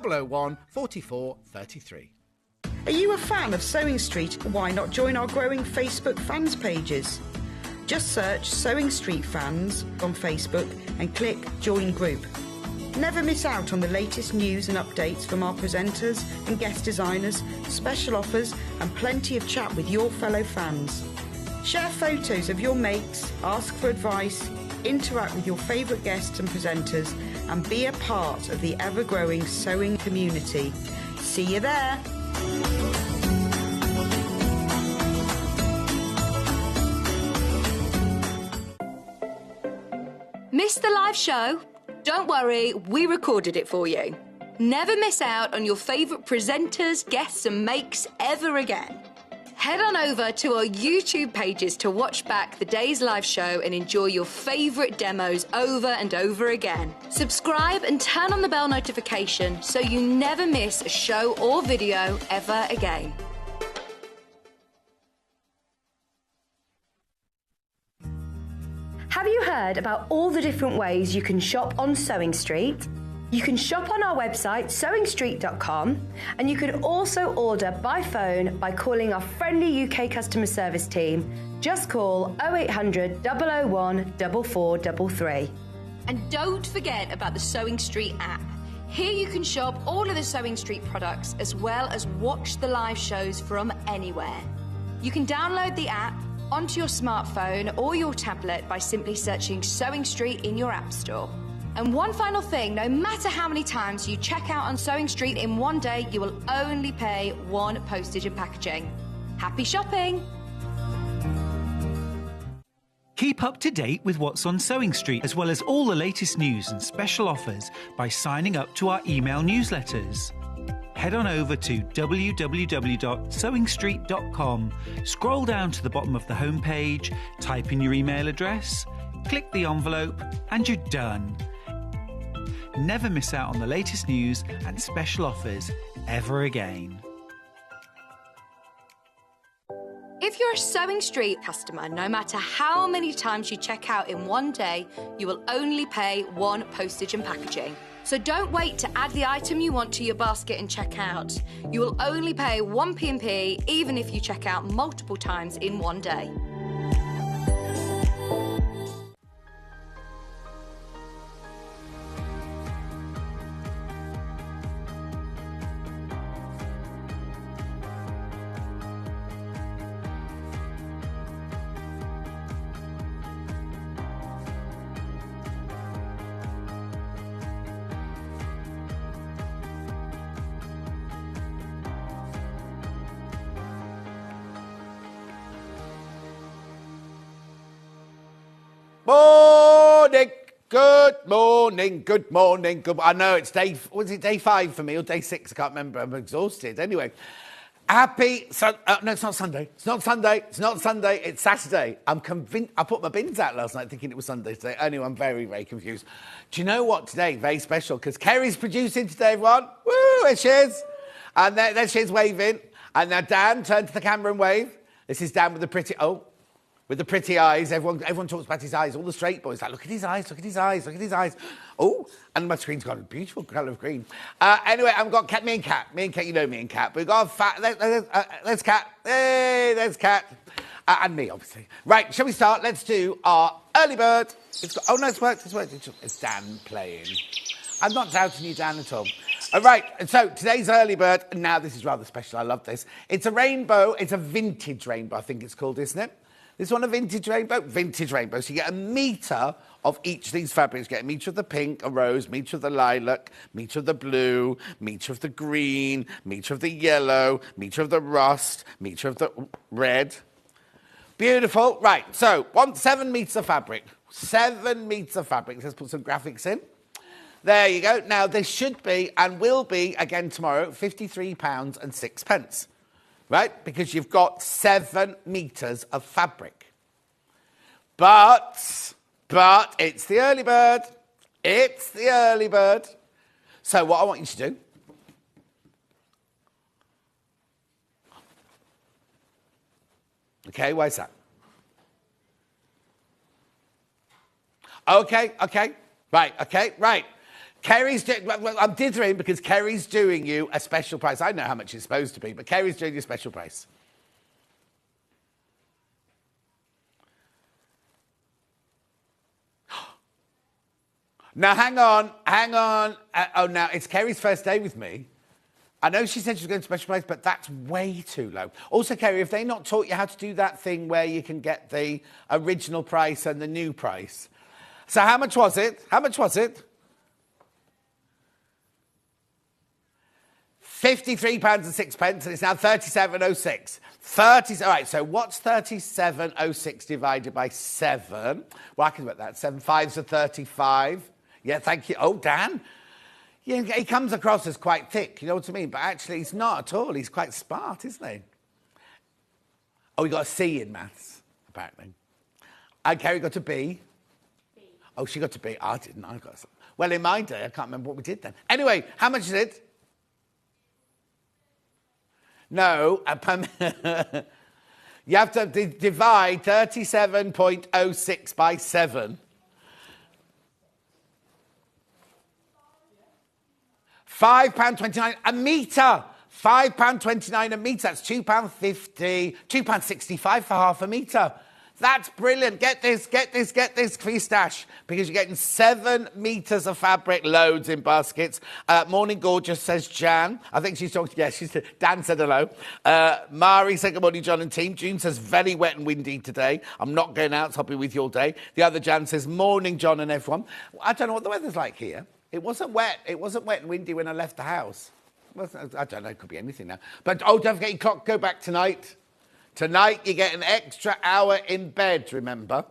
001 44 33. Are you a fan of Sewing Street? Why not join our growing Facebook fans pages? Just search Sewing Street Fans on Facebook and click Join Group. Never miss out on the latest news and updates from our presenters and guest designers, special offers and plenty of chat with your fellow fans. Share photos of your makes, ask for advice, interact with your favourite guests and presenters and be a part of the ever-growing sewing community. See you there! Missed the live show? Don't worry, we recorded it for you. Never miss out on your favourite presenters, guests and makes ever again. Head on over to our YouTube pages to watch back the day's live show and enjoy your favourite demos over and over again. Subscribe and turn on the bell notification so you never miss a show or video ever again. Have you heard about all the different ways you can shop on Sewing Street? You can shop on our website, sewingstreet.com, and you can also order by phone by calling our friendly UK customer service team. Just call 0800 001 4433. And don't forget about the Sewing Street app. Here you can shop all of the Sewing Street products as well as watch the live shows from anywhere. You can download the app onto your smartphone or your tablet by simply searching Sewing Street in your app store. And one final thing, no matter how many times you check out on Sewing Street in one day, you will only pay one postage and packaging. Happy shopping! Keep up to date with what's on Sewing Street, as well as all the latest news and special offers by signing up to our email newsletters. Head on over to www.sewingstreet.com, scroll down to the bottom of the homepage, type in your email address, click the envelope, and you're done. Never miss out on the latest news and special offers ever again. If you're a Sewing Street customer, no matter how many times you check out in one day, you will only pay one postage and packaging. So don't wait to add the item you want to your basket and check out. You will only pay one P&P even if you check out multiple times in one day. Morning, good morning, good morning, good. I know it's day 5 for me or day 6? I can't remember. I'm exhausted. Anyway, happy. No, it's not Sunday. It's not Sunday. It's not Sunday. It's Saturday. I'm convinced. I put my bins out last night thinking it was Sunday today. Anyway, I'm very, very confused. Do you know what today? Very special because Kerry's producing today, everyone. Woo! There she is. And there she is waving. And now Dan, turn to the camera and wave. This is Dan with the pretty. With the pretty eyes. Everyone talks about his eyes. All the straight boys like, look at his eyes, look at his eyes, look at his eyes. Oh, and my screen's got a beautiful colour of green. Anyway, I've got me and Kat, you know me and Kat. We've got there's Kat. Hey, there's Kat. And me, obviously. Right, shall we start? Let's do our early bird. It's worked. It's Dan playing. I'm not doubting you, Dan, at all. Right, so today's early bird. Now, this is rather special. I love this. It's a rainbow. It's a vintage rainbow, I think it's called, isn't it? This one a vintage rainbow? Vintage rainbow. So you get a metre of each of these fabrics. You get a metre of the pink, a rose, metre of the lilac, metre of the blue, metre of the green, metre of the yellow, metre of the rust, metre of the red. Beautiful. Right, so 7 metres of fabric. 7 metres of fabric. Let's put some graphics in. There you go. Now, this should be and will be, again tomorrow, £53.06. Right? Because you've got 7 metres of fabric. But it's the early bird. It's the early bird. So what I want you to do... Okay, why is that? Okay. Right. I'm dithering because Kerry's doing you a special price. I know how much it's supposed to be, but Kerry's doing you a special price. Now, hang on. Now, it's Kerry's first day with me. I know she said she was going to special price, but that's way too low. Also, Kerry, have they not taught you how to do that thing where you can get the original price and the new price? So how much was it? £53.06, and it's now 37.06. All right, so what's 37.06 divided by 7? Well, I can work that. 7 5s are 35. Yeah, thank you. Oh, Dan. Yeah, he comes across as quite thick, you know what I mean? But actually, he's not at all. He's quite smart, isn't he? Oh, he got a C in maths, apparently. And Kerry got a B. Oh, she got a B. I didn't. I got a... Well, in my day, I can't remember what we did then. Anyway, how much is it? No. You have to divide 37.06 by 7. £5.29 a metre. £5.29 a metre. That's £2.50, £2.65 for half a metre. That's brilliant. Get this for your stash, because you're getting 7 metres of fabric, loads in baskets. Morning gorgeous, says Jan. I think she's talking, Dan said hello. Mari said good morning, John and team. June says very wet and windy today. I'm not going out, so I'll be with you all day. The other Jan says morning, John and everyone. I don't know what the weather's like here. It wasn't wet and windy when I left the house. I don't know, it could be anything now. But, don't forget your clock, go back tonight. Tonight, you get an extra hour in bed, remember?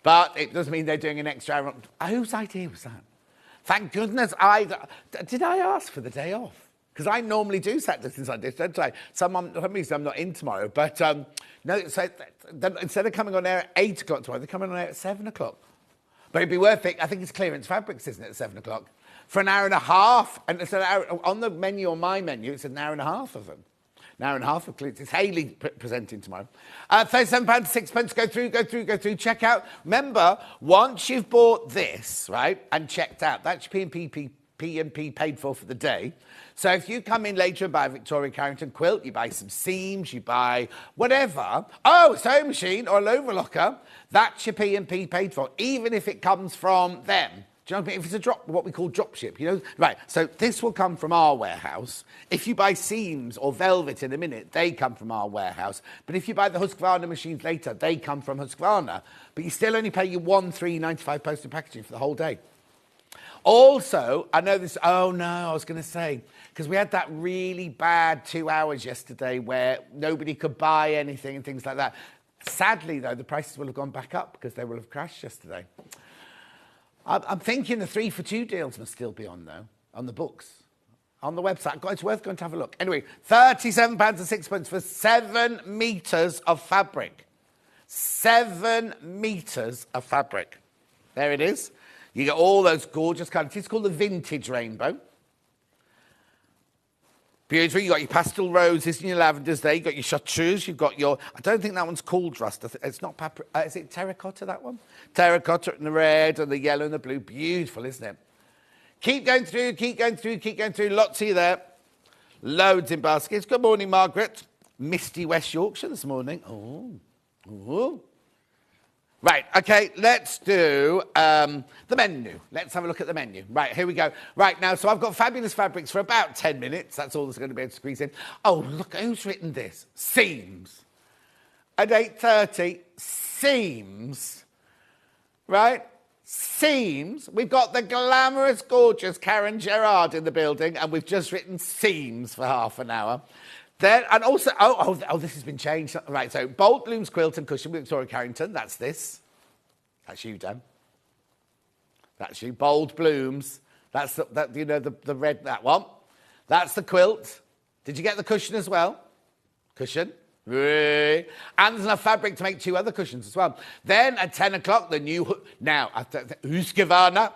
But it does mean they're doing an extra hour. Whose idea was that? Thank goodness did I ask for the day off? Because I normally do Saturdays and Sundays, don't I? For some reason, I'm not in tomorrow. But no, so instead of coming on air at 8 o'clock tomorrow, they're coming on air at 7 o'clock. But it'd be worth it. I think it's clearance fabrics, isn't it, at 7 o'clock? For an hour and a half. And it's an hour, on the menu, on my menu, it's an hour and a half of them. An hour and a half of clearance. It's Hayley presenting tomorrow. £37.06. Go through. Check out. Remember, once you've bought this, right, and checked out, that's P&P paid for the day. So if you come in later and buy a Victoria Carrington quilt, you buy some seams, you buy whatever. Oh, a sewing machine or a overlocker, that's your P&P paid for, even if it comes from them. Do you know what I mean? If it's what we call drop ship, you know? Right, so this will come from our warehouse. If you buy seams or velvet in a minute, they come from our warehouse. But if you buy the Husqvarna machines later, they come from Husqvarna. But you still only pay your £13.95 postage packaging for the whole day. Also, I know this... Oh, no, I was going to say... Because we had that really bad 2 hours yesterday where nobody could buy anything and things like that. Sadly, though, the prices will have gone back up because they will have crashed yesterday. I'm thinking the 3 for 2 deals must still be on, though, on the books, on the website. It's worth going to have a look. Anyway, £37.06 for 7 metres of fabric. 7 metres of fabric. There it is. You get all those gorgeous colours. It's called the vintage rainbow. Beautiful. You've got your pastel roses and your lavenders there. You've got your chartreuse. You've got your... I don't think that one's called rust. It's not is it terracotta, that one? Terracotta and the red and the yellow and the blue. Beautiful, isn't it? Keep going through. Lots of you there. Loads in baskets. Good morning, Margaret. Misty West Yorkshire this morning. Oh. Right, okay, let's do the menu. Let's have a look at the menu. Right, here we go. Right, now, so I've got fabulous fabrics for about 10 minutes. That's all that's going to be able to squeeze in. Oh, look, who's written this? Seams. At 8:30, seams. Right? Seams. We've got the glamorous, gorgeous Karen Gerard in the building, and we've just written seams for half an hour. Then, and also, this has been changed. Right, so Bolt Blooms Quilt and Cushion with Victoria Carrington. That's this. That's you, Dan. That's you. Bold Blooms. That's the red, that one. That's the quilt. Did you get the cushion as well? Cushion. And there's enough fabric to make 2 other cushions as well. Then at 10 o'clock, the new, Husqvarna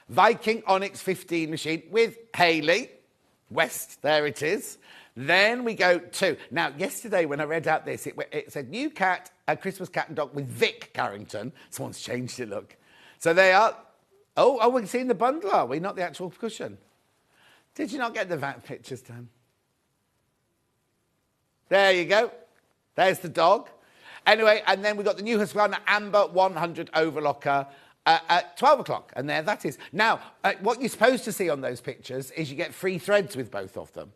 Viking Onyx 15 machine with Hayley West. There it is. Then we go to... Now, yesterday when I read out this, it said new cat, a Christmas cat and dog with Vic Carrington. Someone's changed it, look. So they are... Oh, we're seeing the bundle, are we? Not the actual cushion. Did you not get the VAT pictures done? There you go. There's the dog. Anyway, and then we've got the new Husqvarna Amber 100 overlocker at 12 o'clock. And there that is. Now, what you're supposed to see on those pictures is you get free threads with both of them.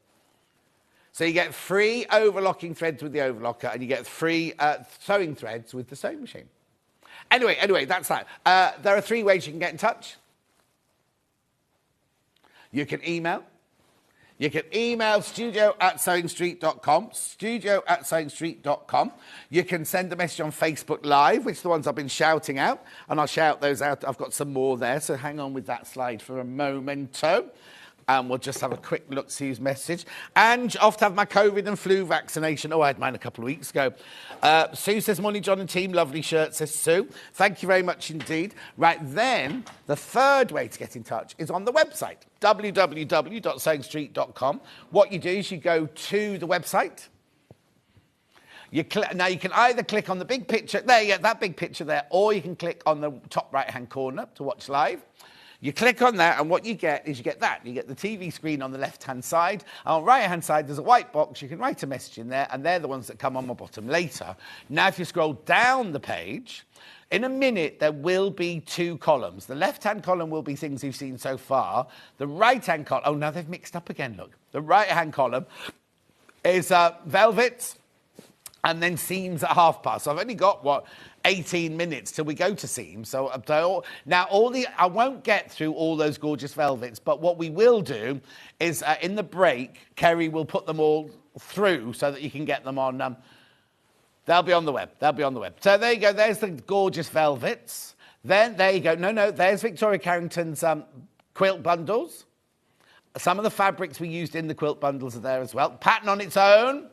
So you get free overlocking threads with the overlocker and you get free sewing threads with the sewing machine. Anyway, that's that. There are 3 ways you can get in touch. You can email. You can email studio@sewingstreet.com, studio@sewingstreet.com. You can send a message on Facebook Live, which are the ones I've been shouting out, and I'll shout those out. I've got some more there, so hang on with that slide for a momento. And we'll just have a quick look, see whose message. And off to have my COVID and flu vaccination. Oh, I had mine a couple of weeks ago. Sue says, morning, John and team. Lovely shirt, says Sue. Thank you very much indeed. Right, then, the third way to get in touch is on the website, www.sewingstreet.com. What you do is you go to the website. Now, you can either click on the big picture, there, that big picture there, or you can click on the top right-hand corner to watch live. You click on that, and what you get is you get that. You get the TV screen on the left-hand side. And on the right-hand side, there's a white box. You can write a message in there, and they're the ones that come on my bottom later. Now, if you scroll down the page, in a minute, there will be 2 columns. The left-hand column will be things you've seen so far. The right-hand column... Oh, now they've mixed up again, look. The right-hand column is velvets and then seams at half past. So I've only got, 18 minutes till we go to seam. So now I won't get through all those gorgeous velvets, but what we will do is in the break, Kerry will put them all through so that you can get them on. They'll be on the web. So there you go. There's the gorgeous velvets. Then there you go. No. There's Victoria Carrington's quilt bundles. Some of the fabrics we used in the quilt bundles are there as well. Pattern on its own.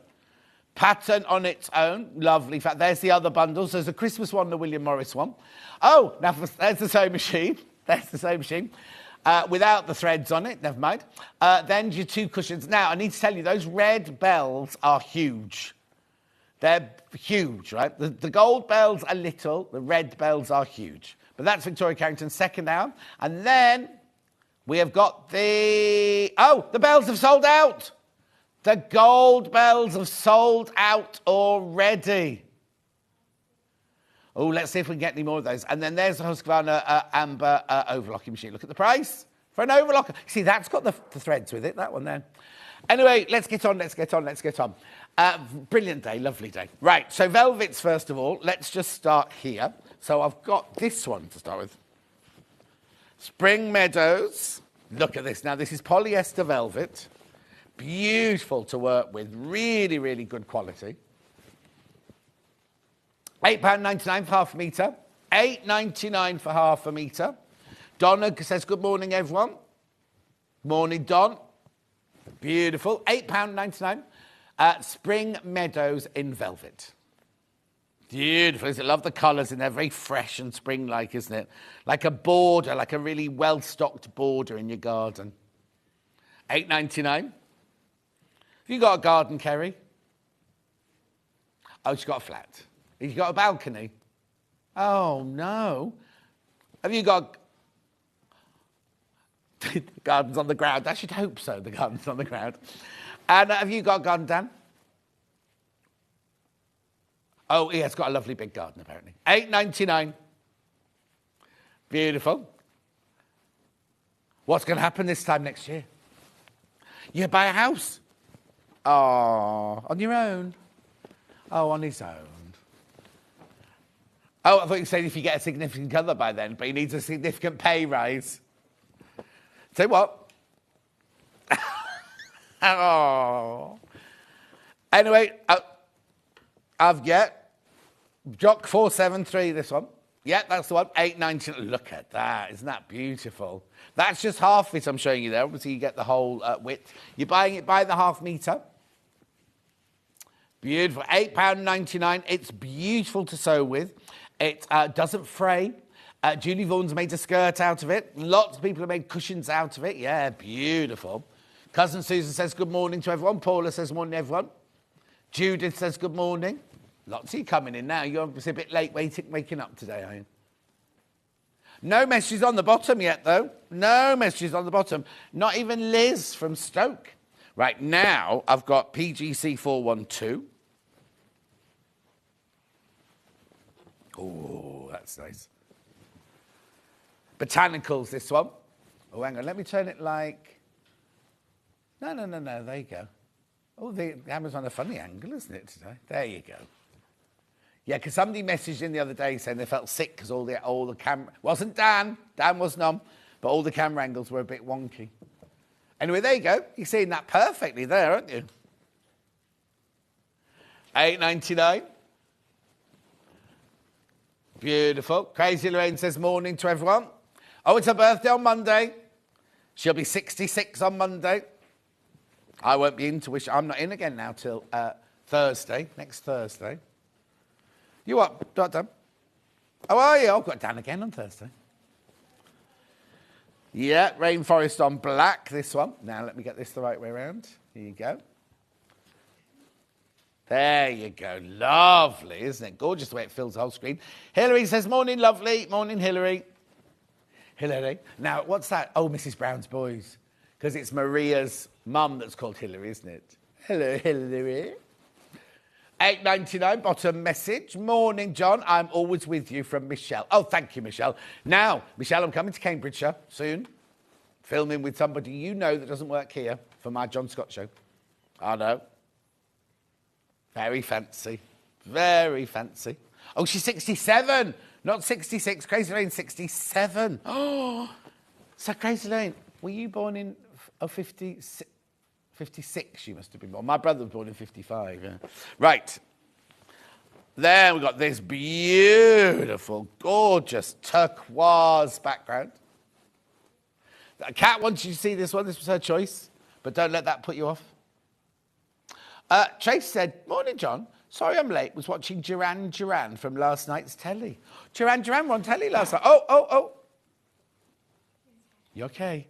Lovely. There's the other bundles. There's a Christmas one, the William Morris one. Oh, now there's the sewing machine. Without the threads on it, never mind. Then your 2 cushions. Now, I need to tell you, those red bells are huge. They're huge, right? The gold bells are little. The red bells are huge. But that's Victoria Carrington's second hour. And then we have got the bells have sold out. The gold bells have sold out already. Oh, let's see if we can get any more of those. And then there's the Husqvarna Amber overlocking machine. Look at the price for an overlocker. See, that's got the threads with it, that one there. Anyway, let's get on. Brilliant day, lovely day. Right, so velvets, first of all. Let's just start here. So I've got this one to start with. Spring Meadows. Look at this. Now, this is polyester velvet. Beautiful to work with, really, really good quality. £8.99 for half a metre. £8.99 for half a metre. Donna says, good morning, everyone. Morning, Don. Beautiful. £8.99. Spring Meadows in velvet. Beautiful. I love the colours, and they're very fresh and spring-like, isn't it? Like a border, like a really well-stocked border in your garden. £8.99. Have you got a garden, Kerry? Oh, she's got a flat. Have you got a balcony? Oh, no. Have you got... The garden's on the ground. I should hope so, the garden's on the ground. And have you got a garden, Dan? Oh, he has got a lovely big garden, apparently. £8.99. Beautiful. What's going to happen this time next year? You buy a house. Oh, on your own? Oh, on his own. Oh, I thought you were saying if you get a significant other by then, but he needs a significant pay rise. Say what? Oh. Anyway, I've got Jock 473, this one. Yeah, that's the one. £8.99. Look at that. Isn't that beautiful? That's just half it I'm showing you there. Obviously, you get the whole width. You're buying it by the half metre. Beautiful. £8.99. It's beautiful to sew with. It doesn't fray. Julie Vaughan's made a skirt out of it. Lots of people have made cushions out of it. Yeah, beautiful. Cousin Susan says good morning to everyone. Paula says morning, everyone. Judith says good morning. Lots of you coming in now. You're obviously a bit late waking up today, are you? No messages on the bottom yet, though. No messages on the bottom. Not even Liz from Stoke. Right, now I've got PGC 412. Oh, that's nice. Botanicals, this one. Oh, hang on, let me turn it like... No, there you go. Oh, the camera's on a funny angle, isn't it, today? There you go. Yeah, because somebody messaged in the other day saying they felt sick because all the camera... Wasn't Dan. Dan wasn't on. But all the camera angles were a bit wonky. Anyway, there you go. You're seeing that perfectly there, aren't you? $8.99. Beautiful. Crazy Lorraine says, morning to everyone. Oh, it's her birthday on Monday. She'll be 66 on Monday. I won't be in to wish... I'm not in again now till Thursday, next Thursday. You what, Dan? How are you? I've got Dan again on Thursday. Yeah, Rainforest on black, this one. Now, let me get this the right way around. Here you go. There you go. Lovely, isn't it? Gorgeous the way it fills the whole screen. Hilary says, morning, lovely. Morning, Hilary. Hilary. Now, what's that? Oh, Mrs. Brown's Boys. Because it's Maria's mum that's called Hilary, isn't it? Hello, Hilary. $8.99, bottom message. Morning, John. I'm always with you from Michelle. Oh, thank you, Michelle. Now, Michelle, I'm coming to Cambridgeshire soon. Filming with somebody you know that doesn't work here for my John Scott show. I know. Very fancy. Very fancy. Oh, she's 67, not 66. Crazy Lane, 67. Oh, so Crazy Lane, were you born in 56? 56 you must have been born. My brother was born in 55. Yeah. Right. Then we've got this beautiful, gorgeous turquoise background. Kat wanted you to see this one. This was her choice. But don't let that put you off. Trace said, morning, John. Sorry I'm late. Was watching Duran Duran from last night's telly. Duran Duran were on telly last night. Oh. You okay?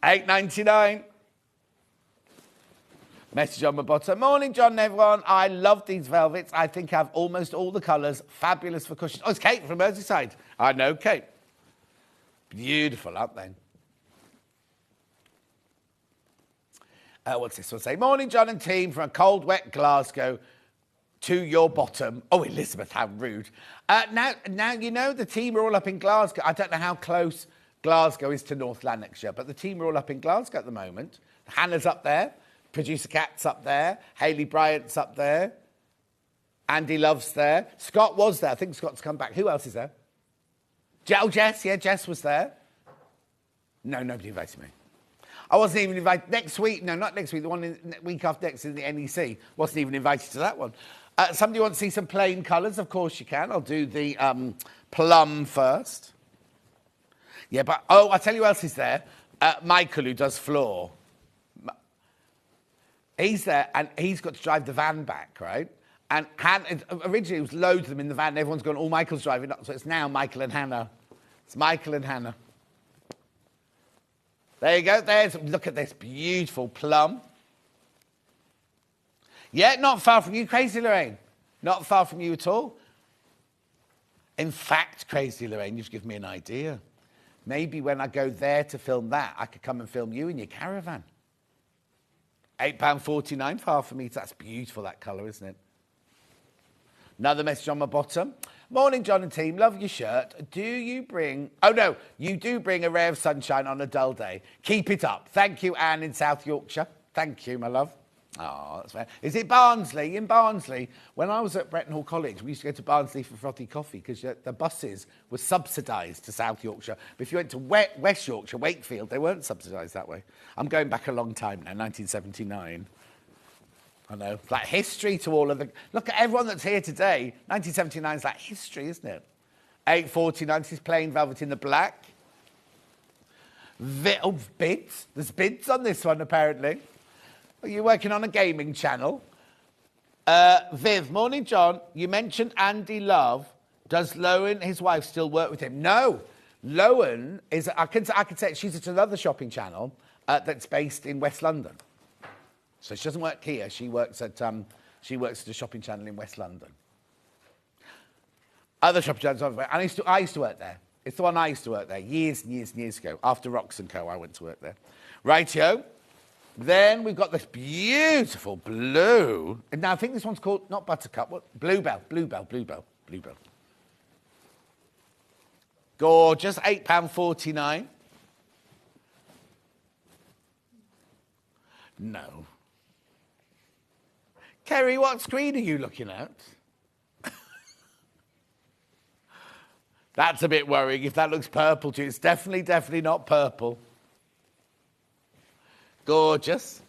$8.99. Message on my bottom. Morning, John and everyone. I love these velvets. I think I have almost all the colours. Fabulous for cushions. Oh, it's Kate from Merseyside. I know Kate. Beautiful, aren't they? What's this one say? Morning, John and team, from a cold, wet Glasgow to your bottom. Oh, Elizabeth, how rude. Now, you know, the team are all up in Glasgow. I don't know how close Glasgow is to North Lanarkshire, but the team are all up in Glasgow at the moment. Hannah's up there. Producer Kat's up there. Hayley Bryant's up there. Andy Love's there. Scott was there. I think Scott's come back. Who else is there? Jess. Yeah, Jess was there. No, nobody invited me. I wasn't even invited next week. No, not next week. The one in week after next in the NEC. Wasn't even invited to that one. Somebody wants to see some plain colours? Of course you can. I'll do the plum first. Yeah, but, I'll tell you who else is there. Michael, who does floor. He's there, and he's got to drive the van back, right? And originally, it was loads of them in the van. And everyone's gone, Michael's driving. So it's now Michael and Hannah. It's Michael and Hannah. There you go. Look at this beautiful plum. Yeah, not far from you, Crazy Lorraine. Not far from you at all. In fact, Crazy Lorraine, you've given me an idea. Maybe when I go there to film that, I could come and film you in your caravan. £8.49 for half a metre. That's beautiful, that colour, isn't it? Another message on my bottom. Morning, John and team. Love your shirt. Do you bring... Oh, no. You do bring a ray of sunshine on a dull day. Keep it up. Thank you, Anne in South Yorkshire. Thank you, my love. Oh, that's fair. Is it Barnsley? In Barnsley, when I was at Bretton Hall College, we used to go to Barnsley for frothy coffee because the buses were subsidised to South Yorkshire. But if you went to West Yorkshire, Wakefield, they weren't subsidised that way. I'm going back a long time now, 1979. I know. It's like history to all of the... Look at everyone that's here today. 1979 is like history, isn't it? £8.49. This is plain velvet in the black. Bids. There's bids on this one, apparently. Are you working on a gaming channel? Viv, morning, John. You mentioned Andy Love. Does Lowen, his wife, still work with him? No. Lowen is... I can say she's at another shopping channel that's based in West London. So she doesn't work here. She works at a shopping channel in West London. Other shopping centres. I used to work there. It's the one I used to work there years and years and years ago. After Rox & Co, I went to work there. Rightio. Then we've got this beautiful blue. And now I think this one's called, not Buttercup, what? Bluebell. Gorgeous, £8.49. No. Kerry, what screen are you looking at? That's a bit worrying if that looks purple to you. It's definitely not purple. Gorgeous.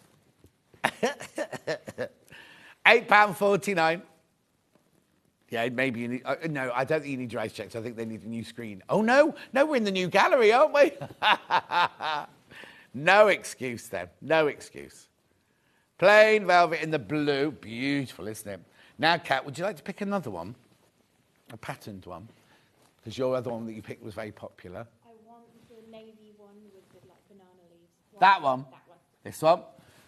£8.49. Yeah, maybe you need... no, I don't think you need your eyes checked. I think they need a new screen. Oh, no. No, we're in the new gallery, aren't we? No excuse, then. No excuse. Plain velvet in the blue. Beautiful, isn't it? Now, Kat, would you like to pick another one? A patterned one? Because your other one that you picked was very popular. I want the navy one with the banana leaves. That one? That one. This one?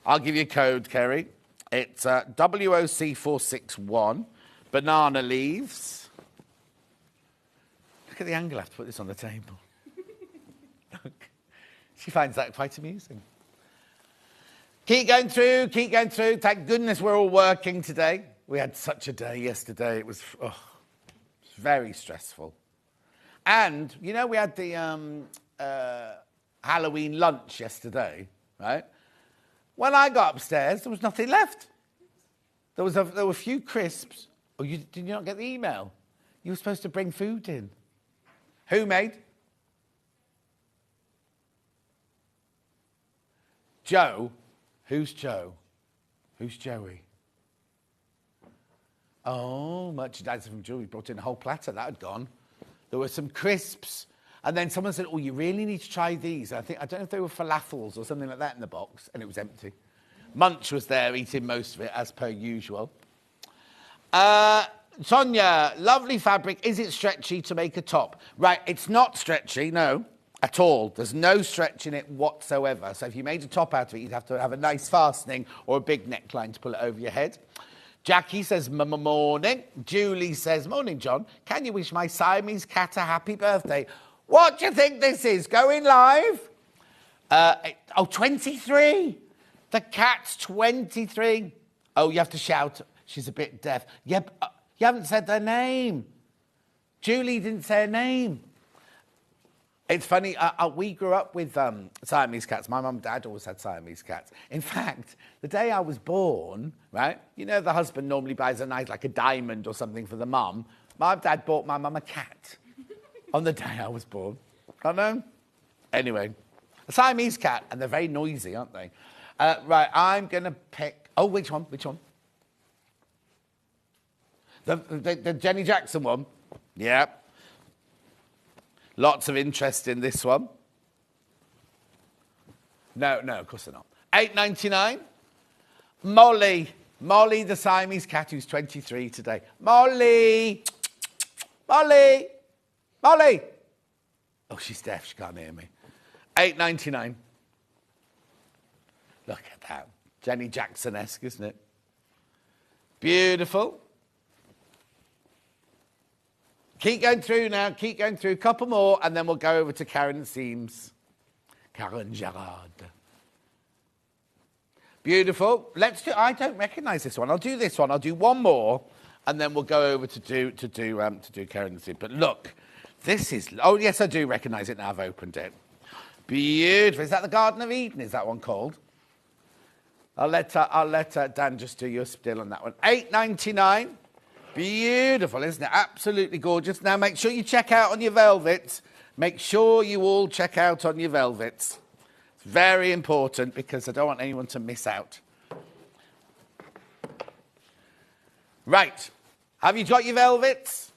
I'll give you a code, Kerry. It's WOC461, banana leaves. Look at the angle I have to put this on the table. Look. She finds that quite amusing. Keep going through. Thank goodness we're all working today. We had such a day yesterday. It was very stressful. And, you know, we had the Halloween lunch yesterday, right? When I got upstairs, there was nothing left. There were a few crisps. Oh, did you not get the email? You were supposed to bring food in. Who made? Joe? Who's Joe? Who's Joey? Oh, merchandising from Joey brought in a whole platter. That had gone. There were some crisps. And then someone said, oh, you really need to try these. I don't know if they were falafels or something like that in the box. And it was empty. Munch was there eating most of it, as per usual. Sonia, lovely fabric. Is it stretchy to make a top? Right, it's not stretchy, no, at all. There's no stretch in it whatsoever. So if you made a top out of it, you'd have to have a nice fastening or a big neckline to pull it over your head. Jackie says, morning. Julie says, morning, John. Can you wish my Siamese cat a happy birthday? What do you think this is? Going live? 23. The cat's 23. Oh, you have to shout. She's a bit deaf. Yeah, you haven't said their name. Julie didn't say her name. It's funny, we grew up with Siamese cats. My mum and dad always had Siamese cats. In fact, the day I was born, right, you know the husband normally buys a nice, like a diamond or something for the mum. My dad bought my mum a cat on the day I was born. I know. Anyway, a Siamese cat, and they're very noisy, aren't they? Right, I'm going to pick... Oh, which one? The Jenny Jackson one? Yeah. Lots of interest in this one. No, of course they're not. £8.99. Molly, the Siamese cat who's 23 today. Molly. Oh, she's deaf. She can't hear me. £8.99. Look at that. Jenny Jackson-esque, isn't it? Beautiful. Keep going through now. A couple more, and then we'll go over to Karen Seams. Karen Gerard. Beautiful. I don't recognise this one. I'll do this one. I'll do one more, and then we'll go over to do Karen Seams. But look, this is... Oh, yes, I do recognise it now. I've opened it. Beautiful. Is that the Garden of Eden? Is that one called? I'll let Dan just do your spiel on that one. £8.99. Beautiful, isn't it? Absolutely gorgeous. Now, make sure you check out on your velvets. Make sure you all check out on your velvets. It's very important because I don't want anyone to miss out. Right. Have you got your velvets?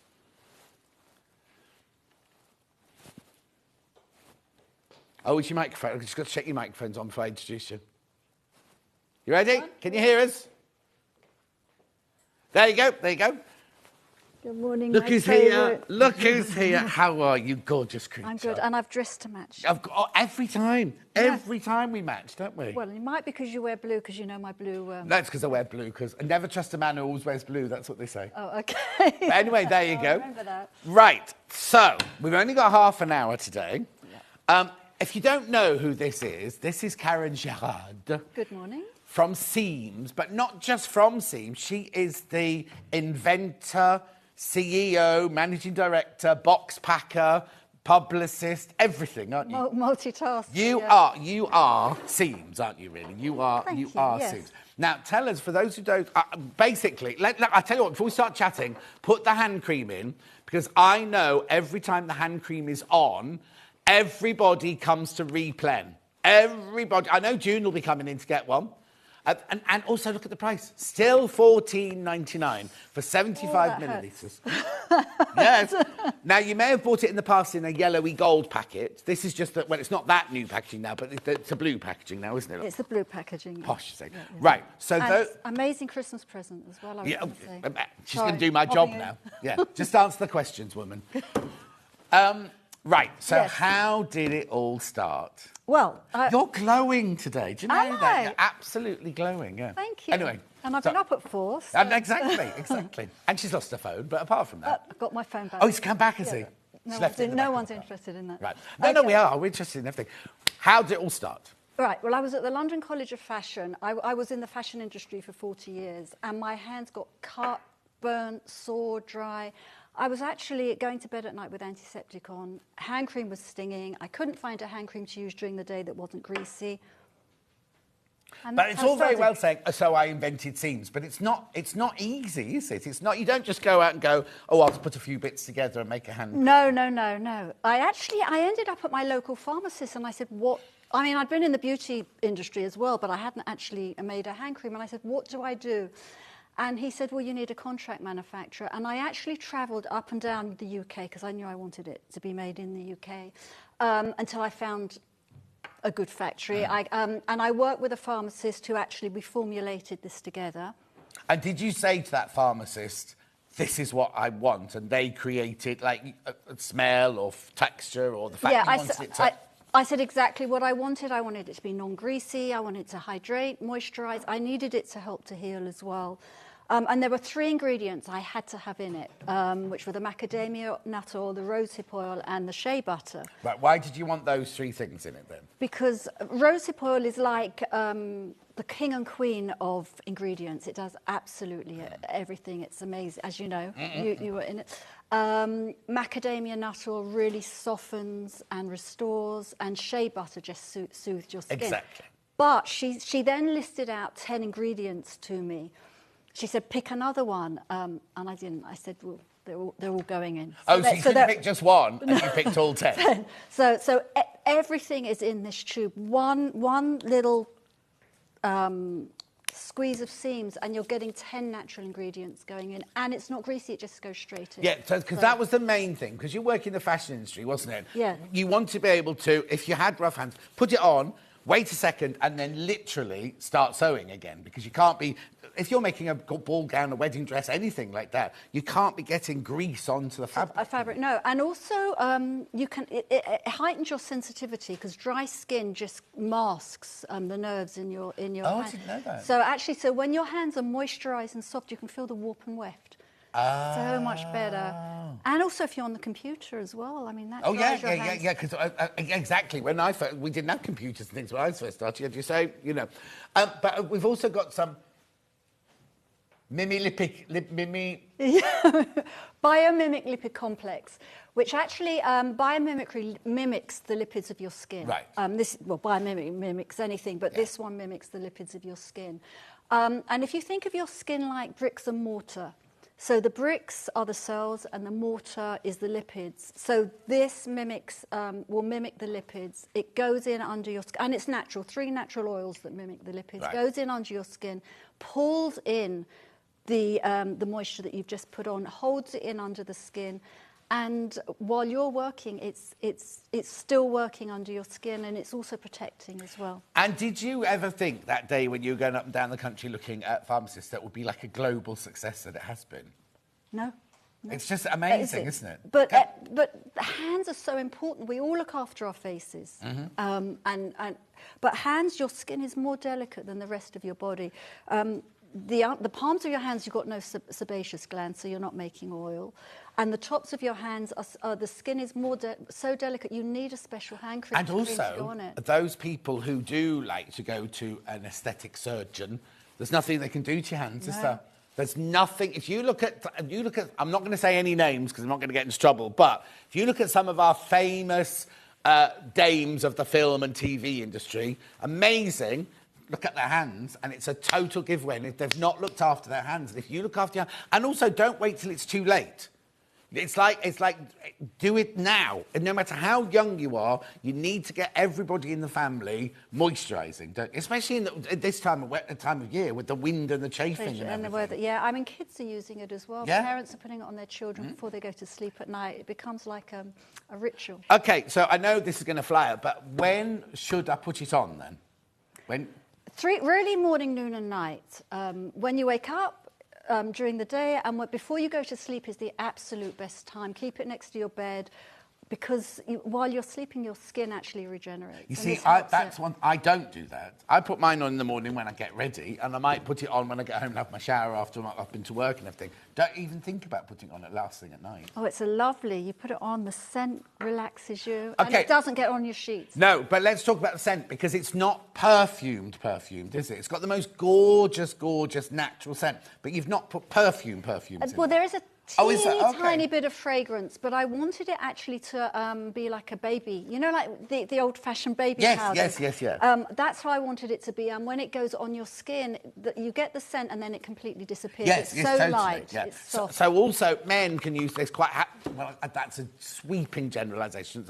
Oh, it's your microphone. I've just got to check your microphones on before I introduce you. You ready? Can you hear us? There you go. Good morning, Look my who's favourite. here. Look who's here. How are you, gorgeous creature? I'm good, and I've dressed to match. Every time. Every time we match, don't we? Well, it might be because you wear blue, because you know my blue... That's because I wear blue, because I never trust a man who always wears blue. That's what they say. Oh, okay. But anyway, there you go. Remember that. Right, so we've only got half an hour today. If you don't know who this is Karen Gerard. Good morning. From Seams, but not just from Seams. She is the inventor, CEO, managing director, box packer, publicist, everything, aren't you? Multitask. You are Seams, aren't you? Really, you are yes. Seams. Now, tell us, for those who don't, basically, I tell you what. Before we start chatting, put the hand cream in, because I know every time the hand cream is on, everybody comes to replen. Everybody. I know June will be coming in to get one. And also look at the price. Still $14.99 for 75 millilitres. Yes. Now, you may have bought it in the past in a yellowy gold packet. This is just that, well, it's not that new packaging now, but it's a blue packaging now, isn't it? It's the blue packaging. Posh thing. Yeah. Right. So it's amazing Christmas present as well, I was going to say. She's going to do my job now. Yeah. Just answer the questions, woman. Right. So how did it all start? Well, you're glowing today. Do you know am that? I? You're absolutely glowing, yeah. Thank you. Anyway. And I've been up at 4. So. Exactly. And she's lost her phone, but apart from that... I've got my phone back. Oh, he's come back, has he? No one's interested in that. Right. No, we are. We're interested in everything. How did it all start? Right. Well, I was at the London College of Fashion. I was in the fashion industry for 40 years, and my hands got cut, burnt, sore, dry. I was actually going to bed at night with antiseptic on. Hand cream was stinging. I couldn't find a hand cream to use during the day that wasn't greasy. And but it's all very well saying, so I invented Seams, but it's not easy, is it? It's not. You don't just go out and go, oh, I'll put a few bits together and make a hand cream. No. I ended up at my local pharmacist, and I said, what? I mean, I'd been in the beauty industry as well, but I hadn't actually made a hand cream. And I said, what do I do? And he said, well, you need a contract manufacturer. And I actually travelled up and down the UK, because I knew I wanted it to be made in the UK, until I found a good factory. And I worked with a pharmacist who actually, we formulated this together. And did you say to that pharmacist, this is what I want, and they created, like, a smell or texture or the fact you wanted it to... I said exactly what I wanted. I wanted it to be non-greasy. I wanted it to hydrate, moisturise. I needed it to help to heal as well. And there were 3 ingredients I had to have in it, which were the macadamia nut oil, the rosehip oil, and the shea butter. Right. Why did you want those 3 things in it then? Because rosehip oil is like the king and queen of ingredients. It does absolutely everything. It's amazing, as you know. You were in it. Macadamia nut oil really softens and restores, and shea butter just soothes your skin. Exactly. But she then listed out 10 ingredients to me. She said, pick another one, and I didn't. I said, well, they're all going in. So you didn't pick just one, and you picked all 10. So everything is in this tube. One little squeeze of Seams, and you're getting 10 natural ingredients going in, and it's not greasy, it just goes straight in. Yeah, because that was the main thing, because you work in the fashion industry, wasn't it? Yeah. You want to be able to, if you had rough hands, put it on, wait a second, and then literally start sewing again, because you can't be... If you're making a ball gown, a wedding dress, anything like that, you can't be getting grease onto the fabric. No, and also it heightens your sensitivity, because dry skin just masks the nerves in your hand. I didn't know that. So when your hands are moisturised and soft, you can feel the warp and weft. So much better. And also if you're on the computer as well. I mean, that dries your hands. Because exactly. When we didn't have computers and things when I first started, as you say, you know. But we've also got some biomimic lipid complex, which actually biomimicry mimics the lipids of your skin. Right. Biomimicry mimics anything, but this one mimics the lipids of your skin. And if you think of your skin like bricks and mortar, so the bricks are the cells and the mortar is the lipids. So this will mimic the lipids. It goes in under your skin, and it's natural, 3 natural oils that mimic the lipids. Right. Goes in under your skin, pulls in the moisture that you've just put on, holds it in under the skin, and while you're working, it's still working under your skin, and it's also protecting as well. And did you ever think that day when you were going up and down the country looking at pharmacists that would be like a global success that it has been? No. It's just amazing, isn't it? But hands are so important. We all look after our faces, but hands, your skin is more delicate than the rest of your body. The palms of your hands, you've got no sebaceous glands, so you're not making oil. And the tops of your hands, the skin is so delicate, you need a special hand cream and to go on also, it. those people who do like to go to an aesthetic surgeon, there's nothing they can do to your hands, is there? There's nothing. If you look at, I'm not going to say any names because I'm not going to get into trouble, but if you look at some of our famous dames of the film and TV industry, amazing. Look at their hands, and it's a total giveaway. And if they've not looked after their hands, and if you look after your hands, and also don't wait till it's too late. It's like do it now. And no matter how young you are, you need to get everybody in the family moisturising, especially at this time of year with the wind and the chafing and the weather. Yeah, I mean, kids are using it as well. Yeah? Parents are putting it on their children before they go to sleep at night. It becomes like a ritual. Okay, so I know this is going to fly out, but when should I put it on then? When? Really morning, noon and night. When you wake up, during the day, and before you go to sleep is the absolute best time. Keep it next to your bed, because while you're sleeping, your skin actually regenerates. You see, I don't do that. I put mine on in the morning when I get ready, and I might put it on when I get home and have my shower after I've been to work and everything. Don't even think about putting it on last thing at night. Oh, it's lovely. You put it on, the scent relaxes you, and it doesn't get on your sheets. No, but let's talk about the scent, because it's not perfumed, is it? It's got the most gorgeous, natural scent, but you've not put perfumes in Well, it. there is a tiny bit of fragrance, but I wanted it actually to be like a baby. You know, like the old-fashioned baby powder. Yes. That's how I wanted it to be. And when it goes on your skin, you get the scent, and then it completely disappears. Yes, it's so totally. light. Yeah. It's soft. So also, men can use this quite... that's a sweeping generalisation.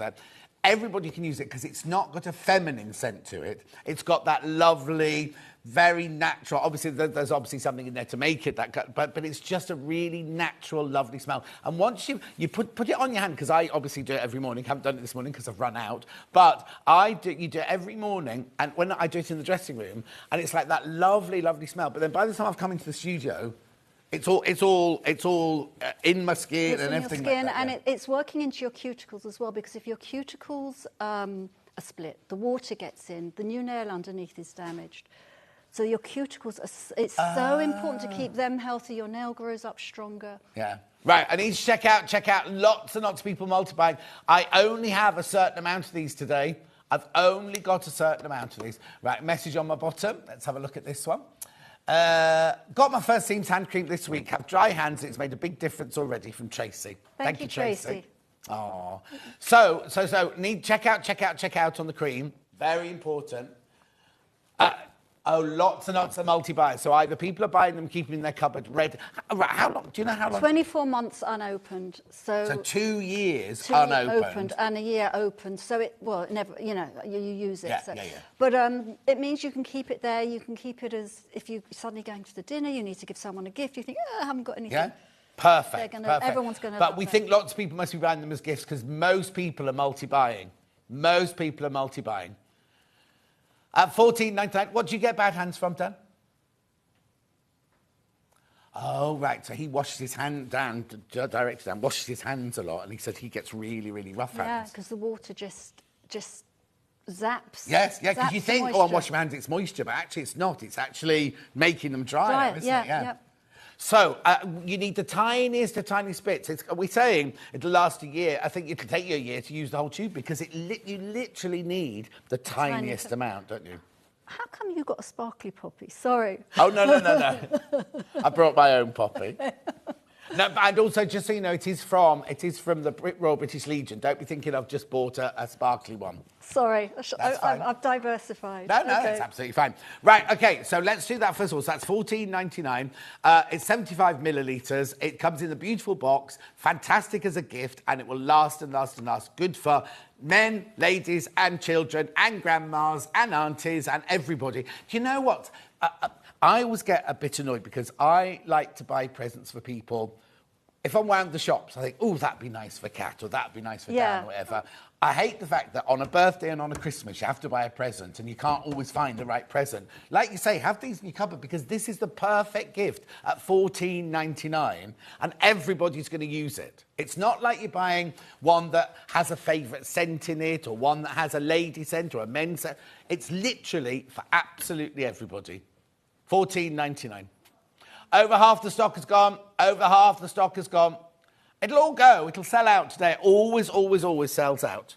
Everybody can use it because it's not got a feminine scent to it. It's got that lovely, very natural... Obviously, there's obviously something in there to make it, but it's just a really natural, lovely smell. And once you put it on your hand, because I obviously do it every morning. Haven't done it this morning because I've run out. But you do it every morning, and when I do it in the dressing room, and it's like that lovely, lovely smell. But then by the time I've come into the studio... It's all in my skin it's and in everything your skin, like that. and it's working into your cuticles as well, because if your cuticles are split, the water gets in, the new nail underneath is damaged. So your cuticles, it's so important to keep them healthy. Your nail grows up stronger. Yeah. Right, I need to check out. Lots and lots of people multiplying. I only have a certain amount of these today. I've only got a certain amount of these. Right, message on my bottom. Let's have a look at this one. Got my first Seams hand cream this week. Have dry hands. It's made a big difference already, from Tracy. Thank you, Tracy. Oh, so need check out on the cream. Very important. Lots and lots of multi-buyers. So either people are buying them, keeping them in their cupboard, red. How long? Do you know how long? 24 months unopened. So 2 years unopened and a year opened. So never. You know, you use it. Yeah. But it means you can keep it there. You can keep it as if you're suddenly going to the dinner. You need to give someone a gift. You think, I haven't got anything. Yeah. Perfect. Everyone's going to. But we think lots of people must be buying them as gifts because most people are multi-buying. At $14.99, what do you get bad hands from, Dan? Oh, right. So he washes his hand down, director Dan, washes his hands a lot, and he said he gets really, really rough hands. Yeah, because the water just zaps. Yes, yeah, because you think, moisture. I'm washing my hands, it's moisture, but actually it's not. It's actually making them drier, isn't it? Yeah. So you need the tiniest of tiny bits. We're saying it'll last a year. I think it'll take you a year to use the whole tube because you literally need the tiniest amount, don't you? How come you got a sparkly poppy? Sorry. Oh, no. I brought my own poppy. No, and also, just so you know, it is from the Royal British Legion. Don't be thinking I've just bought a sparkly one. Sorry, I've diversified. No, that's absolutely fine. Right, okay, so let's do that first of all. So that's $14.99. It's 75 millilitres. It comes in a beautiful box, fantastic as a gift, and it will last and last and last. Good for men, ladies, and children, and grandmas, and aunties, and everybody. Do you know what? I always get a bit annoyed because I like to buy presents for people if I'm around the shops, I think, oh, that'd be nice for Kat, or that'd be nice for Dan, or whatever. I hate the fact that on a birthday and on a Christmas, you have to buy a present, and you can't always find the right present. Like you say, have these in your cupboard, because this is the perfect gift at $14.99, and everybody's going to use it. It's not like you're buying one that has a favourite scent in it, or one that has a lady scent or a men's scent. It's literally for absolutely everybody. $14.99. Over half the stock is gone. Over half the stock is gone. It'll all go. It'll sell out today. It always, always, always sells out.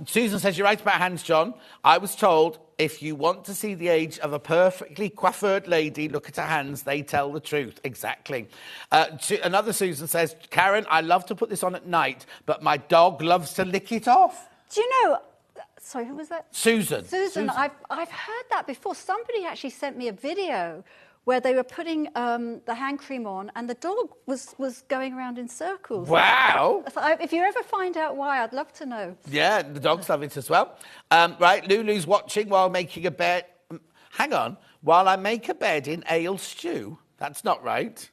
Susan says, you're right about hands, John. I was told if you want to see the age of a perfectly coiffured lady, look at her hands. They tell the truth. Exactly. Another Susan says, Karen, I love to put this on at night, but my dog loves to lick it off. Do you know... Sorry, who was that? Susan. Susan. I've heard that before. Somebody actually sent me a video where they were putting the hand cream on and the dog was going around in circles. Wow. So if you ever find out why, I'd love to know. Yeah, the dogs love it as well. Right, Lulu's watching while making a bed. Hang on. While I make a bed in ale stew. That's not right.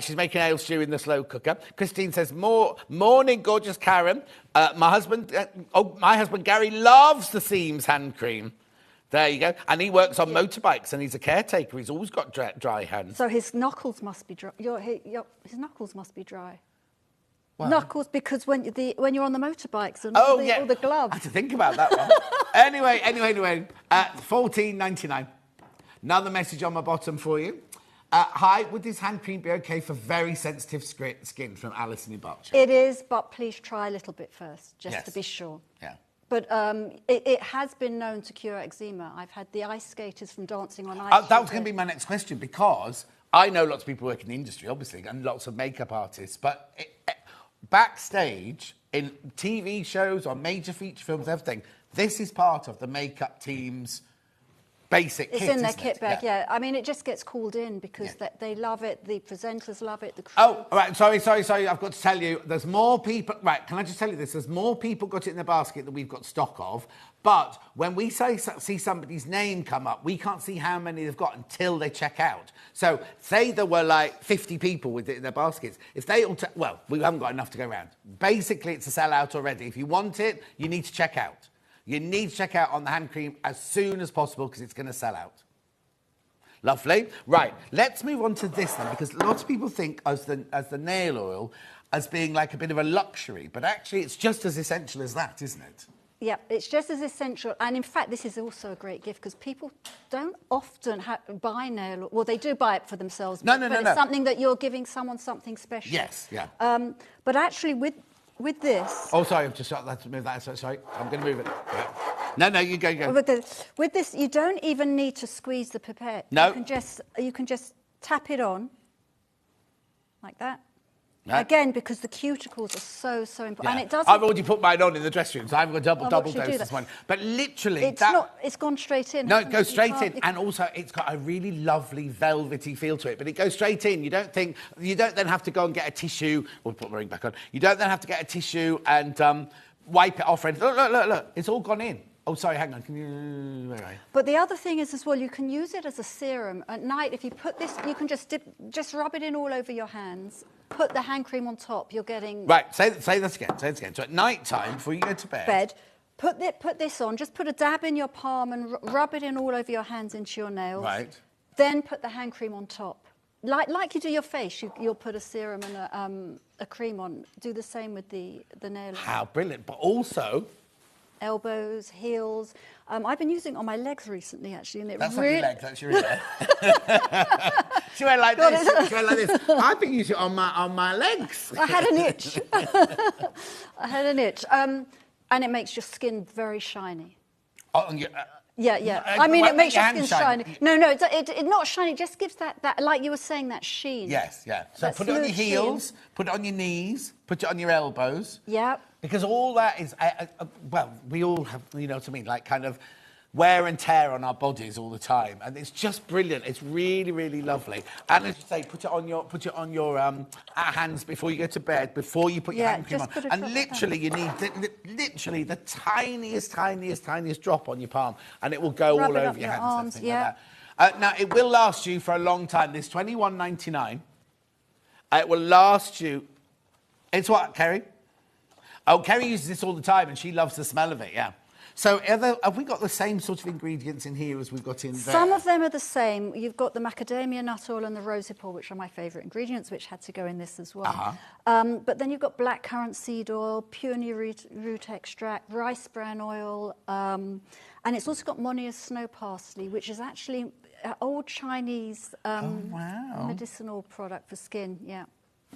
She's making ale stew in the slow cooker. Christine says, morning, gorgeous Karen. My husband Gary loves the Seams hand cream. There you go. And he works on motorbikes, and he's a caretaker. He's always got dry hands. So his knuckles must be dry. His knuckles must be dry. What? Knuckles, because when you're on the motorbikes and all the gloves. I had to think about that one. Anyway. $14.99. Another message on my bottom for you. Hi, would this hand cream be okay for very sensitive skin, from Alison in Berkshire? It is, but please try a little bit first, just to be sure. Yeah. But it has been known to cure eczema. I've had the ice skaters from Dancing on Ice. That was going to be my next question, because I know lots of people work in the industry, obviously, and lots of makeup artists, but backstage, in TV shows or major feature films, everything, this is part of the makeup team's basic kit. It's in their kit bag, yeah. I mean, it just gets called in because they love it, the presenters love it, the crew. Oh, all right, sorry. I've got to tell you, there's more people... Right, can I just tell you this? There's more people got it in their basket than we've got stock of, but when we see somebody's name come up, we can't see how many they've got until they check out. So, say there were like 50 people with it in their baskets. If they all... well, we haven't got enough to go around. Basically, it's a sellout already. If you want it, you need to check out. You need to check out on the hand cream as soon as possible, because it's going to sell out. Lovely. Right, let's move on to this then, because lots of people think as the nail oil as being like a bit of a luxury, but actually it's just as essential as that, isn't it? Yeah, it's just as essential. And in fact, this is also a great gift, because people don't often buy nail oil. Well, they do buy it for themselves, but it's something that you're giving someone something special. Yes, yeah. But actually, with this... Oh, sorry, I've just got to move that. Sorry, I'm going to move it. Yeah. No, you go. With this, you don't even need to squeeze the pipette. No. You can just tap it on, like that. No. Again, because the cuticles are so important. Yeah. And it doesn't... I've already put mine on in the dressing room, so I've got double dose this morning. But literally... It's gone straight in. No, it goes straight in. And also, it's got a really lovely velvety feel to it. But it goes straight in. You don't then have to go and get a tissue. We'll put my ring back on. You don't then have to get a tissue and wipe it off. Look. It's all gone in. Oh, sorry, hang on. Can you... Where are you? But the other thing is as well, you can use it as a serum. At night, if you put this, you can just rub it in all over your hands, put the hand cream on top, you're getting... Right, say this again. So at night time, before you go to bed... Put this on, just put a dab in your palm and rub it in all over your hands into your nails. Right. Then put the hand cream on top. Like you do your face, you'll put a serum and a cream on. Do the same with the nail. How brilliant. But also... elbows, heels. I've been using it on my legs recently, actually, and that's really... Not your legs, that's your ear. She went like this. I've been using it on my legs. I had an itch. And it makes your skin very shiny. Oh, and yeah. I mean, it makes your skin shiny. No, it's not shiny. It just gives that, like you were saying, that sheen. Yes, yeah. So put it on your heels, put it on your knees, put it on your elbows. Yeah. Because all that is, well, we all have, you know what I mean, like kind of wear and tear on our bodies all the time, and it's just brilliant. It's really, really lovely. And as you say, put it on your hands before you go to bed, before you put your hand cream on. And literally, you need literally the tiniest drop on your palm, and it will go all over your hands. Arms, like that. Now it will last you for a long time. This $21.99. It will last you. It's what, Kerry? Oh, Kerry uses this all the time and she loves the smell of it, yeah. So have we got the same sort of ingredients in here as we've got in there? Some of them are the same. You've got the macadamia nut oil and the rosehip oil, which are my favourite ingredients, which had to go in this as well. But then you've got blackcurrant seed oil, peony root extract, rice bran oil, and it's also got Monia's snow parsley, which is actually an old Chinese medicinal product for skin, yeah.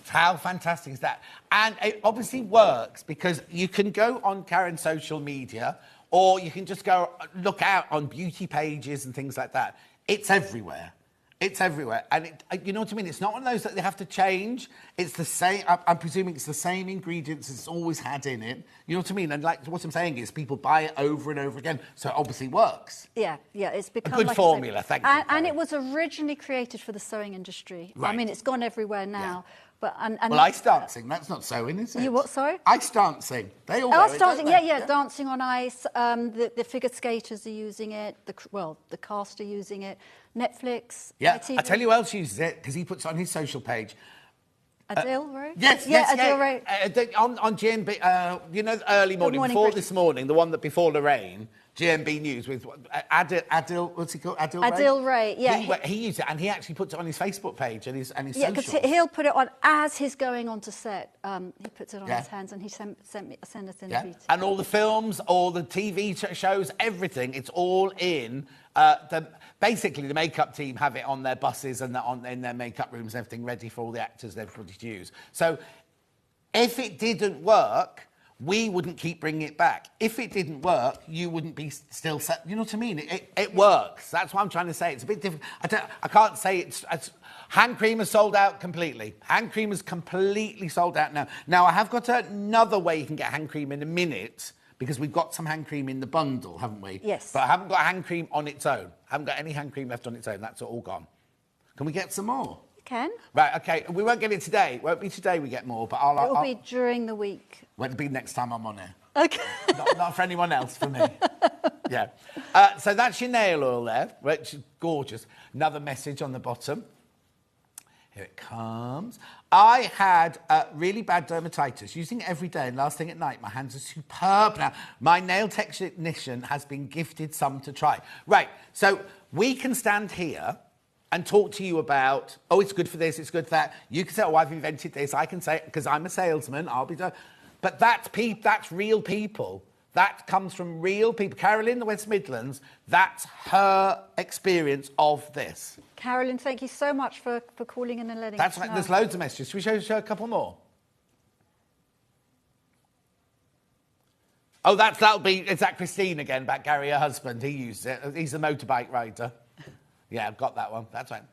How fantastic is that? And it obviously works because you can go on Karen's social media or you can just go look out on beauty pages and things like that. It's everywhere. It's everywhere. And you know what I mean? It's not one of those that they have to change. It's the same. I'm presuming it's the same ingredients it's always had in it. You know what I mean? And like what I'm saying is people buy it over and over again. So it obviously works. Yeah, it's become a good like formula, thank you. And it was originally created for the sewing industry. Right. I mean, it's gone everywhere now. Yeah. But well, ice dancing, that's not sewing, is it? You what, sorry? Ice dancing. They all Ice wear it, dancing, don't they? yeah, dancing on ice. The figure skaters are using it. The cast are using it. Netflix. Yeah, ITV. I tell you who else uses it, because he puts it on his social page. Adil Ray? Yes, Adil Ray. On GMB, you know, early morning, Morning before Britain. this morning, the one that before Lorraine, GMB News with Adil, what's he called? Adil Ray, yeah. He used it, and he actually puts it on his Facebook page and his Yeah, because socials. he'll put it on as he's going on to set. He puts it on Yeah. his hands and he sent us in Yeah, a meeting. and all the films, all the TV shows, everything, it's all in. Basically, the makeup team have it on their buses and in their makeup rooms and everything ready for all the actors and everybody to use. So if it didn't work, we wouldn't keep bringing it back. If it didn't work, you wouldn't be still set. You know what I mean? It works. That's what I'm trying to say. It's a bit different. I can't say it's hand cream is sold out completely. Hand cream is completely sold out now. Now, I have got another way you can get hand cream in a minute, because we've got some hand cream in the bundle, haven't we? Yes. But I haven't got hand cream on its own. I haven't got any hand cream left on its own. That's all gone. Can we get some more? You can. Right, OK. We won't get it today. It won't be today we get more, but It will be during the week. Well, it'll be next time I'm on air. Okay. Not for anyone else, for me. Yeah. So that's your nail oil there, which is gorgeous. Another message on the bottom. Here it comes. I had really bad dermatitis, using it every day, and last thing at night, my hands are superb now. My nail technician has been gifted some to try. Right, so we can stand here and talk to you about, oh, it's good for this, it's good for that. You can say, oh, I've invented this. I can say, because I'm a salesman, I'll be done. But that's real people. That comes from real people. Carolyn, the West Midlands, that's her experience of this. Carolyn, thank you so much for calling in and letting That's us right. know. There's loads of messages. Should we show a couple more? Oh, is that Christine again, back Gary, her husband? He used it. He's a motorbike rider. Yeah, I've got that one. That's right.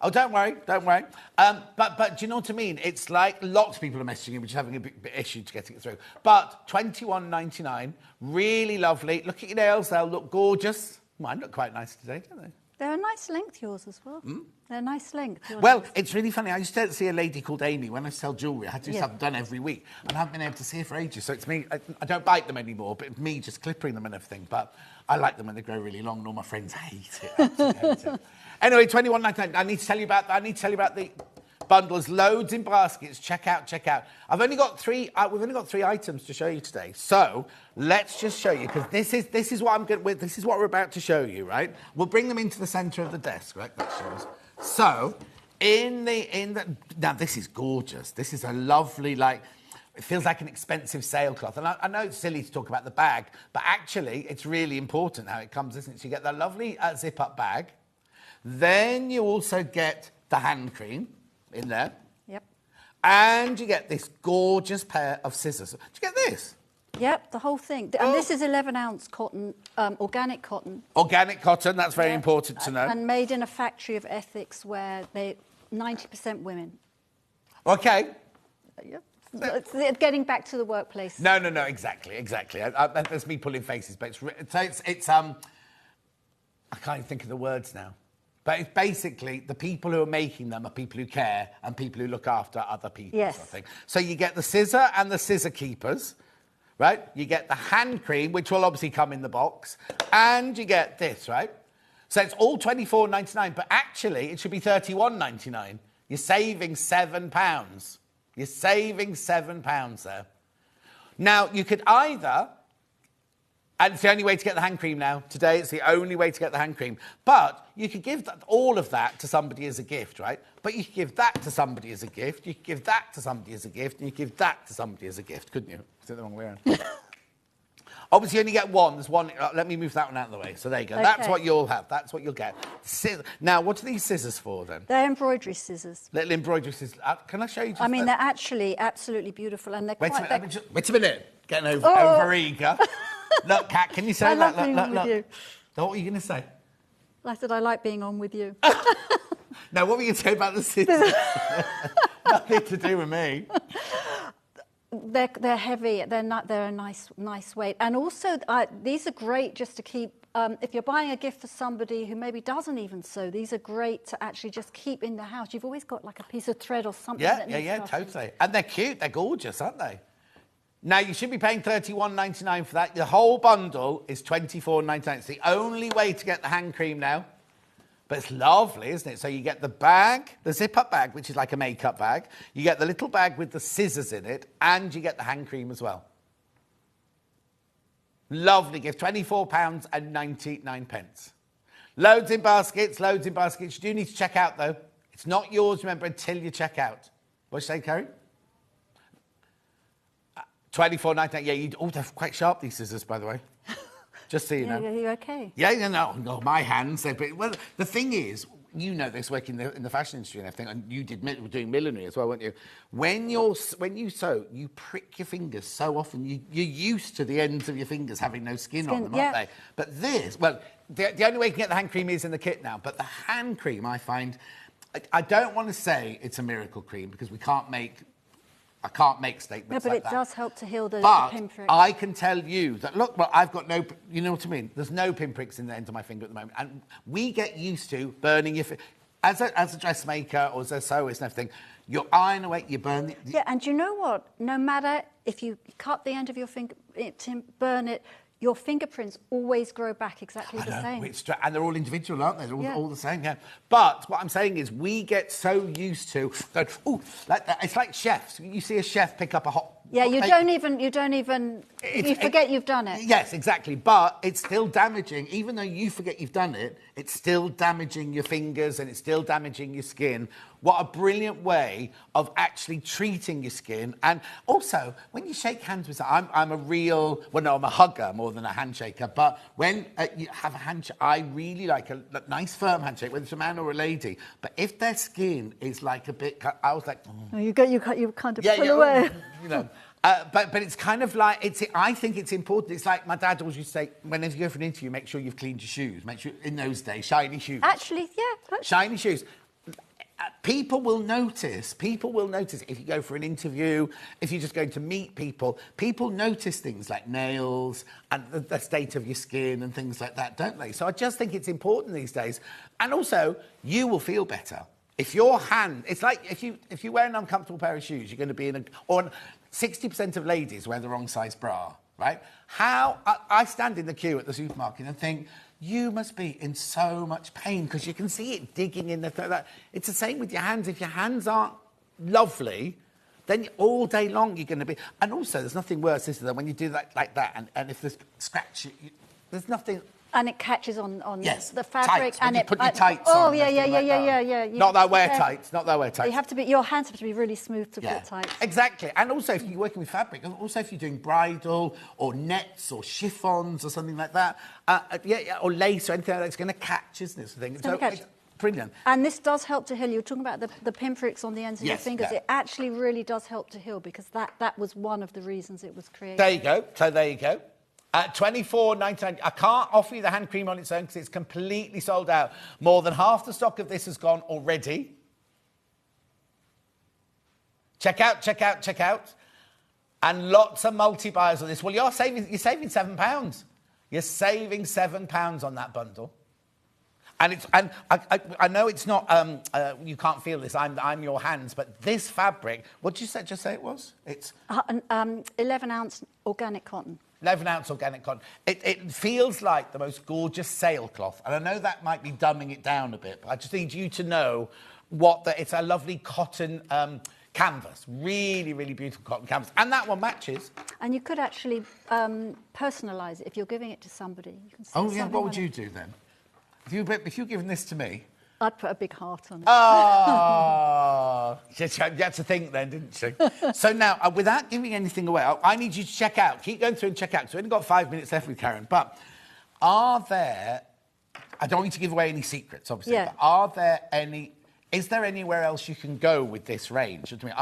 Oh, don't worry. But do you know what I mean? It's like lots of people are messaging me, which is having a bit issue to getting it through. But £21.99, really lovely. Look at your nails; they'll look gorgeous. Mine look quite nice today, don't they? They're a nice length, yours as well. They're a nice length. yours. Well, it's really funny. I used to see a lady called Amy when I sell jewellery. I had to do Yeah. something done every week, and I haven't been able to see her for ages. So it's me. I don't bite them anymore, but it's me just clipping them and everything. But I like them when they grow really long, and all my friends hate it. Absolutely hate it. Anyway, £21.99. I need to tell you about the bundles. Loads in baskets. Check out. I've only got three. We've only got 3 items to show you today. So let's just show you, because this is what I'm good with. This is what we're about to show you, right? We'll bring them into the centre of the desk, right? That's yours. So now this is gorgeous. This is a lovely, it feels like an expensive sailcloth. And I know it's silly to talk about the bag, but actually it's really important how it comes, isn't it? So you get the lovely zip-up bag. Then you also get the hand cream in there. Yep. And you get this gorgeous pair of scissors. Do you get this? Yep, the whole thing. And this is 11-ounce cotton, organic cotton. Organic cotton, that's very important to know. And made in a factory of ethics where 90% women. Okay. Yep. It's getting back to the workplace. No, exactly. That's me pulling faces, but it's I can't even think of the words now. But it's basically the people who are making them are people who care and people who look after other people. Yes. Sort of thing. So you get the scissor and the scissor keepers, right? You get the hand cream, which will obviously come in the box, and you get this, right? So it's all £24.99, but actually it should be £31.99 You're saving £7. You're saving £7 there. Now, you could either, and it's the only way to get the hand cream now. Today, it's the only way to get the hand cream. But you could give all of that to somebody as a gift, right? But you could give that to somebody as a gift. You could give that to somebody as a gift. And you could give that to somebody as a gift, couldn't you? Is it the wrong way around? Obviously, you only get one. There's one. Let me move that one out of the way. So there you go. Okay. That's what you'll have. That's what you'll get. Now, what are these scissors for, then? They're embroidery scissors. Little embroidery scissors. Can I show you? I mean, they're actually absolutely beautiful. And they're wait quite... Wait a minute. Getting over eager. Look, Kat, can you say I that? love being with you. What were you going to say? I said I like being on with you. Now, what were you going to say about the scissors? Nothing to do with me. They're heavy. They're a nice weight, and also these are great just to keep. If you're buying a gift for somebody who maybe doesn't even sew, these are great to actually just keep in the house. You've always got like a piece of thread or something. Yeah, totally. And they're cute. They're gorgeous, aren't they? Now, you should be paying $31.99 for that. The whole bundle is $24.99. It's the only way to get the hand cream now. But it's lovely, isn't it? So you get the bag, the zip-up bag, which is like a makeup bag. You get the little bag with the scissors in it, and you get the hand cream as well. Lovely gift, £24.99. Loads in baskets, loads in baskets. You do need to check out, though. It's not yours, remember, until you check out. What did you say, Kerry? $24.99. Yeah, they're quite sharp, these scissors, by the way. Just so you know. Yeah, you okay? Yeah, no, my hands. Well, the thing is, you know this, working in the fashion industry and everything, and you were doing millinery as well, weren't you? When you sew, you prick your fingers so often. You're used to the ends of your fingers having no skin on them, aren't they? But this, well, the only way you can get the hand cream is in the kit now. But the hand cream, I find, I don't want to say it's a miracle cream because I can't make statements but like it that. does help to heal the pinpricks. I can tell you that, look, well, I've got no, you know what I mean? There's no pinpricks in the end of my finger at the moment. And we get used to burning your finger. As a dressmaker or as a sewist and everything, you're iron away, you burn it. Yeah, and you know what? No matter if you cut the end of your finger, burn it, your fingerprints always grow back exactly the same. And they're all individual, aren't they? They're all the same, yeah. But what I'm saying is we get so used to, like that. It's like chefs. You see a chef pick up a hot... Yeah, you don't even, you forget you've done it. Yes, exactly. But it's still damaging. Even though you forget you've done it, it's still damaging your fingers and it's still damaging your skin. What a brilliant way of actually treating your skin. And also, when you shake hands with someone, I'm a hugger more than a handshaker. But when you have a handshake, I really like a nice firm handshake, whether it's a man or a lady. But if their skin is like a bit, I was like, oh. You kind of pull away. You know. But it's kind of like, I think it's important. It's like my dad always used to say, whenever you go for an interview, make sure you've cleaned your shoes. Make sure, in those days, shiny shoes. Actually, yeah. Shiny shoes. People will notice if you go for an interview, if you're just going to meet people notice things like nails and the state of your skin and things like that, don't they? So I just think it's important these days. And also, you will feel better. If your hand, it's like if you wear an uncomfortable pair of shoes, you're going to be or 60% of ladies wear the wrong size bra, right? I stand in the queue at the supermarket and think, you must be in so much pain because you can see it digging in the throat. It's the same with your hands. If your hands aren't lovely, then all day long you're going to be... And also, there's nothing worse, is there, when you do that like that and if there's scratch, there's nothing... And it catches on yes, the fabric, tights, and you put your tights on. Oh yeah. Not that I wear tights. Not that I wear tights. You have to be. Your hands have to be really smooth to put tights. Exactly. And also, if you're working with fabric, and also if you're doing bridal or nets or chiffons or something like that, or lace or anything like that, it's going to catch, isn't it? It's brilliant. And this does help to heal. You were talking about the pinpricks on the ends of your fingers. Yeah. It actually really does help to heal because that was one of the reasons it was created. There you go. So there you go. $24.99. I can't offer you the hand cream on its own because it's completely sold out. More than half the stock of this has gone already. Check out. And lots of multi-buyers on this. Well, you're saving £7. You're saving £7 on that bundle. And I know it's not, you can't feel this, I'm your hands, but this fabric, what did you just say it was? It's 11-ounce organic cotton. 11-ounce organic cotton. It feels like the most gorgeous sailcloth. And I know that might be dumbing it down a bit, but I just need you to know it's a lovely cotton canvas, really, really beautiful cotton canvas. And that one matches. And you could actually personalise it if you're giving it to somebody. You can say Oh, yeah, something what would on you it. do then? If you're giving this to me... I'd put a big heart on it. Oh, she had to think then, didn't she? So now, without giving anything away, I need you to check out. Keep going through and check out, because we've only got 5 minutes left with Karen. But are there... I don't want you to give away any secrets, obviously. Yeah. But are there any... Is there anywhere else you can go with this range? I mean,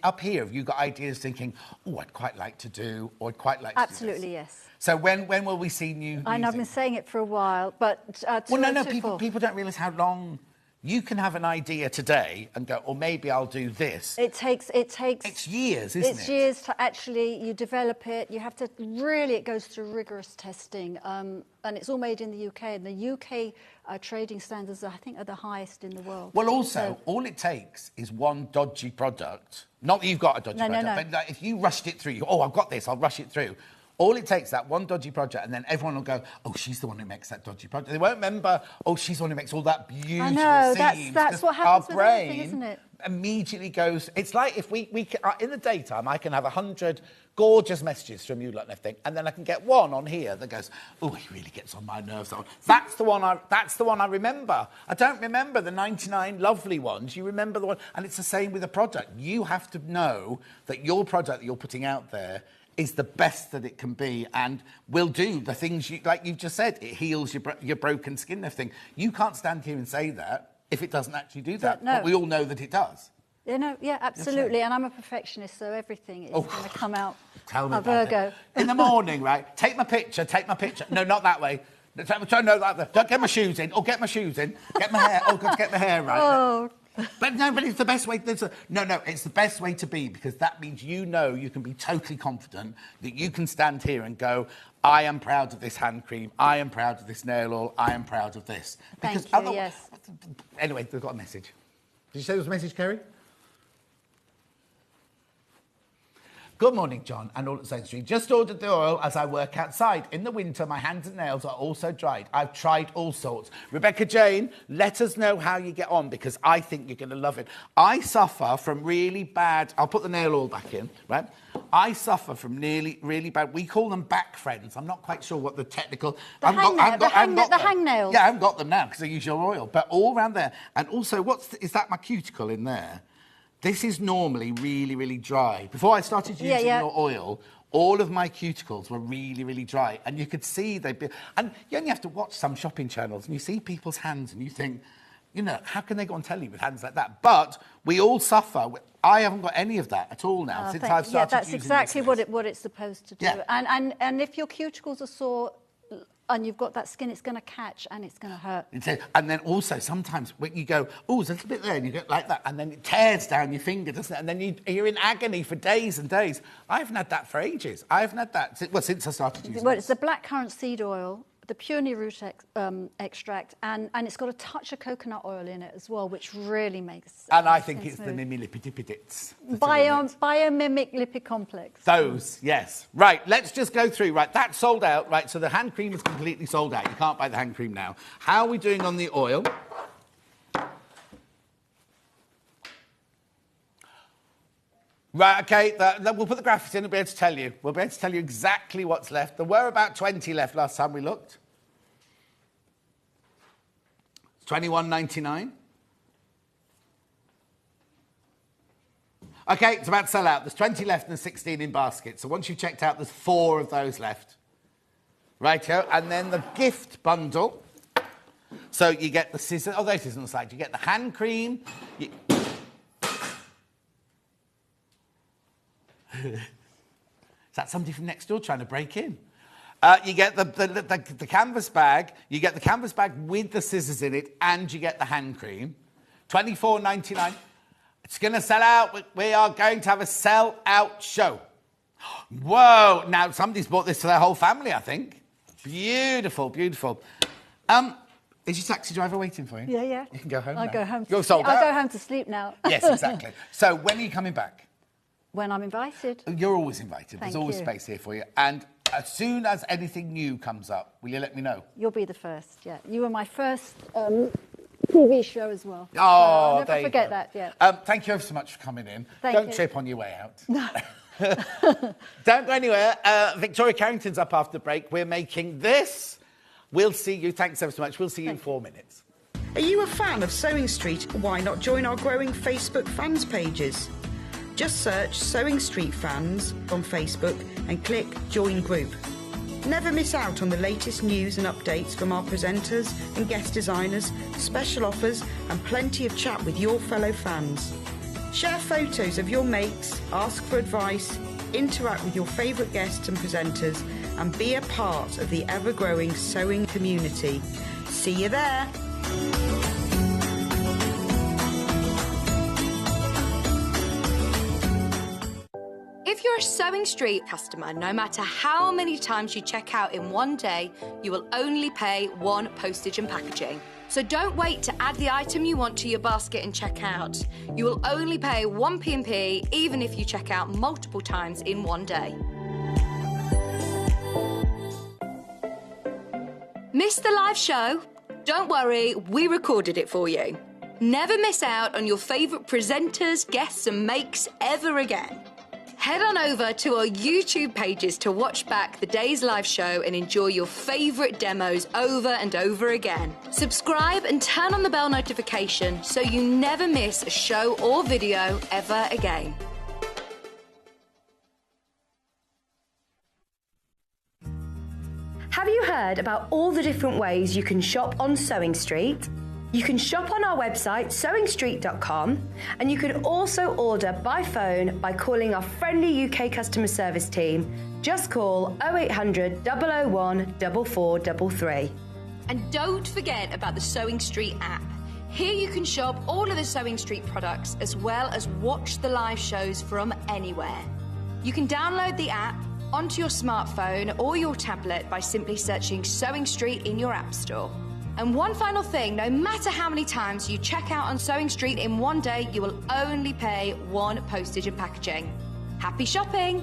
up here, have you got ideas thinking, oh, I'd quite like to do, or I'd quite like to do this? Absolutely, yes. So when will we see new I know I've been saying it for a while, but... Well, people don't realise how long... You can have an idea today and go, or maybe I'll do this. It takes... It's years, isn't it? It's years to actually, you develop it. You have to really, it goes through rigorous testing. And it's all made in the UK. And the UK trading standards, I think, are the highest in the world. Well, also, all it takes is one dodgy product. Not that you've got a dodgy product, no. but like, if you rushed it through, I've got this, I'll rush it through. All it takes, that one dodgy project, and then everyone will go, oh, she's the one who makes that dodgy project. They won't remember, oh, she's the one who makes all that beautiful I know, seams. that's what happens our with everything, brain isn't it? Immediately goes... It's like if we can, in the daytime, I can have 100 gorgeous messages from you lot and everything, and then I can get one on here that goes, oh, he really gets on my nerves. That's the one I remember. I don't remember the 99 lovely ones. You remember the one... And it's the same with a product. You have to know that your product that you're putting out there is the best that it can be and will do the things you, like you've just said, it heals your broken skin and everything. You can't stand here and say that if it doesn't actually do that. No. But we all know that it does. Yeah, absolutely. And I'm a perfectionist, so everything is going to come out Tell me a about Virgo. it. In the morning, right? Take my picture. No, not that way. No, that way. Don't get my shoes in. Oh, get my shoes in. Get my hair. Oh, God, get my hair right. Oh. But it's the best way. It's the best way to be, because that means you can be totally confident that you can stand here and go, I am proud of this hand cream, I am proud of this nail oil, I am proud of this. Because Thank you, yes. Anyway, we've got a message. Did you say there was a message, Kerry? Good morning, John, and all at Sowing Street. Just ordered the oil as I work outside. In the winter, my hands and nails are also dried. I've tried all sorts. Rebecca Jane, let us know how you get on, because I think you're going to love it. I suffer from really bad... I'll put the nail oil back in, right? I suffer from really bad... We call them back friends. I'm not quite sure what the technical... The hangnails. Yeah, I haven't got them now because I use your oil. But all around there. And also, is that my cuticle in there? This is normally really dry. Before I started using your oil, all of my cuticles were really dry. And you could see they'd be... And you only have to watch some shopping channels and you see people's hands and you think, how can they go on telly with hands like that? But we all suffer. I haven't got any of that at all now since I've started using this. Yeah, that's exactly what it's supposed to do. Yeah. And if your cuticles are sore and you've got that skin, it's going to catch and it's going to hurt. And then also sometimes when you go, oh, there's a little bit there, and you go like that, and then it tears down your finger, doesn't it? And then you're in agony for days and days. I haven't had that for ages. I haven't had that since I started using it. Well, it's the blackcurrant seed oil, the peony root extract, and it's got a touch of coconut oil in it as well, which really makes... And I think it's the mimilipidipidits. Biomimic lipid complex. Those, yes. Right, let's just go through. Right, that's sold out. Right, so the hand cream is completely sold out. You can't buy the hand cream now. How are we doing on the oil? Right, OK, we'll put the graphics in and be able to tell you. We'll be able to tell you exactly what's left. There were about 20 left last time we looked. It's $21.99. OK, it's about to sell out. There's 20 left and there's 16 in baskets. So once you've checked out, there's 4 of those left. Righto, and then the gift bundle. So you get the scissors. Oh, those is on the side. You get the hand cream. Is that somebody from next door trying to break in? You get the canvas bag. You get the canvas bag with the scissors in it, and you get the hand cream. $24.99. It's going to sell out. We are going to have a sell-out show. Whoa! Now somebody's bought this to their whole family, I think. Beautiful, beautiful. Is your taxi driver waiting for you? Yeah. You can go home. I'll go home. You're sold out. I'll go home to sleep now. Yes, exactly. So when are you coming back? When I'm invited. You're always invited. Thank There's always you. space here for you. And as soon as anything new comes up, will you let me know? You'll be the first, yeah. You were my first TV show as well. Oh, I'll there never you forget go. that, yeah. Thank you ever so much for coming in. Thank Don't you. trip on your way out. No. Don't go anywhere. Victoria Carrington's up after the break. We're making this. We'll see you. Thanks ever so much. We'll see you in 4 minutes. Are you a fan of Sewing Street? Why not join our growing Facebook fans pages? Just search Sewing Street Fans on Facebook and click Join Group. Never miss out on the latest news and updates from our presenters and guest designers, special offers and plenty of chat with your fellow fans. Share photos of your makes, ask for advice, interact with your favourite guests and presenters and be a part of the ever-growing sewing community. See you there! If you're a Sewing Street customer, no matter how many times you check out in one day, you will only pay one postage and packaging. So don't wait to add the item you want to your basket and check out. You will only pay one P&P even if you check out multiple times in one day. Missed the live show? Don't worry, we recorded it for you. Never miss out on your favourite presenters, guests and makes ever again. Head on over to our YouTube pages to watch back the day's live show and enjoy your favourite demos over and over again. Subscribe and turn on the bell notification so you never miss a show or video ever again. Have you heard about all the different ways you can shop on Sewing Street? You can shop on our website, sewingstreet.com, and you can also order by phone by calling our friendly UK customer service team. Just call 0800 001 4433. And don't forget about the Sewing Street app. Here you can shop all of the Sewing Street products as well as watch the live shows from anywhere. You can download the app onto your smartphone or your tablet by simply searching Sewing Street in your app store. And one final thing, no matter how many times you check out on Sewing Street in one day, you will only pay one postage and packaging. Happy shopping!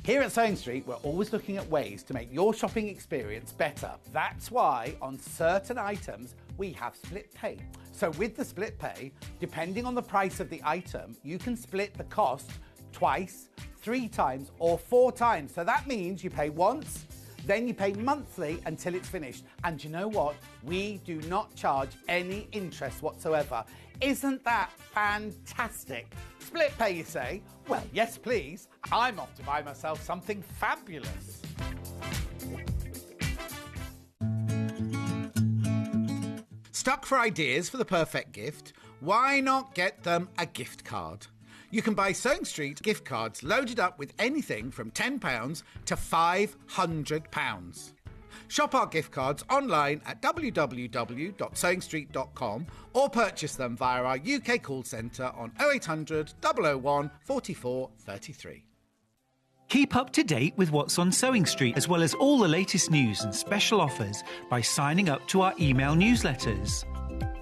Here at Sewing Street, we're always looking at ways to make your shopping experience better. That's why on certain items, we have split pay. So with the split pay, depending on the price of the item, you can split the cost twice, 3 times or 4 times. So that means you pay once, then you pay monthly until it's finished. And you know what? We do not charge any interest whatsoever. Isn't that fantastic? Split pay, you say? Well, yes, please. I'm off to buy myself something fabulous. Stuck for ideas for the perfect gift? Why not get them a gift card? You can buy Sewing Street gift cards loaded up with anything from £10 to £500. Shop our gift cards online at www.sewingstreet.com or purchase them via our UK call centre on 0800 001 44 33. Keep up to date with what's on Sewing Street, as well as all the latest news and special offers by signing up to our email newsletters.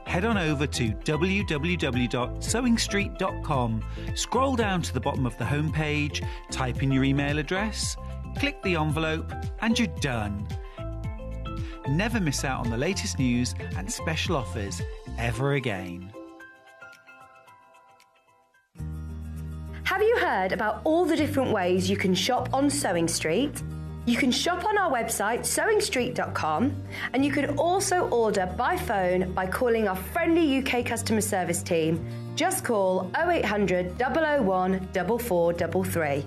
Head on over to www.sewingstreet.com, scroll down to the bottom of the homepage, type in your email address, click the envelope, and you're done. Never miss out on the latest news and special offers ever again. Have you heard about all the different ways you can shop on Sewing Street? You can shop on our website, sewingstreet.com, and you can also order by phone by calling our friendly UK customer service team. Just call 0800 001 4433.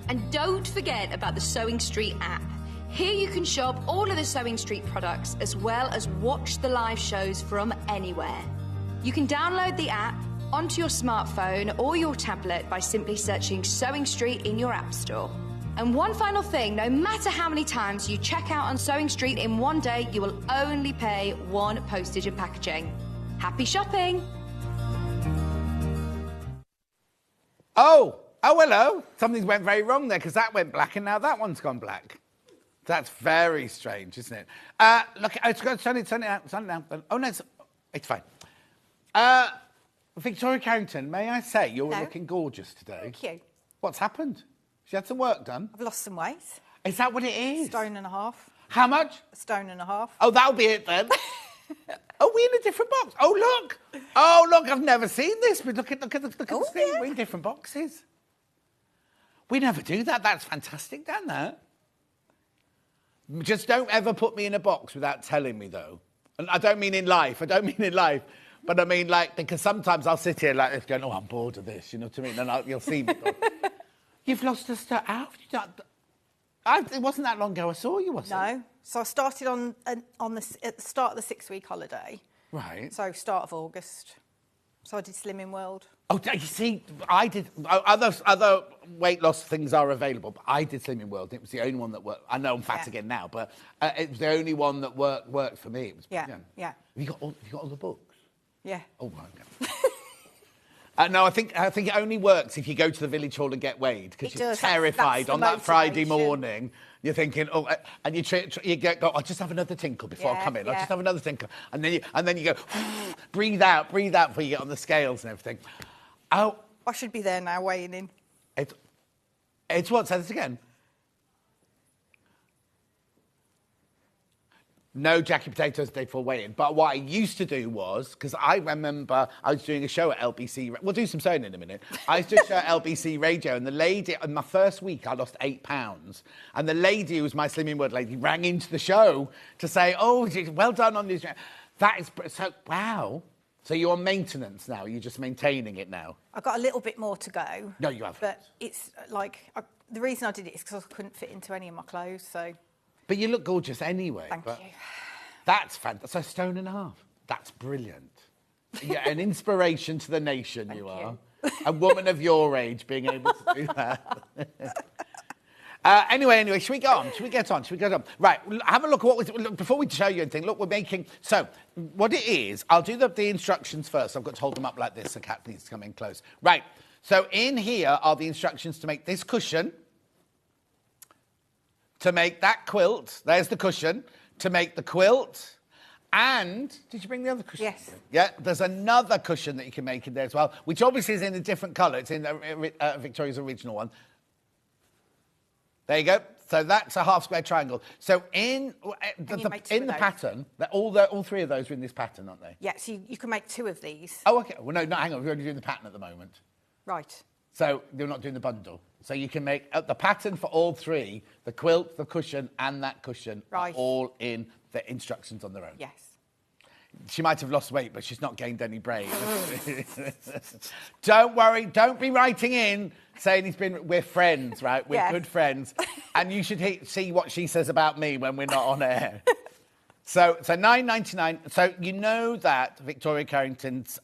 And don't forget about the Sewing Street app. Here you can shop all of the Sewing Street products as well as watch the live shows from anywhere. You can download the app onto your smartphone or your tablet by simply searching Sewing Street in your app store. And one final thing, no matter how many times you check out on Sewing Street in one day, you will only pay one postage and packaging. Happy shopping! Oh, hello. Something went very wrong there because that went black and now that one's gone black. That's very strange, isn't it? Look, it's got turn it now. Oh, no, it's fine. Victoria Carrington, may I say you're looking gorgeous today. Thank you. What's happened? She had some work done. I've lost some weight. Is that what it is? 1.5 stone. How much? 1.5 stone. Oh, that'll be it then. Are we in a different box? Oh, look. Oh, look, I've never seen this. But look at the screen. yeah. We're in different boxes. We never do that. That's fantastic, Dan, that. Just don't ever put me in a box without telling me, though. And I don't mean in life. But I mean, like, because sometimes I'll sit here like this going, oh, I'm bored of this. You know what I mean? And you'll see me go, you've lost a step out. It wasn't that long ago I saw you, was it? No. So I started at the start of the 6-week holiday. Right. So start of August. So I did Slimming World. Oh, you see, I did. Other weight loss things are available, but I did Slimming World. It was the only one that worked. I know I'm fat again now, but it was the only one that worked for me. It was brilliant. Yeah. Have you got all the books? Yeah. Oh, right. Okay. No, I think it only works if you go to the village hall and get weighed, because you're terrified on that Friday morning. You're thinking, oh, and you go, I'll just have another tinkle before I come in. I'll just have another tinkle, and then you go, breathe out before you get on the scales and everything. Oh, I should be there now, weighing in. It's what? Say this again. No Jackie Potatoes Day for weighing. But what I used to do was, because I remember I was doing a show at LBC. We'll do some sewing in a minute. I used to do a show at LBC Radio, and the lady, in my first week, I lost 8 pounds. And the lady, who was my Slimming World lady, rang into the show to say, oh, well done on this. That is, so, wow. So you're on maintenance now? You're just maintaining it now? I've got a little bit more to go. No, you haven't. But it's like, the reason I did it is because I couldn't fit into any of my clothes, so... But you look gorgeous anyway. Thank you. That's fantastic. So 1.5 stone. That's brilliant. Yeah, an inspiration to the nation. You are. A woman of your age being able to do that. Anyway, should we go on? Should we get on? Right, have a look at look, before we show you anything. Look, we're making... So, what it is, I'll do the instructions first. I've got to hold them up like this, so Kat needs to come in close. Right, so in here are the instructions to make this cushion, to make that quilt. There's the cushion. To make the quilt. And, did you bring the other cushion? Yes. Yeah, there's another cushion that you can make in there as well, which obviously is in a different colour. It's in Victoria's original one. There you go. So that's a half square triangle. So in the pattern, all 3 of those are in this pattern, aren't they? Yeah, so you can make 2 of these. Oh, okay. Well, no, hang on. We're only doing the pattern at the moment. Right. So you're not doing the bundle. So you can make the pattern for all 3, the quilt, the cushion, and that cushion, are all in the instructions on their own. Yes. She might have lost weight, but she's not gained any brain. Don't worry. Don't be writing in saying we're friends, right? We're good friends. And you should see what she says about me when we're not on air. So $9.99. So you know that Victoria Carrington's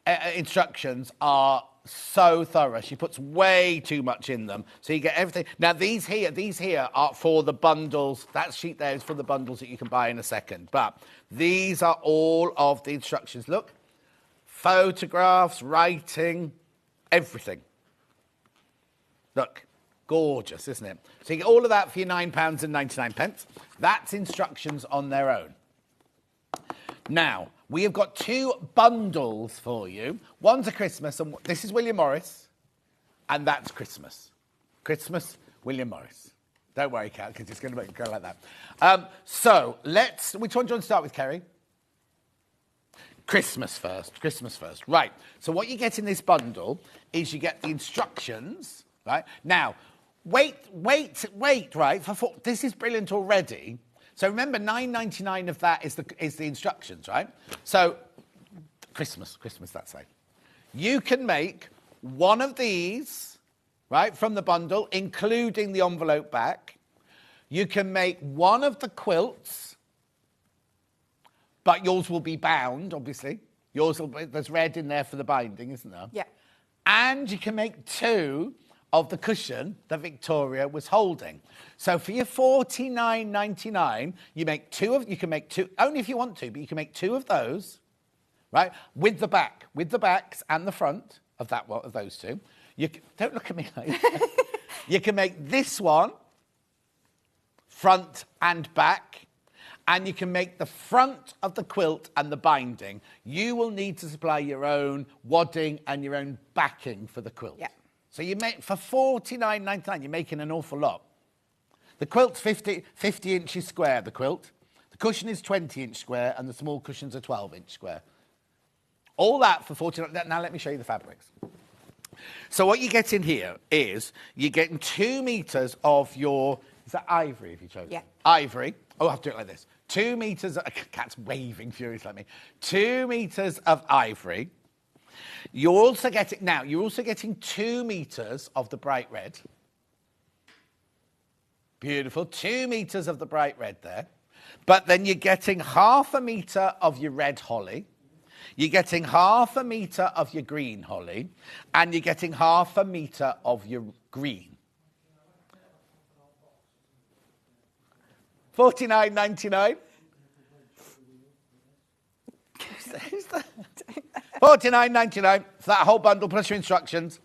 instructions are so thorough. She puts way too much in them, so you get everything. Now these here are for the bundles. That sheet there is for the bundles that you can buy in a second, but these are all of the instructions. Look, photographs, writing, everything. Look, gorgeous, isn't it? So you get all of that for your £9.99. That's instructions on their own. Now, we have got 2 bundles for you. One's a Christmas, and this is William Morris, and that's Christmas. Christmas, William Morris. Don't worry, Kat, because it's going to make it go like that. So, which one do you want to start with, Kerry? Christmas first. Right. So what you get in this bundle is you get the instructions, right? Now, wait, right? This is brilliant already. So remember, $9.99 of that is the instructions, right? So, Christmas, that's it. You can make one of these, right, from the bundle, including the envelope back. You can make one of the quilts, but yours will be bound, obviously. There's red in there for the binding, isn't there? Yeah. And you can make 2 of the cushion that Victoria was holding. So for your $49.99, you can make 2, only if you want to, but you can make 2 of those, right? With the backs and the front of those 2. Don't look at me like that. You can make this one, front and back, and you can make the front of the quilt and the binding. You will need to supply your own wadding and your own backing for the quilt. Yeah. So you make, for $49.99, you're making an awful lot. The quilt's 50 inches square, the quilt. The cushion is 20-inch square and the small cushions are 12-inch square. All that for 49. Now let me show you the fabrics. So what you get in here is you're getting 2 meters of your, is that ivory if you chose? Yeah. Ivory. Oh, I have to do it like this. 2 meters, cat's waving furious like me. 2 meters of ivory. You're also getting 2 meters of the bright red. Beautiful. 2 meters of the bright red there. But then you're getting 1/2 meter of your red holly. You're getting 1/2 meter of your green holly. And you're getting 1/2 meter of your green. $49.99. Who's that? $49.99 for that whole bundle plus your instructions.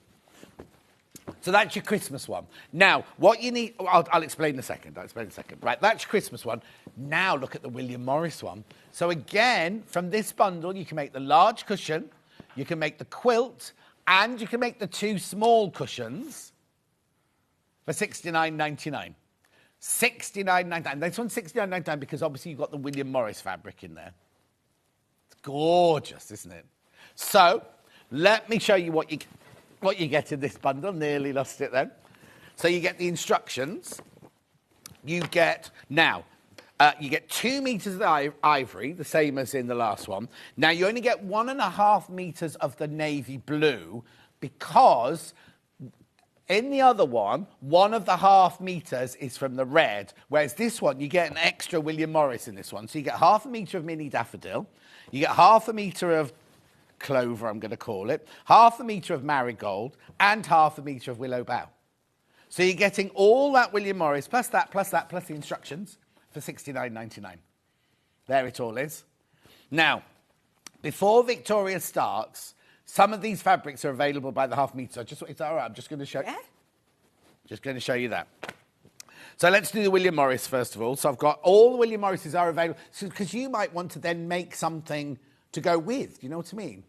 So that's your Christmas one. Now, what you need, I'll explain in a second. Right, that's your Christmas one. Now look at the William Morris one. So again, from this bundle, you can make the large cushion, you can make the quilt, and you can make the 2 small cushions for $69.99. $69.99. This one's $69.99 because obviously you've got the William Morris fabric in there. It's gorgeous, isn't it? So, let me show you what you get in this bundle. Nearly lost it then. So you get the instructions. You get 2 meters of ivory, the same as in the last one. Now you only get 1.5 meters of the navy blue because in the other one, 1.5 meters is from the red, whereas this one, you get an extra William Morris in this one. So you get 1/2 meter of mini daffodil, you get 1/2 meter of clover, I'm going to call it, 1/2 meter of marigold, and 1/2 meter of willow bough. So you're getting all that William Morris, plus the instructions for $69.99. There it all is. Now, before Victoria starts, some of these fabrics are available by the 1/2 meter. Is that all right? I'm just going to show you. Yeah. Just going to show you that. So let's do the William Morris first of all. So I've got all the William Morrises are available because you might want to then make something to go with. Do you know what I mean?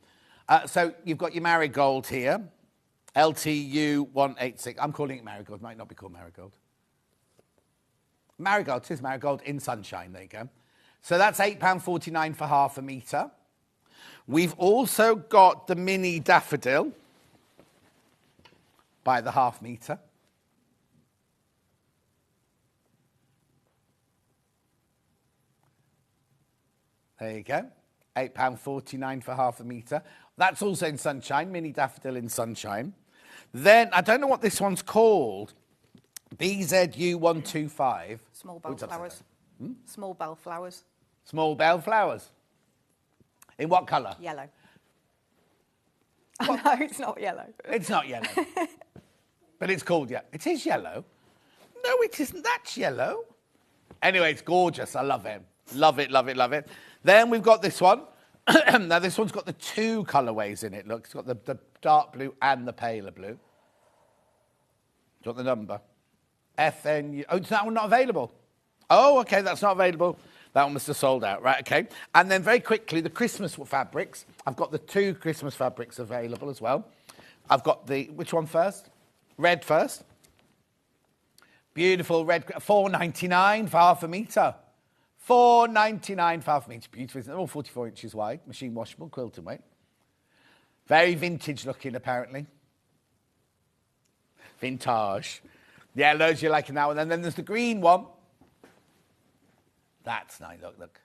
So you've got your marigold here, LTU 186. I'm calling it marigold. It might not be called marigold. Marigold, it is marigold in sunshine. There you go. So that's £8.49 for 1/2 meter. We've also got the mini daffodil by the 1/2 meter. There you go. £8.49 for 1/2 meter. That's also in sunshine, mini daffodil in sunshine. Then, I don't know what this one's called. BZU 125. Small bellflowers. Small bellflowers. Small bellflowers. In what colour? Yellow. No, it's not yellow. It's not yellow. But it's called yellow. It is yellow. No, it isn't. That's yellow. Anyway, it's gorgeous. I love it. Love it, love it, love it. Then we've got this one. Now, this one's got the 2 colourways in it. Look, it's got the dark blue and the paler blue. Do you want the number? FNU. Oh, is that one not available? Oh, OK, that's not available. That one must have sold out, right, OK. And then very quickly, the Christmas fabrics. I've got the 2 Christmas fabrics available as well. I've got which one first? Red first. Beautiful red, $4.99 for 1/2 meter. $4.99 for 1/2 meter. Beautiful, isn't it? All 44 inches wide, machine washable, quilting weight. Very vintage looking, apparently. Vintage. Yeah, loads you liking that one. And then there's the green one. That's nice. Look.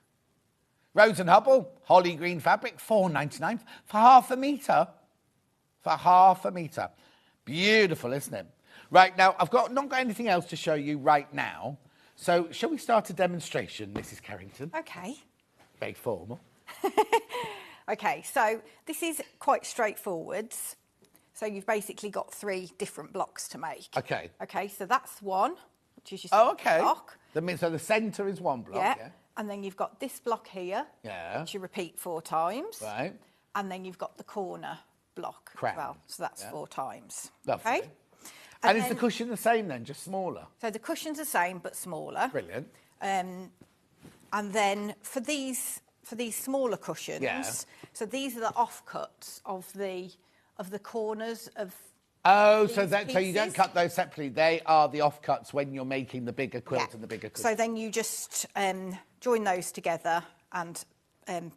Rose and Hubble, holly green fabric, $4.99 for 1/2 meter. For 1/2 meter. Beautiful, isn't it? Right, now, I've not got anything else to show you right now. So, shall we start a demonstration, Mrs. Carrington? Okay. Very formal. Okay, so this is quite straightforward. So you've basically got 3 different blocks to make. Okay. Okay, so that's one, which is your block. So the centre is one block, yeah. And then you've got this block here, which you repeat 4 times. Right. And then you've got the corner block as well. So that's 4 times. Lovely. Okay. And is the cushion the same then, just smaller? So the cushion's the same, but smaller. Brilliant. And then for these smaller cushions, so these are the offcuts of the corners of. Oh, so you don't cut those separately. They are the offcuts when you're making the bigger quilt and the bigger cushion. So then you just join those together and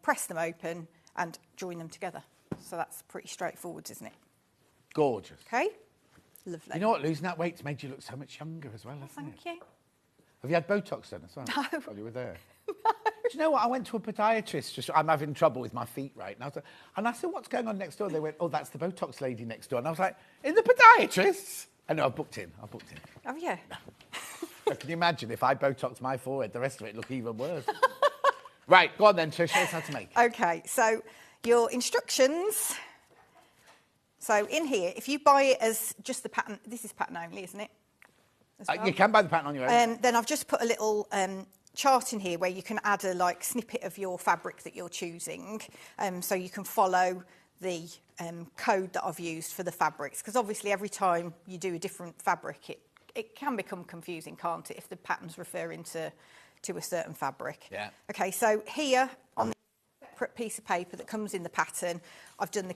press them open and join them together. So that's pretty straightforward, isn't it? Gorgeous. Okay, lovely. You know what? Losing that weight's made you look so much younger as well, hasn't it? Thank you. Have you had Botox done as well? No. While you were there? No. Do you know what? I went to a podiatrist. I'm having trouble with my feet right now. And I said, what's going on next door? They went, oh, that's the Botox lady next door. And I was like, in the podiatrist? I know, I booked in. Oh, yeah. So can you imagine if I Botox my forehead, the rest of it look even worse? Right, go on then, Trish, show us how to make it. Okay, so your instructions. So in here, if you buy it as just the pattern, this is pattern only, isn't it? As well? You can buy the pattern on your own. Then I've just put a little chart in here where you can add a snippet of your fabric that you're choosing, so you can follow the code that I've used for the fabrics, because obviously every time you do a different fabric, it can become confusing, can't it, if the pattern's referring to a certain fabric. Yeah. Okay, so here on the separate piece of paper that comes in the pattern, I've done the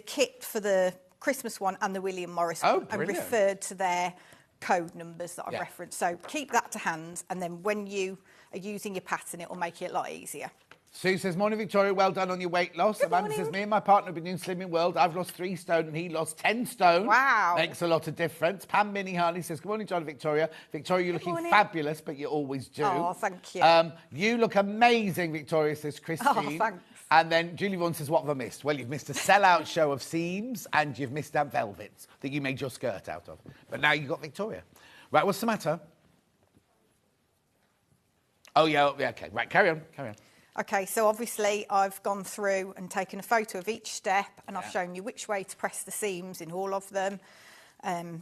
kit for the Christmas one and the William Morris one, and referred to their code numbers that I've referenced. So keep that to hand, and then when you are using your pattern, it will make it a lot easier. Sue says, morning, Victoria, well done on your weight loss. Amanda says, me and my partner have been doing Slimming World. I've lost 3 stone and he lost 10 stone. Wow. Makes a lot of difference. Pam Minnie Harley says, good morning, John and Victoria. Victoria, you're looking fabulous, but you always do. Oh, thank you. You look amazing, Victoria, says Christine. Oh, thanks. And then Julie Vaughan says, what have I missed? Well, you've missed a sellout show of seams and you've missed out velvets that you made your skirt out of. But now you've got Victoria. Right, what's the matter? Oh, yeah, okay. Right, carry on. Okay, so obviously I've gone through and taken a photo of each step, and I've shown you which way to press the seams in all of them.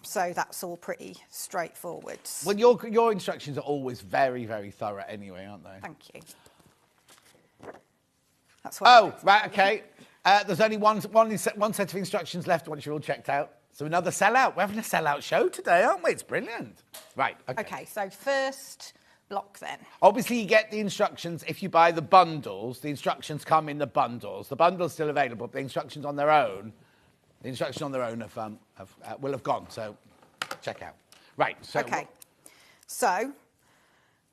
So that's all pretty straightforward. Well, your instructions are always very, very thorough anyway, aren't they? Thank you. That's what right, okay. There's only one set of instructions left once you're all checked out. So another sellout. We're having a sellout show today, aren't we? It's brilliant. Right, okay. Okay, so first block then. Obviously, you get the instructions if you buy the bundles. The instructions come in the bundles. The bundle's still available, but the instructions on their own, will have gone. So check out. Right. So okay. So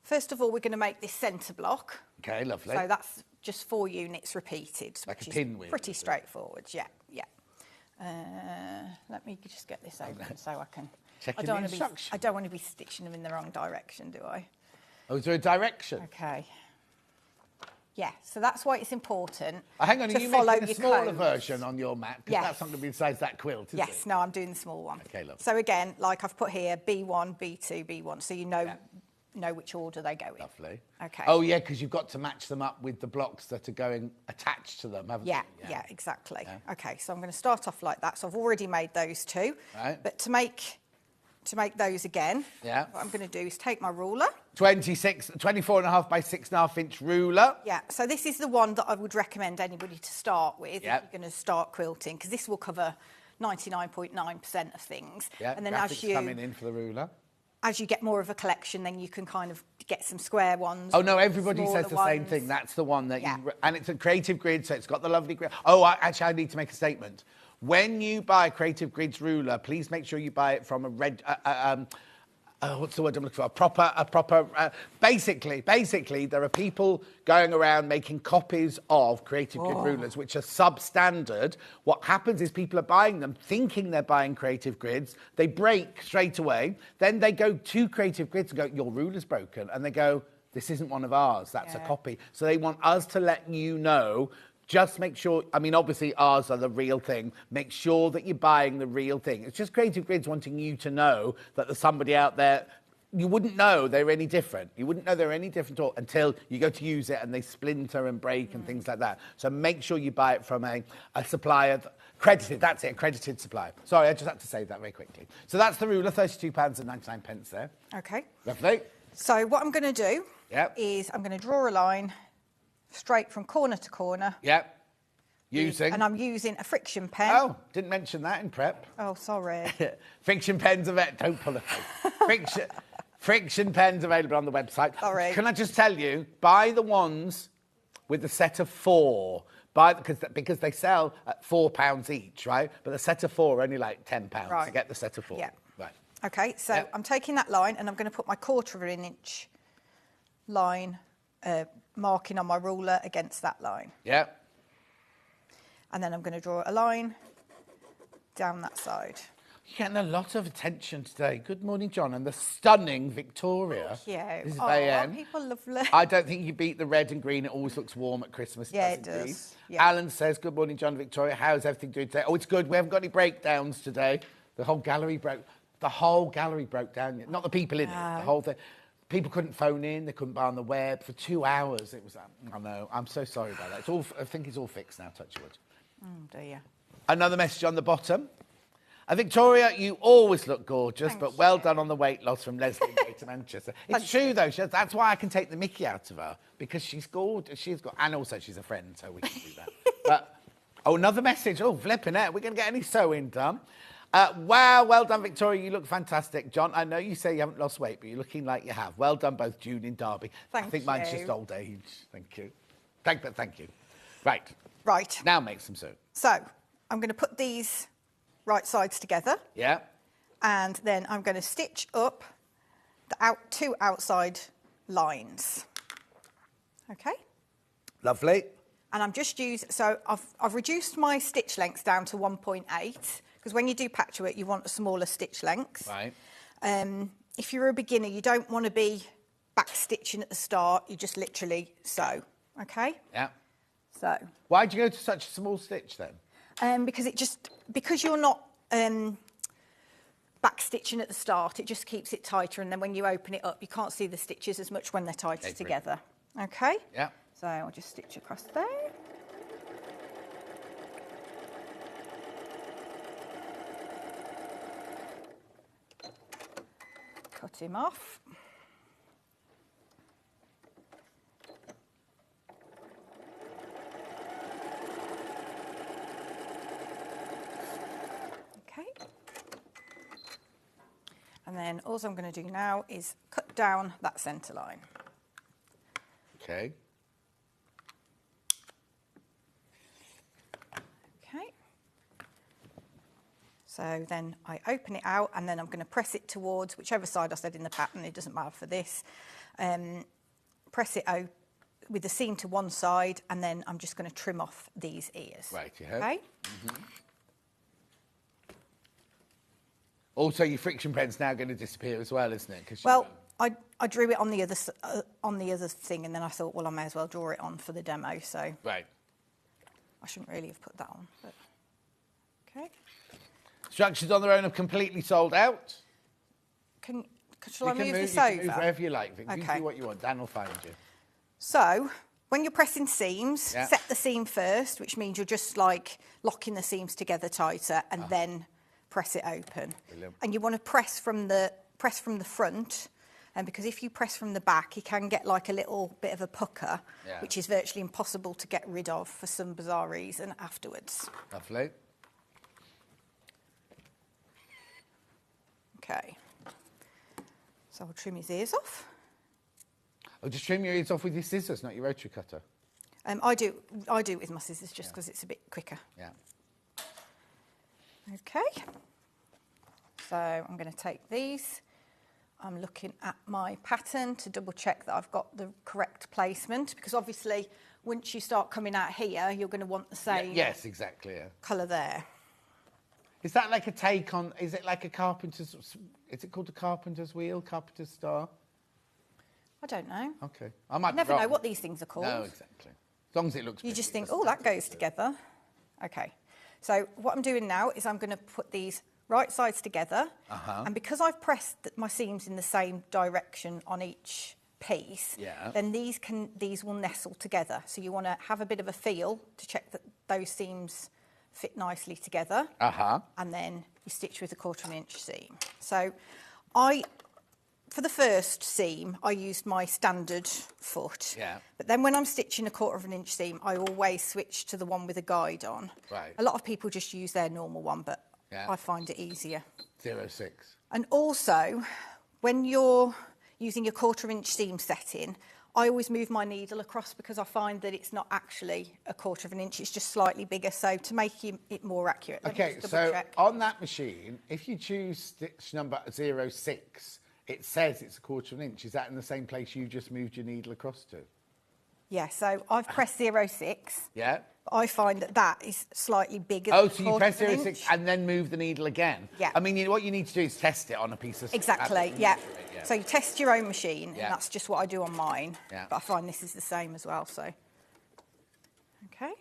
first of all, we're going to make this centre block. Okay, lovely. So that's just 4 units repeated, like which a is pinwheel, pretty straightforward. Yeah. Let me just get this open so I can. Checking the instructions. I don't want to be stitching them in the wrong direction, do I? Oh, is there a direction? Okay. Yeah, so that's why it's important. Hang on, are you follow making a smaller version on your mat? Because that's not going to be the size of that quilt, is it? Yes, no, I'm doing the small one. Okay, lovely. So again, like I've put here, B1, B2, B1, so you know which order they go in. Lovely. Okay. Oh, yeah, because you've got to match them up with the blocks that are going attached to them, haven't you? Yeah, exactly. Yeah. Okay, so I'm going to start off like that. So I've already made those 2. Right. But to make those again, what I'm going to do is take my ruler. 24.5 by 6.5 inch ruler. Yeah, so this is the one that I would recommend anybody to start with if you're going to start quilting, because this will cover 99.9% of things. Yeah, and then graphics coming in for the ruler. As you get more of a collection, then you can kind of get some square ones. Oh, no, everybody says the same thing. That's the one that you... And it's a Creative Grid, so it's got the lovely grid. Oh, actually, I need to make a statement. When you buy Creative Grid's ruler, please make sure you buy it from a red... what's the word I'm looking for? A proper... Basically, there are people going around making copies of Creative Grid rulers, which are substandard. What happens is people are buying them, thinking they're buying Creative Grids. They break straight away. Then they go to Creative Grids and go, your ruler's broken. And they go, this isn't one of ours. That's a copy. So they want us to let you know... Just make sure, I mean, obviously ours are the real thing. Make sure that you're buying the real thing. It's just Creative Grids wanting you to know that there's somebody out there. You wouldn't know they're any different. You wouldn't know they're any different at all until you go to use it and they splinter and break and things like that. So make sure you buy it from a supplier, credited, that's it, accredited supplier. Sorry, I just had to say that very quickly. So that's the ruler, £32.99 there. Okay. Lovely. So what I'm going to do is I'm going to draw a line straight from corner to corner. Yep. Using. And I'm using a friction pen. Oh, didn't mention that in prep. Oh, sorry. Friction pens don't pull a face. Friction pens available on the website. Sorry. Can I just tell you, buy the ones with the set of 4. Because they sell at £4 each, right? But the set of 4 are only like £10 to get the set of 4. Yeah. Right. Okay, so I'm taking that line and I'm going to put my 1/4 of an inch line marking on my ruler against that line. Yeah. And then I'm going to draw a line down that side. You're getting a lot of attention today. Good morning, John, and the stunning Victoria. Yeah. This is Oh, Bayan. people lovely. I don't think you beat the red and green. It always looks warm at Christmas. Yeah, it indeed. does. Yeah. Alan says, good morning, John and Victoria. How's everything doing today? Oh, it's good. We haven't got any breakdowns today. The whole gallery broke down. Not the people in it, the whole thing. People couldn't phone in. They couldn't buy on the web for 2 hours. It was, I know. I'm so sorry about that. I think it's all fixed now, touch wood. Oh, dear. Another message on the bottom. Victoria, you always look gorgeous, but well done on the weight loss from Leslie Gay to Manchester. It's true, though. That's why I can take the mickey out of her, because she's gorgeous. And also she's a friend, so we can do that. But, another message. Oh, flipping it. We're going to get any sewing done. Wow, well done, Victoria. You look fantastic. John, I know you say you haven't lost weight, but you're looking like you have. Well done, both June and Derby. I think mine's just old age. Thank you. Thank you. Right. Right. Now make some sew. So I'm going to put these right sides together. Yeah. And then I'm going to stitch up the two outside lines. Okay. Lovely. And I'm just so I've reduced my stitch length down to 1.8, because when you do patchwork, you want a smaller stitch length. Right. If you're a beginner, you don't want to be back stitching at the start. You just literally sew. Okay. Yeah. So. Why'd you go to such a small stitch then? Because you're not back stitching at the start, it just keeps it tighter, and then when you open it up, you can't see the stitches as much when they're tighter together. Okay? Yeah. So I'll just stitch across there. Cut him off. And then all I'm going to do now is cut down that centre line. Okay. Okay. So then I open it out, and then I'm going to press it towards whichever side I said in the pattern. It doesn't matter for this. Press it out with the seam to one side, and then I'm just going to trim off these ears. Right, yeah. Okay. Mm-hmm. Also, your friction pen's now going to disappear as well, isn't it? Well, I drew it on the other thing, and then I thought, well, I may as well draw it on for the demo. So right. I shouldn't really have put that on. But okay. Structures on their own have completely sold out. Shall I move this you over? Can move wherever you like. Okay. You do what you want. Dan will find you. So when you're pressing seams, Yeah. set the seam first, which means you're just like locking the seams together tighter, and then press it open. Brilliant. And you want to press from the front, and because if you press from the back, you can get like a little bit of a pucker, which is virtually impossible to get rid of for some bizarre reason afterwards. Lovely. Okay. So I'll trim his ears off. Oh, just trim your ears off with your scissors, not your rotary cutter. I do it with my scissors just because it's a bit quicker. Yeah. Okay. So I'm going to take these. I'm looking at my pattern to double check that I've got the correct placement, because obviously once you start coming out here, you're going to want the same Yes, exactly. Yeah. colour there. Is that like a take on? Is it like a carpenter's? Is it called a carpenter's wheel, carpenter's star? I don't know. Okay, I might I never be wrong. know what these things are called. No, exactly. As long as it looks. You pretty, just think, it doesn't oh, that matter. goes together. Okay. So what I'm doing now is I'm going to put these right sides together. And because I've pressed my seams in the same direction on each piece, then these will nestle together. So you want to have a bit of a feel to check that those seams fit nicely together. And then you stitch with a 1/4 inch seam. So for the first seam, I used my standard foot. Yeah. But then when I'm stitching a 1/4 inch seam, I always switch to the one with a guide on. Right. A lot of people just use their normal one, but Yeah. I find it easier. 0.6. And also, when you're using your 1/4 inch seam setting, I always move my needle across, because I find that it's not actually a 1/4 inch, it's just slightly bigger. So to make it more accurate, let me Okay, just so double check. on that machine, if you choose stitch number 0.6, it says it's a 1/4 inch. Is that in the same place you just moved your needle across to? Yeah, so I've pressed 0.6. Yeah. But I find that is slightly bigger. Oh, than so you quarter press of an 0.6 inch. and then move the needle again? Yeah. I mean, what you need to do is test it on a piece of... Exactly, yeah. So you test your own machine, Yeah. and that's just what I do on mine. Yeah. But I find this is the same as well, so. Okay.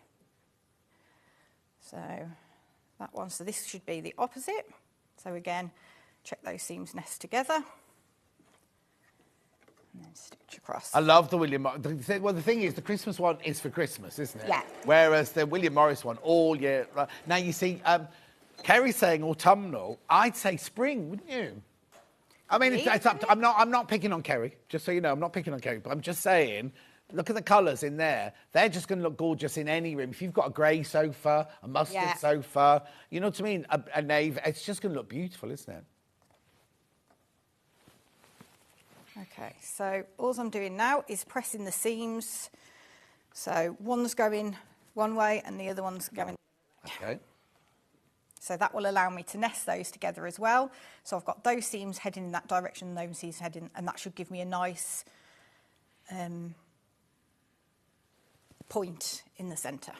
So that one, so this should be the opposite. So again, check those seams nest together. And then stitch across. I love the William Morris. Well, the thing is, the Christmas one is for Christmas, isn't it? Yeah. Whereas the William Morris one, all year. Now, you see, Kerry's saying autumnal. I'd say spring, wouldn't you? I mean, it's up to, I'm not picking on Kerry, just so you know. I'm not picking on Kerry, but I'm just saying, look at the colours in there. They're just going to look gorgeous in any room. If you've got a grey sofa, a mustard sofa, you know what I mean? A navy, it's just going to look beautiful, isn't it? Okay, so all I'm doing now is pressing the seams. So one's going one way and the other one's going. Okay. So that will allow me to nest those together as well. So I've got those seams heading in that direction, those seams heading, and that should give me a nice point in the centre.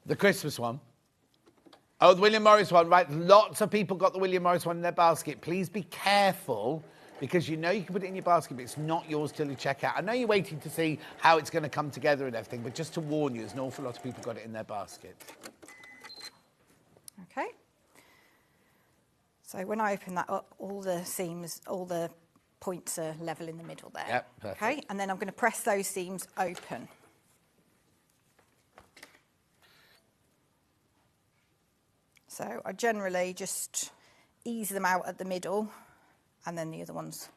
The Christmas one. Oh, the William Morris one, right. Lots of people got the William Morris one in their basket. Please be careful, because you know you can put it in your basket, but it's not yours till you check out. I know you're waiting to see how it's going to come together and everything, but just to warn you, there's an awful lot of people got it in their basket. Okay. So when I open that up, all the seams, all the points are level in the middle there. Yep, perfect. Okay, and then I'm going to press those seams open. So I generally just ease them out at the middle, and then the other ones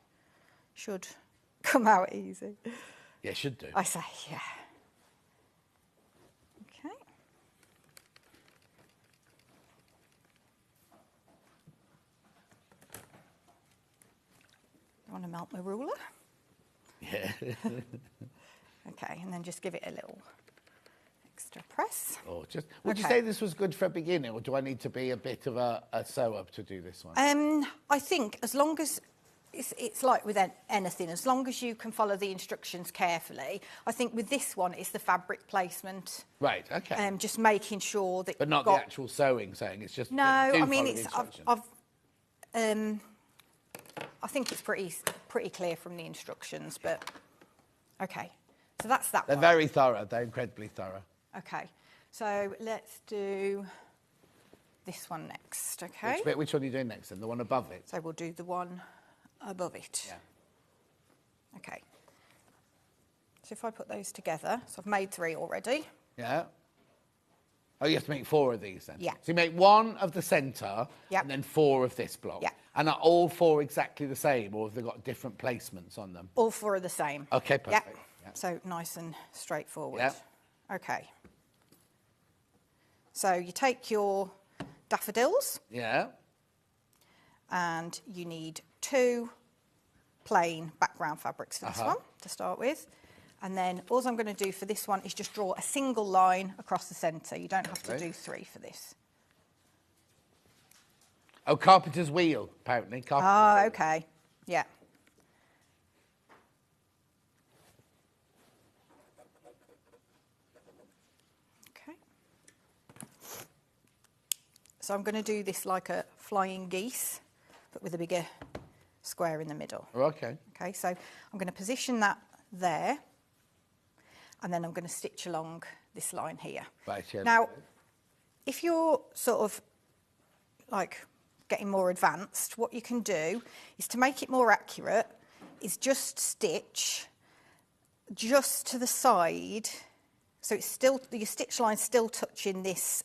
should come out easy. Yeah, should do. I say, yeah. Okay. I want to melt my ruler. Yeah. Okay, and then just give it a little extra press. Or just, would you Okay. say this was good for a beginner, or do I need to be a bit of a sew-up to do this one? I think as long as it's like with anything, as long as you can follow the instructions carefully. I think with this one, it's the fabric placement. Right, okay. Just making sure that But not you've the got... actual sewing, saying it's just... No, do I mean follow the it's. instructions. I think it's pretty clear from the instructions, but okay. So that's that They're one. very thorough. They're incredibly thorough. Okay. So let's do this one next. Okay. Which one are you doing next then? The one above it? So we'll do the one above it. Yeah. Okay. So if I put those together, so I've made 3 already. Yeah. Oh, you have to make 4 of these then? Yeah. So you make 1 of the centre, Yep. and then 4 of this block? Yeah. And are all 4 exactly the same, or have they got different placements on them? All 4 are the same. Okay, perfect. Yep. Yeah. So nice and straightforward. Yep. Okay. So you take your daffodils Yeah. and you need 2 plain background fabrics for this one to start with. And then all I'm going to do for this one is just draw a single line across the centre. You don't have to do 3 for this. Oh, carpenter's wheel, apparently. Ah, okay. Yeah. Okay. So I'm going to do this like a flying geese, but with a bigger square in the middle. Oh, okay. Okay, so I'm going to position that there, and then I'm going to stitch along this line here. Right, yeah. Now, if you're sort of like getting more advanced, what you can do is, to make it more accurate, is just stitch just to the side, so it's still, your stitch line's still touching this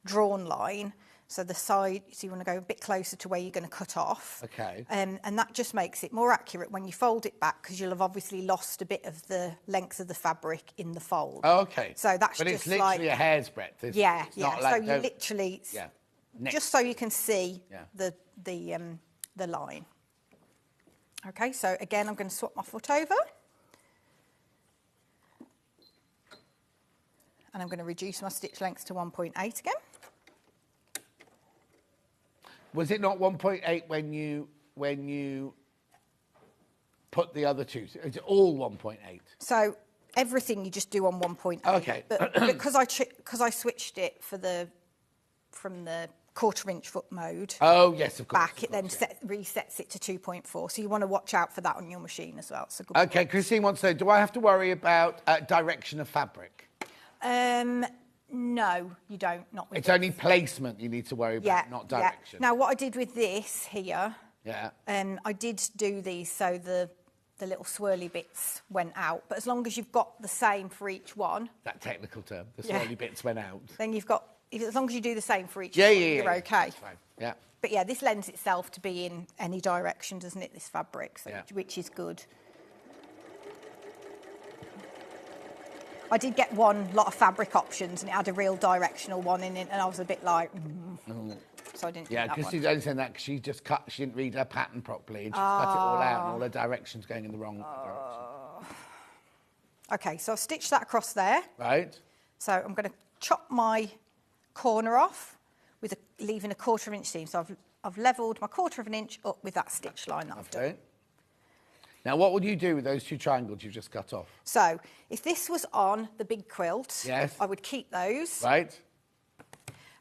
drawn line. So the side, so you want to go a bit closer to where you're going to cut off. Okay. And that just makes it more accurate when you fold it back, because you'll have obviously lost a bit of the length of the fabric in the fold. Oh, okay. So that's but just it's literally a hair's breadth, isn't yeah, it? It's yeah. not like so you literally, Yeah. Next. just so you can see Yeah. the line. Okay, so again, I'm going to swap my foot over. And I'm going to reduce my stitch length to 1.8 again. Was it not 1.8 when you put the other 2? It's all 1.8. So everything you just do on 1.8. Okay. But because I switched it from the 1/4 inch foot mode Oh, yes, of course. back, it then resets it to 2.4. So you want to watch out for that on your machine as well. It's a good Okay, point. Christine wants to know, do I have to worry about direction of fabric? No, you don't. Not with It's only placement you need to worry about, not direction. Now, what I did with this here, Yeah. I did do these so the little swirly bits went out. But as long as you've got the same for each one, That technical term. The Yeah. swirly bits went out. then you've got, as long as you do the same for each Yeah, one, yeah, yeah. you're yeah. okay. That's fine. Yeah. But yeah, this lends itself to be in any direction, doesn't it, this fabric, so, Yeah. which is good. I did get one lot of fabric options and it had a real directional one in it, and I was a bit like, so I didn't Yeah, do that Christine's one. only saying that because she just she didn't read her pattern properly and she cut it all out and all her directions going in the wrong direction. Okay, so I've stitched that across there. Right? So I'm going to chop my corner off with leaving a 1/4 inch seam. So I've levelled my 1/4 inch up with that stitch line that I've done. Okay. Now, what would you do with those 2 triangles you've just cut off? So if this was on the big quilt, Yes. I would keep those. Right?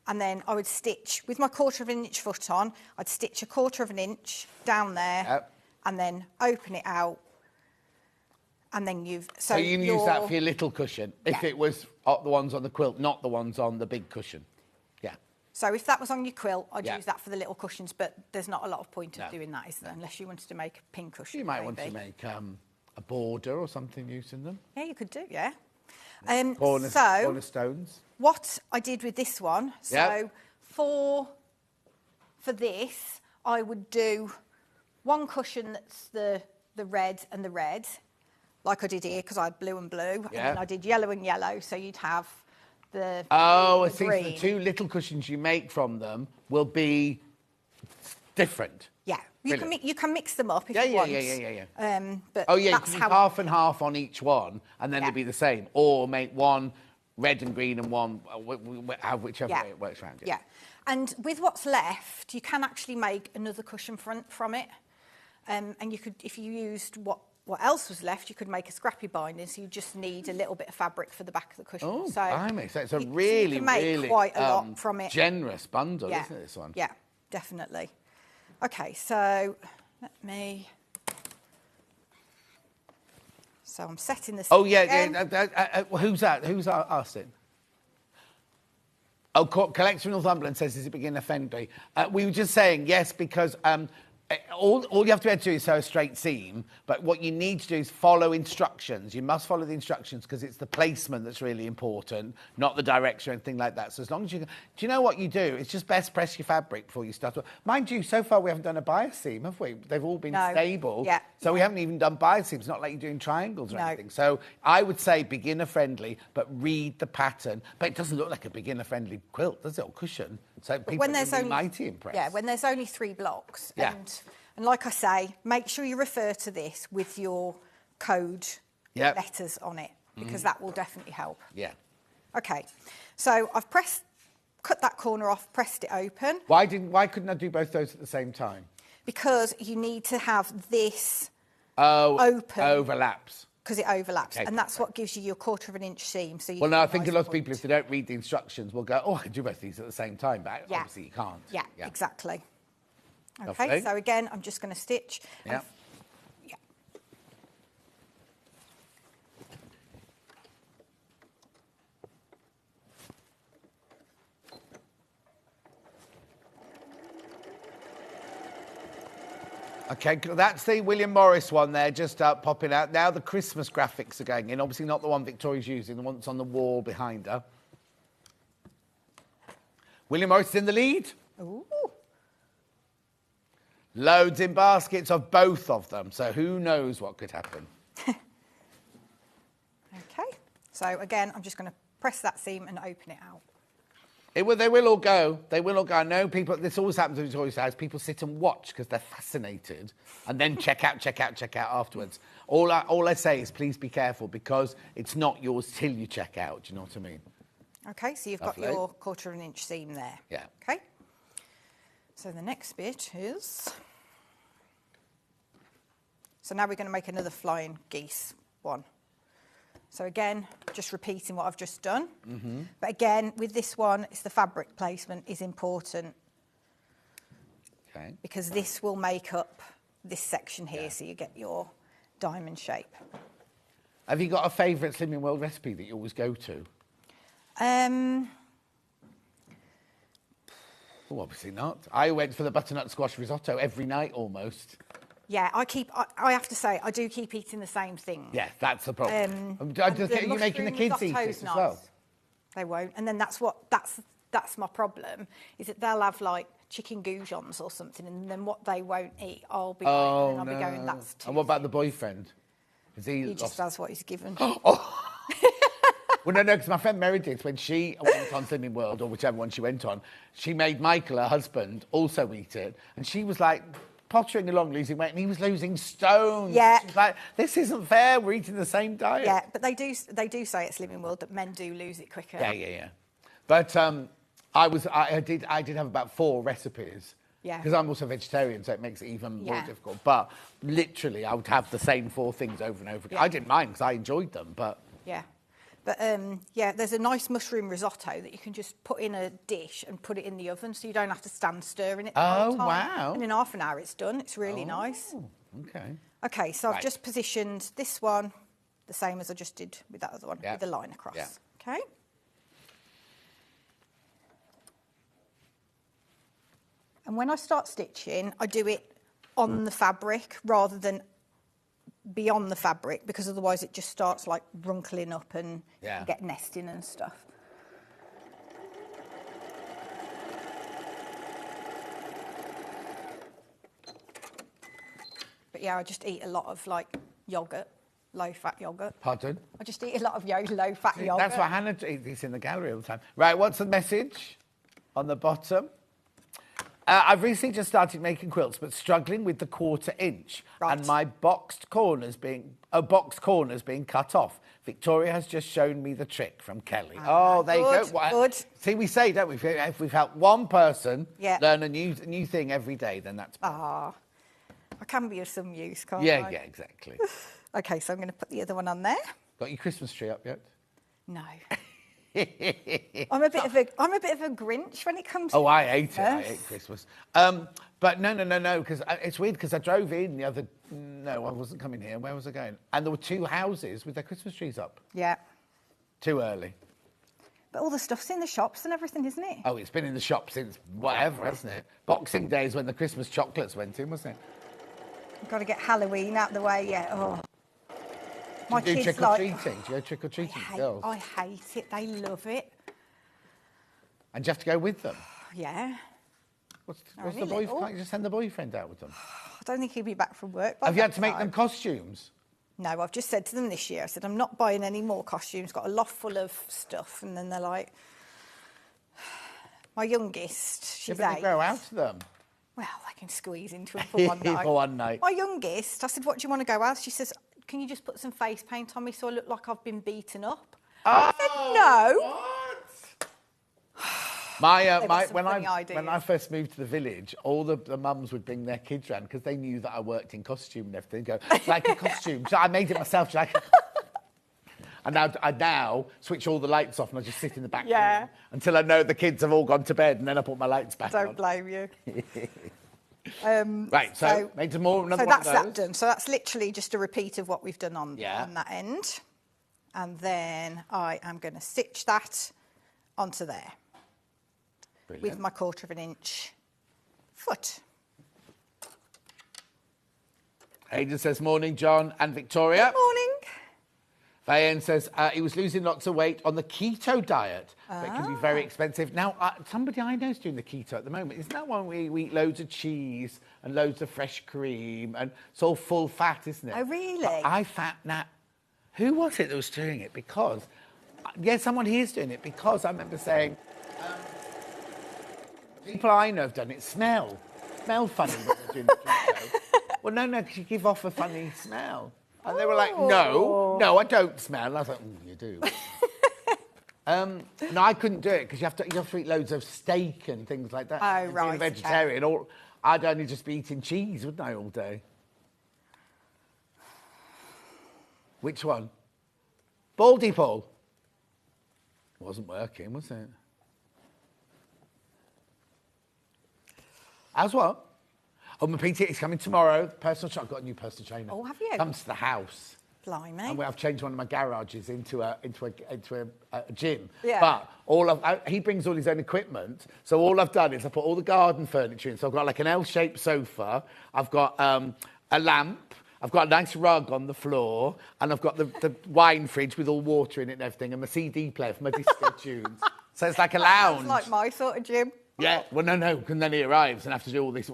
And then I would stitch, with my 1/4 inch foot on, I'd stitch a 1/4 inch down there Yep. and then open it out. And then So you can use that for your little cushion if it was the ones on the quilt, not the ones on the big cushion. Yeah. So if that was on your quilt, I'd Yeah. use that for the little cushions, but there's not a lot of point of No. doing that, is there? Unless you wanted to make a pin cushion. You might want to maybe. make a border or something using them. Yeah, you could do, yeah. Cornerstones. What I did with this one, Yep. so for this, I would do one cushion that's the red and the red, like I did here, because I had blue and blue, and then I did yellow and yellow, so you'd have the Oh, I the see. So green. the 2 little cushions you make from them will be different. Yeah, Brilliant. you can mix them up if Yeah, you yeah, want. yeah. But Oh, yeah, you that's can how do half and half on each one, and then Yeah. they'd be the same. Or make one red and green and one, whichever Yeah. way it works around. Yeah, and with what's left, you can actually make another cushion from it. And you could, if you used what else was left, you could make a scrappy binding. So you just need a little bit of fabric for the back of the cushion. Oh, so blimey. So it's a you really, can make really quite a lot from it. generous bundle, Yeah, isn't it, this one? yeah, definitely. Okay, so let me. So I'm setting this. Oh, yeah. again. Who's that? Who's asking? Oh, Collector Northumberland says, is it beginner friendly? We were just saying yes, because all you have to be able to do is sew a straight seam, but what you need to do is follow instructions. You must follow the instructions because it's the placement that's really important, not the direction or anything like that. So as long as you can... Do you know what you do? It's just best press your fabric before you start. Mind you, so far we haven't done a bias seam, have we? They've all been No. stable. Yeah. So we haven't even done bias seams. It's not like you're doing triangles or No. anything. So I would say beginner friendly, but read the pattern. But it doesn't look like a beginner friendly quilt, does it? Or cushion. So people when are there's gonna be only mighty impressed. Yeah, when there's only 3 blocks. Yeah. And like I say, make sure you refer to this with your code Yep. letters on it, because that will definitely help. Yeah. Okay, so I've cut that corner off, pressed it open, Why couldn't I do both those at the same time? because you need to have this Oh, open. overlaps. because it overlaps, Okay. and that's what gives you your 1/4 inch seam. So you Well, get no, I a think a nice lot of point. people, if they don't read the instructions, will go, oh, I can do both these at the same time, but Yeah. obviously you can't. Yeah, exactly. Okay, Lovely. so again, I'm just going to stitch. Yeah. Yeah. Okay, that's the William Morris one there, just popping out. Now the Christmas graphics are going in. Obviously not the one Victoria's using, the one that's on the wall behind her. William Morris is in the lead. Ooh. Loads in baskets of both of them, so who knows what could happen. Okay, so again, I'm just going to press that seam and open it out. They will all go. They will all go. I know people, this always happens in Victoria's house. People sit and watch because they're fascinated and then check out afterwards. All I say is please be careful because it's not yours till you check out. Do you know what I mean? Okay, so you've Lovely. got your 1/4 inch seam there. Yeah. Okay, so the next bit is... So now we're going to make another flying geese one. So again, just repeating what I've just done. Mm-hmm. But again, with this one, it's the fabric placement is important. Okay. Because this will make up this section here, so you get your diamond shape. Have you got a favourite Slimming World recipe that you always go to? Oh, obviously not. I went for the butternut squash risotto every night almost. Yeah, I have to say, I do keep eating the same thing. Yeah, that's the problem. And I just the get you making the mushroom kids eat it risotto's as nice. well. They won't. And then that's my problem, is that they'll have like chicken goujons or something, and then what they won't eat, I'll be going, and I'll be going, that's too. And what about the boyfriend? Is He just does what he's given. Well, no, because my friend Meredith, when she went on Slimming World, or whichever one she went on, she made Michael, her husband, also eat it. And she was like pottering along, losing weight, and he was losing stones. Yeah. She was like, this isn't fair, we're eating the same diet. Yeah, but they do say at Slimming World that men do lose it quicker. Yeah. But I did have about 4 recipes. Yeah. Because I'm also vegetarian, so it makes it even more Yeah. difficult. But literally, I would have the same 4 things over and over again. Yeah. I didn't mind because I enjoyed them, but... Yeah. But, there's a nice mushroom risotto that you can just put in a dish and put it in the oven, so you don't have to stand stirring it the whole time. Wow. And in half an hour it's done. It's really nice. Okay. Okay, so I've Right. just positioned this one the same as I just did with that other one, Yeah. with the line across. Yeah. Okay. And when I start stitching, I do it on the fabric rather than beyond the fabric, because otherwise it just starts like wrinkling up and Yeah. you get nesting and stuff. But yeah, I just eat a lot of like yogurt, low-fat yogurt. Pardon? I just eat a lot of low-fat yogurt. That's what Hannah eats in the gallery all the time. Right, what's the message on the bottom? I've recently just started making quilts, but struggling with the 1/4 inch, Right. and my box corners being cut off. Victoria has just shown me the trick from Kelly. Oh, there you go. good, good. See, we say, don't we? If we've helped one person Yeah. learn a new thing every day, then that's... Ah, I can be of some use, can't yeah, I? yeah, exactly. Okay, so I'm going to put the other one on there. Got your Christmas tree up yet? No. I'm a bit of a Grinch when it comes to Oh, I hate it. I Christmas. hate Christmas. But no, because it's weird because I drove in the other... No, I wasn't coming here. Where was I going? And there were 2 houses with their Christmas trees up. Yeah. Too early. But all the stuff's in the shops and everything, isn't it? Oh, it's been in the shop since whatever, hasn't it? Boxing Day is when the Christmas chocolates went in, wasn't it? I've got to get Halloween out the way, yeah. Oh. My Do you do kids trick-or-treating? like... Do you go trick-or-treating with girls? I hate it. They love it. And do you have to go with them? Yeah. What's only the boyfriend? little. Can't you just send the boyfriend out with them? I don't think he'll be back from work by Have you had that to make time. them costumes? No, I've just said to them this year, I said, I'm not buying any more costumes, got a loft full of stuff. And then they're like, my youngest, she's Yeah, but 8. they grow out of them. Well, I can squeeze into them for one night. For one night. My youngest, I said, what do you want to go as? She says, can you just put some face paint on me so I look like I've been beaten up? I said, no. My, got when some funny when I ideas. first moved to the village, all the mums would bring their kids round because they knew that I worked in costume and everything. Go, it's like a costume. So I made it myself. So and now I now switch all the lights off and I just sit in the back Yeah. room until I know the kids have all gone to bed, and then I put my lights back on. Don't blame you. Right, so made some more. Another So one of that's that those. done. So that's literally just a repeat of what we've done on Yeah. that end. And then I am going to stitch that onto there Brilliant. with my 1/4 inch foot. Hayden says, morning, John and Victoria. Good morning. Diane says he was losing lots of weight on the keto diet, but it can be very expensive. Now, somebody I know is doing the keto at the moment. Isn't that one where we eat loads of cheese and loads of fresh cream and it's all full fat, isn't it? Oh, really? But I fat now. Who was it that was doing it? Because, someone here is doing it because I remember saying, people I know have done it smell funny when they're doing the keto. Well, no, because you give off a funny smell. And they were like, no, I don't smell. And I was like, you do. No, I couldn't do it because you have to eat loads of steak and things like that. Oh, And being right, a vegetarian, or I'd only just be eating cheese, wouldn't I, all day? Which one? Baldy Paul. Wasn't working, was it? How's what? Oh, my PT is coming tomorrow. Personal trainer. I've got a new personal trainer. Oh, have you? Comes to the house. Blimey. And I've changed one of my garages into a gym. Yeah. But he brings all his own equipment. So all I've done is I put all the garden furniture in. So I've got like an L-shaped sofa. I've got a lamp. I've got a nice rug on the floor. And I've got the wine fridge with all water in it and everything. And my CD player for my disco tunes. So it's like a lounge. It's like my sort of gym. Yeah. Well, no. Because then he arrives and I have to do all this.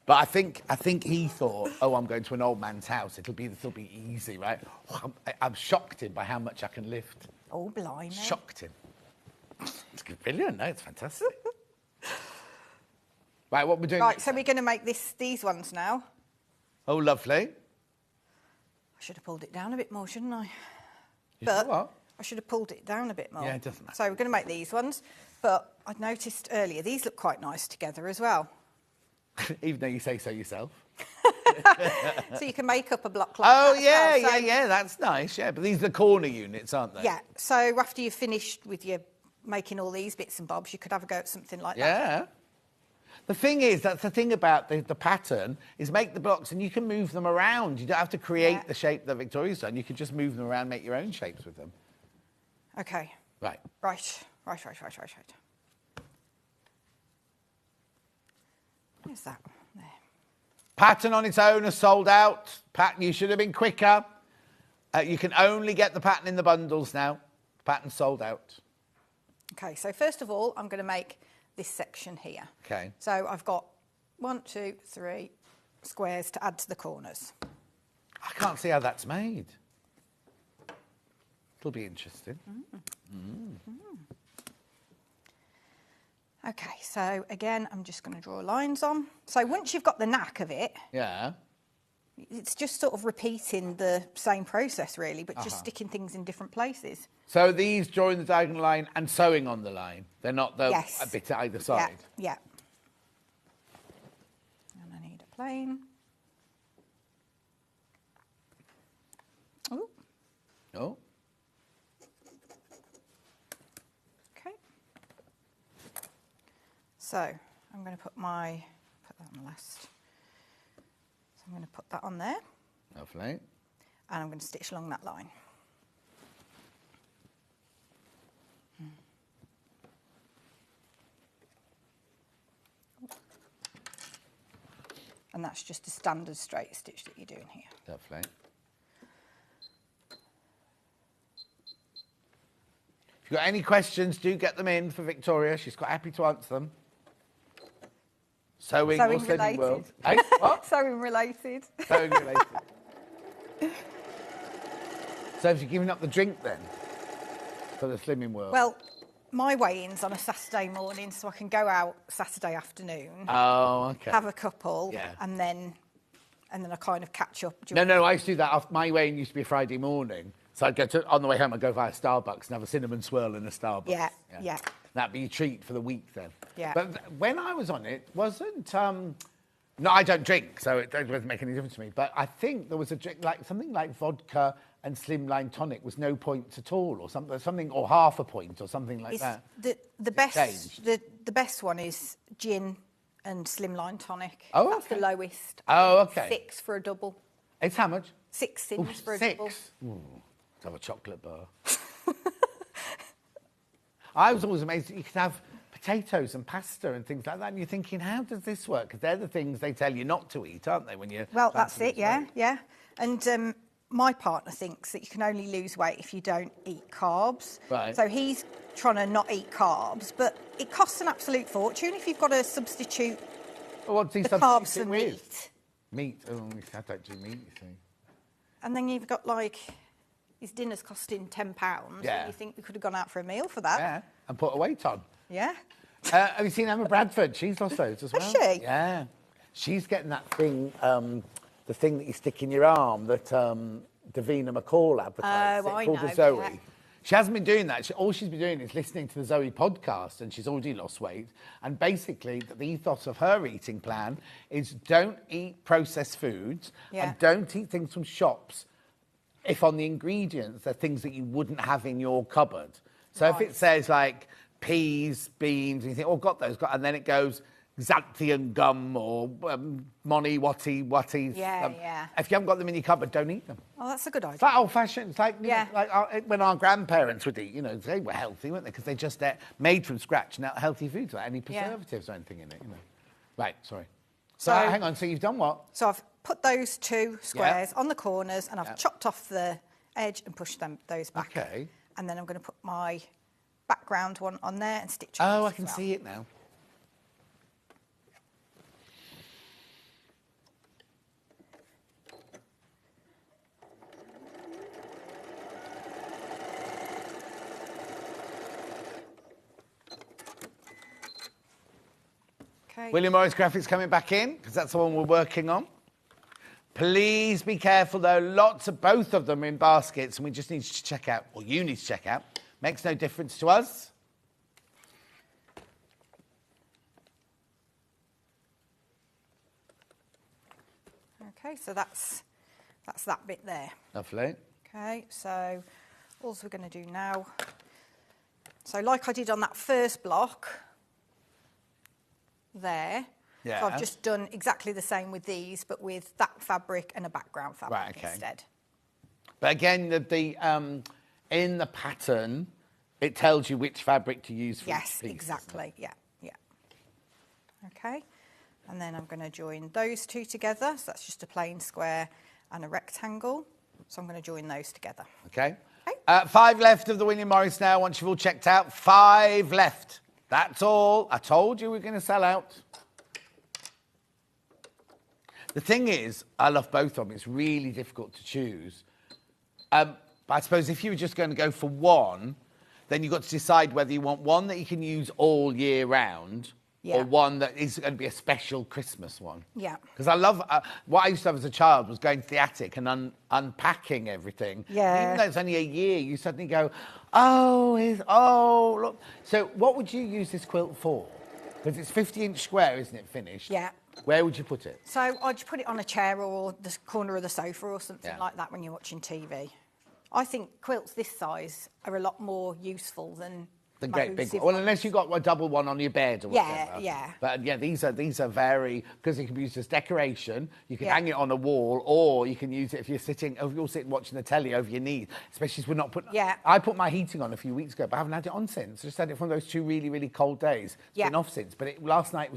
But I think he thought, oh, I'm going to an old man's house. This'll be easy, right? I'm shocked him by how much I can lift. Oh, blimey. Shocked him. It's brilliant, no? It's fantastic. Right, what we're doing? Right, so we're going to make these ones now. Oh, lovely. I should have pulled it down a bit more, shouldn't I? You know what? I should have pulled it down a bit more. Yeah, it doesn't matter. So we're going to make these ones. But I noticed earlier, these look quite nice together as well. Even though you say so yourself. So you can make up a block like Oh, that yeah, as well. So, yeah, that's nice, yeah. But these are the corner units, aren't they? Yeah, so after you've finished with your making all these bits and bobs, you could have a go at something like that. Yeah. The thing is, that's the thing about the pattern, is make the blocks and you can move them around. You don't have to create the shape that Victoria's done. You can just move them around, make your own shapes with them. Okay. Right. Right. Where's that? There. Pattern on its own has sold out. Pattern, you should have been quicker. You can only get the pattern in the bundles now. Pattern sold out. Okay, so first of all, I'm going to make this section here. Okay. So I've got 1, 2, 3 squares to add to the corners. I can't see how that's made. It'll be interesting. Okay, so again, I'm just going to draw lines on. So once you've got the knack of it, Yeah. it's just sort of repeating the same process, really, but just sticking things in different places. So these drawing the diagonal line and sewing on the line. They're not a bit at either side. Yeah. And I need a plane. Ooh, Oh. okay. So I'm going to put that on the last. So I'm going to put that on there, Lovely. and I'm going to stitch along that line. And that's just a standard straight stitch that you're doing here. Lovely. If you've got any questions, do get them in for Victoria. She's quite happy to answer them. Sewing or Slimming related. World. Hey, what? Sewing related. Sewing related. So have you given up the drink then for the Slimming World? Well, my weigh-in's on a Saturday morning, so I can go out Saturday afternoon, Oh, okay. have a couple, Yeah. and then I kind of catch up. No, I used to do that. My weigh-in used to be a Friday morning. So I'd on the way home, I'd go via Starbucks and have a cinnamon swirl in a Starbucks. Yeah. That'd be your treat for the week then. Yeah. But when I was on it, wasn't... no, I don't drink, so it doesn't make any difference to me. But I think there was a drink, like something like vodka and slimline tonic was no points at all, or something, or half a point, or something like that. The best changed? the best one is gin and slimline tonic. Oh, That's okay. the lowest. Oh, okay. 6 for a double. It's how much? 6 sins for a Six. double. Ooh, let's have a chocolate bar. I was always amazed that you could have potatoes and pasta and things like that, and you're thinking, how does this work? Because they're the things they tell you not to eat, aren't they? When you're Well, that's starting it. to Yeah, lose weight? yeah. And my partner thinks that you can only lose weight if you don't eat carbs. Right. So he's trying to not eat carbs, but it costs an absolute fortune if you've got to substitute Well, what's he the substitute carbs it for with? meat. Meat. Oh, I don't do meat, you see. And then you've got like his dinner's costing £10. Yeah. And you think we could have gone out for a meal for that? Yeah, and put a weight on. Yeah. Have you seen Emma Bradford? She's lost loads as well. Has she? Yeah. She's getting that thing, the thing that you stick in your arm that Davina McCall advertised. Oh, I called know, the Zoe. yeah. She hasn't been doing that. All she's been doing is listening to the Zoe podcast, and she's already lost weight. And basically, the ethos of her eating plan is don't eat processed foods Yeah. and don't eat things from shops. if on the ingredients, they're things that you wouldn't have in your cupboard. So if it says like peas, beans, and you think, oh, got those, and then it goes xanthian gum or moni watties. Yeah. If you haven't got them in your cupboard, don't eat them. Oh, that's a good idea. It's like old-fashioned. It's like, Yeah. when our grandparents would eat, they were healthy, weren't they? Because they just made from scratch, now healthy foods without any preservatives or anything in it, Right, sorry. So hang on, so you've done what? So I've put those 2 squares on the corners and I've chopped off the edge and pushed those back. Okay. And then I'm going to put my background one on there and stitch it. Oh, I can see it now. Okay. William Morris Graphics coming back in, because that's the one we're working on. Please be careful, though. Both of them are in baskets, and we just need to check out, or you need to check out. Makes no difference to us. Okay, so that's that bit there. Lovely. Okay, so all we're going to do now, so like I did on that first block there, Yeah. so I've just done exactly the same with these, but with that fabric and a background fabric Right, okay. instead. But again, in the pattern, it tells you which fabric to use for Yes, each piece. exactly, yeah. Okay, and then I'm going to join those 2 together, so that's just a plain square and a rectangle, so I'm going to join those together. Okay. Okay. 5 left of the William Morris now, once you've all checked out. 5 left. That's all. I told you we're going to sell out. The thing is, I love both of them. It's really difficult to choose. But I suppose if you were just going to go for one, then you've got to decide whether you want one that you can use all year round or one that is going to be a special Christmas one. Yeah. Because I love, what I used to have as a child was going to the attic and unpacking everything. Yeah. Even though it's only a year, you suddenly go, look. So what would you use this quilt for? Because it's 50-inch square, isn't it, finished? Yeah. Where would you put it? So I'd put it on a chair or the corner of the sofa or something Yeah. like that when you're watching TV. I think quilts this size are a lot more useful than The great big massive one. Well, ones. unless you've got a double one on your bed or Yeah, whatever. yeah. But yeah, these are very, because it can be used as decoration. You can Yeah. hang it on a wall, or you can use it if you're sitting watching the telly over your knees, especially if we're not putting... Yeah. I put my heating on a few weeks ago, but I haven't had it on since. I just had it from those 2 really, really cold days. It's Yeah. been off since. But last night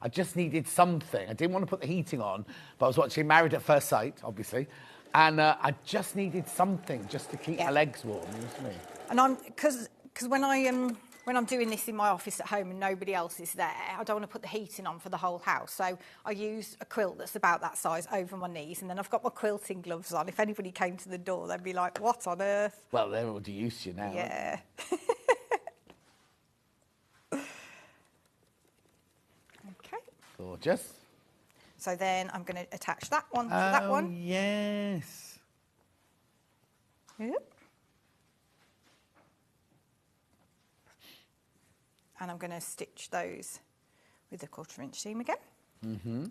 I just needed something. I didn't want to put the heating on, but I was watching Married at First Sight, obviously. And I just needed something just to keep my legs warm. You know what I mean? And I'm because when I'm doing this in my office at home and nobody else is there, I don't want to put the heating on for the whole house. So I use a quilt that's about that size over my knees, and then I've got my quilting gloves on. If anybody came to the door, they'd be like, "What on earth?" Well, they're already used to you now. Yeah. Okay. Gorgeous. So then I'm going to attach that one to that one. Yes. Yep. And I'm going to stitch those with a 1/4-inch seam again. Mm-hmm.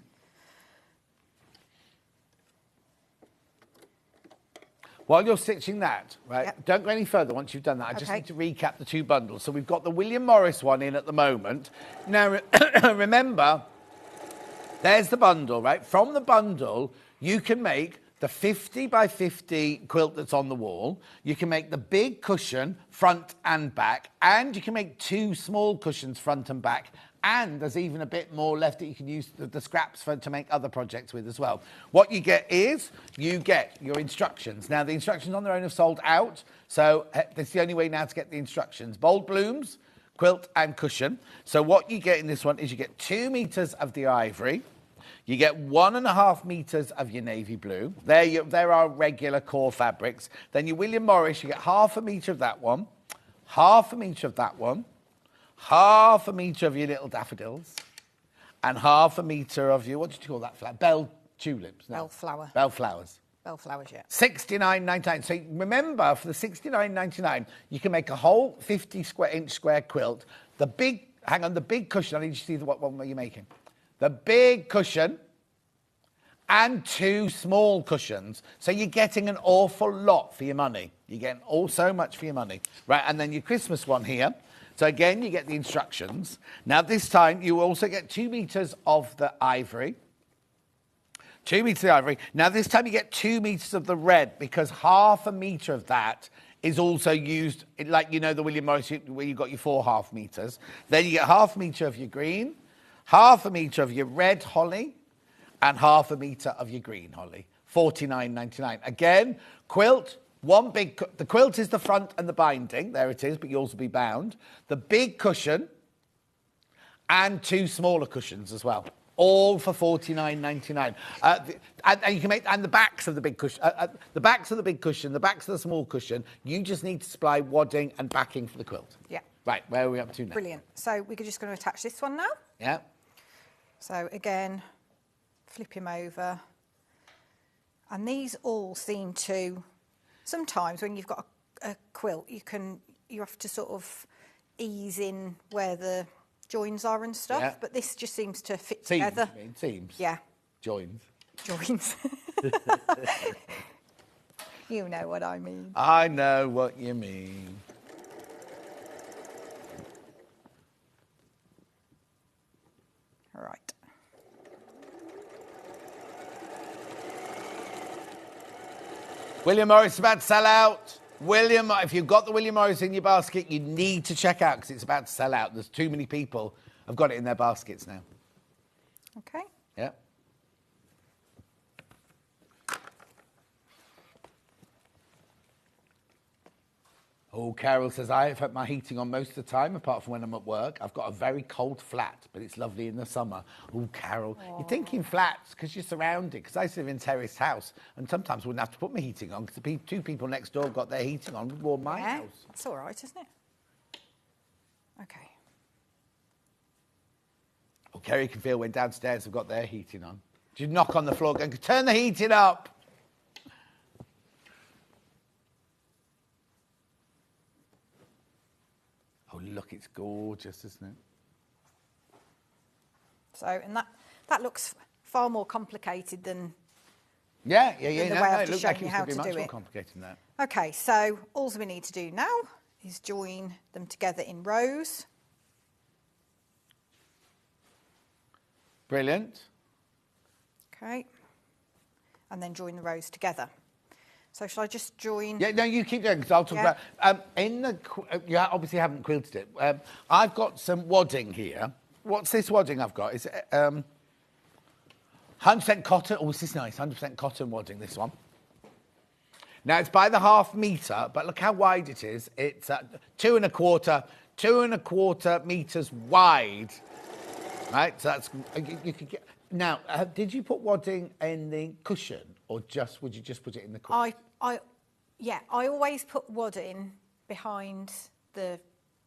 While you're stitching that, right, Yep. don't go any further once you've done that. I just Okay. need to recap the 2 bundles. So we've got the William Morris one in at the moment. Now, remember, there's the bundle, right? From the bundle, you can make the 50 by 50 quilt that's on the wall. You can make the big cushion front and back, and you can make 2 small cushions front and back. And there's even a bit more left that you can use the scraps to make other projects with as well. What you get is, you get your instructions. Now, the instructions on their own have sold out, so that's the only way now to get the instructions. Bold blooms, quilt and cushion. So what you get in this one is you get 2 meters of the ivory. You get 1.5 meters of your navy blue. There are regular core fabrics. Then your William Morris, you get 1/2 meter of that one, 1/2 meter of that one, 1/2 meter of your little daffodils, and 1/2 meter of your, what did you call that flower? Bell tulips. No. Bellflower. Bellflowers. Bellflowers, yeah. $69.99. So remember, for the $69.99, you can make a whole 50-inch square quilt. The big cushion, I need you to see what one you're making. The big cushion and 2 small cushions. So you're getting an awful lot for your money. You're getting so much for your money. Right, and then your Christmas one here. So again, you get the instructions. Now this time you also get 2 meters of the ivory. 2 meters of the ivory. Now this time you get 2 meters of the red, because half a meter of that is also used, like, you know, the William Morris where you got your 4 half meters. Then you get half a meter of your green, half a meter of your red holly, and half a meter of your green holly. $49.99. Again, quilt. The quilt is the front and the binding. There it is, but you also be bound. The big cushion and 2 smaller cushions as well. All for $49.99. And you can make, and the backs of the big cushion, the backs of the big cushion, the backs of the small cushion, you just need to supply wadding and backing for the quilt. Yeah. Right, where are we up to now? Brilliant. So we're just going to attach this one now. Yeah. So again, flip him over. And these all seem to, sometimes when you've got a quilt, you have to sort of ease in where the joins are and stuff, Yeah. but this just seems to fit Seams, together. you mean? Seams? Yeah. Joins. Joins. You know what I mean. I know what you mean. All right. William Morris is about to sell out. If you've got the William Morris in your basket, you need to check out because it's about to sell out. There's too many people have got it in their baskets now. Okay. Yeah. Oh, Carol says, I've had my heating on most of the time, apart from when I'm at work. I've got a very cold flat, but it's lovely in the summer. Oh, Carol, you're thinking flats because you're surrounded. Because I live in terraced house, and sometimes I wouldn't have to put my heating on because the 2 people next door got their heating on, would warm my house. That's all right, isn't it? Okay. Oh, Kerry can feel when downstairs have got their heating on. You knock on the floor going, turn the heating up. Oh, look, it's gorgeous, isn't it? So, and that looks far more complicated than Yeah. the way No, I've it just looks shown like you it's how going to be to much do more it. complicated than that. Okay, so all we need to do now is join them together in rows. Brilliant. Okay. And then join the rows together. So shall I just join? Yeah, no, you keep going because I'll talk Yeah. about. You obviously haven't quilted it. I've got some wadding here. What's this wadding I've got? Is it 100% cotton? Oh, this is nice. 100% cotton wadding. This one. Now it's by the half metre, but look how wide it is. It's 2 1/4 meters wide. Right. So that's you could get. Now, did you put wadding in the cushion, or would you just put it in the cushion? I always put wadding behind the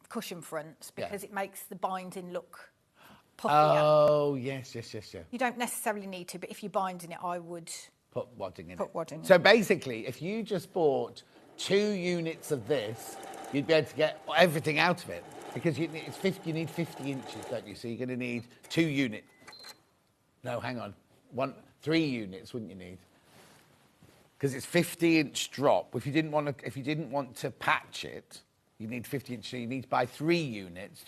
cushion fronts because it makes the binding look puffier. Oh, yes. You don't necessarily need to, but if you're binding it, I would Put wadding in put it. wadding in. So basically, if you just bought 2 units of this, you'd be able to get everything out of it because you need 50 inches, don't you? So you're going to need 2 units. No, hang on. 3 units, wouldn't you need? Because it's 50-inch drop. If you didn't want to patch it, you need 50 inch. So you need to buy 3 units of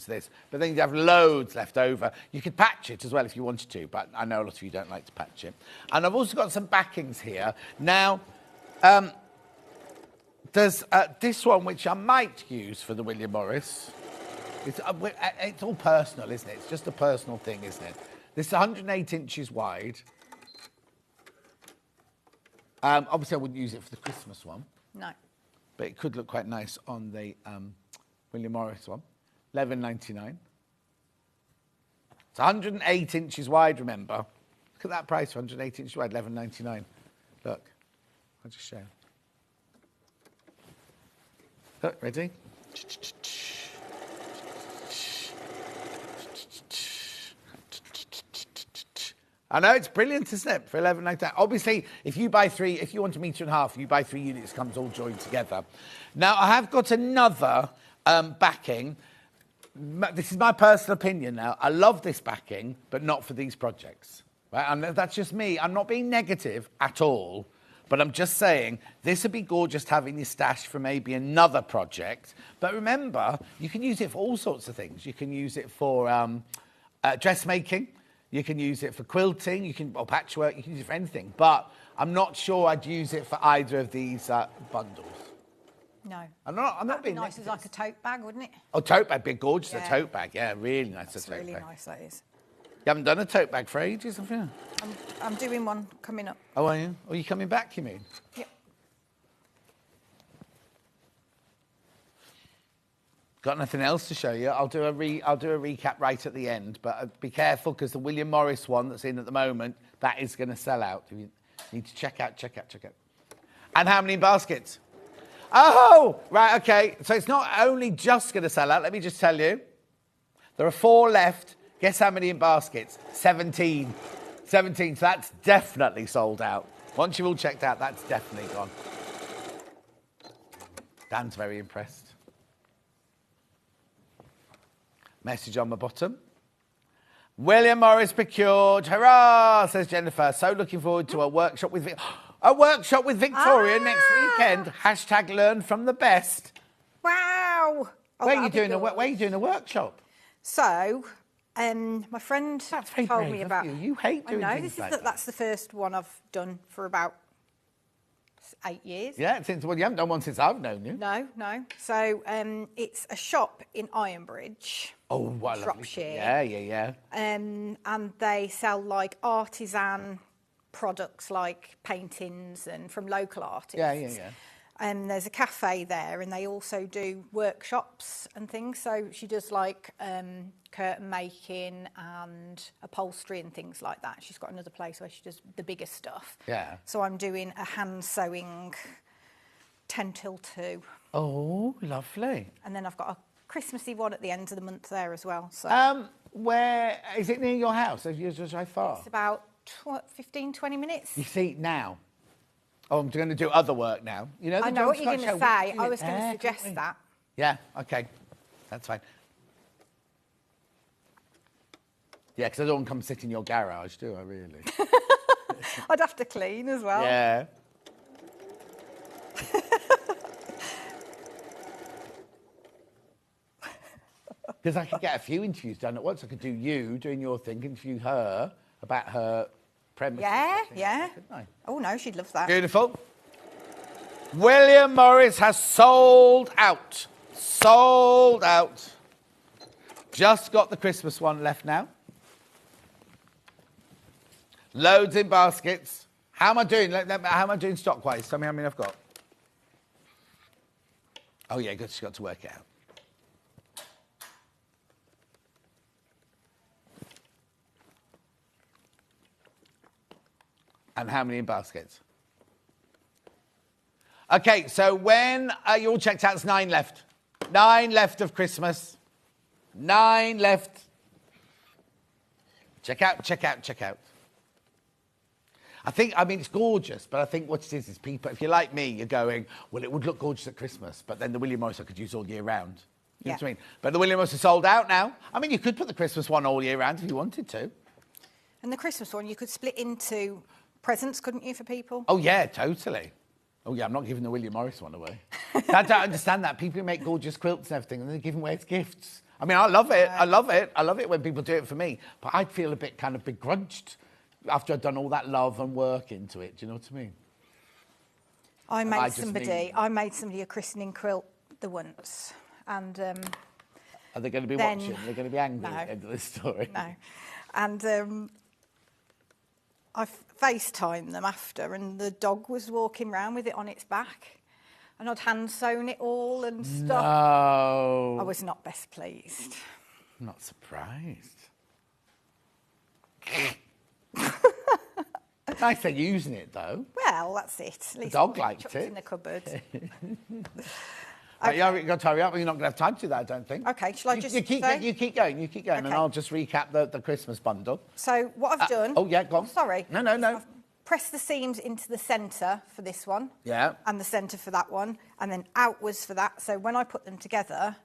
this. But then you'd have loads left over. You could patch it as well if you wanted to, but I know a lot of you don't like to patch it. And I've also got some backings here. Now, there's this one which I might use for the William Morris. It's all personal, isn't it? It's just a personal thing, isn't it? This is 108 inches wide. Obviously, I wouldn't use it for the Christmas one. No. But it could look quite nice on the William Morris one. $11.99. It's 108 inches wide, remember. Look at that price for 108 inches wide, $11.99. Look, I'll just show you. Look, ready? I know, it's brilliant, isn't it, for $11.99. Obviously, if you want 1.5 meters, you buy 3 units, it comes all joined together. Now, I have got another backing. This is my personal opinion now. I love this backing, but not for these projects, Right? And that's just me. I'm not being negative at all, but I'm just saying this would be gorgeous having your stash for maybe another project. But remember, you can use it for all sorts of things. You can use it for dressmaking. You can use it for quilting. Or patchwork. You can use it for anything. But I'm not sure I'd use it for either of these bundles. No. I'm not That'd be being nice as negative. like a tote bag, wouldn't it? Oh, tote bag, big gorgeous, Yeah. a tote bag. Yeah, really nice. That's a tote really bag. nice, that is. You haven't done a tote bag for ages, have you? I'm doing one coming up. Oh, are you? Are you coming back, you mean? Yep. Got nothing else to show you. I'll do a recap right at the end, but be careful because the William Morris one that's in at the moment, that is going to sell out. You need to check out. And how many baskets? Oh, right, okay. So it's not only just going to sell out. Let me just tell you. There are 4 left. Guess how many in baskets? 17. 17, so that's definitely sold out. Once you've all checked out, that's definitely gone. Dan's very impressed. Message on the bottom. William Morris procured. Hurrah, says Jennifer. So looking forward to a workshop with Victoria next weekend. # learn from the best. Wow. Oh, Where are you that'll be doing a workshop? So, my friend That's very told brave me of about. you hate doing I know things like that. that's the first one I've done for about 8 years. Yeah, well, you haven't done one since I've known you. No. So it's a shop in Ironbridge. Oh, what a lovely. Shropshire. Yeah. And they sell like artisan products like paintings and from local artists. Yeah. And there's a cafe there, and they also do workshops and things. So she does like curtain making and upholstery and things like that. She's got another place where she does the bigger stuff. Yeah. So I'm doing a hand sewing 10 till 2. Oh, lovely. And then I've got a Christmassy one at the end of the month there as well. So Where is it near your house? Have you just how far? it's about 15, 20 minutes. You see now. Oh, I'm going to do other work now. You know. I know what you're going to say. I was going to Yeah, suggest can't we? that. Yeah. Okay. That's fine. Yeah, because I don't want to come sit in your garage, do I? Really? I'd have to clean as well. Yeah. Because I could get a few interviews done at once. I could do you doing your thing, interview her about her premises. Yeah. Couldn't I? Oh, no, she'd love that. Beautiful. William Morris has sold out. Sold out. Just got the Christmas one left now. Loads in baskets. How am I doing? How am I doing stock-wise? Tell me how many I've got. Oh, yeah, good. She's got to work it out. And how many in baskets? Okay, so when you all checked out, it's 9 left. 9 left of Christmas. 9 left. Check out. I mean, it's gorgeous, but I think what it is people, if you're like me, you're going, well, it would look gorgeous at Christmas, but then the William Morris I could use all year round. You know what I mean? But the William Morris is sold out now. I mean, you could put the Christmas one all year round if you wanted to. And the Christmas one, you could split into presents, couldn't you, for people? Oh, yeah, totally. Oh, yeah, I'm not giving the William Morris one away. I don't understand that. People who make gorgeous quilts and everything, and they're giving away as gifts. I mean, I love it. I love it when people do it for me. But I'd feel a bit kind of begrudged after I'd done all that love and work into it. Do you know what I mean? I made somebody a christening quilt the once. And are they going to be watching? They're going to be angry at the end of this story. No. And I FaceTimed them after, and the dog was walking around with it on its back. And I'd hand sewn it all and stuff. No. I was not best pleased. I'm not surprised. Nice they're using it, though. Well, that's it. At least the dog it's liked chucked it. in the cupboard. Okay. You've got to hurry up, or you're not going to have time to do that, I don't think. Okay, shall I just you keep going, and I'll just recap the Christmas bundle. So what I've done... Oh, yeah, go on. Sorry. No. I've pressed the seams into the centre for this one. Yeah. And the centre for that one, and then outwards for that. So when I put them together,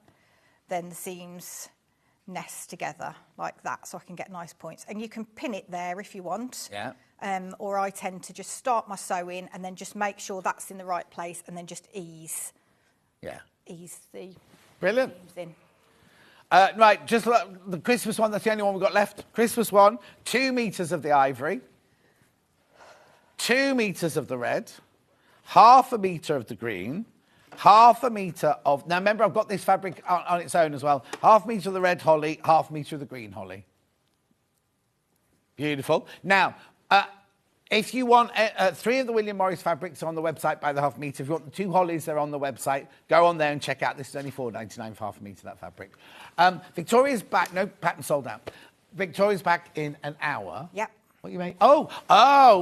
then the seams nest together like that, so I can get nice points. And you can pin it there if you want. Yeah. Or I tend to just start my sewing and then just make sure that's in the right place and then just ease the Brilliant. seams in. Right, just look, the Christmas one, that's the only one we've got left. Christmas one, 2 metres of the ivory, 2 metres of the red, 1/2 metre of the green, 1/2 metre of... Now, remember, I've got this fabric on its own as well. 1/2 metre of the red holly, 1/2 metre of the green holly. Beautiful. Now, if you want 3 of the William Morris fabrics are on the website by the 1/2 metre. If you want the 2 hollies, they're on the website. Go on there and check out. This is only £4.99 for 1/2 metre, that fabric. Victoria's back. No, pattern sold out. Victoria's back in an hour. Yep. What you mean? Oh,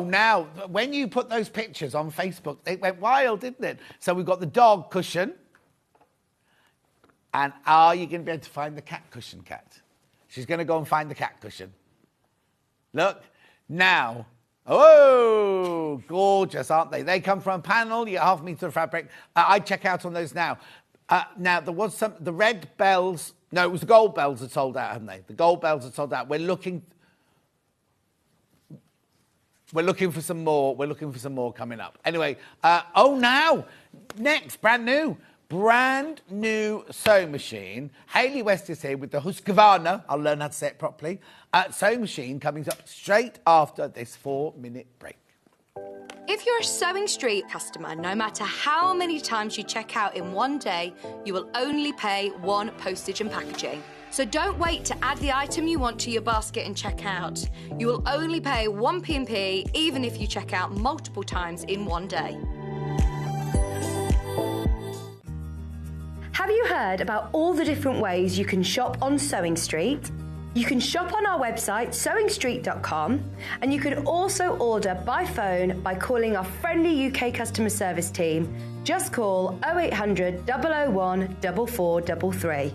now, when you put those pictures on Facebook, it went wild, didn't it? So we've got the dog cushion. And are you going to be able to find the cat cushion, Kat? She's going to go and find the cat cushion. Look, now... Oh, gorgeous, aren't they? They come from a panel, you get 1/2 metre of fabric. I'd check out on those now. Now, there was the red bells. No, it was the gold bells that sold out, haven't they? The gold bells that sold out. We're looking for some more. We're looking for some more coming up. Anyway, now, next, brand new sewing machine. Hayley West is here with the Husqvarna. I'll learn how to say it properly. Sewing machine coming up straight after this 4-minute break. If you're a Sewing Street customer, no matter how many times you check out in one day, you will only pay 1 postage and packaging. So don't wait to add the item you want to your basket and check out. You will only pay 1 P&P even if you check out multiple times in one day. Have you heard about all the different ways you can shop on Sewing Street? You can shop on our website, sewingstreet.com, and you can also order by phone by calling our friendly UK customer service team. Just call 0800 001 4433.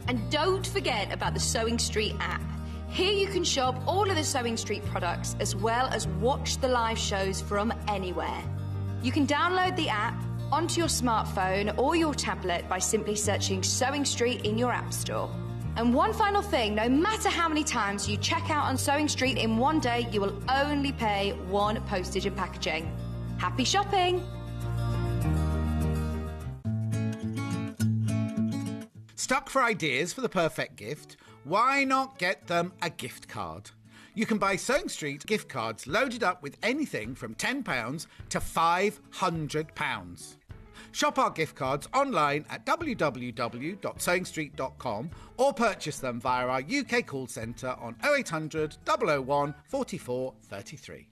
And don't forget about the Sewing Street app. Here you can shop all of the Sewing Street products as well as watch the live shows from anywhere. You can download the app onto your smartphone or your tablet by simply searching Sewing Street in your app store. And one final thing, no matter how many times you check out on Sewing Street in one day, you will only pay 1 postage and packaging. Happy shopping! Stuck for ideas for the perfect gift? Why not get them a gift card? You can buy Sewing Street gift cards loaded up with anything from £10 to £500. Shop our gift cards online at www.sewingstreet.com or purchase them via our UK call centre on 0800 001 44 33.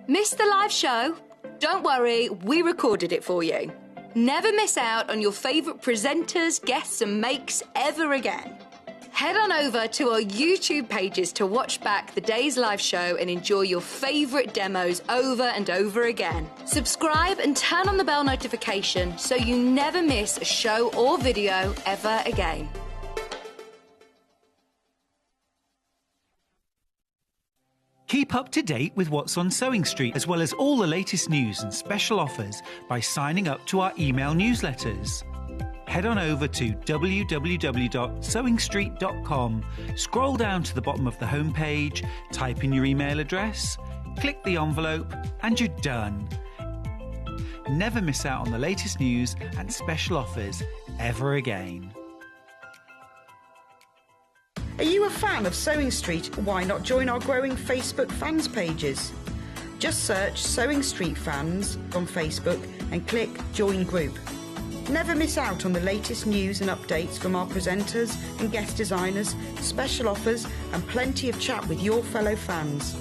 Missed the live show? Don't worry, we recorded it for you. Never miss out on your favourite presenters, guests and makes ever again. Head on over to our YouTube pages to watch back the day's live show and enjoy your favourite demos over and over again. Subscribe and turn on the bell notification so you never miss a show or video ever again. Keep up to date with what's on Sewing Street, as well as all the latest news and special offers by signing up to our email newsletters. Head on over to www.sewingstreet.com, scroll down to the bottom of the homepage, type in your email address, click the envelope, and you're done. Never miss out on the latest news and special offers ever again. Are you a fan of Sewing Street? Why not join our growing Facebook fans pages? Just search Sewing Street Fans on Facebook and click Join Group. Never miss out on the latest news and updates from our presenters and guest designers, special offers and plenty of chat with your fellow fans.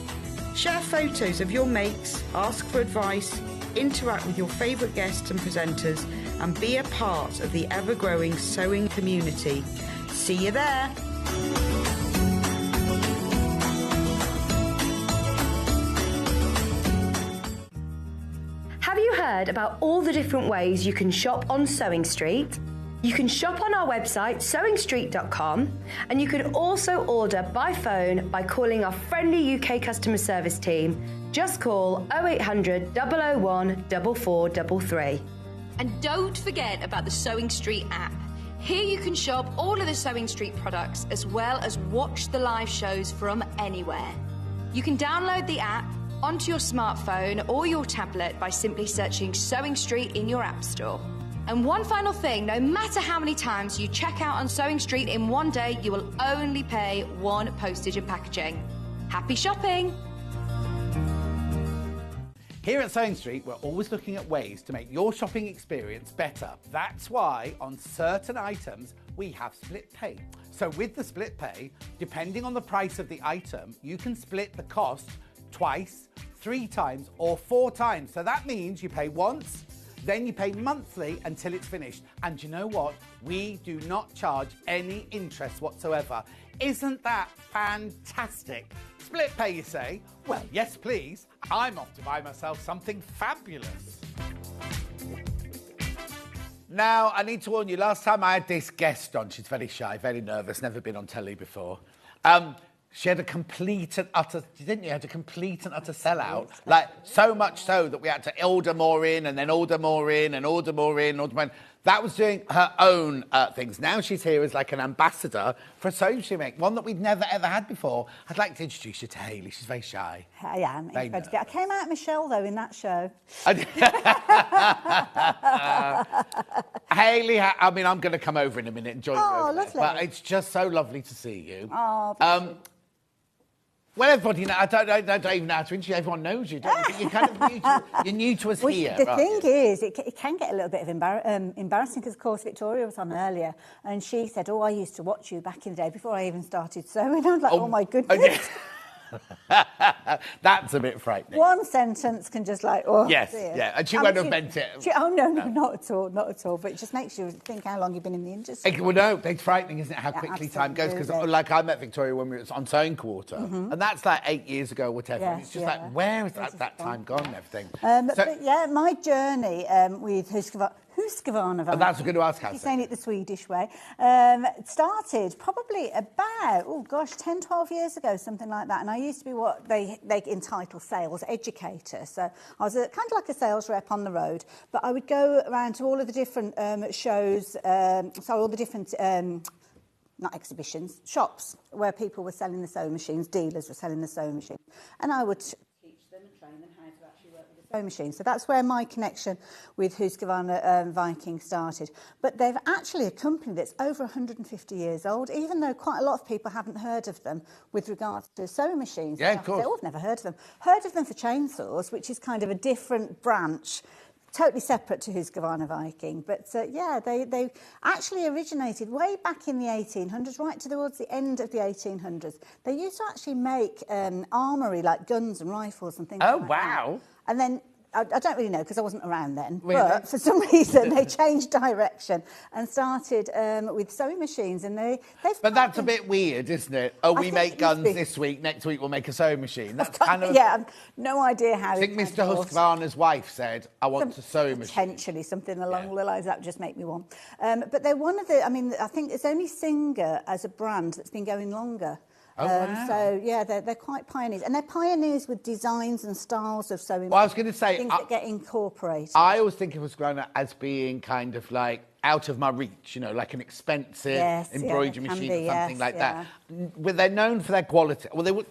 Share photos of your makes, ask for advice, interact with your favourite guests and presenters and be a part of the ever-growing sewing community. See you there! Have you heard about all the different ways you can shop on Sewing Street? You can shop on our website, sewingstreet.com, and you can also order by phone by calling our friendly UK customer service team. Just call 0800 001 4433. And don't forget about the Sewing Street app. Here you can shop all of the Sewing Street products as well as watch the live shows from anywhere. You can download the app onto your smartphone or your tablet by simply searching Sewing Street in your app store. And one final thing, no matter how many times you check out on Sewing Street in one day, you will only pay one postage and packaging. Happy shopping! Here at Sewing Street, we're always looking at ways to make your shopping experience better. That's why on certain items, we have split pay. So with the split pay, depending on the price of the item, you can split the cost twice, 3 times, or 4 times. So that means you pay once, then you pay monthly until it's finished. And you know what? We do not charge any interest whatsoever. Isn't that fantastic? Split pay, you say? Well, yes, please. I'm off to buy myself something fabulous. Now, I need to warn you, last time I had this guest on, she's very shy, very nervous, never been on telly before. She had a complete and utter, didn't you? Had a complete and utter sellout. Like, so much so that we had to order more in and then order more in and order more in, order more in. That was doing her own things. Now she's here as like an ambassador for a sewing machine make, one that we'd never ever had before. I'd like to introduce you to Hayley. She's very shy. I am. I came out Michelle, though, in that show. Hayley, I mean, I'm going to come over in a minute and join you over there. Lovely. But it's just so lovely to see you. Oh, well, everybody, I don't even know how to introduce you. Everyone knows you, don't you? You're kind of you're new to us here. The thing is, it can get a little bit of embarrassing because, of course, Victoria was on earlier and she said, I used to watch you back in the day before I even started sewing. I was like, oh my goodness. Okay. That's a bit frightening. One sentence can just yes, dear. yeah, and she won't have meant it. No, not at all, not at all. But it just makes you think how long you've been in the industry. Well, no, it's frightening, isn't it, how quickly time goes? Because, like, I met Victoria when we were on Sewing Quarter, and that's like 8 years ago or whatever. Yes, and it's just like, where is that time gone and everything? But yeah, my journey with Husqvarna. That's going to ask how. You're saying it the Swedish way. Started probably about, 10, 12 years ago, something like that. And I used to be what they entitle sales educator. So I was kind of like a sales rep on the road, but I would go around to all of the different shows, all the different, not exhibitions, shops where people were selling the sewing machines, dealers were selling the sewing machines. And I would teach them and train them how to actually work with the sewing machine. So that's where my connection with Husqvarna Viking started. But they're actually a company that's over 150 years old, even though quite a lot of people haven't heard of them with regards to sewing machines. Yeah, of course. I've never heard of them. Heard of them for chainsaws, which is kind of a different branch, totally separate to Husqvarna Viking. But they actually originated way back in the 1800s, right towards the end of the 1800s. They used to actually make armoury, like guns and rifles and things like that. Oh, wow. And then, I don't really know because I wasn't around then, but for some reason they changed direction and started with sewing machines. And But that's a bit weird, isn't it? We make guns this week, next week we'll make a sewing machine. That's kind of... Yeah, I've no idea how... I think Mr Husqvarna's wife said, I want a sewing machine. Potentially, something along the lines of that would just make me one. But they're one of the... I think it's only Singer as a brand that's been going longer. Wow. So, yeah, they're quite pioneers. And they're pioneers with designs and styles of sewing. Well, I was going to say... Things that get incorporated. I always think of Husqvarna as being kind of like out of my reach, like an expensive embroidery machine or something like that. Well, they're known for their quality. Well,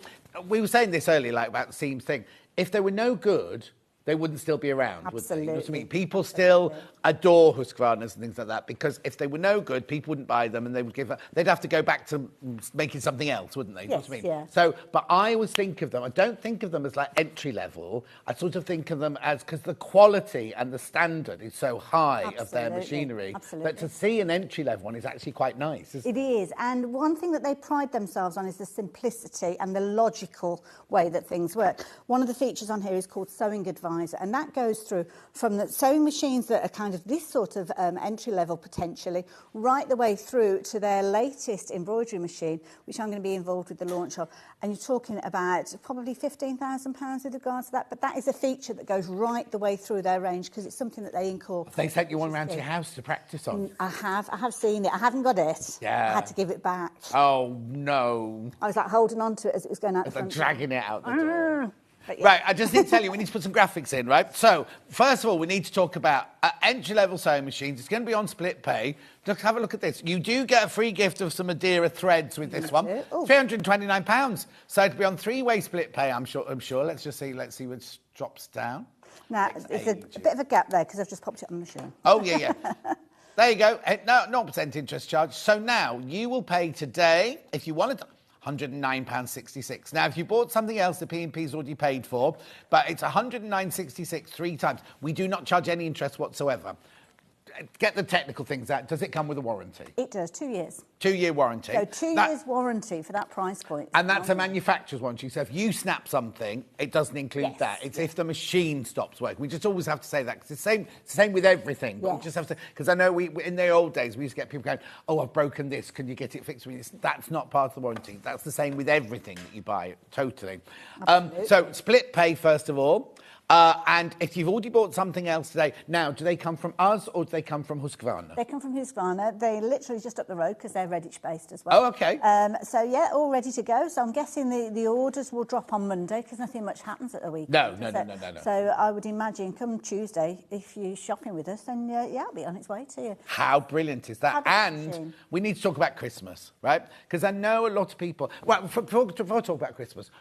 we were saying this earlier, like about the seams thing. If they were no good, they wouldn't still be around, would they? You know what I mean? People still adore Husqvarnas and things like that because if they were no good, people wouldn't buy them and they would they'd have to go back to making something else, wouldn't they? You know what I mean? Yeah. So, but I always think of them, I don't think of them as like entry level. I sort of think of them as, because the quality and the standard is so high of their machinery. Absolutely. But to see an entry level one is actually quite nice, isn't it? It is. And one thing that they pride themselves on is the simplicity and the logical way that things work. One of the features on here is called Sewing Advisor, and that goes through from the sewing machines that are kind of this sort of entry level potentially, right the way through to their latest embroidery machine, which I'm going to be involved with the launch of. And you're talking about probably £15,000 with regards to that, but that is a feature that goes right the way through their range because it's something that they incorporate. They sent you one round to your house to practice on? I have seen it. I haven't got it. Yeah. I had to give it back. Oh, no. I was like holding on to it as it was going out the front. Dragging it out the door. But yeah. Right, I just need to tell you, we need to put some graphics in, right? So, first of all, we need to talk about entry-level sewing machines. It's going to be on split pay. Just have a look at this. You do get a free gift of some Madeira threads with this one. £329. So it'll be on three-way split pay, I'm sure. Let's see which drops down. Now, there's a bit of a gap there because I've just popped it on the machine. Oh, yeah. There you go. No, 0% interest charge. So now you will pay today, if you wanted £109.66. Now, if you bought something else, the P&P's already paid for, but it's £109.66 3 times. We do not charge any interest whatsoever. Get the technical things out. Does it come with a warranty? It does, 2 years. 2-year warranty. So 2 years warranty for that price point. And that's a manufacturer's warranty. So if you snap something, it doesn't include that. It's if the machine stops working. We just always have to say that because it's the same with everything. But we just have to, because I know we in the old days we used to get people going, "Oh, I've broken this. Can you get it fixed for me?" That's not part of the warranty. That's the same with everything that you buy. Totally. So split pay first of all. And if you've already bought something else today, now, do they come from us or do they come from Husqvarna? They come from Husqvarna. They're literally just up the road because they're Redditch-based as well. Oh, OK. So, yeah, all ready to go. So I'm guessing the orders will drop on Monday because nothing much happens at the weekend. No. So I would imagine come Tuesday, if you're shopping with us, then, it'll be on its way to you. How brilliant is that? And we need to talk about Christmas, right? Because I know a lot of people... Well, before I talk about Christmas,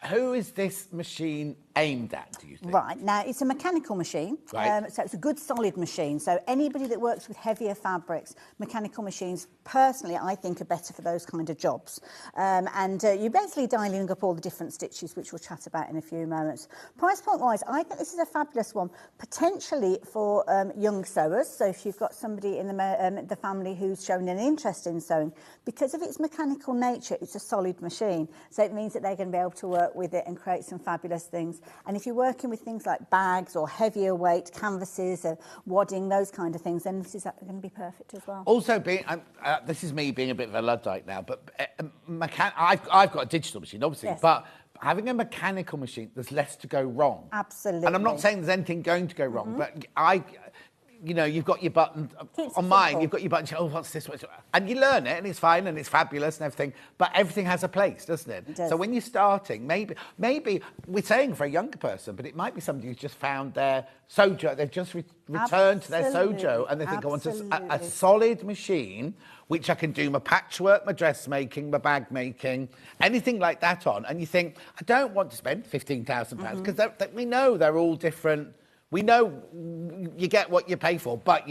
who is this machine aimed at, do you think? Right, now it's a mechanical machine, right. So it's a good solid machine. So anybody that works with heavier fabrics, mechanical machines, personally, I think are better for those kind of jobs. And you're basically dialing up all the different stitches, which we'll chat about in a few moments. Price point wise, I think this is a fabulous one, potentially for young sewers. So if you've got somebody in the family who's shown an interest in sewing, because of its mechanical nature, it's a solid machine. So it means that they're going to be able to work with it and create some fabulous things. And if you're working with things like bags or heavier weight canvases, wadding, those kind of things, then this is going to be perfect as well. Also, this is me being a bit of a Luddite now, but I've got a digital machine, obviously, but having a mechanical machine, there's less to go wrong. Absolutely. And I'm not saying there's anything going to go wrong, but you've got your button on mine. You've got your button. Oh, what's this? And you learn it, and it's fine, and it's fabulous, and everything. But everything has a place, doesn't it? It does. So when you're starting, maybe we're saying for a younger person, but it might be somebody who's just found their Sojo. They've just returned to their Sojo, and they think, I want a solid machine which I can do my patchwork, my dressmaking, my bag making, anything like that on. And you think, I don't want to spend £15,000 because we know they're all different. We know you get what you pay for, but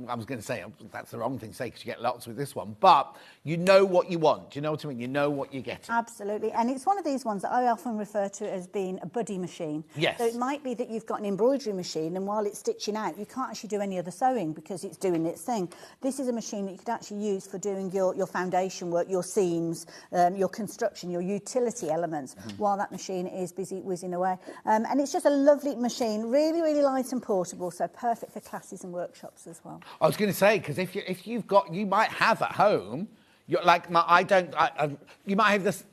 I was going to say, that's the wrong thing to say because you get lots with this one, but you know what you want. Do you know what I mean? You know what you're getting. Absolutely. And it's one of these ones that I often refer to as being a buddy machine. Yes. So it might be that you've got an embroidery machine and while it's stitching out, you can't actually do any other sewing because it's doing its thing. This is a machine that you could actually use for doing your foundation work, your seams, your construction, your utility elements, while that machine is busy whizzing away. And it's just a lovely machine, really, really light and portable, so perfect for classes and workshops as well. I was going to say, because if you've got, you might have at home, you might have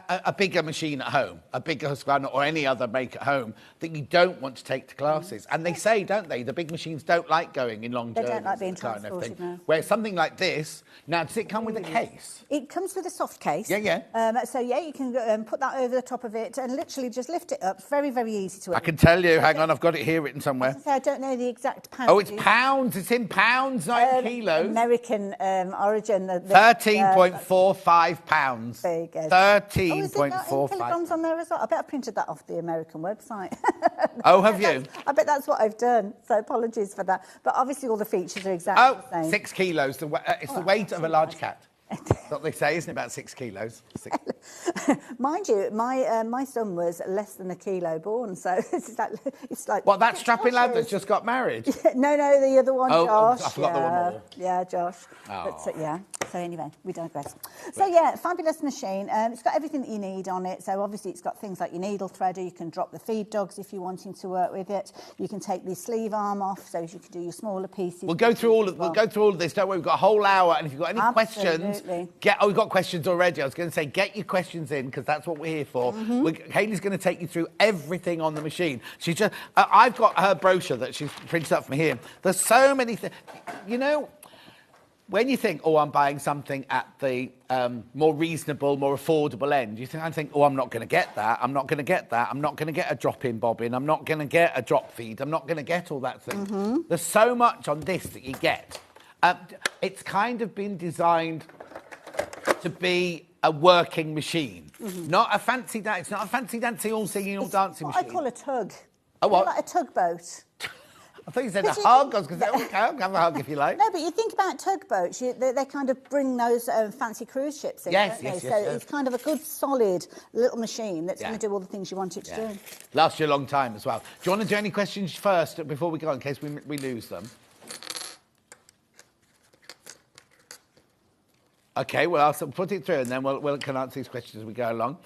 a bigger machine at home, a bigger Husqvarna or any other make at home that you don't want to take to classes. And they say, don't they, the big machines don't like going in long journeys. They don't like being transported, no. Where something like this, now, does it come with a case? It comes with a soft case. Yeah. So, you can put that over the top of it and literally just lift it up. Very, very easy to. I can tell you, hang on, I've got it here written somewhere. I don't know the exact pounds. Oh, it's pounds. It's in pounds, not in kilos. American origin. 13.45 pounds. There you go. 13.45. Kilograms on there as well. I bet I printed that off the American website. Oh, have you? I bet that's what I've done. So apologies for that. But obviously all the features are exactly the same. 6 kilos. It's the weight of a large cat. That's what they say, isn't it? About 6 kilos. Mind you, my son was less than a kilo born, so it's like. What, that strapping lad that's just got married? No, the other one, Josh. I forgot the one more. Yeah, Josh. Oh. But, so anyway, we digress. So fabulous machine. It's got everything that you need on it. So obviously it's got things like your needle threader. You can drop the feed dogs if you're wanting to work with it. You can take the sleeve arm off, so you can do your smaller pieces. We'll go through all of this. Don't worry, we've got a whole hour, and if you've got any questions, we've got questions already. I was going to say, get your questions in because that's what we're here for. Hayley's going to take you through everything on the machine. She's just, I've got her brochure that she's printed up for me here. There's so many things. when you think, oh, I'm buying something at the more reasonable, more affordable end, I think, oh, I'm not going to get that. I'm not going to get that. I'm not going to get a drop-in bobbin. I'm not going to get a drop feed. I'm not going to get all that thing. There's so much on this that you get. It's kind of been designed to be a working machine, not a fancy dance. It's not a fancy dancing, all singing, all dancing what machine. I call a tug. A what? Like a tugboat. I thought you said a hug. I was going to say, okay, I'll have a hug if you like. No, but you think about tugboats, they kind of bring those fancy cruise ships in, Yes, don't yes, they? yes, So yes. it's kind of a good, solid little machine that's Yeah. going to do all the things you want it to do. Lasts you a long time as well. Do you want to do any questions first before we go, in case we lose them? OK, well, I'll put it through and then we'll can answer these questions as we go along.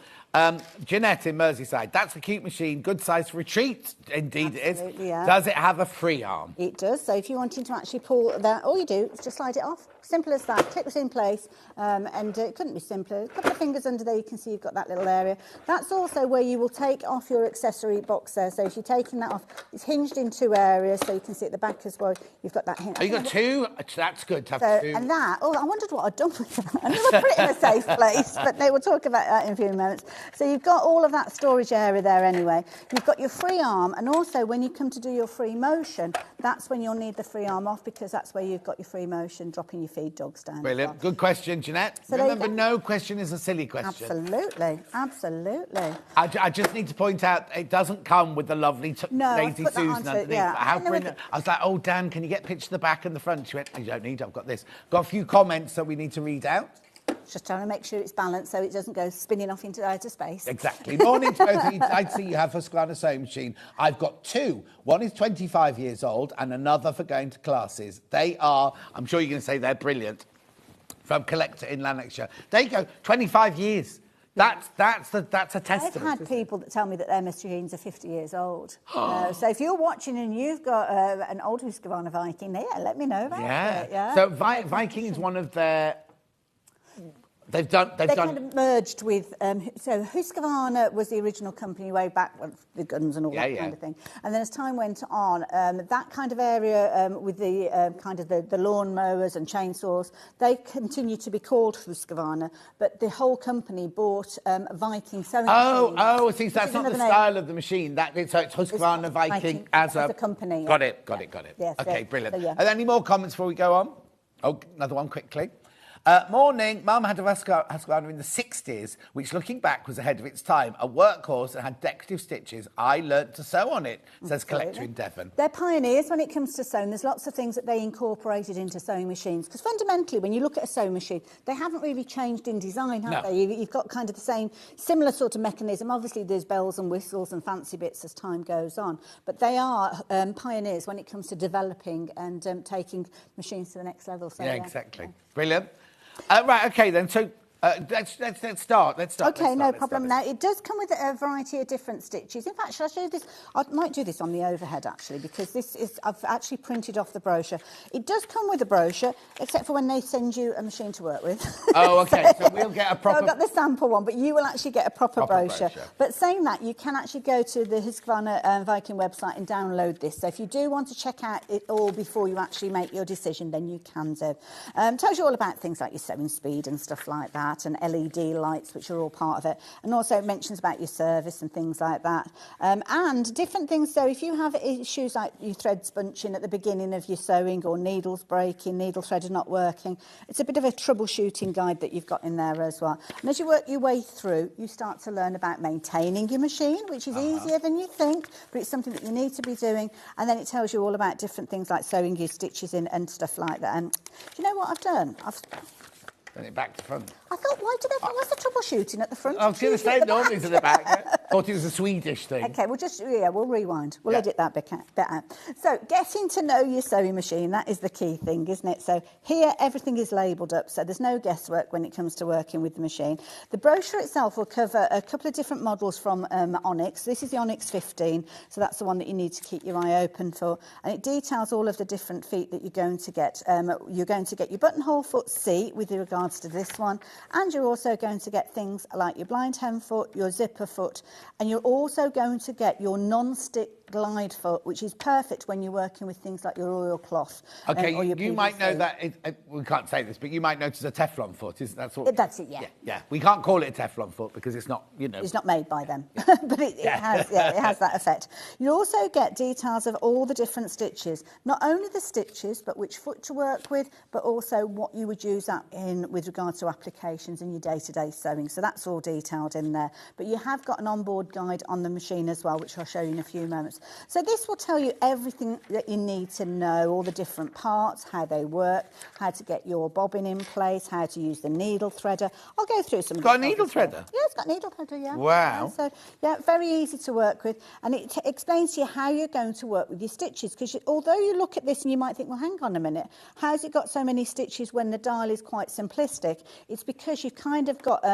Jeanette in Merseyside, that's a cute machine, good size for retreat. Indeed Absolutely, it is. yeah. Does it have a free arm? It does. So if you're wanting to actually pull that, all you do is just slide it off. Simple as that. Clip it in place, and it couldn't be simpler. A couple of fingers under there, you can see you've got that little area. That's also where you will take off your accessory box there. So if you're taking that off, it's hinged in 2 areas, so you can see at the back as well. You've got that hinge. Oh, you got 2? That's good to have So, 2. and that, oh, I wondered what I'd done with that. I never put it in a safe place, but we'll talk about that in a few moments. So you've got all of that storage area there anyway. You've got your free arm, and also when you come to do your free motion, that's when you'll need the free arm off, because that's where you've got your free motion, dropping your feed dogs down. Brilliant. Good question, Jeanette. So there you Remember, go. no question is a silly question. Absolutely, absolutely. I just need to point out, it doesn't come with the lovely No, I've Lazy put that Susan onto it, underneath. yeah. How I know brilliant. with I was like, oh, Dan, can you get pictures of the back and the front? She went, you don't need, I've got this. Got a few comments that we need to read out. Just trying to make sure it's balanced so it doesn't go spinning off into outer space. Exactly. Morning to both of you. I see you have a Husqvarna sewing machine. I've got 2. One is 25 years old and another for going to classes. They are, I'm sure you're going to say they're brilliant, from Collector in Lanarkshire. They go 25 years. That's a testament. I've had people that tell me that their machines are 50 years old. So if you're watching and you've got an old Husqvarna Viking, yeah, let me know about it. Yeah. So Viking is one of their... They've done. Kind of merged with. So Husqvarna was the original company way back with the guns and all that kind of thing. And then as time went on, that kind of area with the kind of the lawn mowers and chainsaws, they continued to be called Husqvarna, but the whole company bought Viking sewing machines. See, that's not the style of the machine. So it's Husqvarna Viking as a company. Got it. Yes, okay, brilliant. So, yeah. Are there any more comments before we go on? Oh, another one quickly. Morning. Mum had a Husqvarna in the 60s, which looking back was ahead of its time. A workhorse and had decorative stitches. I learnt to sew on it, says Collector in Devon. They're pioneers when it comes to sewing. There's lots of things that they incorporated into sewing machines. Because fundamentally, when you look at a sewing machine, they haven't really changed in design, have they? You've got kind of the same, similar sort of mechanism. Obviously, there's bells and whistles and fancy bits as time goes on. But they are pioneers when it comes to developing and taking machines to the next level. So, Exactly. Brilliant. Right, OK, then. So let's start. OK, no problem. Now, it does come with a variety of different stitches. In fact, shall I show you this? I might do this on the overhead, actually, because I've actually printed off the brochure. It does come with a brochure, except for when they send you a machine to work with. Oh, OK, so we'll get a proper... So I've got the sample one, but you will actually get a proper brochure. But saying that, you can actually go to the Husqvarna Viking website and download this. So if you do want to check out it all before you actually make your decision, then you can do. Tells you all about things like your sewing speed and stuff like that, and LED lights, which are all part of it, and also it mentions about your service and things like that, and different things. So if you have issues like your threads bunching at the beginning of your sewing, or needles breaking, needle thread not working, it's a bit of a troubleshooting guide that you've got in there as well. And as you work your way through, you start to learn about maintaining your machine, which is easier than you think, but it's something that you need to be doing. And then it tells you all about different things like sewing your stitches in and stuff like that. And do you know what I've done? Turn it back to front. I thought, what's the troubleshooting at the front? I was going to say normally to the back. Thought it was a Swedish thing. OK, we'll rewind. We'll edit that bit out. So getting to know your sewing machine, that is the key thing, isn't it? So here, everything is labelled up, so there's no guesswork when it comes to working with the machine. The brochure itself will cover a couple of different models from Onyx. This is the Onyx 15, so that's the one that you need to keep your eye open for. And it details all of the different feet that you're going to get. You're going to get your buttonhole foot C with regards to this one, and you're also going to get things like your blind hem foot, your zipper foot, and you're also going to get your non-stick glide foot, which is perfect when you're working with things like your oilcloth. Okay, or your you might know PVC. that, we can't say this, but you might notice a Teflon foot, isn't that sort of... That's it, yeah. Yeah. We can't call it a Teflon foot because it's not, you know... It's not made by them, but it has that effect. You also get details of all the different stitches, not only the stitches, but which foot to work with, but also what you would use that in with regard to applications in your day-to-day sewing. So that's all detailed in there. But you have got an onboard guide on the machine as well, which I'll show you in a few moments. So this will tell you everything that you need to know, all the different parts, how they work, how to get your bobbin in place, how to use the needle threader. I'll go through some. Got a needle threader? Yeah, it's got a needle threader, yeah. Wow. So, yeah, very easy to work with. And it explains to you how you're going to work with your stitches. Because although you look at this and you might think, well, hang on a minute, how's it got so many stitches when the dial is quite simplistic? It's because you've kind of got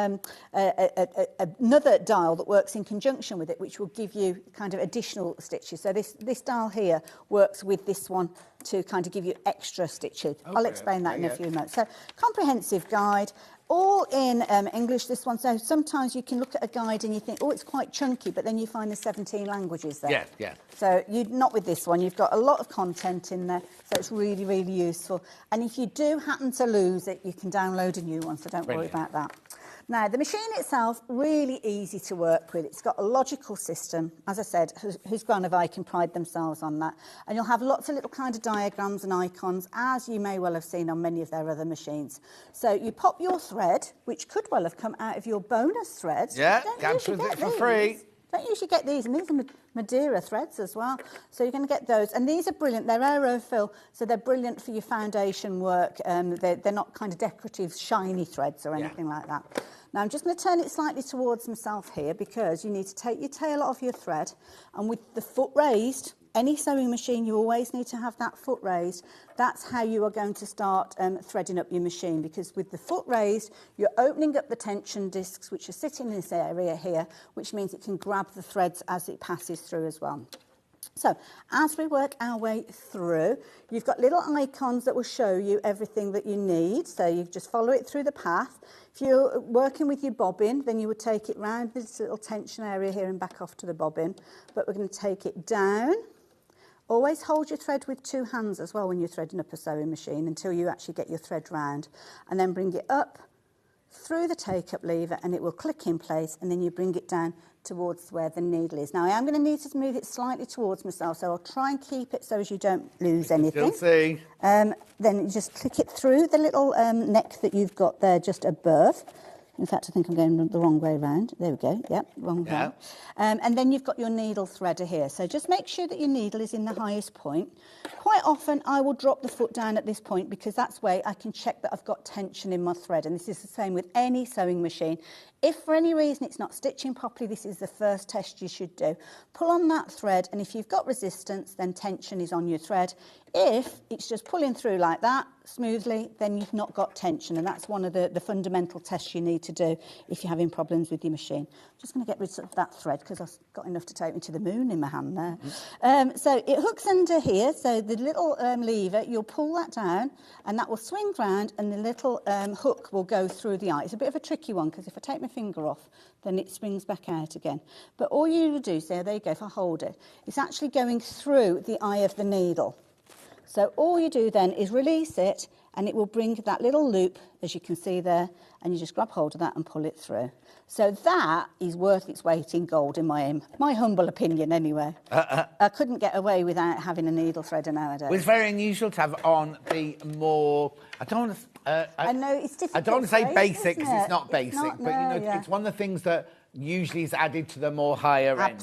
another dial that works in conjunction with it, which will give you kind of additional stitches. So this dial here works with this one to kind of give you extra stitches. Okay, I'll explain that in a few moments. So comprehensive guide, all in English, this one. So sometimes you can look at a guide and you think, oh, it's quite chunky, but then you find there's 17 languages there. Yeah. So not with this one. You've got a lot of content in there, so it's really, really useful. And if you do happen to lose it, you can download a new one, so don't worry about that. Now, the machine itself, really easy to work with. It's got a logical system. As I said, Husqvarna can pride themselves on that. And you'll have lots of little kind of diagrams and icons, as you may well have seen on many of their other machines. So you pop your thread, which could well have come out of your bonus threads. Yeah, comes with it for free. Don't usually get these, and these are Madeira threads as well. So you're going to get those. And these are brilliant. They're aerofill, so they're brilliant for your foundation work. They're not kind of decorative, shiny threads or anything like that. Now, I'm just going to turn it slightly towards myself here because you need to take your tail off your thread, and with the foot raised, any sewing machine, you always need to have that foot raised. That's how you are going to start threading up your machine, because with the foot raised, you're opening up the tension discs, which are sitting in this area here, which means it can grab the threads as it passes through as well. So, as we work our way through, you've got little icons that will show you everything that you need. So you just follow it through the path. If you're working with your bobbin, then you would take it round this little tension area here and back off to the bobbin. But we're going to take it down. Always hold your thread with two hands as well when you're threading up a sewing machine until you actually get your thread round. And then bring it up through the take-up lever and it will click in place, and then you bring it down towards where the needle is. Now, I am going to need to move it slightly towards myself, so I'll try and keep it so as you don't lose anything. Still see. Then you just click it through the little neck that you've got there just above. In fact, I think I'm going the wrong way round. There we go. Yep, wrong way. And then you've got your needle threader here. So just make sure that your needle is in the highest point. Quite often, I will drop the foot down at this point because that's where I can check that I've got tension in my thread. And this is the same with any sewing machine. If for any reason it's not stitching properly, this is the first test you should do. Pull on that thread, and if you've got resistance, then tension is on your thread. If it's just pulling through like that smoothly, then you've not got tension, and that's one of the fundamental tests you need to do if you're having problems with your machine. I'm just going to get rid of that thread because I've got enough to take me to the moon in my hand there. So it hooks under here, so the little lever, you'll pull that down, and that will swing round, and the little hook will go through the eye. It's a bit of a tricky one because if I take my finger off, then it swings back out again. But all you do, so there you go, if I hold it, it's actually going through the eye of the needle. So all you do then is release it, and it will bring that little loop, as you can see there, and you just grab hold of that and pull it through. So that is worth its weight in gold, in my humble opinion anyway. I couldn't get away without having a needle threader nowadays. Well, it's very unusual to have on the more... I don't want to... I know, it's difficult. I don't want to say phrase, basic isn't because it's it? not basic, not, but you know, it's one of the things that usually is added to the more higher end.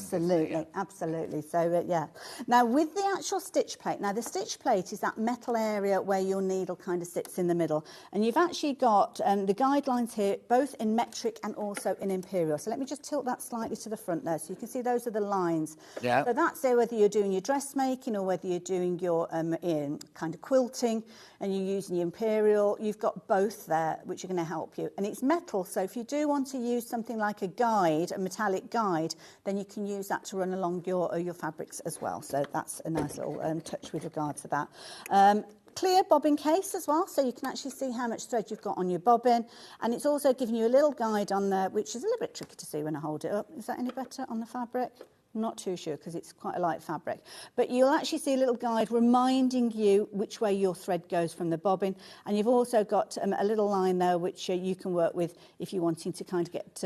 Absolutely. So, yeah. Now, with the actual stitch plate, now the stitch plate is that metal area where your needle kind of sits in the middle. And you've actually got the guidelines here, both in metric and also in imperial. So let me just tilt that slightly to the front there so you can see those are the lines. Yeah. So that's there whether you're doing your dressmaking or whether you're doing your kind of quilting and you're using your imperial. You've got both there, which are going to help you. And it's metal, so if you do want to use something like a guide, a metallic guide, then you can use that to run along your fabrics as well. So that's a nice little touch with regard to that. Clear bobbin case as well, so you can actually see how much thread you've got on your bobbin. And it's also giving you a little guide on there, which is a little bit tricky to see when I hold it up. Is that any better on the fabric? I'm not too sure because it's quite a light fabric. But you'll actually see a little guide reminding you which way your thread goes from the bobbin. And you've also got a little line there which you can work with if you're wanting to kind of get...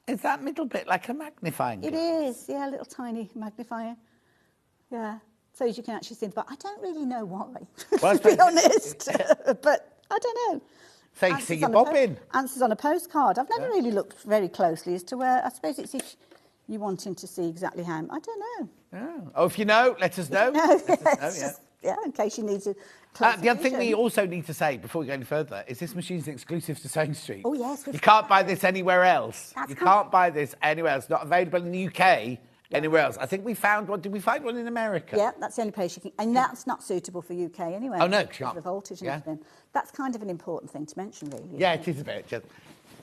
Is that middle bit like a magnifying glass? It is, yeah, a little tiny magnifier. Yeah, so as you can actually see, but I don't really know why, Well, to be honest. But I don't know. So you can see your bobbin. Answers on a postcard. I've never really looked very closely as to where, I suppose it's if you're wanting to see exactly how, I don't know. Oh, oh, if you know, let us know. Yeah, in case you need to. The other thing we also need to say before we go any further is this machine's exclusive to Sewing Street. Oh, yes. You can't buy this anywhere else. You can't buy this anywhere else. Not available in the UK, anywhere else. I think we found one. Did we find one in America? Yeah, that's the only place you can. And that's not suitable for UK anyway. Oh, no, because of the voltage and everything. That's kind of an important thing to mention, really. Yeah, it is a bit. Just,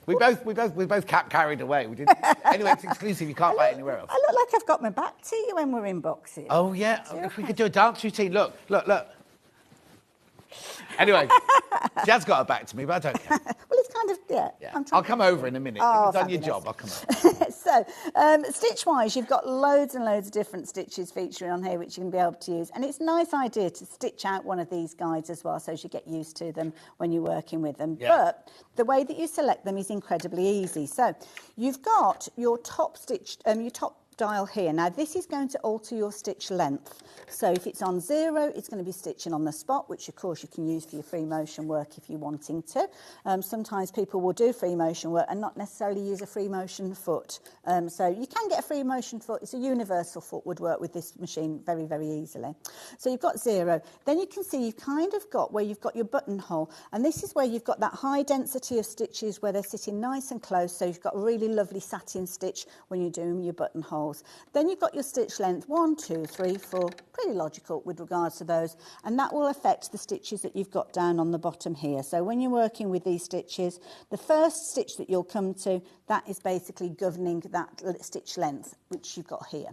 we both carried away. We didn't. Anyway, it's exclusive. You can't buy it anywhere else. I look like I've got my back to you when we're in boxes. Oh, yeah. If we could do a dance routine. Look. Anyway, she has got her back to me, but I don't care. Well, it's kind of, yeah. I'll come over in a minute. Oh, You've done your job, I'll come over. So, stitch-wise, you've got loads and loads of different stitches featuring on here, which you can be able to use. And it's a nice idea to stitch out one of these guides as well, so as you get used to them when you're working with them. Yeah. But the way that you select them is incredibly easy. So, you've got your top stitch, your top dial here. Now this is going to alter your stitch length. So if it's on 0, it's going to be stitching on the spot, which of course you can use for your free motion work if you're wanting to. Sometimes people will do free motion work and not necessarily use a free motion foot. So you can get a free motion foot. It's a universal foot, would work with this machine very, very easily. So you've got 0. Then you can see you've kind of got where you've got your buttonhole, and this is where you've got that high density of stitches where they're sitting nice and close, so you've got a really lovely satin stitch when you're doing your buttonhole. Then you've got your stitch length 1, 2, 3, 4, pretty logical with regards to those, and that will affect the stitches that you've got down on the bottom here. So when you're working with these stitches, the first stitch that you'll come to, that is basically governing that stitch length, which you've got here.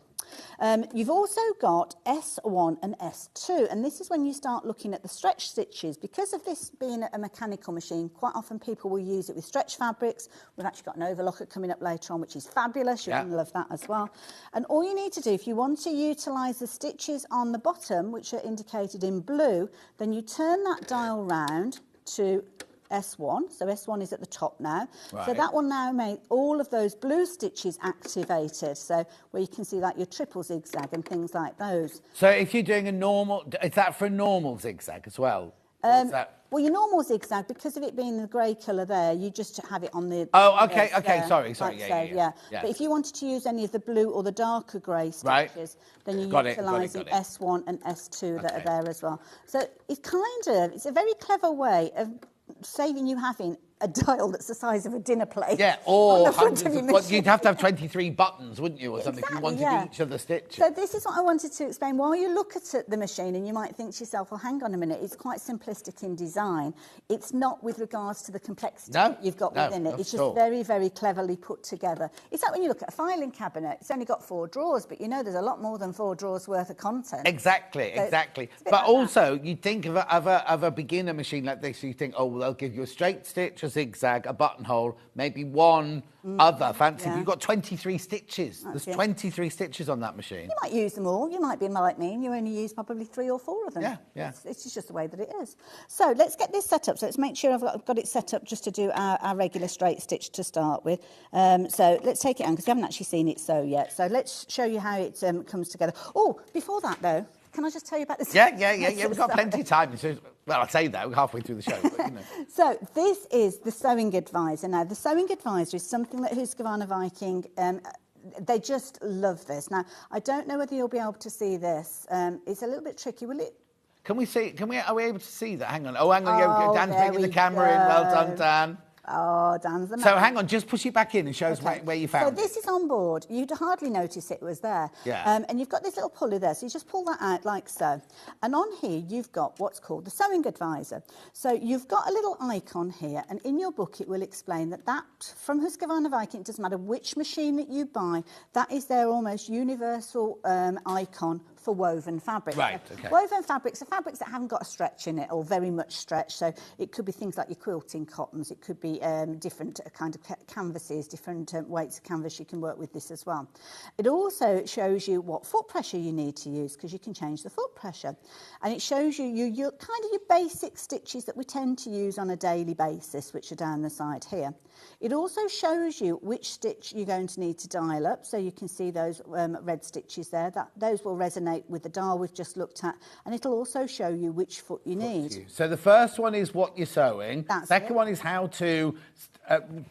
You've also got S1 and S2, and this is when you start looking at the stretch stitches. Because of this being a mechanical machine, quite often people will use it with stretch fabrics. We've actually got an overlocker coming up later on, which is fabulous. You're going to love that as well. And all you need to do, if you want to utilise the stitches on the bottom, which are indicated in blue, then you turn that dial round to S1, so S1 is at the top now. Right. So that will now make all of those blue stitches activated, so where you can see like your triple zigzag and things like those. So if you're doing a normal, is that for a normal zigzag as well? Well, your normal zigzag, because of it being the grey colour there, you just have it on the... Oh, okay, sorry, like yeah. But if you wanted to use any of the blue or the darker grey stitches, then you're utilising S1 and S2 that are there as well. So it's a very clever way of saving you having a dial that's the size of a dinner plate. Yeah, or you'd have to have 23 buttons, wouldn't you, or something, if you wanted each of the stitches. So this is what I wanted to explain. While you look at the machine and you might think to yourself, well, hang on a minute, it's quite simplistic in design. It's not with regards to the complexity you've got within it. It's just very, very cleverly put together. It's like when you look at a filing cabinet, it's only got 4 drawers, but you know there's a lot more than 4 drawers worth of content. Exactly. But also, you think of a beginner machine like this, you think, oh, well, they'll give you a straight stitch, a zigzag, a buttonhole, maybe one other fancy. You've got 23 stitches. There's 23 stitches on that machine. You might use them all. You might be like me and you only use probably 3 or 4 of them. Yeah. It's just the way that it is. So let's get this set up. So let's make sure I've got it set up just to do our regular straight stitch to start with. So let's take it on because we haven't actually seen it sew yet. So let's show you how it comes together. Oh, before that though, can I just tell you about this? Yeah. We've got plenty of time. Well, I'll say that, we're halfway through the show. But, you know. So this is the Sewing Advisor. Now, the Sewing Advisor is something that Husqvarna Viking, they just love this. Now, I don't know whether you'll be able to see this. It's a little bit tricky, will it? Are we able to see that? Hang on. Oh, hang on. Dan's bringing the camera in. Well done, Dan. Oh, Dan's the man. So hang on, just push it back in and show us where you found it. So this is on board. You'd hardly notice it was there. Yeah. And you've got this little pulley there, so you just pull that out like so. And on here, you've got what's called the Sewing Advisor. So you've got a little icon here, and in your book, it will explain that from Husqvarna Viking, it doesn't matter which machine that you buy, that is their almost universal icon for woven fabric. Right, okay. Woven fabrics are fabrics that haven't got a stretch in it or very much stretch. So it could be things like your quilting cottons. It could be different kind of canvases, different weights of canvas. You can work with this as well. It also shows you what foot pressure you need to use because you can change the foot pressure. And it shows you your kind of your basic stitches that we tend to use on a daily basis, which are down the side here. It also shows you which stitch you're going to need to dial up. So you can see those red stitches there. Those will resonate with the dial we've just looked at. And it'll also show you which foot you need. So the first one is what you're sewing. That's Second it. one is how to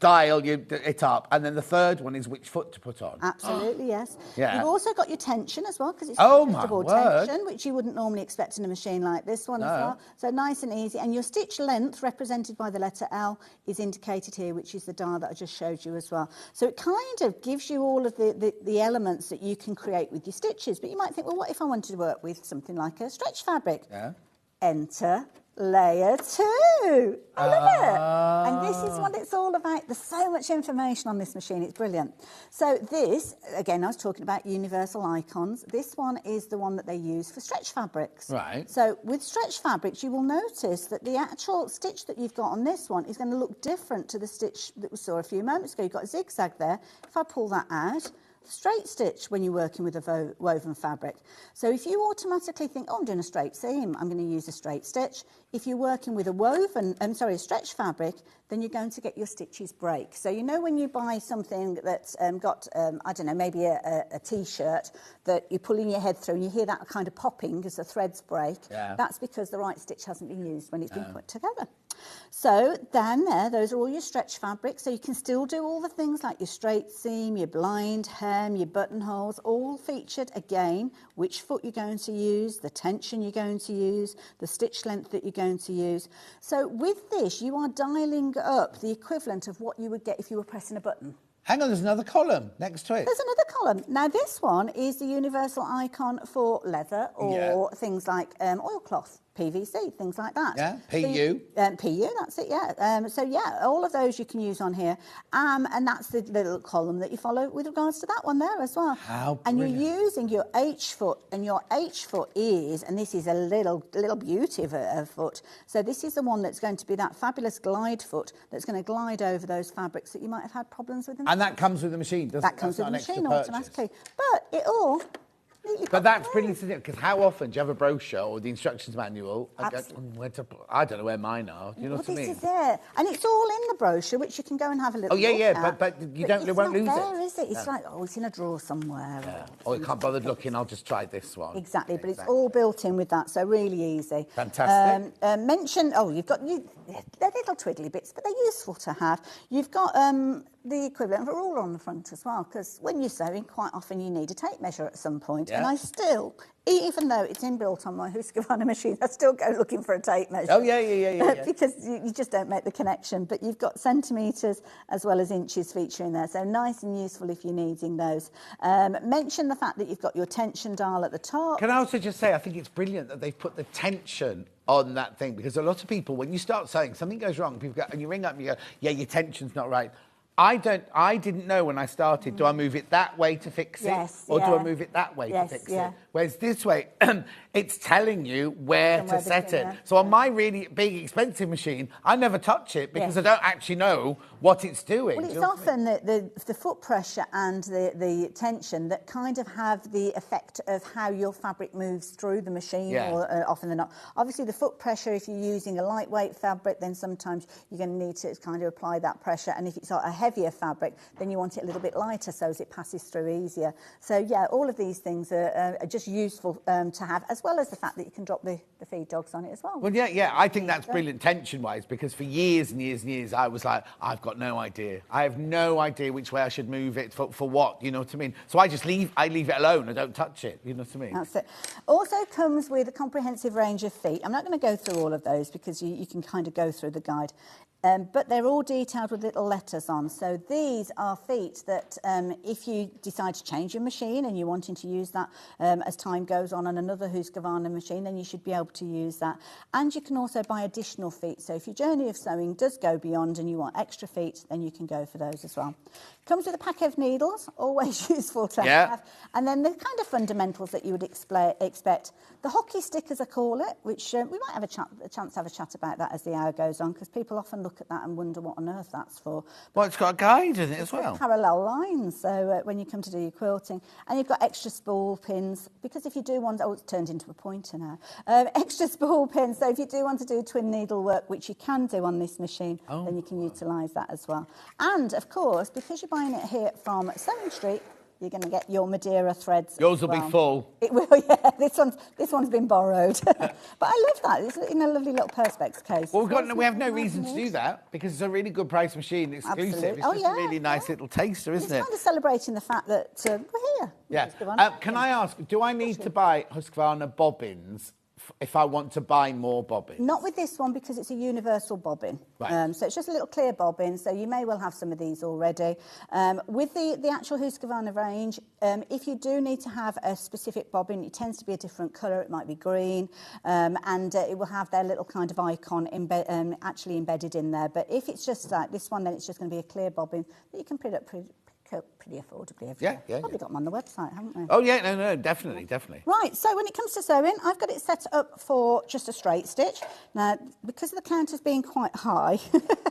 dial it up. And then the third one is which foot to put on. Absolutely, yes. Yeah. You've also got your tension as well, because it's Oh, my adjustable word. tension, which you wouldn't normally expect in a machine like this one as well. So nice and easy. And your stitch length, represented by the letter L, is indicated here, which is the dial that I just showed you as well. So it kind of gives you all of the elements that you can create with your stitches. But you might think, well, what if I wanted to work with something like a stretch fabric? Yeah. Enter layer 2. I love it. And this is what it's all about. There's so much information on this machine. It's brilliant. So this, again, I was talking about universal icons. This one is the one that they use for stretch fabrics. Right. So with stretch fabrics, you will notice that the actual stitch that you've got on this one is going to look different to the stitch that we saw a few moments ago. You've got a zigzag there. If I pull that out, straight stitch when you're working with a woven fabric. So if you automatically think, oh, I'm doing a straight seam, I'm going to use a straight stitch. If you're working with a stretch fabric, then you're going to get your stitches break. So you know when you buy something that's got, I don't know, maybe a T-shirt that you pull in your head through and you hear that kind of popping as the threads break. Yeah. That's because the right stitch hasn't been used when it's been put together. So down there, those are all your stretch fabrics. So you can still do all the things like your straight seam, your blind hem, your buttonholes, all featured again, which foot you're going to use, the tension you're going to use, the stitch length that you're going to use. So with this, you are dialing up the equivalent of what you would get if you were pressing a button. Hang on, there's another column next to it. There's another column. Now, this one is the universal icon for leather or things like oilcloth, PVC, things like that. Yeah, PU. PU. PU, that's it, yeah. So, yeah, all of those you can use on here. And that's the little column that you follow with regards to that one there as well. How and you're brilliant. using your H foot, and your H foot is, and this is a little beauty of a foot. So this is the one that's going to be that fabulous glide foot that's going to glide over those fabrics that you might have had problems with. And that comes with the machine, doesn't it? That comes That's with the not an machine extra purchase. automatically. But it all... But that's brilliant, because how often do you have a brochure or the instructions manual? Absolutely. I don't know where mine are. Do you know what I mean? This is it. And it's all in the brochure, which you can go and have a little look at. but you won't lose it's it. not there, is it? It's like, oh, it's in a drawer somewhere. Yeah. Oh, you can't bother looking, I'll just try this one. Exactly, but it's all built in with that, so really easy. Fantastic. You've got they're little twiddly bits, but they're useful to have. You've got the equivalent of a ruler on the front as well, because when you're sewing, quite often you need a tape measure at some point. Yeah. And I still, even though it's inbuilt on my Husqvarna machine, I still go looking for a tape measure. Oh, yeah. Because you just don't make the connection. But you've got centimetres as well as inches featuring there, so nice and useful if you're needing those. Mention the fact that you've got your tension dial at the top. Can I also just say, I think it's brilliant that they've put the tension on that thing, because a lot of people, when you start sewing, something goes wrong, people go, and you ring up and you go, yeah, your tension's not right. I didn't know when I started, do I move it that way to fix it? Or do I move it that way to fix it? Whereas this way, it's telling you where to set it. So on my really big, expensive machine, I never touch it because I don't actually know what it's doing. Well, it's often the foot pressure and the tension that kind of have the effect of how your fabric moves through the machine, or often than not. Obviously, the foot pressure, if you're using a lightweight fabric, then sometimes you're going to need to kind of apply that pressure. And if it's a heavier fabric, then you want it a little bit lighter so as it passes through easier. So, yeah, all of these things are just useful to have, as well as the fact that you can drop the feed dogs on it as well. Well, yeah, I think that's brilliant tension-wise, because for years and years and years, I was like, I've got no idea. I have no idea which way I should move it for what, you know what I mean? So I leave it alone. I don't touch it, you know what I mean? That's it. Also comes with a comprehensive range of feet. I'm not going to go through all of those because you can kind of go through the guide. But they're all detailed with little letters on. So these are feet that if you decide to change your machine and you're wanting to use that as time goes on another Husqvarna machine, then you should be able to use that. And you can also buy additional feet. So if your journey of sewing does go beyond and you want extra feet, then you can go for those as well. Comes with a pack of needles, always useful to have. And then the kind of fundamentals that you would expect. The hockey stick, as I call it, which we might have a chance to have a chat about that as the hour goes on, because people often look at that and wonder what on earth that's for. Well, it's got a guide in it as well. Parallel lines, so when you come to do your quilting. And you've got extra spool pins, because if you do want... Oh, it's turned into a pointer now. Extra spool pins, so if you do want to do twin needle work, which you can do on this machine, then you can utilise that as well. And, of course, because you're buying it here from Sewing Street, you're going to get your Madeira threads. Yours will be full. It will, yeah. This one's been borrowed. But I love that. It's in a lovely little Perspex case. Well, we have no reason to do that because it's a really good price machine, exclusive. Absolutely. It's just a really nice little taster, isn't it? It's kind of celebrating the fact that we're here. Yeah. Can I ask, do I need to buy Husqvarna bobbins if I want to buy more bobbins? Not with this one, because it's a universal bobbin. Right. So it's just a little clear bobbin, so you may well have some of these already. With the actual Husqvarna range, if you do need to have a specific bobbin, it tends to be a different colour. It might be green, and it will have their little kind of icon actually embedded in there. But if it's just like this one, then it's just going to be a clear bobbin that you can pick up pretty affordably everywhere. Probably got them on the website, haven't we? Oh, yeah, no, definitely. Right, so when it comes to sewing, I've got it set up for just a straight stitch. Now, because of the counters being quite high...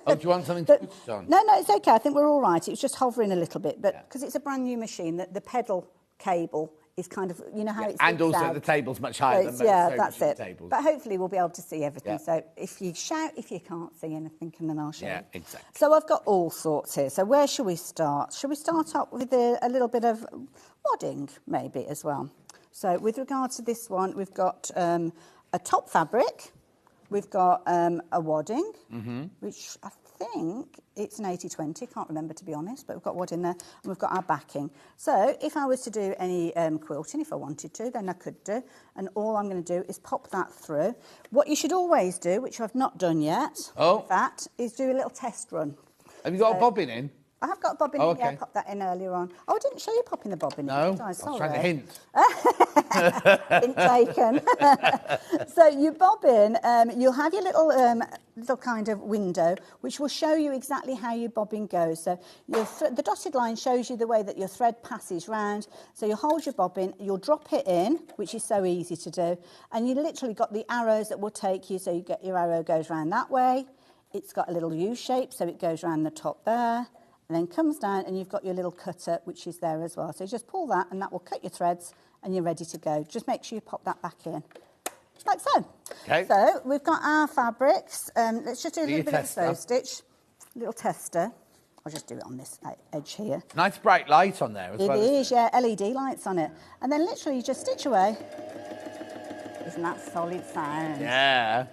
Oh, do you want something to put it on? No, it's OK. I think we're all right. It was just hovering a little bit. But because it's a brand new machine, the pedal cable is kind of, you know how it's... And also the table's much higher than most that's it. tables. But hopefully we'll be able to see everything. So if you shout, if you can't see anything, and then I'll show you. Yeah, exactly. So I've got all sorts here. So where shall we start? Shall we start up with a little bit of wadding, maybe, as well? So with regard to this one, we've got a top fabric. We've got a wadding, which I think it's an 80-20, can't remember to be honest, but we've got wadding there, and we've got our backing. So if I was to do any quilting, if I wanted to, then I could do, and all I'm going to do is pop that through. What you should always do, which I've not done yet, in fact, is do a little test run. Have you got a bobbin in? I have got a bobbin in, yeah, I popped that in earlier on. Oh, I didn't show you popping the bobbin in. No, I was trying to hint. Hint taken. So you bobbin, you'll have your little kind of window, which will show you exactly how your bobbin goes. So the dotted line shows you the way that your thread passes round. So you hold your bobbin, you'll drop it in, which is so easy to do, and you literally got the arrows that will take you, so you get your arrow goes round that way. It's got a little U shape, so it goes round the top there. And then comes down and you've got your little cutter, which is there as well. So you just pull that and that will cut your threads and you're ready to go. Just make sure you pop that back in, like so. Okay. So we've got our fabrics. Let's just do a little bit of a sew stitch. Little tester. I'll just do it on this edge here. Nice bright light on there as well. It is, yeah, LED lights on it. And then literally you just stitch away. Isn't that solid sound? Yeah.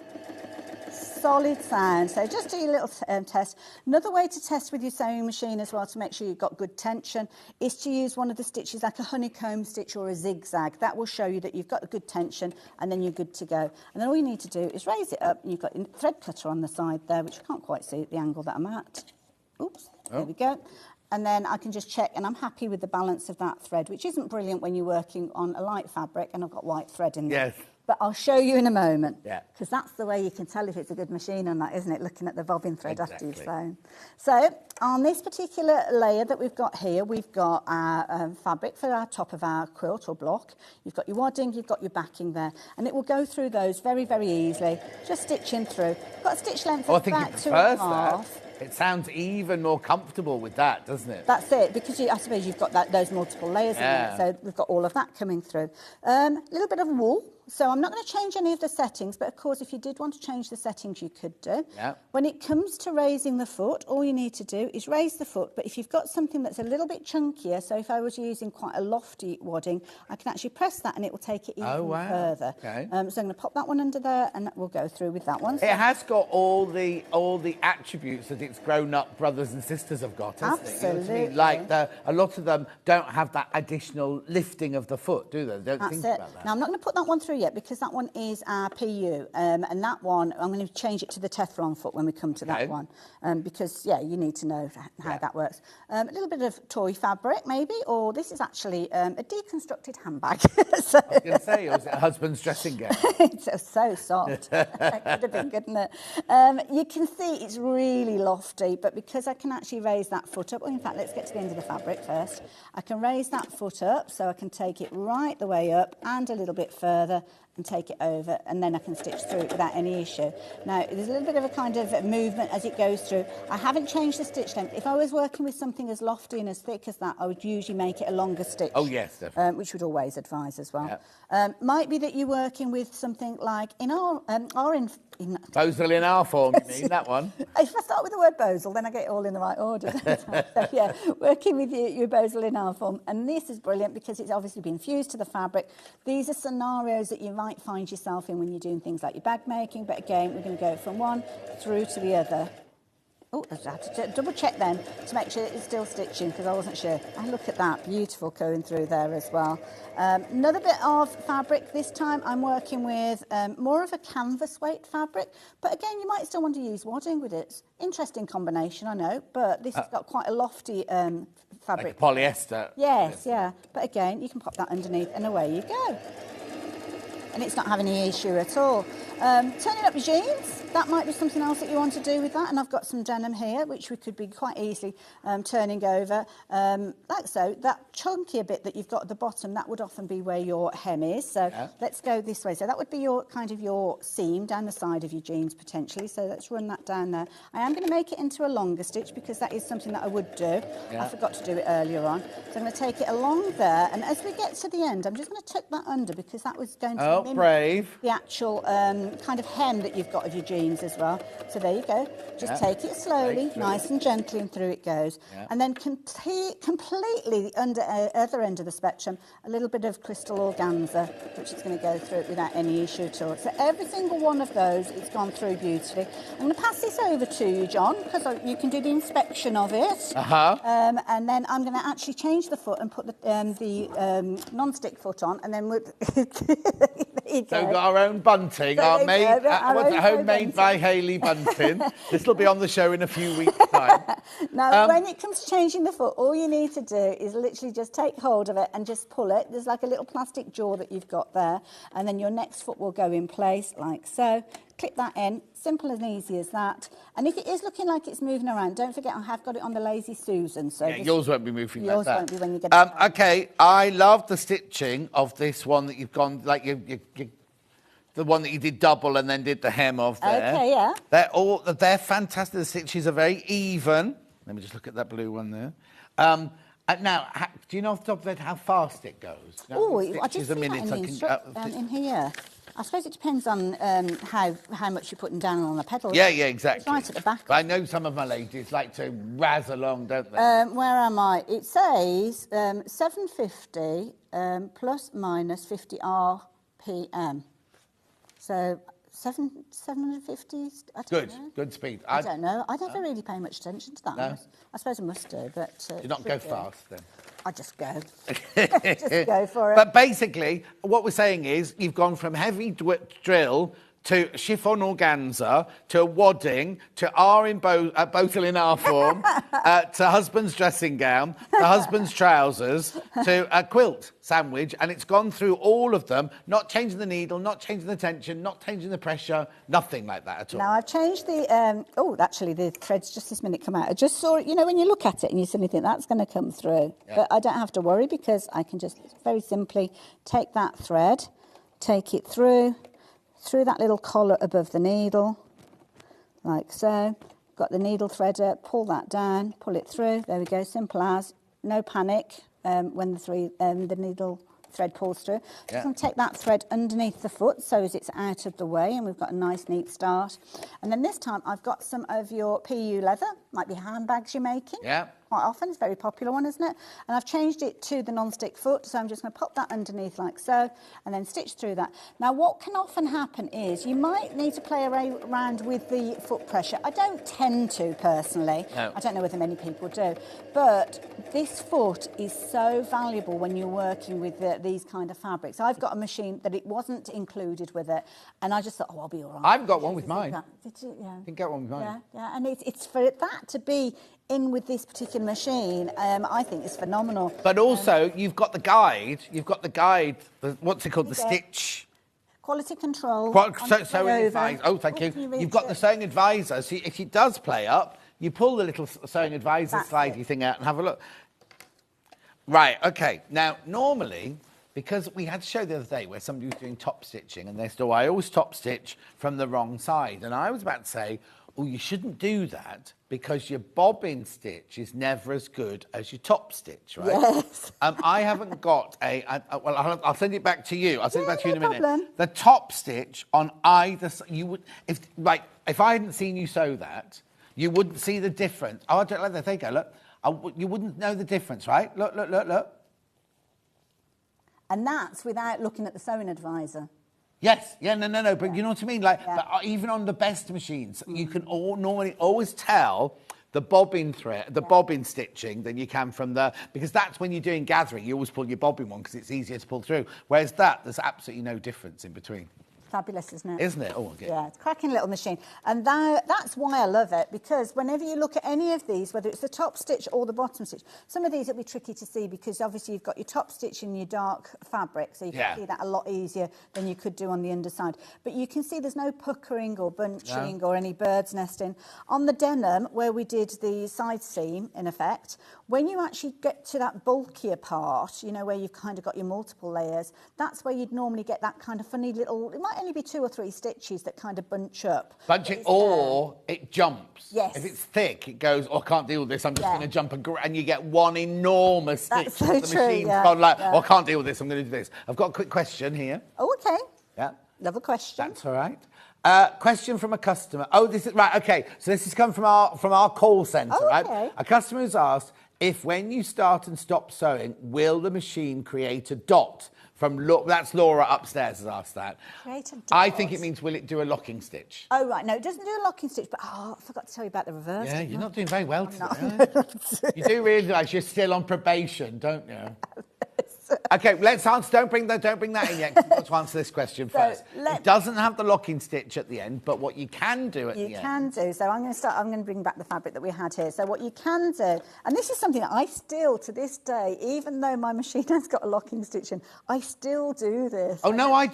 Solid sound. So just do your little test. Another way to test with your sewing machine as well, to make sure you've got good tension, is to use one of the stitches like a honeycomb stitch or a zigzag. That will show you that you've got a good tension and then you're good to go. And then all you need to do is raise it up and you've got your thread cutter on the side there, which you can't quite see at the angle that I'm at. Oops, there we go. And then I can just check, and I'm happy with the balance of that thread, which isn't brilliant when you're working on a light fabric, and I've got white thread in there. Yes. But I'll show you in a moment. Yeah. Because that's the way you can tell if it's a good machine or not, isn't it? Looking at the bobbin thread after Exactly. you've sewn. So on this particular layer that we've got here, we've got our fabric for our top of our quilt or block. You've got your wadding, you've got your backing there. And it will go through those very, very easily. Just stitching through. Got a stitch length of I think about it 2.5. prefers that. It sounds even more comfortable with that, doesn't it? That's it, because I suppose you've got those multiple layers in there, so we've got all of that coming through. A little bit of wool. So I'm not going to change any of the settings, but of course, if you did want to change the settings, you could do. Yeah. When it comes to raising the foot, all you need to do is raise the foot, but if you've got something that's a little bit chunkier, so if I was using quite a lofty wadding, I can actually press that and it will take it even further. Okay. So I'm going to pop that one under there and we'll go through with that one. It has got all the attributes that its grown-up brothers and sisters have got, hasn't it? You know what I mean? Absolutely. Like, a lot of them don't have that additional lifting of the foot, do they? They don't think about that. Now, I'm not going to put that one through yet because that one is our PU. And that one, I'm going to change it to the Teflon foot when we come to that one. Because, yeah, you need to know how that works. A little bit of toy fabric, maybe, or this is actually a deconstructed handbag. So I was going to say, or is it a husband's dressing gown? it's so soft. It could have been, couldn't it? You can see it's really lofty, but because I can actually raise that foot up, well, in fact, let's get to the end of the fabric first. I can raise that foot up so I can take it right the way up and a little bit further and take it over, and then I can stitch through it without any issue. Now, there's a little bit of a kind of movement as it goes through. I haven't changed the stitch length. If I was working with something as lofty and as thick as that, I would usually make it a longer stitch. Oh, yes, definitely. Which would always advise as well. Might be that you're working with something like in our Bosal in our form, you mean, that one? If I start with the word Bosal, then I get it all in the right order. So, yeah, working with your Bosal in our form. And this is brilliant because it's obviously been fused to the fabric. These are scenarios that you might find yourself in when you're doing things like your bag making. But again, we're going to go from one through to the other. Oh, I had to double check then to make sure it's still stitching because I wasn't sure. And look at that, beautiful going through there as well. Another bit of fabric. This time I'm working with more of a canvas weight fabric, but again, you might still want to use wadding with it. Interesting combination, I know, but this has got quite a lofty fabric. Like polyester. Yes, yeah. But again, you can pop that underneath and away you go. And it's not having any issue at all. Turning up your jeans, that might be something else that you want to do with that. And I've got some denim here, which we could be quite easily turning over. Like so, that chunkier bit that you've got at the bottom, that would often be where your hem is. So let's go this way. So that would be your kind of your seam down the side of your jeans potentially. So let's run that down there. I am going to make it into a longer stitch because that is something that I would do. I forgot to do it earlier on. So I'm going to take it along there. And as we get to the end, I'm just going to tuck that under because that was going to mimic the actual kind of hem that you've got of your jeans as well. So there you go. Just take it slowly, nice and gently, and through it goes. And then completely the other end of the spectrum, a little bit of crystal organza, which is going to go through it without any issue at all. So every single one of those, it's gone through beautifully. I'm going to pass this over to you, John, because you can do the inspection of it. And then I'm going to actually change the foot and put the non-stick foot on, and then we'll... So we've got our own bunting, homemade by Hayley Bunting. This will be on the show in a few weeks' time. Now, when it comes to changing the foot, all you need to do is literally just take hold of it and just pull it. There's like a little plastic jaw that you've got there, and then your next foot will go in place like so. Clip that in, simple and easy as that. And if it is looking like it's moving around, don't forget I have got it on the Lazy Susan. So yours won't be moving like that. Yours won't be when you get it. Okay, I love the stitching of this one that you've gone, like the one that you did double and then did the hem of there. Okay, yeah. They're fantastic. The stitches are very even. Let me just look at that blue one there. Now, do you know off the top of your head how fast it goes? Oh, I just see that in here. I suppose it depends on how much you're putting down on the pedal. Yeah, exactly. It's right at the back. But I know some of my ladies like to razz along, don't they? Where am I? It says 750 plus minus 50 RPM. So 750. Good speed. I don't know. I never really pay much attention to that. No? I suppose I must do, but do not go fast then. I just go. Just go for it. But basically, what we're saying is you've gone from heavy drill to chiffon organza, to wadding, to Bosal in our form, to husband's dressing gown, to husband's trousers, to a quilt sandwich, and it's gone through all of them, not changing the needle, not changing the tension, not changing the pressure, nothing like that at all. Now, I've changed the... actually, the thread's just this minute come out. I just saw it, when you look at it and you suddenly think that's going to come through. Yeah. But I don't have to worry because I can just very simply take that thread, take it through that little collar above the needle, like so. Got the needle threader, pull that down, pull it through. There we go, simple as. No panic when the needle thread pulls through. Just going to take that thread underneath the foot so as it's out of the way, and we've got a nice neat start. And then this time I've got some of your PU leather, might be handbags you're making. Yeah. quite often. It's a very popular one, isn't it? And I've changed it to the non-stick foot, so I'm just going to pop that underneath like so, and then stitch through that. Now, what can often happen is you might need to play around with the foot pressure. I don't tend to, personally. No. I don't know whether many people do. But this foot is so valuable when you're working with these kind of fabrics. I've got a machine that it wasn't included with it, and I just thought, oh, I'll be all right. I've got one with mine. Did you? Yeah. You can get one with mine. Yeah, and it's for that to be in with this particular machine, I think is phenomenal. But also, you've got the guide. You've got the guide. What's it called? The stitch. Quality control. Sewing advisor. Oh, thank you. You've got the sewing advisor. So if it does play up, you pull the little sewing advisor slidey thing out and have a look. Right. Okay. Now, normally, because we had a show the other day where somebody was doing top stitching, and they said, "Oh, I always top stitch from the wrong side," and I was about to say, "Oh, you shouldn't do that because your bobbin stitch is never as good as your top stitch, right?" Yes. I haven't got well, I'll send it back to you. I'll send it back to you in a minute. Problem. The top stitch on either side, you would, if I hadn't seen you sew that, you wouldn't see the difference. Oh, I don't like that. There you go. Look, you wouldn't know the difference, right? Look. And that's without looking at the sewing advisor. Yes, no, but you know what I mean? Like, but even on the best machines, you can normally always tell the bobbin thread, the bobbin stitching than you can from because that's when you're doing gathering, you always pull your bobbin one because it's easier to pull through. Whereas there's absolutely no difference in between. Fabulous, isn't it? Isn't it? Oh, okay. Yeah, it's a cracking little machine. And that's why I love it, because whenever you look at any of these, whether it's the top stitch or the bottom stitch, some of these will be tricky to see because obviously you've got your top stitch in your dark fabric, so you can see that a lot easier than you could do on the underside. But you can see there's no puckering or bunching or any bird's nesting. On the denim, where we did the side seam, in effect, when you actually get to that bulkier part, you know, where you've kind of got your multiple layers, that's where you'd normally get that kind of funny little, it might only be 2 or 3 stitches that kind of bunch up. Bunching, or it jumps. Yes. If it's thick, it goes, oh, I can't deal with this, I'm just going to jump and you get one enormous stitch. That's so the true, machine's gone like, oh, I can't deal with this, I'm going to do this. I've got a quick question here. Oh, okay. Yeah. Love a question. That's all right. Question from a customer. Oh, this is right. Okay, so this has come from our call centre, right? Okay. A customer has asked if when you start and stop sewing, will the machine create a dot? That's Laura upstairs has asked that. Create a dot. I think it means will it do a locking stitch? Oh, right. No, it doesn't do a locking stitch, but I forgot to tell you about the reverse. Yeah, you're not doing very well today. You do realise you're still on probation, don't you? Okay, let's answer. Don't bring that in yet. 'Cause we've got to answer this question first. It doesn't have the locking stitch at the end, but what you can do at the end. You can do. So I'm going to bring back the fabric that we had here. So what you can do, and this is something that I still, to this day, even though my machine has got a locking stitch in, I still do this. Oh no,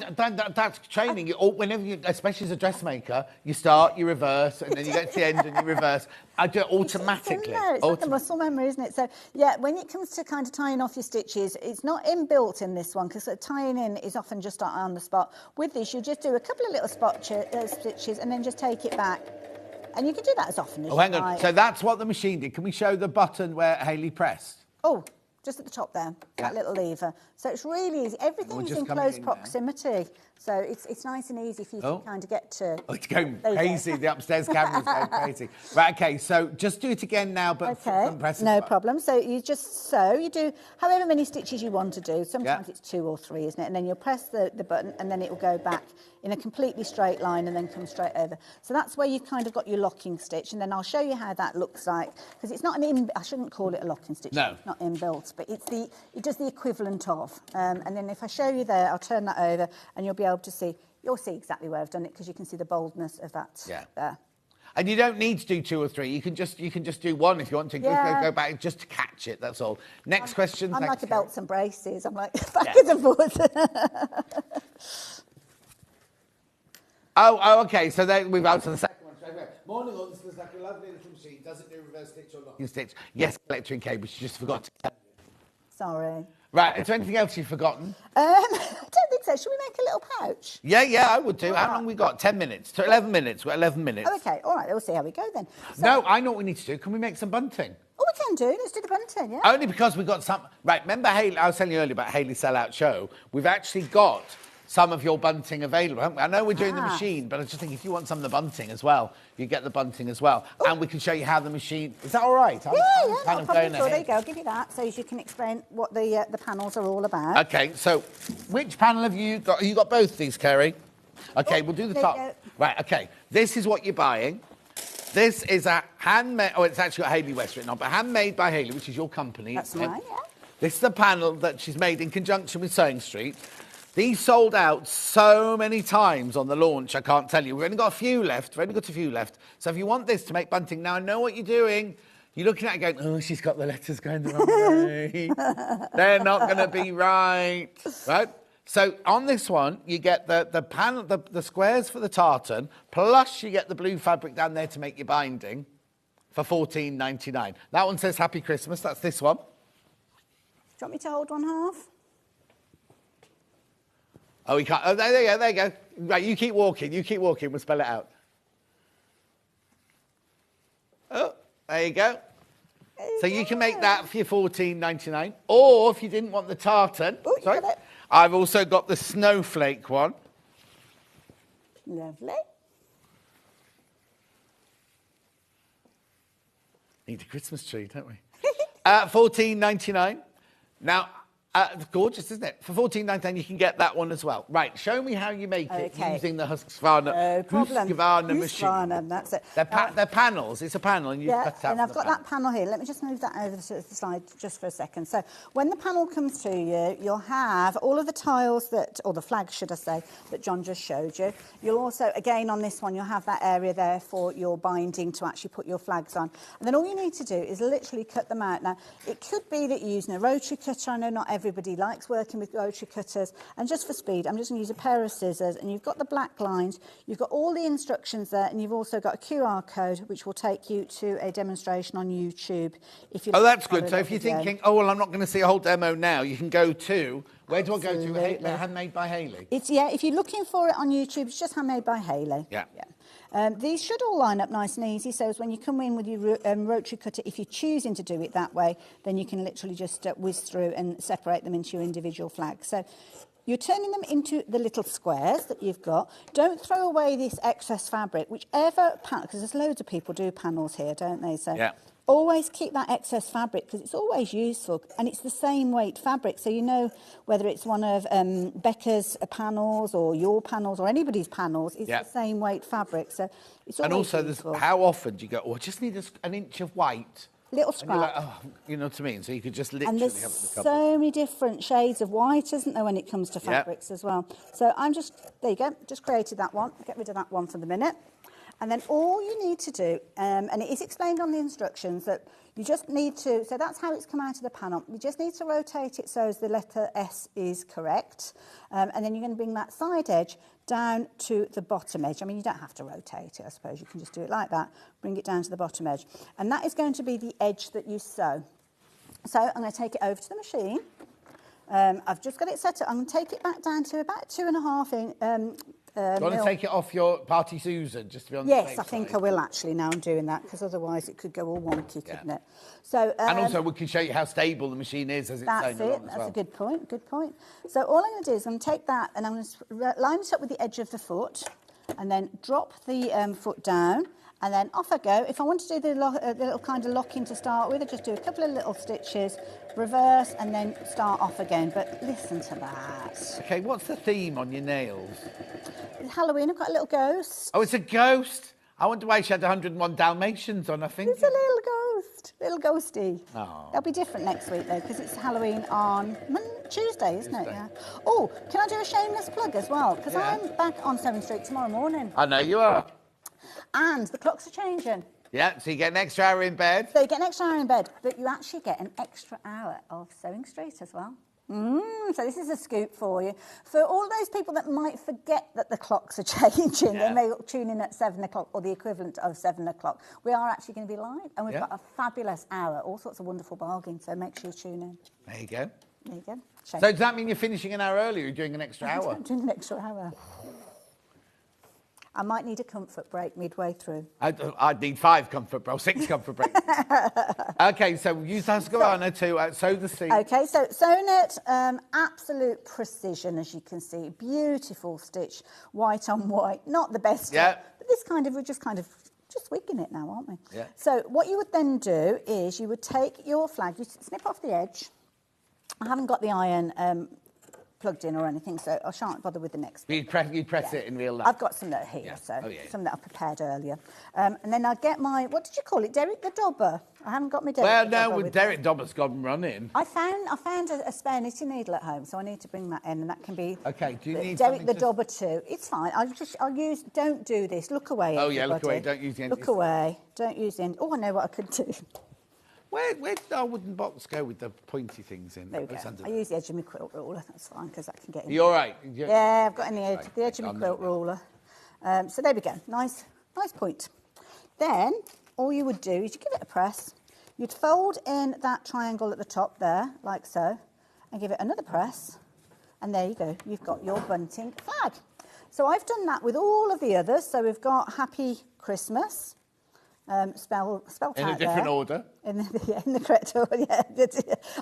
that's training. Whenever you, especially as a dressmaker, you start, you reverse, and then you get to the end and you reverse. I do it automatically. It's like a muscle memory, isn't it? So yeah, when it comes to kind of tying off your stitches, it's not inbuilt in this one because tying in is often just on the spot. With this, you just do a couple of little stitches and then just take it back. And you can do that as often as you like. Hang on. So that's what the machine did. Can we show the button where Hayley pressed? Oh, just at the top there, that little lever. So it's really easy. Everything's in close proximity. So it's nice and easy for you to kind of get to. Oh, it's going crazy. The upstairs camera's going crazy. Right, okay, so just do it again now, but no problem. So you just sew. You do however many stitches you want to do. Sometimes it's 2 or 3, isn't it? And then you'll press the button and then it will go back in a completely straight line and then come straight over. So that's where you've kind of got your locking stitch. And then I'll show you how that looks like. Because it's not I shouldn't call it a locking stitch. No. It's not inbuilt, but it does the equivalent of. And then if I show you there, I'll turn that over and you'll be able to see. You'll see exactly where I've done it because you can see the boldness of that there. And you don't need to do 2 or 3. You can just do 1 if you want to. Go back just to catch it. That's all. Next question. I'm like a belts and braces. I'm like backwards and forwards. Oh, okay. So then we've answered the second one straight away. Morning, all. This looks like a lovely little machine. Does it do reverse stitch or locking stitch? Yes, electric cable. She just forgot to tell you. Sorry. Right. Is there anything else you've forgotten? I don't think so. Should we make a little pouch? Yeah, I would do. How long have we got? 10 minutes. 11 minutes. We've got 11 minutes. Oh, okay. All right. We'll see how we go then. So, no, I know what we need to do. Can we make some bunting? Oh, we can do. Let's do the bunting, Only because we've got some... Right, remember Hayley... I was telling you earlier about Hayley's Sellout Show. We've actually got some of your bunting available, haven't we? I know we're doing the Ah. machine, but I just think if you want some of the bunting as well, you get the bunting as well. And we can show you how the machine... Is that all right? I'm Yeah, kind not a of problem going at all. There you ahead. go. I'll give you that so you can explain what the panels are all about. Okay, so which panel have you got? You got both these, Kerry? Okay, we'll do the there top. you go. Right, okay. This is what you're buying. This is a handmade... Oh, it's actually got Hayley West written on, but handmade by Hayley, which is your company. That's Okay. mine, yeah. This is the panel that she's made in conjunction with Sewing Street. These sold out so many times on the launch, I can't tell you. We've only got a few left. So if you want this to make bunting, now I know what you're doing. You're looking at it going, oh, she's got the letters going the wrong way. They're not going to be right. Right? So on this one, you get the panel, the squares for the tartan, plus you get the blue fabric down there to make your binding for $14.99. That one says Happy Christmas. That's this one. Do you want me to hold one half? Oh, we can't. Oh, there you go. Right, you keep walking. We'll spell it out. Oh, there you go. So you can make that for your $14.99. Or if you didn't want the tartan, Oh, you got it. I've also got the snowflake one. Lovely. Need a Christmas tree, don't we? $14.99. Now, gorgeous, isn't it? For $14.99, you can get that one as well. Right, show me how you make it Okay. using the Husqvarna, No problem. Husqvarna machine. Husqvarna, that's it. They're panels. It's a panel, and you Yeah, cut it out and from I've the got panel. that panel here. Let me just move that over to the side just for a second. So when the panel comes to you, you'll have all of the tiles that, or the flags, should I say, that John just showed you. You'll also, again, on this one, you'll have that area there for your binding to actually put your flags on. And then all you need to do is literally cut them out. Now, it could be that you're using a rotary cutter. I know not everybody likes working with rotary cutters. And just for speed, I'm just going to use a pair of scissors. And you've got the black lines, you've got all the instructions there, and you've also got a QR code, which will take you to a demonstration on YouTube. If you Oh, that's follow good. So the if you're video. thinking, oh, well, I'm not going to see a whole demo now, you can go to, where do I go to? Absolutely. Handmade by Hayley. It's, yeah, if you're looking for it on YouTube, it's just handmade by Hayley. Yeah. These should all line up nice and easy, so as when you come in with your rotary cutter, if you're choosing to do it that way, then you can literally just whiz through and separate them into your individual flags. So you're turning them into the little squares that you've got. Don't throw away this excess fabric, whichever panel, because there's loads of people do panels here, don't they? So Yeah. always keep that excess fabric because it's always useful, and it's the same weight fabric, so you know whether it's one of Becca's panels or your panels or anybody's panels, it's Yeah. the same weight fabric, so it's always And also, useful. how often do you go, oh, I just need an inch of white? Little And you're like, scrap. oh, you know what I mean? So you could just And literally there's have the couple. so many different shades of white, isn't there, when it comes to Yeah. fabrics as well. So I'm just, there you go, just created that one. Get rid of that one for the minute. And then all you need to do, and it is explained on the instructions, that you just need to, so that's how it's come out of the panel. You just need to rotate it so as the letter S is correct. And then you're going to bring that side edge down to the bottom edge. I mean, you don't have to rotate it, I suppose. You can just do it like that. Bring it down to the bottom edge. And that is going to be the edge that you sew. So I'm going to take it over to the machine. I've just got it set up. I'm going to take it back down to about 2.5 inch. Do you want to mil. take it off your Party Susan, just to be on the Yes, safe I think side? I will actually now I'm doing that, because otherwise it could go all wonky, couldn't it? So, And also, we can show you how stable the machine is as it's that's sewn it. along as That's well. a good point. Good point. So all I'm going to do is I'm going to take that and I'm going to line it up with the edge of the foot, and then drop the foot down, and then off I go. If I want to do the little kind of locking to start with, I just do a couple of little stitches, reverse, and then start off again. But listen to that. Okay, what's the theme on your nails? It's Halloween. I've got a little ghost. Oh, it's a ghost. I wonder why she had 101 Dalmatians on her finger. It's a little ghost, little ghosty. Oh. They'll be different next week though, because it's Halloween on Tuesday, isn't it? Tuesday. Yeah. Oh, can I do a shameless plug as well? Because Yeah. I'm back on Sewing Street tomorrow morning, I know you are. and the clocks are changing. Yeah, so you get an extra hour in bed. So you get an extra hour in bed, but you actually get an extra hour of Sewing Street as well. So this is a scoop for you. For all those people that might forget that the clocks are changing, Yeah. they may tune in at 7 o'clock or the equivalent of 7 o'clock. We are actually going to be live, and we've Yeah. got a fabulous hour, all sorts of wonderful bargains, so make sure you tune in. There you go. There you go. So does that mean you're finishing an hour early or you're doing an extra hour? Doing an extra hour. I might need a comfort break midway through. I'd need 5 comfort breaks, 6 comfort breaks. Okay, so use Husqvarna to sew the seam. Okay, so Sewnet, absolute precision, as you can see. Beautiful stitch, white on white. Not the best. Yeah. But this kind of, we're just wigging it now, aren't we? Yeah. So what you would then do is you would take your flag, you snip off the edge. I haven't got the iron plugged in or anything, so I shan't bother with the next bit. You'd press it in real life. I've got some that are here, so some that I prepared earlier. And then I get my, what did you call it, Derek the Dobber? I haven't got my Derek the Dobber. Well, no, Derek Dobber's gone running. I found a spare knitting needle at home, so I need to bring that in, and that can be Okay, do you need Derek the Dobber too. It's fine. Don't do this. Look away, Oh, yeah, look everybody. away. Don't use the end. Look away. Don't use the end. Oh, I know what I could do. Where did our wooden box go with the pointy things in? There we go. I use the edge of my quilt ruler. That's fine, because that can get in. You all right? Yeah, I've got in the edge of my quilt ruler. So there we go. Nice point. Then all you would do is you give it a press. You'd fold in that triangle at the top there, like so, and give it another press. And there you go. You've got your bunting flag. So I've done that with all of the others. So we've got Happy Christmas. Spelled in out a different there. order. In the correct order, yeah.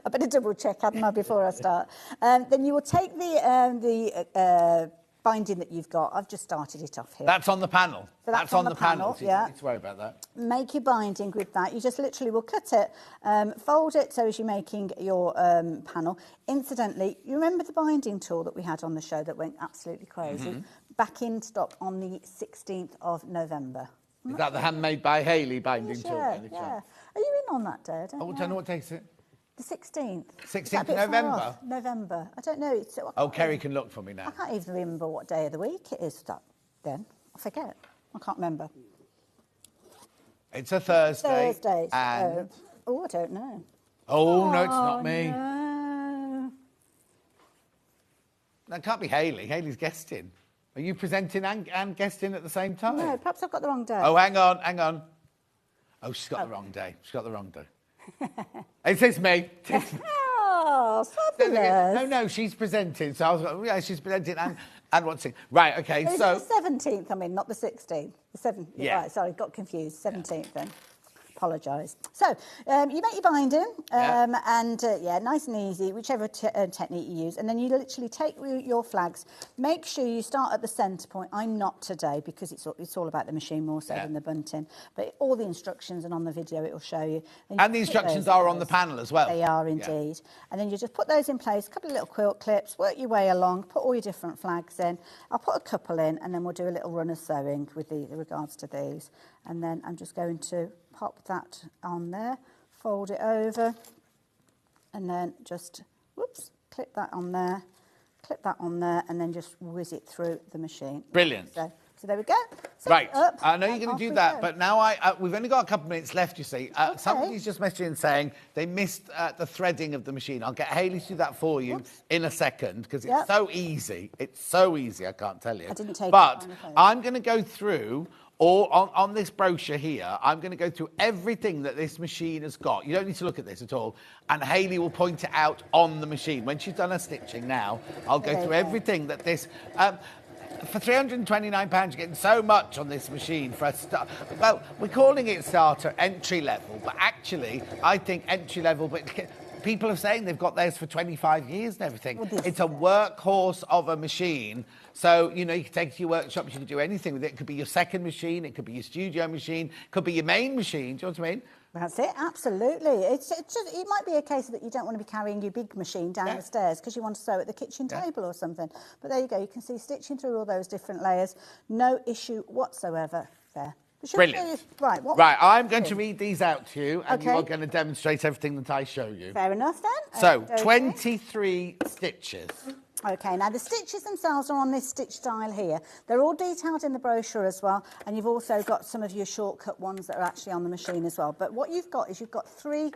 I better double check, hadn't I, before I start. Then you will take the binding that you've got. I've just started it off here. That's on the panel. So that's on the panel, so you yeah. don't need to worry about that. Make your binding with that. You just literally will cut it, fold it so as you're making your panel. Incidentally, you remember the binding tool that we had on the show that went absolutely crazy? Back in stock on the 16th of November. Is that the handmade by Hayley binding Yes, tool? yeah, yeah. Are you in on that day? I don't know what day is it. The 16th. 16th of November? November. I don't know. Kerry can look for me now. I can't even remember what day of the week it is then. I forget. I can't remember. It's a Thursday. Thursday. And... I don't know. Oh, no, it's not me. No. That can't be Hayley. Hayley's guesting. Are you presenting and guesting at the same time? No, perhaps I've got the wrong day. Oh, hang on. Oh, she's got the wrong day. It says me. Oh, fabulous. No, she's presenting. So I was like, yeah, she's presenting and what's it? Right, okay, so... It's the 17th, I mean, not the 16th. The 7th. Yeah. Right, sorry, got confused. 17th then. Apologise. So, you make your binding, and nice and easy, whichever technique you use, and then you literally take your flags. Make sure you start at the centre point. I'm not today because it's all about the machine more so than the bunting. But all the instructions and on the video it will show you. And the instructions are on the panel as well. They are indeed. And then you just put those in place, a couple of little quilt clips, work your way along, put all your different flags in. I'll put a couple in, and then we'll do a little run of sewing with regards to these. And then I'm just going to pop that on there, fold it over, and then just, clip that on there, and then just whiz it through the machine. Brilliant. So there we go. Right, I know you're going to do that, but now we've only got a couple of minutes left, you see. Somebody's just messaging saying they missed the threading of the machine. I'll get Hayley to do that for you in a second, because it's so easy. It's so easy, I can't tell you. I didn't take it. But I'm going to go through... on this brochure here, I'm going to go through everything that this machine has got. You don't need to look at this at all. And Hayley will point it out on the machine. When she's done her stitching now, I'll go through everything that this... for £329, you're getting so much on this machine for a start. Well, we're calling it starter entry level, but actually, I think entry level... But people are saying they've got theirs for 25 years and everything. It's a workhorse of a machine. So, you know, you can take it to your workshops, you can do anything with it. It could be your second machine, it could be your studio machine, it could be your main machine. Do you know what I mean? That's it, absolutely. It's just, it might be a case that you don't want to be carrying your big machine down the stairs because you want to sew at the kitchen table or something. But there you go, you can see stitching through all those different layers. No issue whatsoever there. Brilliant. Right, I'm going to read these out to you, and you are going to demonstrate everything that I show you. Fair enough, then. So, 23 stitches. Okay, now the stitches themselves are on this stitch dial here. They're all detailed in the brochure as well, and you've also got some of your shortcut ones that are actually on the machine as well. But what you've got is you've got three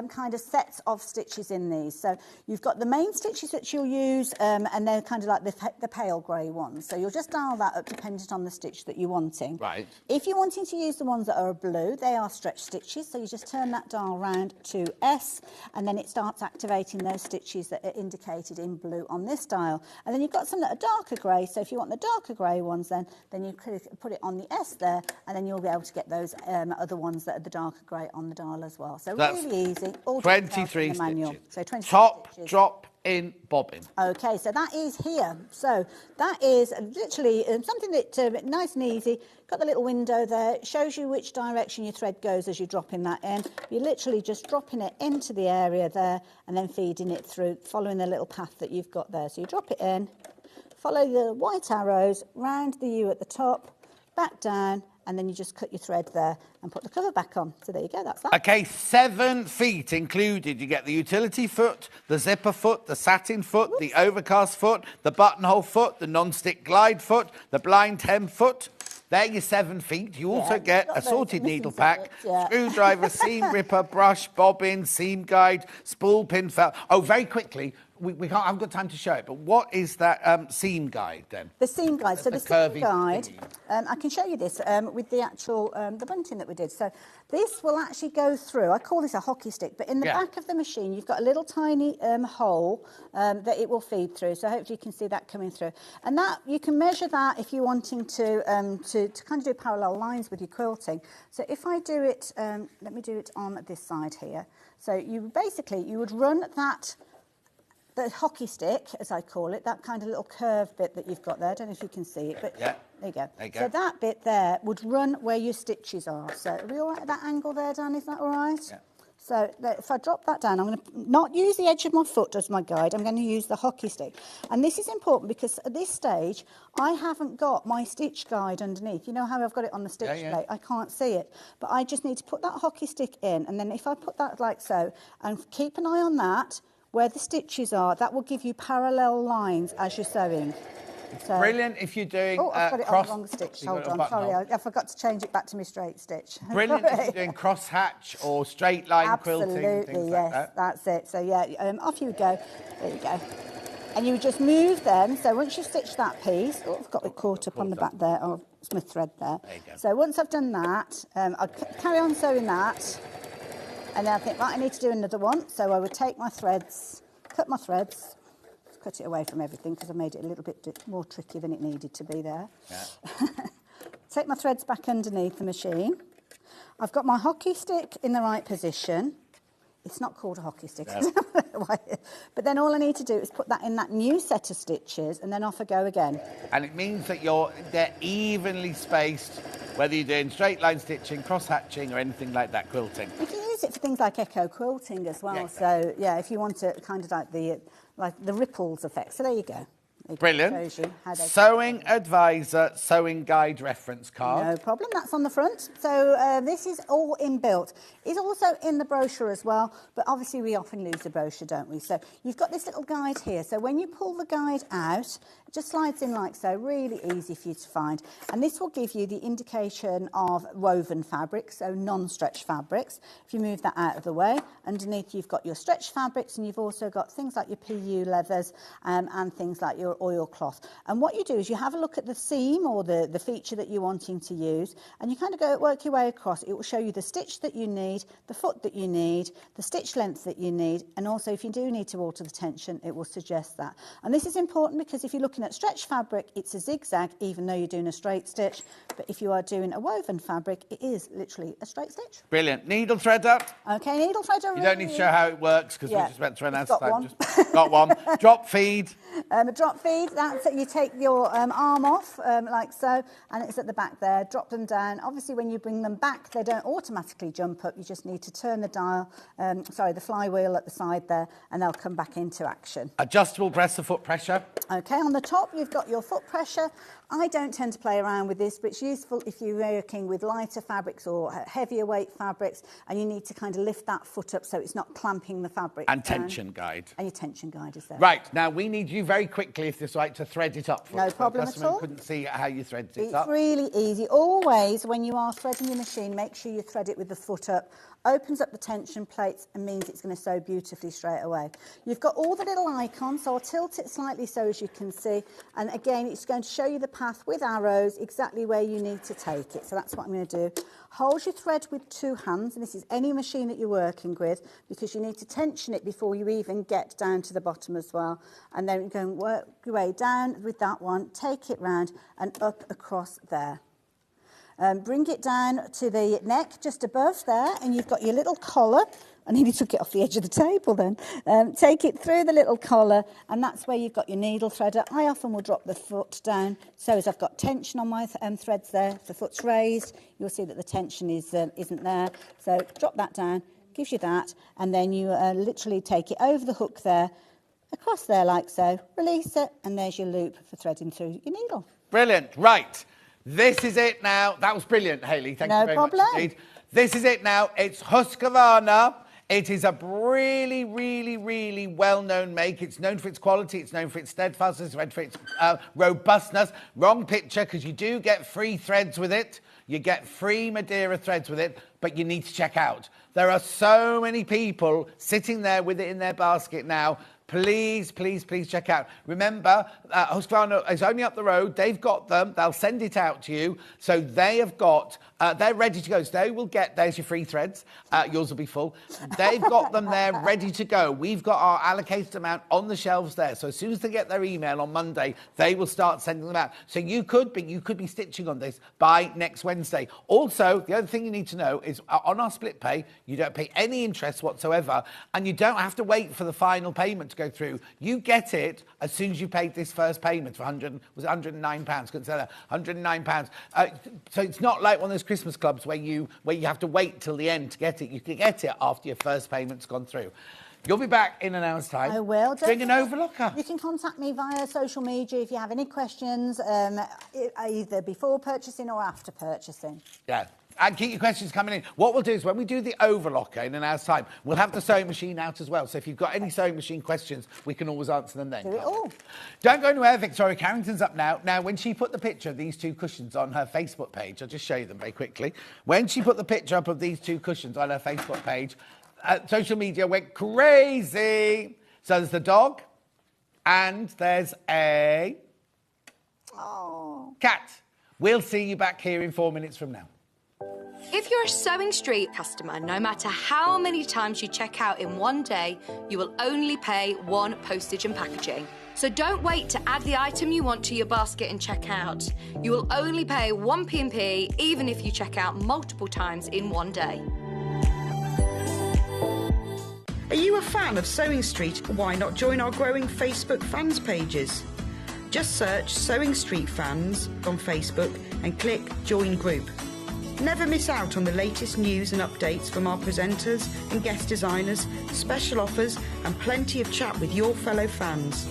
kind of sets of stitches in these. So you've got the main stitches that you'll use, and they're kind of like the pale grey ones. So you'll just dial that up dependent on the stitch that you're wanting. Right. If you're wanting to use the ones that are blue, they are stretch stitches. So you just turn that dial round to S, and then it starts activating those stitches that are indicated in blue on this this dial. And then you've got some that are darker grey, so if you want the darker grey ones then you put it on the S there, and then you'll be able to get those other ones that are the darker grey on the dial as well. So That's really easy. All 23 in the manual. stitches. So 23 Top, stitches. drop, in, bobbin. Okay, so that is here. So that is literally something that nice and easy. Got the little window there. It shows you which direction your thread goes as you're dropping that in. You're literally just dropping it into the area there and then feeding it through, following the little path that you've got there. So you drop it in, follow the white arrows, round the U at the top, back down, and then you just cut your thread there and put the cover back on. So there you go, that's that. Okay, 7 feet included. You get the utility foot, the zipper foot, the satin foot, the overcast foot, the buttonhole foot, the non-stick glide foot, the blind hem foot. There your 7 feet. You also get got a those sorted missing needle pack, bits, yeah. screwdriver, seam ripper, brush, bobbin, seam guide, spool, pin, felt. Oh, very quickly, we can't. I haven't got time to show it, but what is that seam guide then? The seam guide. So the seam curvy guide, thingy. I can show you this with the actual the bunting that we did. So this will actually go through. I call this a hockey stick, but in the back of the machine, you've got a little tiny hole that it will feed through. So hopefully you can see that coming through. And that you can measure that if you're wanting to kind of do parallel lines with your quilting. So if I do it, let me do it on this side here. So you would run that. The hockey stick, as I call it, that kind of little curved bit that you've got there. I don't know if you can see it, but Yeah. there you go. There you go. So that bit there would run where your stitches are. So are we all right at that angle there, Dan? Is that all right? Yeah. So if I drop that down, I'm going to not use the edge of my foot as my guide. I'm going to use the hockey stick. And this is important because at this stage, I haven't got my stitch guide underneath. You know how I've got it on the stitch plate? I can't see it. But I just need to put that hockey stick in. And then if I put that like so, and keep an eye on that, where the stitches are, that will give you parallel lines as you're sewing. So, Brilliant if you're doing I've got it on the wrong stitch. Hold on, sorry, I forgot to change it back to my straight stitch. Brilliant if you're doing cross-hatch or straight line quilting and things yes, like that. that's it. So yeah, off you go. There you go. And you just move them. So once you've stitched that piece, I've got it caught up on the back there. Oh, it's my thread there. There you go. So once I've done that, I'll carry on sewing that. And then I think, right, I need to do another one. So I would take my threads, cut my threads, cut it away from everything because I made it a little bit more tricky than it needed to be there. Yeah. Take my threads back underneath the machine. I've got my hockey stick in the right position. It's not called a hockey stick. No. But then all I need to do is put that in that new set of stitches and then off I go again. And it means that they're evenly spaced, whether you're doing straight line stitching, cross-hatching or anything like that, quilting. You can use it for things like echo quilting as well. Yeah. So, yeah, if you want to kind of like the ripples effect. So there you go. Brilliant. Shows you how they Sewing Advisor Sewing Guide reference card. No problem, that's on the front. So this is all inbuilt. It's also in the brochure as well, but obviously we often lose the brochure, don't we? So you've got this little guide here. So when you pull the guide out, it just slides in like so, really easy for you to find. And this will give you the indication of woven fabrics, so non-stretch fabrics. If you move that out of the way, underneath you've got your stretch fabrics and you've also got things like your PU leathers and things like your oilcloth. And what you do is you have a look at the seam or the feature that you're wanting to use, and you kind of work your way across. It will show you the stitch that you need, the foot that you need, the stitch length that you need, and also if you do need to alter the tension, it will suggest that. And this is important because if you're looking at stretch fabric, it's a zigzag, even though you're doing a straight stitch. But if you are doing a woven fabric, it is literally a straight stitch. Brilliant. Needle threader. Okay, needle threader. You don't need to show how it works because Yeah. we're just about to run out Got of time. one. Just got one. Drop feed. A drop feed, that's it. You take your arm off like so, and it's at the back there. Drop them down. Obviously, when you bring them back, they don't automatically jump up. You just need to turn the dial, the flywheel at the side there, and they'll come back into action. Adjustable breast of foot pressure. Okay, on the top, you've got your foot pressure. I don't tend to play around with this, but it's useful if you're working with lighter fabrics or heavier weight fabrics, and you need to kind of lift that foot up so it's not clamping the fabric And down. tension guide. And your tension guide is there. Right, now we need you very quickly, if this is right, to thread it up for No us. problem at Customer all. couldn't see how you threaded it It's up. really easy. Always, when you are threading your machine, make sure you thread it with the foot up. opens up the tension plates and means it's going to sew beautifully straight away. You've got all the little icons, so I'll tilt it slightly so as you can see. And again, it's going to show you the path with arrows exactly where you need to take it. So that's what I'm going to do. Hold your thread with 2 hands, and this is any machine that you're working with, because you need to tension it before you even get down to the bottom as well. And then you go and work your way down with that one, take it round and up across there. Bring it down to the neck just above there, and you've got your little collar. I nearly took it off the edge of the table then. Take it through the little collar, and that's where you've got your needle threader. I often will drop the foot down, so as I've got tension on my threads there, if the foot's raised, you'll see that the tension isn't there. So drop that down, gives you that, and then you literally take it over the hook there, across there like so, release it, and there's your loop for threading through your needle. Brilliant. Right. This is it now. That was brilliant, Hayley. Thank you very much indeed. This is it now. It's Husqvarna. It is a really, really, really well-known make. It's known for its quality. It's known for its steadfastness, known for its robustness. Wrong picture, because you do get free threads with it. You get free Madeira threads with it, but you need to check out. There are so many people sitting there with it in their basket now. Please, please, please check out. Remember, Husqvarna is only up the road. They've got them. They'll send it out to you. So they have got, they're ready to go. So they will get, there's your free threads. Yours will be full. They've got them there ready to go. We've got our allocated amount on the shelves there. So as soon as they get their email on Monday, they will start sending them out. So you could be stitching on this by next Wednesday. Also, the other thing you need to know is on our split pay, you don't pay any interest whatsoever, and you don't have to wait for the final payment to go through. You get it as soon as you paid this first payment for £109. Couldn't say that. £109. So it's not like one of those Christmas clubs where you have to wait till the end to get it. You can get it after your first payment's gone through. You'll be back in an hour's time. I will. Bring an overlocker. You can contact me via social media if you have any questions, either before purchasing or after purchasing. Yeah. And keep your questions coming in. What we'll do is when we do the overlocker in an hour's time, we'll have the sewing machine out as well. So if you've got any sewing machine questions, we can always answer them then. Do it all. Don't go anywhere. Victoria Carrington's up now. Now, when she put the picture of these 2 cushions on her Facebook page, I'll just show you them very quickly. When she put the picture up of these 2 cushions on her Facebook page, social media went crazy. So there's the dog, and there's a cat. We'll see you back here in 4 minutes from now. If you're a Sewing Street customer, no matter how many times you check out in one day, you will only pay 1 postage and packaging. So don't wait to add the item you want to your basket and check out. You will only pay 1 P&P even if you check out multiple times in one day. Are you a fan of Sewing Street? Why not join our growing Facebook fans pages? Just search Sewing Street Fans on Facebook and click Join Group. Never miss out on the latest news and updates from our presenters and guest designers, special offers and plenty of chat with your fellow fans.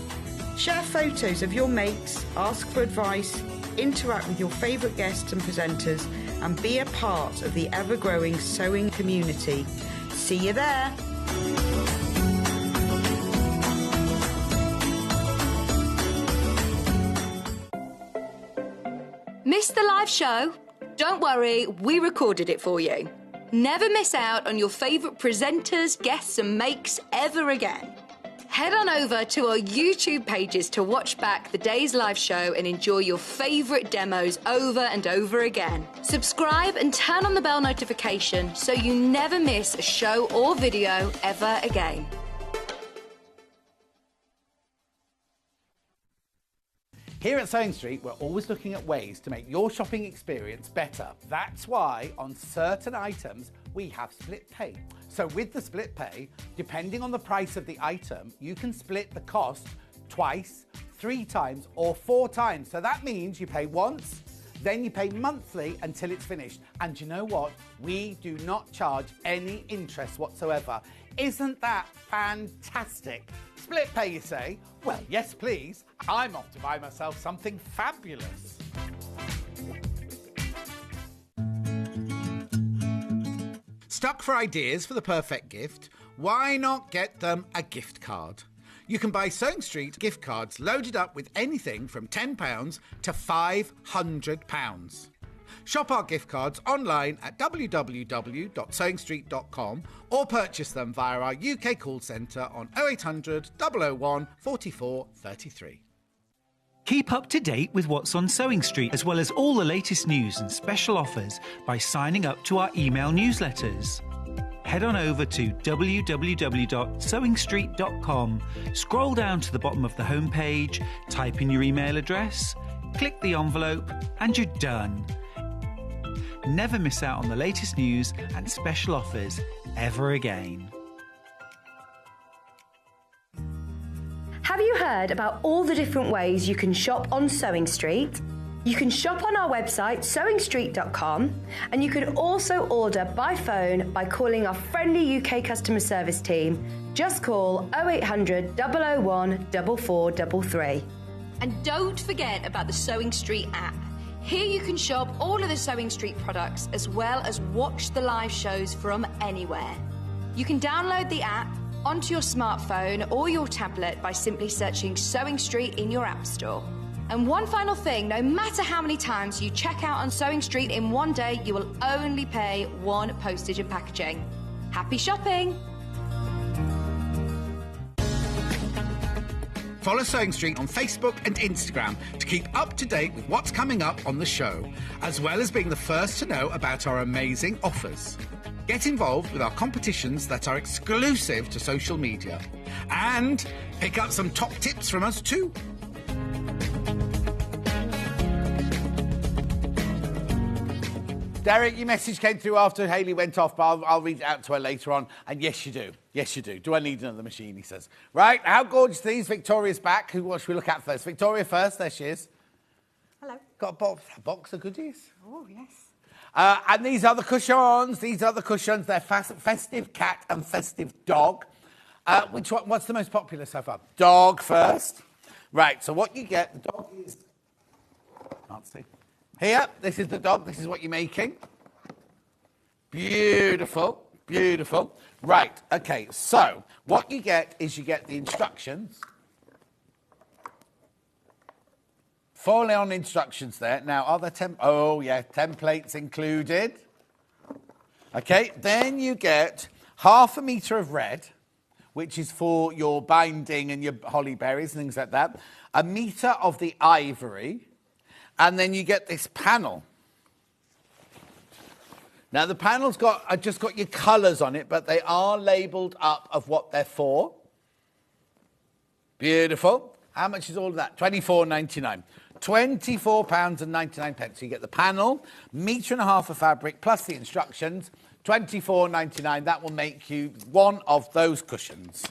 Share photos of your makes, ask for advice, interact with your favourite guests and presenters and be a part of the ever-growing sewing community. See you there! Missed the live show? Don't worry, we recorded it for you. Never miss out on your favourite presenters, guests and makes ever again. Head on over to our YouTube pages to watch back the day's live show and enjoy your favourite demos over and over again. Subscribe and turn on the bell notification so you never miss a show or video ever again. Here at Sewing Street, we're always looking at ways to make your shopping experience better. That's why on certain items, we have split pay. So with the split pay, depending on the price of the item, you can split the cost twice, 3 times, or 4 times. So that means you pay once, then you pay monthly until it's finished. And you know what? We do not charge any interest whatsoever. Isn't that fantastic? Split pay, you say? Well, yes, please. I'm off to buy myself something fabulous. Stuck for ideas for the perfect gift? Why not get them a gift card? You can buy Sewing Street gift cards loaded up with anything from £10 to £500. Shop our gift cards online at www.sewingstreet.com or purchase them via our UK call centre on 0800 001 44 33. Keep up to date with what's on Sewing Street, as well as all the latest news and special offers by signing up to our email newsletters. Head on over to www.sewingstreet.com, scroll down to the bottom of the homepage, type in your email address, click the envelope, and you're done. Never miss out on the latest news and special offers ever again. Have you heard about all the different ways you can shop on Sewing Street? You can shop on our website, sewingstreet.com, and you can also order by phone by calling our friendly UK customer service team. Just call 0800 001 4433. And don't forget about the Sewing Street app. Here you can shop all of the Sewing Street products as well as watch the live shows from anywhere. You can download the app onto your smartphone or your tablet by simply searching Sewing Street in your app store. And one final thing, no matter how many times you check out on Sewing Street in one day, you will only pay one postage and packaging. Happy shopping! Follow Sewing Street on Facebook and Instagram to keep up to date with what's coming up on the show, as well as being the first to know about our amazing offers. Get involved with our competitions that are exclusive to social media. And pick up some top tips from us too. Derek, your message came through after Hayley went off, but I'll read it out to her later on. And yes, you do. Yes, you do. Do I need another machine, he says. Right, how gorgeous are these? Victoria's back. What should we look at first? Victoria first. There she is. Hello. Got a box of goodies. Oh, yes. And these are the cushions. These are the cushions. They're festive cat and festive dog. Which one? What's the most popular so far? Dog first. Right, so what you get, the dog is... Can't see. Here, this is the dog. This is what you're making. Beautiful, beautiful. Right, okay, so what you get is you get the instructions. Fully on instructions there. Now, are there templates included. Okay, then you get 1/2 metre of red, which is for your binding and your holly berries and things like that. 1 metre of the ivory. And then you get this panel. Now, the panel's just got your colours on it, but they are labelled up of what they're for. Beautiful. How much is all of that? £24.99. £24.99. So you get the panel, 1.5 metres of fabric, plus the instructions, £24.99. That will make you one of those cushions.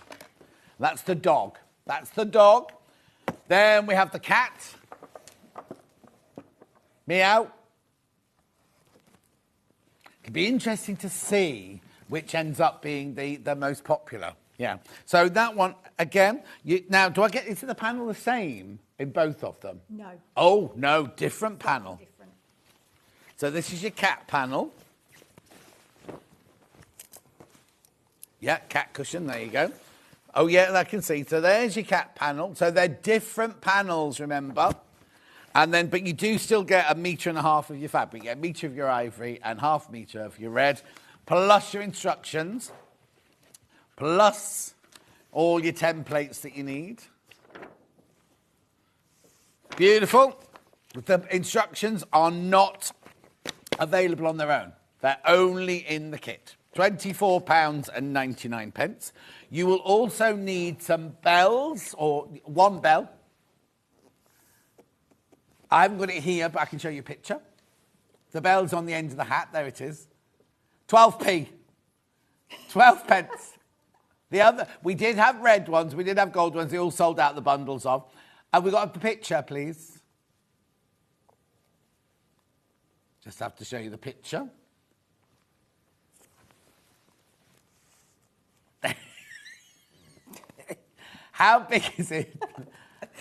That's the dog. That's the dog. Then we have the cat. Meow. It'd be interesting to see which ends up being the most popular. Yeah. So that one, again, now, is the panel the same in both of them? No. Oh, no, different panel. Different. So this is your cat panel. Yeah, cat cushion, there you go. Oh, yeah, I can see. So there's your cat panel. So they're different panels, remember? And then, but you do still get 1.5 metres of your fabric. You get 1 metre of your ivory and 1/2 metre of your red, plus your instructions, plus all your templates that you need. Beautiful. The instructions are not available on their own. They're only in the kit. £24.99. You will also need some bells, or one bell. I haven't got it here, but I can show you a picture. The bell's on the end of the hat. There it is. 12p. 12 pence. We did have red ones. We did have gold ones. They all sold out the bundles of. Have we got a picture, please? Just have to show you the picture. How big is it?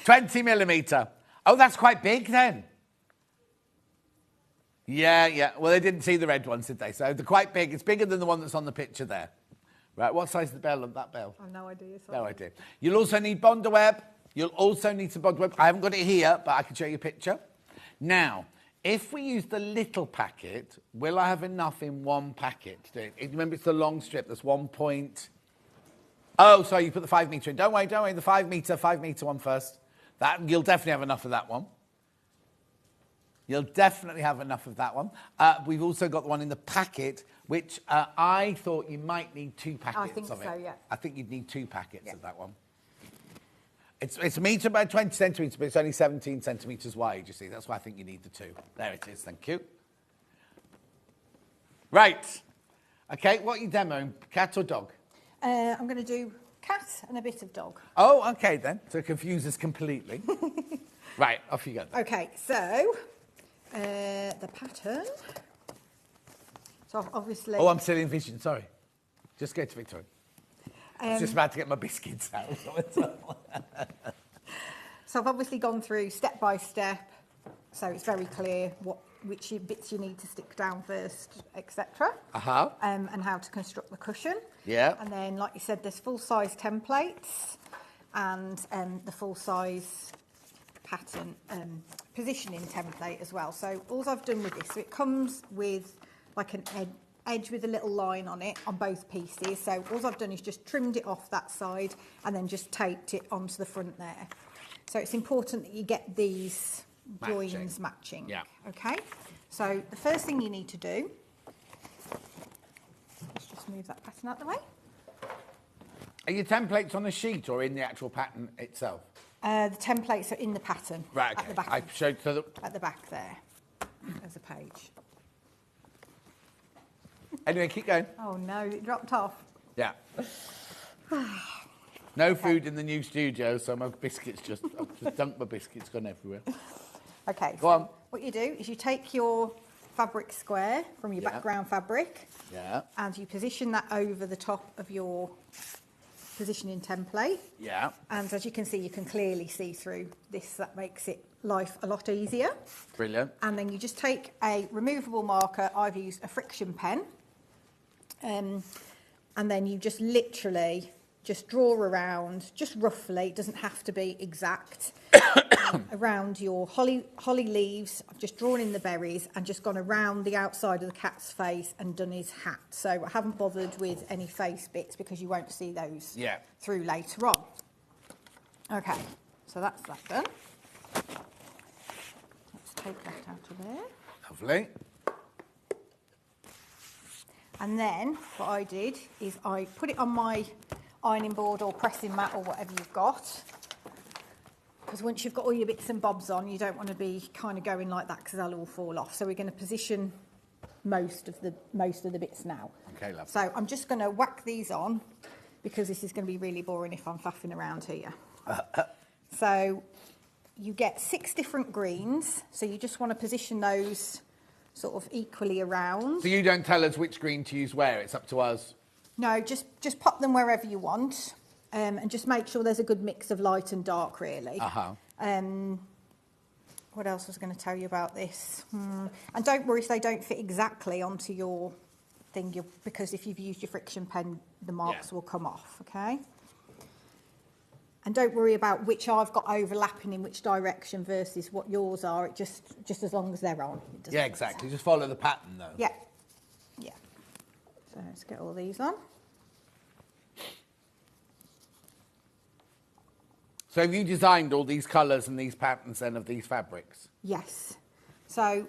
20mm. Oh, that's quite big then. Yeah. Well, they didn't see the red ones, did they? So they're quite big. It's bigger than the one that's on the picture there. Right, what size is the bell of that bell? I've no idea. Sorry. No idea. You'll also need Bondaweb. You'll also need some Bondaweb. I haven't got it here, but I can show you a picture. Now, If we use the little packet, will I have enough in one packet to do it? Remember, it's the long strip. That's 1 point. Oh, sorry, you put the 5 metre in. Don't worry. The 5 metre one first. You'll definitely have enough of that one. You'll definitely have enough of that one. We've also got the one in the packet, which I thought you might need 2 packets of it. I think so, yeah. I think you'd need 2 packets of that one. It's a metre by 20 centimetres, but it's only 17 centimetres wide, you see. That's why I think you need the 2. There it is, thank you. Right. OK, what are you demoing, cat or dog? I'm going to do cat and a bit of dog. Oh, OK then. So it confuses completely. Right, off you go. OK, so the pattern. So obviously... Oh, I'm still in vision, sorry. Just go to Victoria. I was just about to get my biscuits out. So I've obviously gone through step by step, so it's very clear which bits you need to stick down first, etc. And how to construct the cushion. Yeah. And then, like you said, there's full-size templates and the full-size pattern positioning template as well. So all I've done with this, so it comes with like an edge with a little line on it on both pieces. So all I've done is just trimmed it off that side and then just taped it onto the front there. So it's important that you get these joins matching. Yeah. Okay. So the first thing you need to do, let's just move that pattern out the way. Are your templates on the sheet or in the actual pattern itself? The templates are in the pattern. Right, okay. At the back. I showed At the back there. There's a page. Anyway, keep going. Oh no, it dropped off. Yeah. No food in the new studio, so my biscuits I've just dumped my biscuits, gone everywhere. Okay. Go on. What you do is you take your fabric square from your background fabric. Yeah. And you position that over the top of your positioning template. Yeah. And as you can see, you can clearly see through this. That makes life a lot easier. Brilliant. And then you just take a removable marker. I've used a friction pen. And then you just literally just draw around, just roughly, it doesn't have to be exact, around your holly leaves. I've just drawn in the berries and just gone around the outside of the cat's face and done his hat. So I haven't bothered with any face bits because you won't see those through later on. Okay, so that's that done. Let's take that out of there. Lovely. And then what I did is I put it on my ironing board or pressing mat or whatever you've got. Because once you've got all your bits and bobs on, you don't want to be kind of going like that because they'll all fall off. So we're going to position most of the bits now. Okay, lovely. So I'm just going to whack these on because this is going to be really boring if I'm faffing around here. So you get 6 different greens. So you just want to position those sort of equally around. So you don't tell us which green to use where, it's up to us? No, just pop them wherever you want, and just make sure there's a good mix of light and dark, really. What else was I going to tell you about this? And don't worry if they don't fit exactly onto your thing, because if you've used your friction pen, the marks will come off, okay? And don't worry about which I've got overlapping in which direction versus what yours are. It just as long as they're on. Yeah, exactly. Just follow the pattern, though. Yeah. Yeah. So let's get all these on. So have you designed all these colours and these patterns then of these fabrics? Yes. So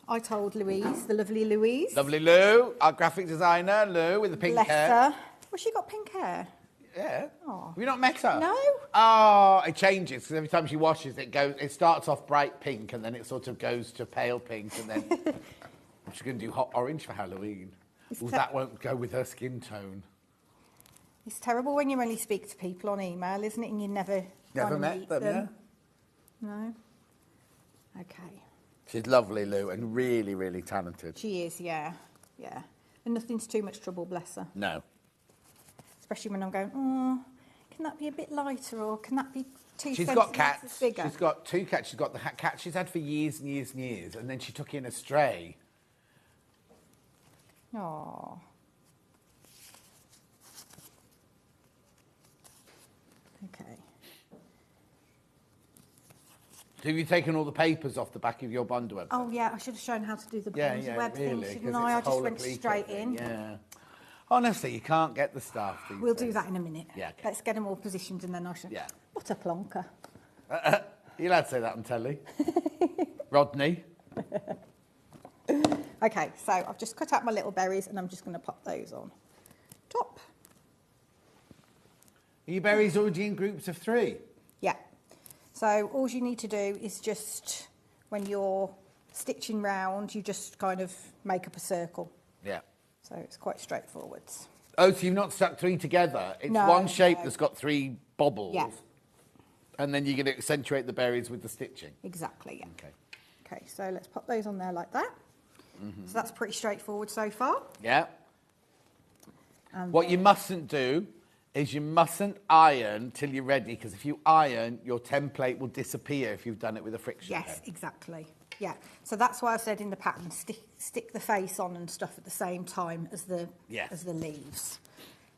I told Louise, the lovely Louise. Lovely Lou, our graphic designer, Lou, with the pink Bless hair. her. Well, she got pink hair. Yeah. Oh. Have you not met her? No. Oh, it changes because every time she washes it starts off bright pink and then it sort of goes to pale pink and then she's going to do hot orange for Halloween. Well, that won't go with her skin tone. It's terrible when you only speak to people on email, isn't it? And you never met meet them, yeah. No. Okay. She's lovely, Lou, and really, really talented. She is, yeah. Yeah. And nothing's too much trouble, bless her. No. Especially when I'm going, oh, can that be a bit lighter or can that be 2 She's centimetres got cats. bigger? She's got 2 cats. She's got the cat she's had for years and years and years, and then she took in a stray. Oh. Okay. So you've taken all the papers off the back of your bond web? Oh, yeah, I should have shown how to do the bond web thing, shouldn't 'cause I? I it's just whole went applique straight thing, in. Yeah. Honestly, you can't get the staff. We'll do that in a minute. Yeah, okay. Let's get them all positioned and then I shall... Yeah. What a plonker. You're allowed to say that on telly. Rodney. Okay, so I've just cut out my little berries and I'm just going to pop those on top. Are your berries already in groups of 3? Yeah. So all you need to do is just, when you're stitching round, you just kind of make up a circle. Yeah. So it's quite straightforward. Oh, so you've not stuck 3 together. It's No, one shape no. that's got 3 bobbles. Yeah. And then you're going to accentuate the berries with the stitching. Exactly, yeah. Okay. Okay, so let's pop those on there like that. So that's pretty straightforward so far. Yeah. And What you mustn't do is you mustn't iron till you're ready, because if you iron, your template will disappear if you've done it with a friction Yes, pen. exactly. Yeah. So that's why I said in the pattern, stick the face on and stuff at the same time as the Yes. as the leaves.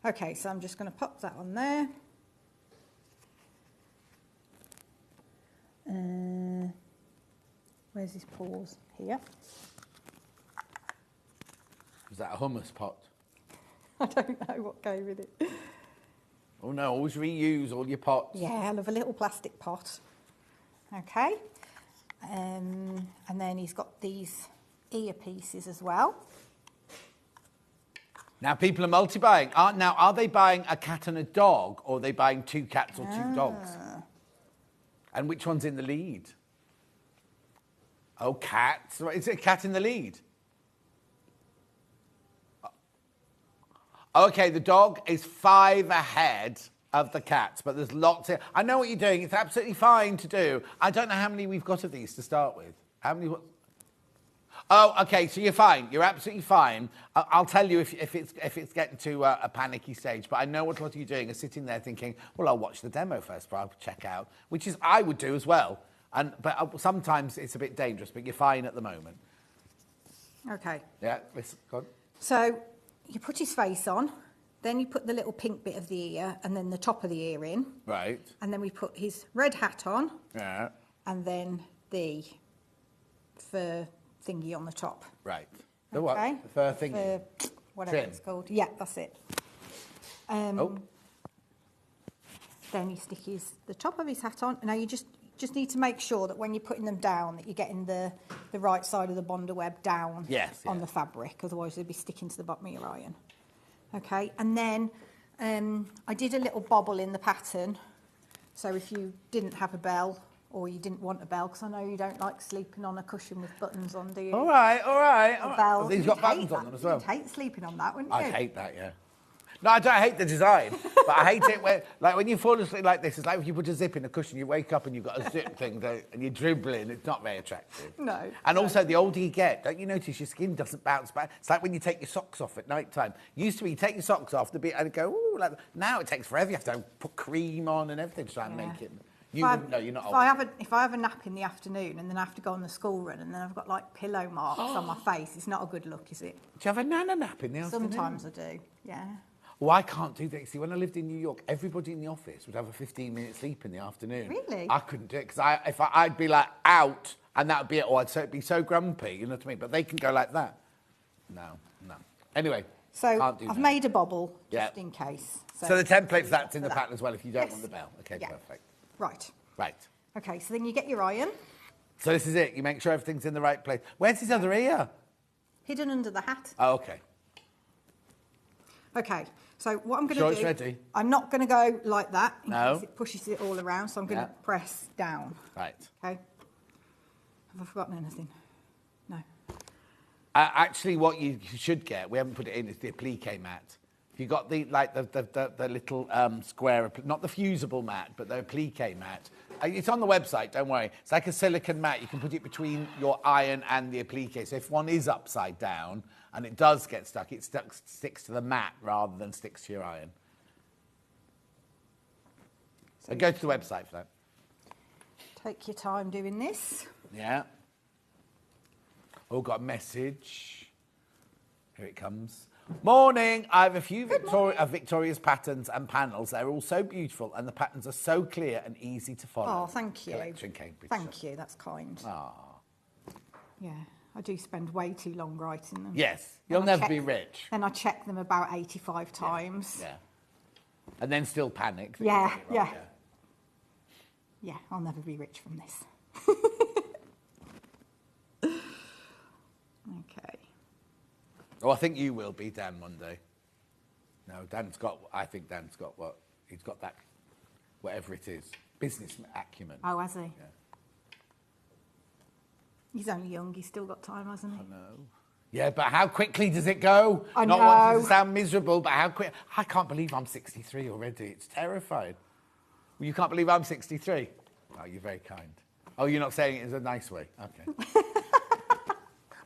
Okay, so I'm just going to pop that on there. Where's his paws? Here. Is that a hummus pot? I don't know what go with it. Oh no, always reuse all your pots. Yeah, I love a little plastic pot. Okay. And then he's got these ear pieces as well. Now people are multi-buying. Are they buying a cat and a dog, or are they buying 2 cats or 2 dogs? And which one's in the lead? Oh, cats. Is it a cat in the lead? Okay, the dog is 5 ahead of the cats, but there's lots of... I know what you're doing. It's absolutely fine to do. I don't know how many we've got of these to start with. How many... Oh, okay, so you're fine. You're absolutely fine. I'll tell you if it's getting to a panicky stage, but I know what a lot of you doing are sitting there thinking, well, I'll watch the demo first, but I'll check out, which is I would do as well. But sometimes it's a bit dangerous, but you're fine at the moment. Okay. Yeah, listen, go on. So you put his face on, then you put the little pink bit of the ear and then the top of the ear in. Right. And then we put his red hat on. Yeah. And then the fur thingy on the top. Right. The what? Okay. The fur thingy? Fur, whatever Trim. it's called. Yeah, that's it. Then you stick the top of his hat on. Now you just need to make sure that when you're putting them down that you're getting the right side of the bonder web down on the fabric, otherwise they'll be sticking to the bottom of your iron. Okay, and then I did a little bobble in the pattern, so if you didn't have a bell or you didn't want a bell, because I know you don't like sleeping on a cushion with buttons on, do you? All right. A bell. Oh, these got buttons on them as well. You'd hate sleeping on that, wouldn't you? I hate that, yeah. No, I don't hate the design, but I hate it when you fall asleep like this. It's like if you put a zip in a cushion, you wake up and you've got a zip thing, and you're dribbling. It's not very attractive. No. And also, the older you get, don't you notice your skin doesn't bounce back? It's like when you take your socks off at night time. Used to be you take your socks off, and go, ooh, like that. Now it takes forever. You have to put cream on and everything to try and make it. You wouldn't know, you're not old. If I have a nap in the afternoon and then I have to go on the school run and then I've got like pillow marks on my face, it's not a good look, is it? Do you have a nana nap in the afternoon? Sometimes I do, yeah. Well, I can't do that. See, when I lived in New York, everybody in the office would have a 15-minute sleep in the afternoon. Really? I couldn't do it because I'd be like out and that would be it, or I'd be so grumpy, you know what I mean? But they can go like that. No. Anyway, So can't do I've that. made a bobble just Yeah. in case. So the template for that's in the that. pattern as well if you don't Yes. want the bell. Okay, Yeah. perfect. Right. Right. Okay, so then you get your iron So this is it. You make sure everything's in the right place. Where's his other ear? hidden under the hat. Oh, okay. Okay, so what I'm going to Sure do... it's ready? I'm not going to go like that in No. case it pushes it all around, so I'm going to press down. Right. Okay. Have I forgotten anything? No. Actually, what you should get, we haven't put it in, is the applique mat. If you got the little square, not the fusible mat, but the applique mat. It's on the website, don't worry. It's like a silicone mat. You can put it between your iron and the applique. So if one is upside down and it does get stuck, it sticks to the mat rather than sticks to your iron. So go to the website for that. Take your time doing this. Yeah. Oh, got a message. Here it comes. Morning. I have a few Victoria's patterns and panels. They're all so beautiful and the patterns are so clear and easy to follow. Oh, thank you. Collection, Cambridge. Thank you, that's kind. Ah. Yeah, I do spend way too long writing them. Yes, you'll And I never be rich. Then I check them about 85 times. Yeah. And then still panic. that Yeah, you get it wrong, yeah. Yeah, I'll never be rich from this. Okay. Oh, I think you will be, Dan, one day. No, I think Dan's got he's got that, whatever it is, business acumen. Oh, has he? Yeah. He's only young, he's still got time, hasn't he? No. Yeah, but how quickly does it go? I Not wanting know. to sound miserable, but how quick? I can't believe I'm 63 already. It's terrifying. Well, you can't believe I'm 63? Oh, you're very kind. Oh, you're not saying it in a nice way? Okay.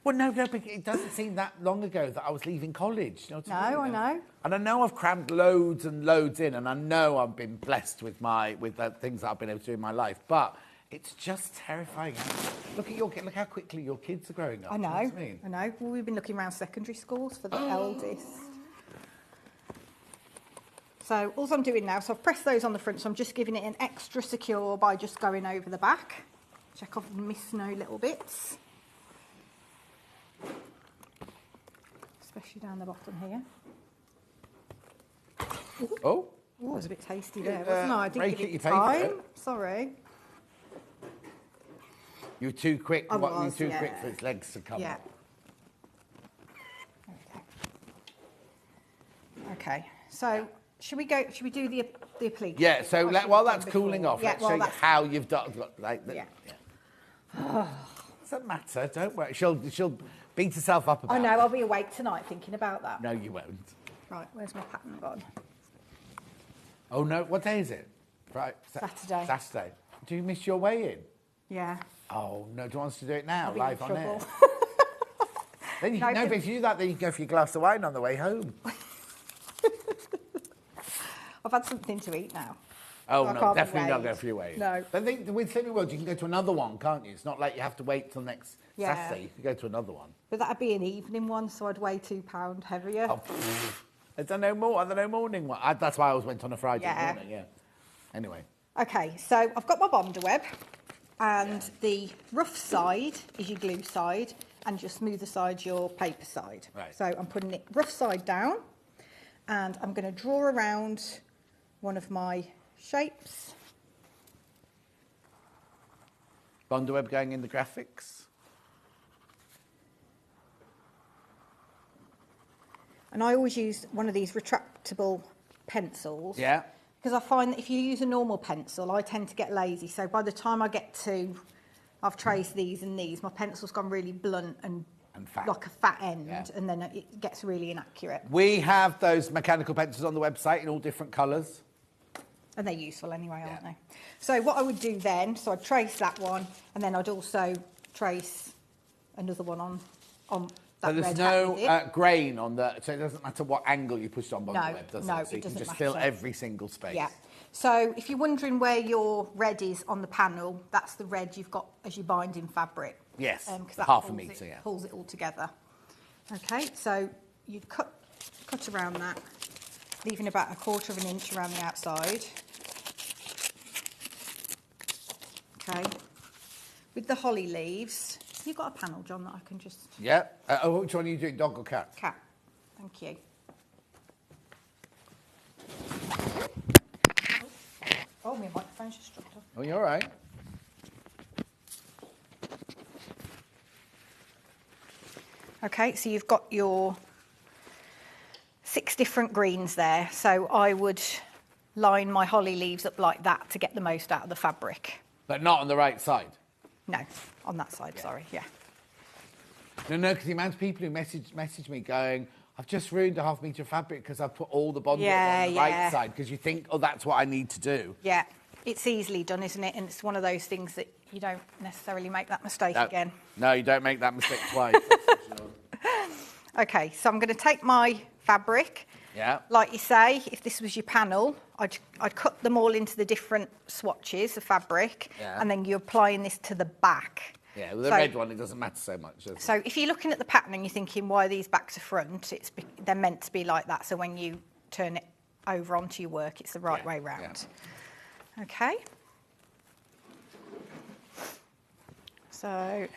Well, no, but it doesn't seem that long ago that I was leaving college. You know what No, I mean? I know. And I know I've crammed loads and loads in, and I know I've been blessed with the things that I've been able to do in my life, but it's just terrifying. Look how quickly your kids are growing up. I Do you know, what I mean? I know. Well, we've been looking around secondary schools for the eldest. So all I'm doing now, so I've pressed those on the front, so I'm just giving it an extra secure by just going over the back. Check off and miss no little bits. Especially down the bottom here. Oh, Oh, it was a bit tasty there, wasn't I? I didn't break give it, you it paid for time. it. Sorry. you were too quick. I You were was, too quick yeah. for its legs to come Yeah. up. There we go. Okay, so should we do the applique? Yeah, so Or should while we that's do cooling before? off, Yeah, let's well, show you that's- how you've done. Like, Yeah. Doesn't matter. Don't worry. She'll beat herself up about I know, it. I'll be awake tonight thinking about that. No, you won't. Right, where's my pattern gone? Oh no, what day is it? Right. Saturday. Saturday. Do you miss your weigh-in? Yeah. Oh no, do you want us to do it now, I'll be live in on air? trouble. Then you No, no, but- but if you do that, then you can go for your glass of wine on the way home. I've had something to eat now. Oh I no, can't definitely not wait. go for your weigh-in. No. But with Slimming World, you can go to another one, can't you? It's not like you have to wait till next Yeah. Saturday. You can go to another one. But that'd be an evening one, so I'd weigh £2 heavier. Oh, I don't know morning one. That's why I always went on a Friday Yeah. morning. Yeah. Anyway. Okay, so I've got my Bonder web, and the rough side is your glue side, and your smoother side your paper side. Right. So I'm putting it rough side down, and I'm going to draw around one of my shapes. Bondweb going in the graphics. And I always use one of these retractable pencils. Yeah. Because I find that if you use a normal pencil, I tend to get lazy. So by the time I get to, I've traced these and these, my pencil's gone really blunt and fat. like a fat end, Yeah. and then it gets really inaccurate. We have those mechanical pencils on the website in all different colours. And they're useful anyway, aren't Yeah. they? So what I would do then, so I'd trace that one, and then I'd also trace another one on that So there's red no hat with it. grain on the, so it doesn't matter what angle you push on No, Bondweb, does no, it? So it you can doesn't just fill matter. every single space. Yeah. So if you're wondering where your red is on the panel, that's the red you've got as your binding fabric. Yes, 'cause that half a pulls metre, yeah. Pulls it all together. Okay, so you'd cut around that, leaving about 1/4 of an inch around the outside. Okay. With the holly leaves, you've got a panel, John, that I can just... Yeah. Which one are you doing, dog or cat? Cat. Thank you. Oh, my microphone's just dropped off. Oh, you're all right. Okay, so you've got your 6 different greens there. So I would line my holly leaves up like that to get the most out of the fabric. But not on the right side. No, on that side, sorry, yeah. No, because the amount of people who message me going, I've just ruined a ½ metre of fabric because I've put all the Bondweb on the right side, because you think, oh, that's what I need to do. Yeah, it's easily done, isn't it? And it's one of those things that you don't necessarily make that mistake No, again. No, you don't make that mistake twice. Okay, so I'm going to take my fabric. Yeah. Like you say, if this was your panel, I'd cut them all into the different swatches of fabric, Yeah. and then you're applying this to the back. Yeah, with the So- red one, it doesn't matter so much. Does it? So if you're looking at the pattern and you're thinking, why are these back to front? They're meant to be like that. So when you turn it over onto your work, it's the right way round. Okay. So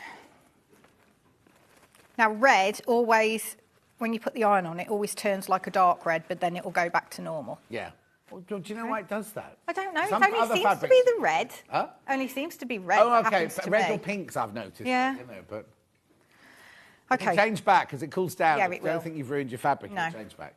now red always, when you put the iron on, it always turns like a dark red, but then it will go back to normal. Yeah. Well, do you know why it does that? I don't know. Some it only other seems fabrics- to be the red. Huh? Only seems to be red. Oh, that okay. happens to Red me. or pinks, I've noticed. Yeah. You know, but Okay. change back as it cools down. Yeah, I it don't will. think you've ruined your fabric. No. It'll change back.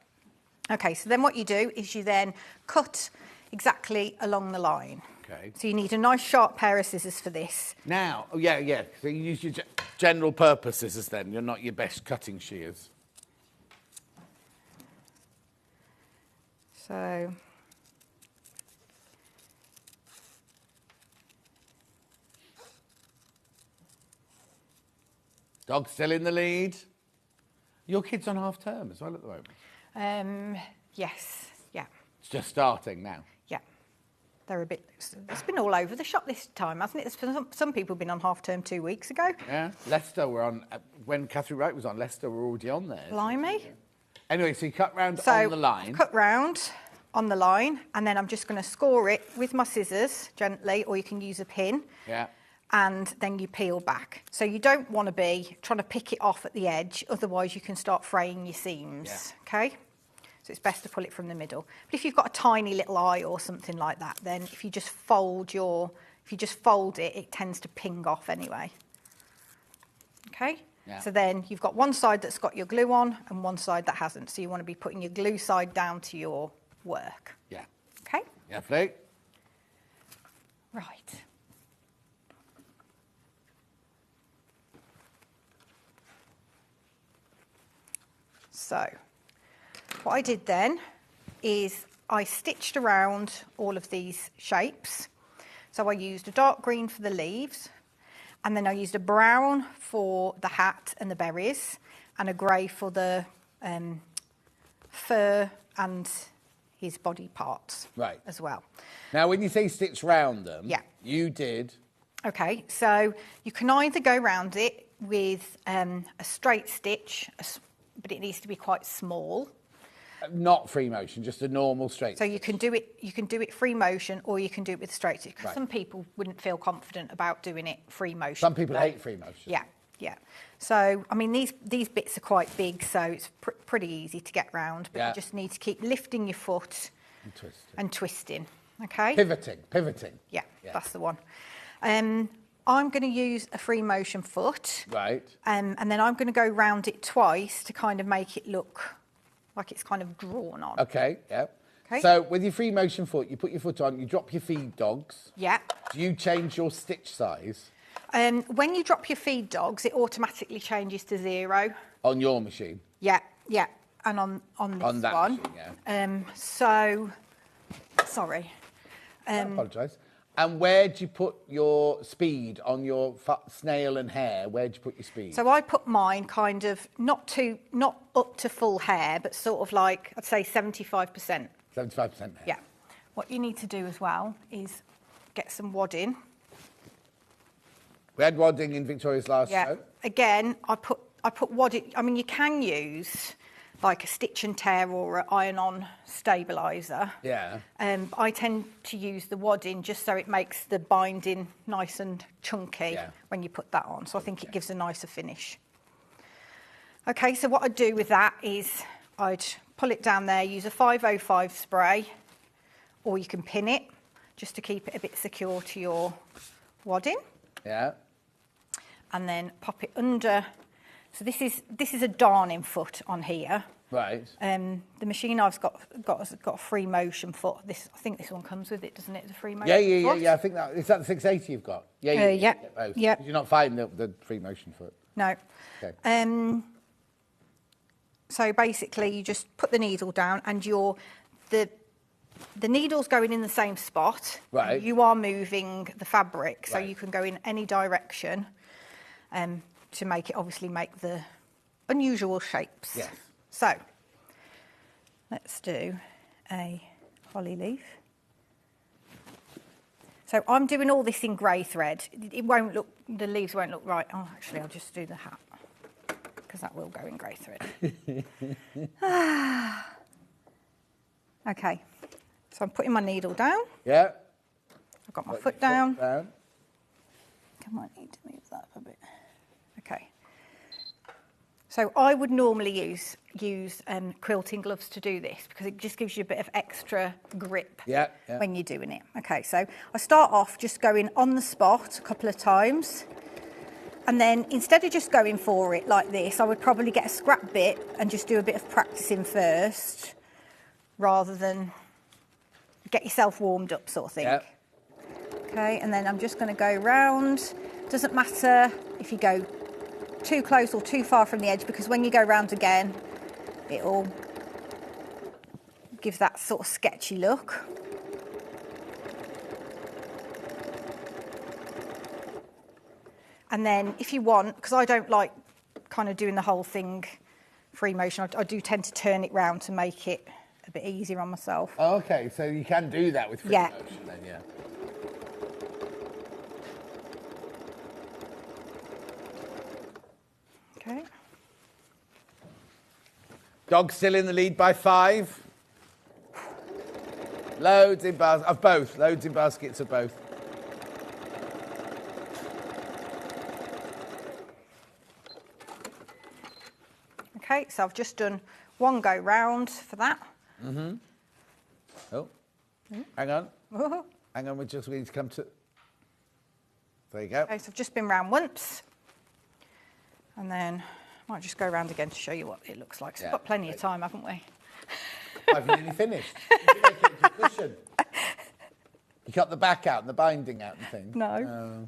Okay, so then what you do is you then cut exactly along the line. Okay. So you need a nice sharp pair of scissors for this. Now, yeah. So you use your general purpose scissors then. You're not your best cutting shears. So Dog's still in the lead. Your kid's on half term as well at the moment. yes, yeah, It's just starting now. yeah. They're a bit. It's been all over the shop this time, hasn't it? Some people have been on half term 2 weeks ago. Yeah. Leicester were on when Catherine Wright was on. Leicester were already on there. Blimey. Anyway, so you cut round So on the line. cut round on the line, and then I'm just going to score it with my scissors gently, or you can use a pin. Yeah. And then you peel back. So you don't want to be trying to pick it off at the edge, otherwise you can start fraying your seams, okay? So it's best to pull it from the middle. But if you've got a tiny little eye or something like that, then if you just fold it, it tends to ping off anyway. Okay? Yeah. So then you've got one side that's got your glue on and one side that hasn't. So you want to be putting your glue side down to your work. Yeah. Okay? Lovely. Right. So, what I did then is I stitched around all of these shapes. So I used a dark green for the leaves, and then I used a brown for the hat and the berries, and a grey for the fur and his body parts Right. as well. Now, when you say stitch round them, Yeah. you did. Okay, so you can either go round it with a straight stitch, but it needs to be quite small. Not free motion, just a normal straight. So you can do it free motion, or you can do it with straight stitch. 'Cause Right. some people wouldn't feel confident about doing it free motion. Some people hate free motion. Yeah. So I mean, these bits are quite big, so it's pretty easy to get round. But Yeah. you just need to keep lifting your foot And twisting. and twisting. Okay. Pivoting. Yeah, Yeah. that's the one. I'm going to use a free motion foot. Right. And then I'm going to go round it twice to kind of make it look like it's kind of drawn on. Okay, yeah. Okay. So with your free motion foot, you put your foot on, you drop your feed dogs. Yeah. Do you change your stitch size When you drop your feed dogs, it automatically changes to 0. on your machine? Yeah. And on this On that one. machine, yeah. So, sorry. I apologise. And where do you put your speed on your snail and hare? Where do you put your speed? So I put mine kind of not up to full hair, but sort of like, I'd say 75%. 75% hare. Yeah. What you need to do as well is get some wadding. We had wadding in Victoria's last Yeah. show. Again, I put wadding. I mean, you can use like a stitch and tear or an iron-on stabiliser. Yeah. I tend to use the wadding just so it makes the binding nice and chunky when you put that on. So I think it gives a nicer finish. Okay, so what I'd do with that is I'd pull it down there, use a 505 spray, or you can pin it just to keep it a bit secure to your wadding. Yeah. And then pop it under. So this is a darning foot on here. Right. The machine I've got a free motion foot. I think this one comes with it, doesn't it? The free motion. foot? Yeah. I think that is that the 680 you've got. Yeah. You get both. Yeah. You're not finding the free motion foot. No. Okay. So basically, you just put the needle down, and the needle's going in the same spot. Right. You are moving the fabric, so Right. you can go in any direction. To obviously make the unusual shapes. Yes. So let's do a holly leaf. So I'm doing all this in grey thread. It won't look, the leaves won't look right. Oh, actually, I'll just do the hat because that will go in grey thread. Okay, so I'm putting my needle down. Yeah. I've got my foot down. I might need to move that a bit. Okay. So I would normally use quilting gloves to do this because it just gives you a bit of extra grip when you're doing it. Okay, so I start off just going on the spot a couple of times, and then instead of just going for it like this, I would probably get a scrap bit and just do a bit of practicing first, rather than get yourself warmed up sort of thing. Yep. Okay, and then I'm just going to go round. Doesn't matter if you go too close or too far from the edge, because when you go round again, it'll give that sort of sketchy look. And then if you want, because I don't like kind of doing the whole thing free motion, I do tend to turn it round to make it a bit easier on myself. Oh, okay, so you can do that with free motion then, yeah. Okay. Dog still in the lead by 5. Loads in of both. Loads in baskets of both. Okay, so I've just done one go round for that. Mm-hmm. Oh, hang on. Hang on, we just need to come to... There you go. Okay, so I've just been round once. And then I might just go round again to show you what it looks like. So we've got plenty of time, haven't we? I've nearly finished. You can make it into a cushion. You cut the back out and the binding out and things. No.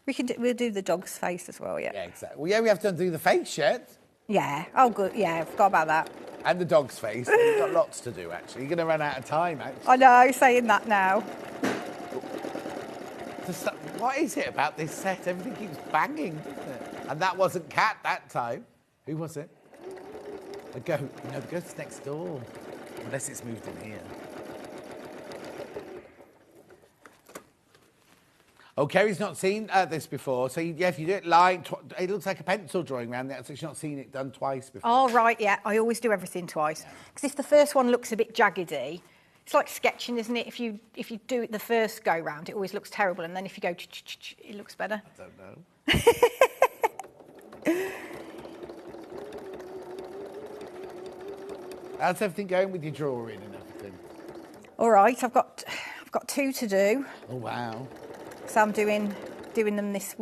We'll do the dog's face as well, yeah. Yeah, exactly. Well, yeah, we have to do the face yet. Yeah. Oh, good. Yeah, I forgot about that. And the dog's face. We've got lots to do, actually. You're going to run out of time, actually. I know, saying that now. What is it about this set? Everything keeps banging, doesn't it? And that wasn't Cat that time. Who was it? The goat. No, the goat's next door. Unless it's moved in here. Oh, Kerry's not seen this before. So, yeah, if you do it it looks like a pencil drawing around there. So she's not seen it done twice before. Oh, right, yeah. I always do everything twice. Because if the first one looks a bit jaggedy, it's like sketching, isn't it? If you do it the first go round, it always looks terrible. And then if you go, it looks better. I don't know. How's everything going with your drawing and everything? All right, I've got 2 to do. Oh, wow. So I'm doing them next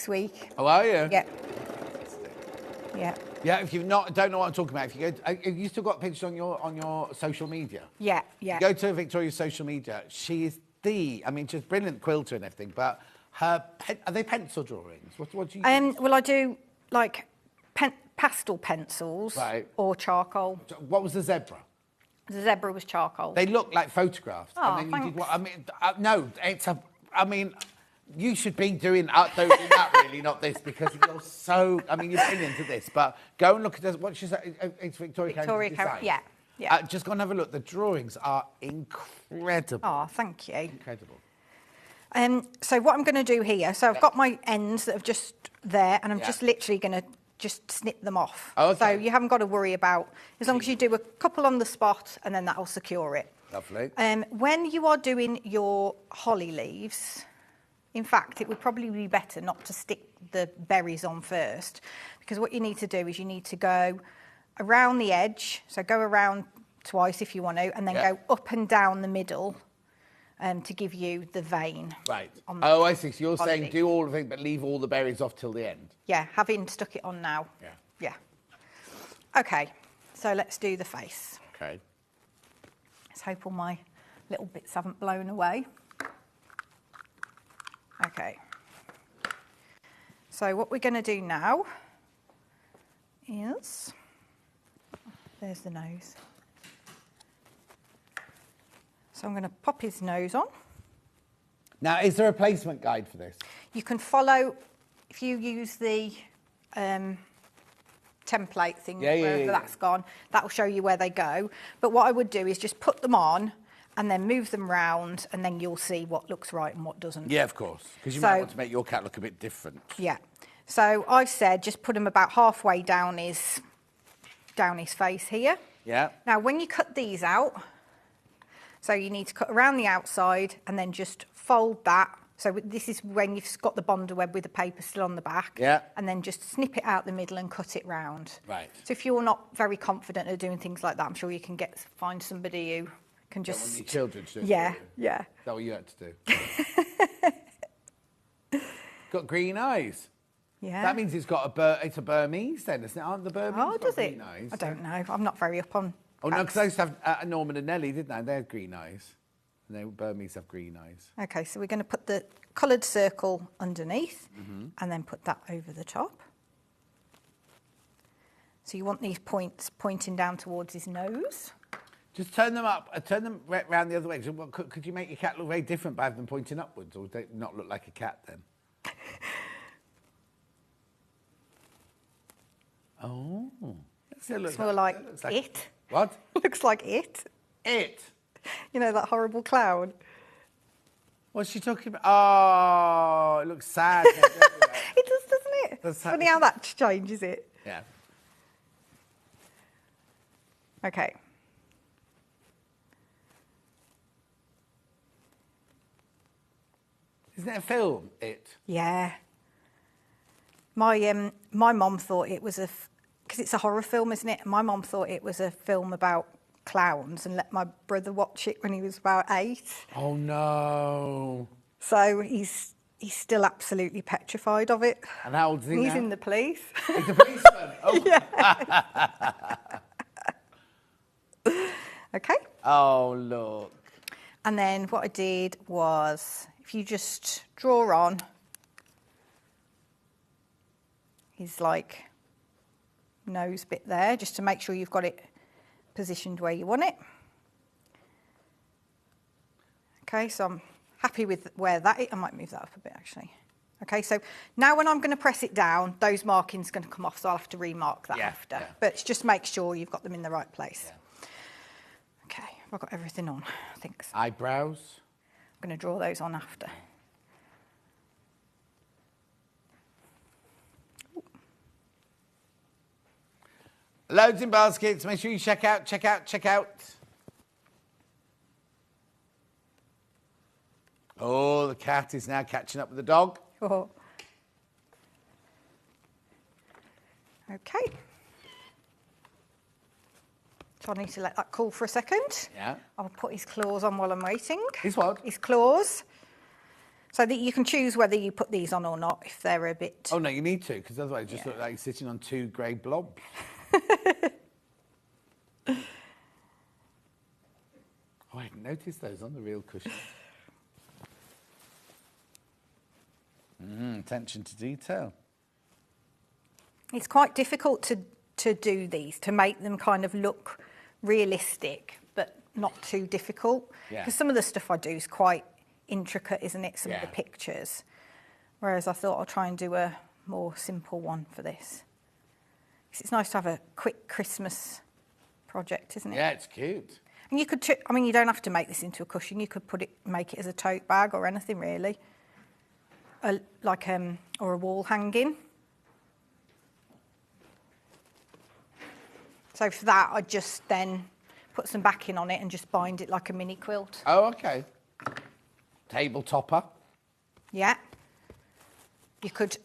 week. Oh, are you? Yeah. Yeah. Yeah. If you don't know what I'm talking about, if you go, have you still got pictures on your social media? Yeah. Yeah. Go to Victoria's social media. She is she's a brilliant quilter and everything. But are they pencil drawings? What do you? Well, I do like pastel pencils, right, or charcoal. What was the zebra? The zebra was charcoal. They look like photographs. Oh, and then you thanks. did no, it's a. You should be doing that, really, not this, because you're so... you're brilliant at this, but go and look at this. What she said, it's Victoria Carrington's design. Yeah, yeah. Just go and have a look. The drawings are incredible. Oh, thank you. Incredible. So what I'm going to do here, so I've got my ends that are just there, and I'm just literally going to just snip them off. Oh, okay. So you haven't got to worry about, as long as you do a couple on the spot, and then that'll secure it. Lovely. When you are doing your holly leaves... In fact, it would probably be better not to stick the berries on first, because what you need to do is you need to go around the edge, so go around twice if you want to, and then go up and down the middle to give you the vein. Right. I see. So you're saying do all of it, but leave all the berries off till the end? Yeah, having stuck it on now. Yeah. Yeah. Okay, so let's do the face. Okay. Let's hope all my little bits haven't blown away. Okay, so what we're going to do now is, there's the nose. So I'm going to pop his nose on. Now, is there a placement guide for this? You can follow, if you use the template thing, wherever that's gone, that will show you where they go. But what I would do is just put them on and then move them round, and then you'll see what looks right and what doesn't. Yeah, of course. Because you So- might want to make your cat look a bit different. Yeah. So I said just put them about halfway down his face here. Yeah. Now, when you cut these out, so you need to cut around the outside and then just fold that. So this is when you've got the bonder web with the paper still on the back. Yeah. And then just snip it out the middle and cut it round. Right. So if you're not very confident at doing things like that, I'm sure you can find somebody who can Don't want just... your children to do it Yeah, for you. yeah. Is that what you had to do? Got green eyes. Yeah. That means it's got it's a Burmese then, isn't it? Aren't the Burmese Oh, got does green it? eyes? I don't know. I'm not very up on... Oh, no, cats. because I used to have Norman and Nellie, didn't I? They had green eyes. And they Burmese have green eyes. Okay, so we're going to put the coloured circle underneath and then put that over the top. So you want these points pointing down towards his nose. Just turn them up, turn them round the other way. So could you make your cat look very different by having them pointing upwards, or would they not look like a cat then? Oh. It's more like it. What? Looks like it. It? You know, that horrible clown. What's she talking about? Oh, it looks sad. It does, doesn't it? That's Funny how that changes it. Yeah. Okay. Isn't it a film, It? Yeah. My mum thought it was because it's a horror film, isn't it? My mum thought it was a film about clowns and let my brother watch it when he was about 8. Oh, no. So he's still absolutely petrified of it. And how old is he He's now? in the police. He's a policeman. Oh. Okay. Oh, look. And then what I did was, if you just draw on his nose bit there, just to make sure you've got it positioned where you want it. Okay, so I'm happy with where that is. I might move that up a bit actually. Okay, so now when I'm going to press it down, those markings are going to come off, so I'll have to remark that after. Yeah. But just make sure you've got them in the right place. Yeah. Okay, I've got everything on, I think so. Eyebrows. I'm going to draw those on after. Loads in baskets. Make sure you check out. Oh, the cat is now catching up with the dog. Oh. Okay. So I need to let that cool for a second. Yeah. I'll put his claws on while I'm waiting. His what? His claws. So that you can choose whether you put these on or not if they're a bit... Oh, no, you need to, because otherwise it just looks like you're sitting on 2 grey blobs. Oh, I hadn't noticed those on the real cushion. Attention to detail. It's quite difficult to do these, to make them kind of look realistic, but not too difficult. Yeah. Because some of the stuff I do is quite intricate, isn't it, some of the Yeah. pictures. Whereas I thought I'll try and do a more simple one for this. 'Cause it's nice to have a quick Christmas project, isn't it? Yeah, it's cute. And you could, you don't have to make this into a cushion. You could make it as a tote bag or anything really, or a wall hanging. So for that, I'd just then put some backing on it and just bind it like a mini quilt. Oh, okay. Table topper. Yeah. You could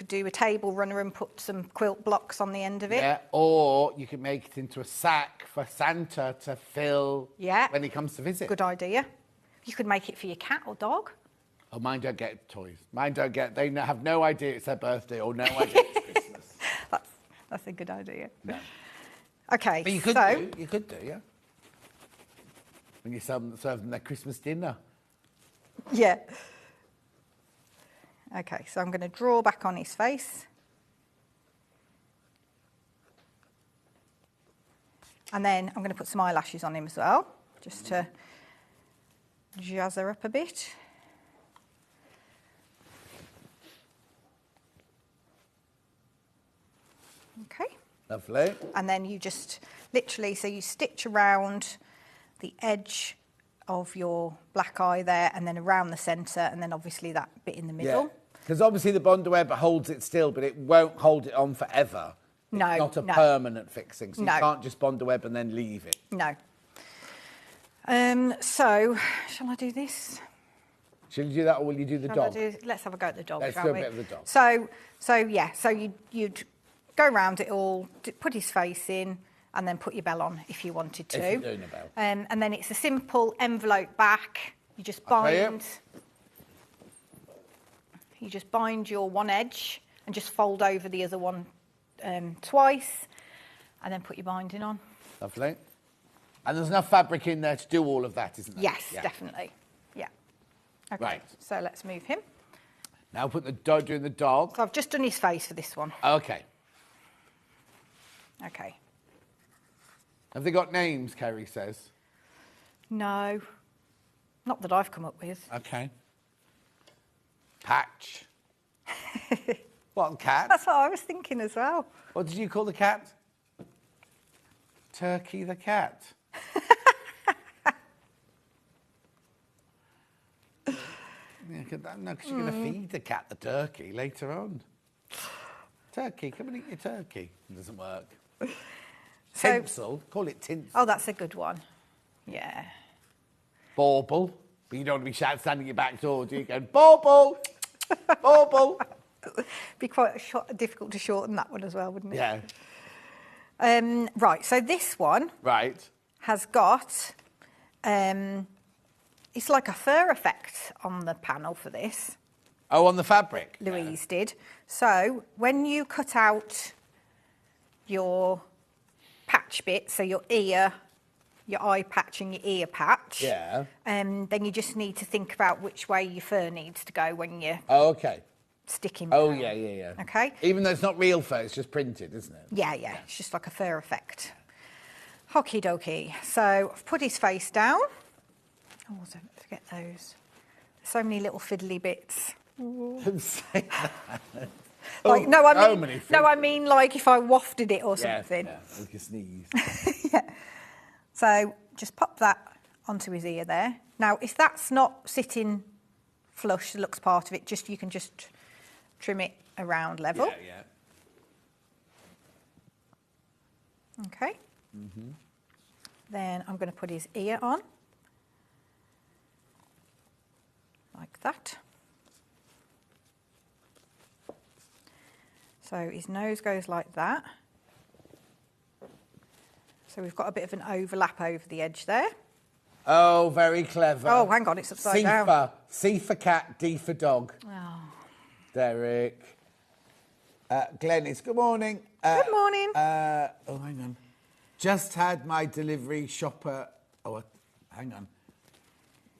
do a table runner and put some quilt blocks on the end of it. Yeah, or you could make it into a sack for Santa to fill when he comes to visit. Good idea. You could make it for your cat or dog. Oh, mine don't get toys. They have no idea it's their birthday or no idea it's Christmas. That's a good idea. No. Okay, But you could do, yeah. When you serve them their Christmas dinner. Yeah. Okay, so I'm going to draw back on his face. And then I'm going to put some eyelashes on him as well, just to jazz her up a bit. Okay. Lovely. And then you just literally, so you stitch around the edge of your black eye there, and then around the centre, and then obviously that bit in the middle. Because obviously the Bondaweb holds it still, but it won't hold it on forever. No, It's not a no. permanent fixing, so No. you can't just Bondaweb and then leave it. No. So, shall I do this? Shall you do that, or will you do the Shall I dog? let's have a go at the dog, Let's shall do a we? bit of the dog. So you'd go around it all, put his face in, and then put your bell on if you wanted to. If you're doing a bell. And then it's a simple envelope back. You just Okay, yeah. bind. You just bind your one edge and just fold over the other one twice, and then put your binding on. Lovely. And there's enough fabric in there to do all of that, isn't there? Yes, Yeah. definitely. Yeah. Okay. Right. So let's move him. Now put the dog, doing the dog. So I've just done his face for this one. Okay. Okay. Have they got names, Kerry says? No, not that I've come up with. Okay. Patch. What, cat? That's what I was thinking as well. What did you call the cat? Turkey the cat. Yeah, because you're going to feed the cat the turkey later on. Turkey, come and eat your turkey. It doesn't work. So- Tinsel, call it tinsel. Oh, that's a good one. Yeah. Bauble, but you don't want to be standing at your back door, do you? Going, bauble, bauble. Be quite difficult to shorten that one as well, wouldn't it? Yeah, Right, so this one right. has got, it's like a fur effect on the panel for this. Oh, on the fabric? Louise did. So when you cut out your patch bit, so your ear, your eye patch and your ear patch, Yeah. then you just need to think about which way your fur needs to go when you're Oh, okay. sticking. Oh, down. yeah. Okay. Even though it's not real fur, it's just printed, isn't it? Yeah, it's just like a fur effect. Hockey dokie. So I've put his face down. Oh, don't forget those. So many little fiddly bits. Don't say that. Like, many I mean like if I wafted it or something. Yeah, like a sneeze. So just pop that onto his ear there. Now, if that's not sitting flush, the looks part of it, you can just trim it around level. Yeah. Okay. Then I'm going to put his ear on. Like that. So his nose goes like that. So we've got a bit of an overlap over the edge there. Oh, very clever. Oh, hang on, it's upside down. C for cat, D for dog. Oh. Derek. Glenys, good morning. Good morning. Hang on. Just had my delivery shopper. Oh, hang on.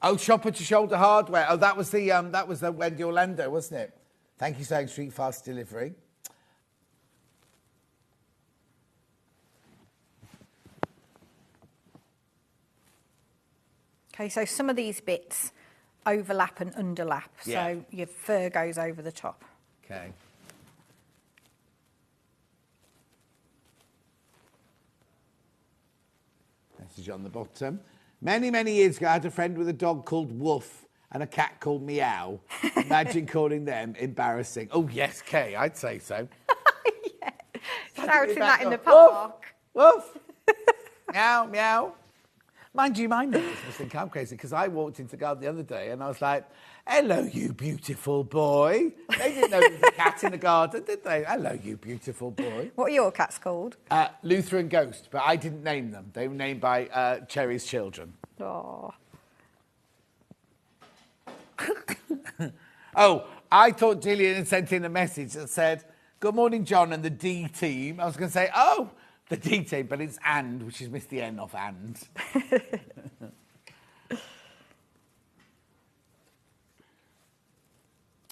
Oh, shopper to shoulder hardware. Oh, that was the Wendy Orlando, wasn't it? Thank you, Sewing Street Fast Delivery. Okay, so some of these bits overlap and underlap, Yeah. so your fur goes over the top. Okay. Message on the bottom. Many, many years ago, I had a friend with a dog called Woof and a cat called Meow. Imagine calling them embarrassing. Oh, yes, Kay, I'd say so. Shouting that in the Woof, park. Woof. Meow, meow. Mind you, my neighbours must think I'm crazy because I walked into the garden the other day and I was like, hello, you beautiful boy. They didn't know there was a cat in the garden, did they? Hello, you beautiful boy. What are your cats called? Luther and Ghost, but I didn't name them. They were named by Cherry's children. Oh. Oh, I thought Gillian had sent in a message that said, good morning, John and the D team. I was going to say, oh, the D team, but it's and, which is missed the N off and.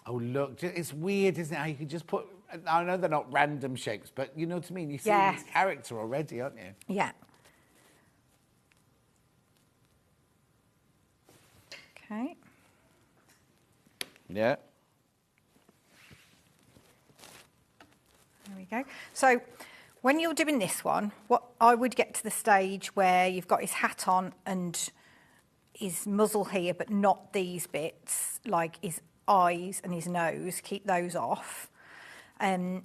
Oh, look, it's weird, isn't it, how you can just put... I know they're not random shapes, but you know what I mean? You see Yeah. this character already, aren't you? Yeah. Okay. Yeah. There we go. So when you're doing this one, what I would get to the stage where you've got his hat on and his muzzle here, but not these bits, like his eyes and his nose. Keep those off. And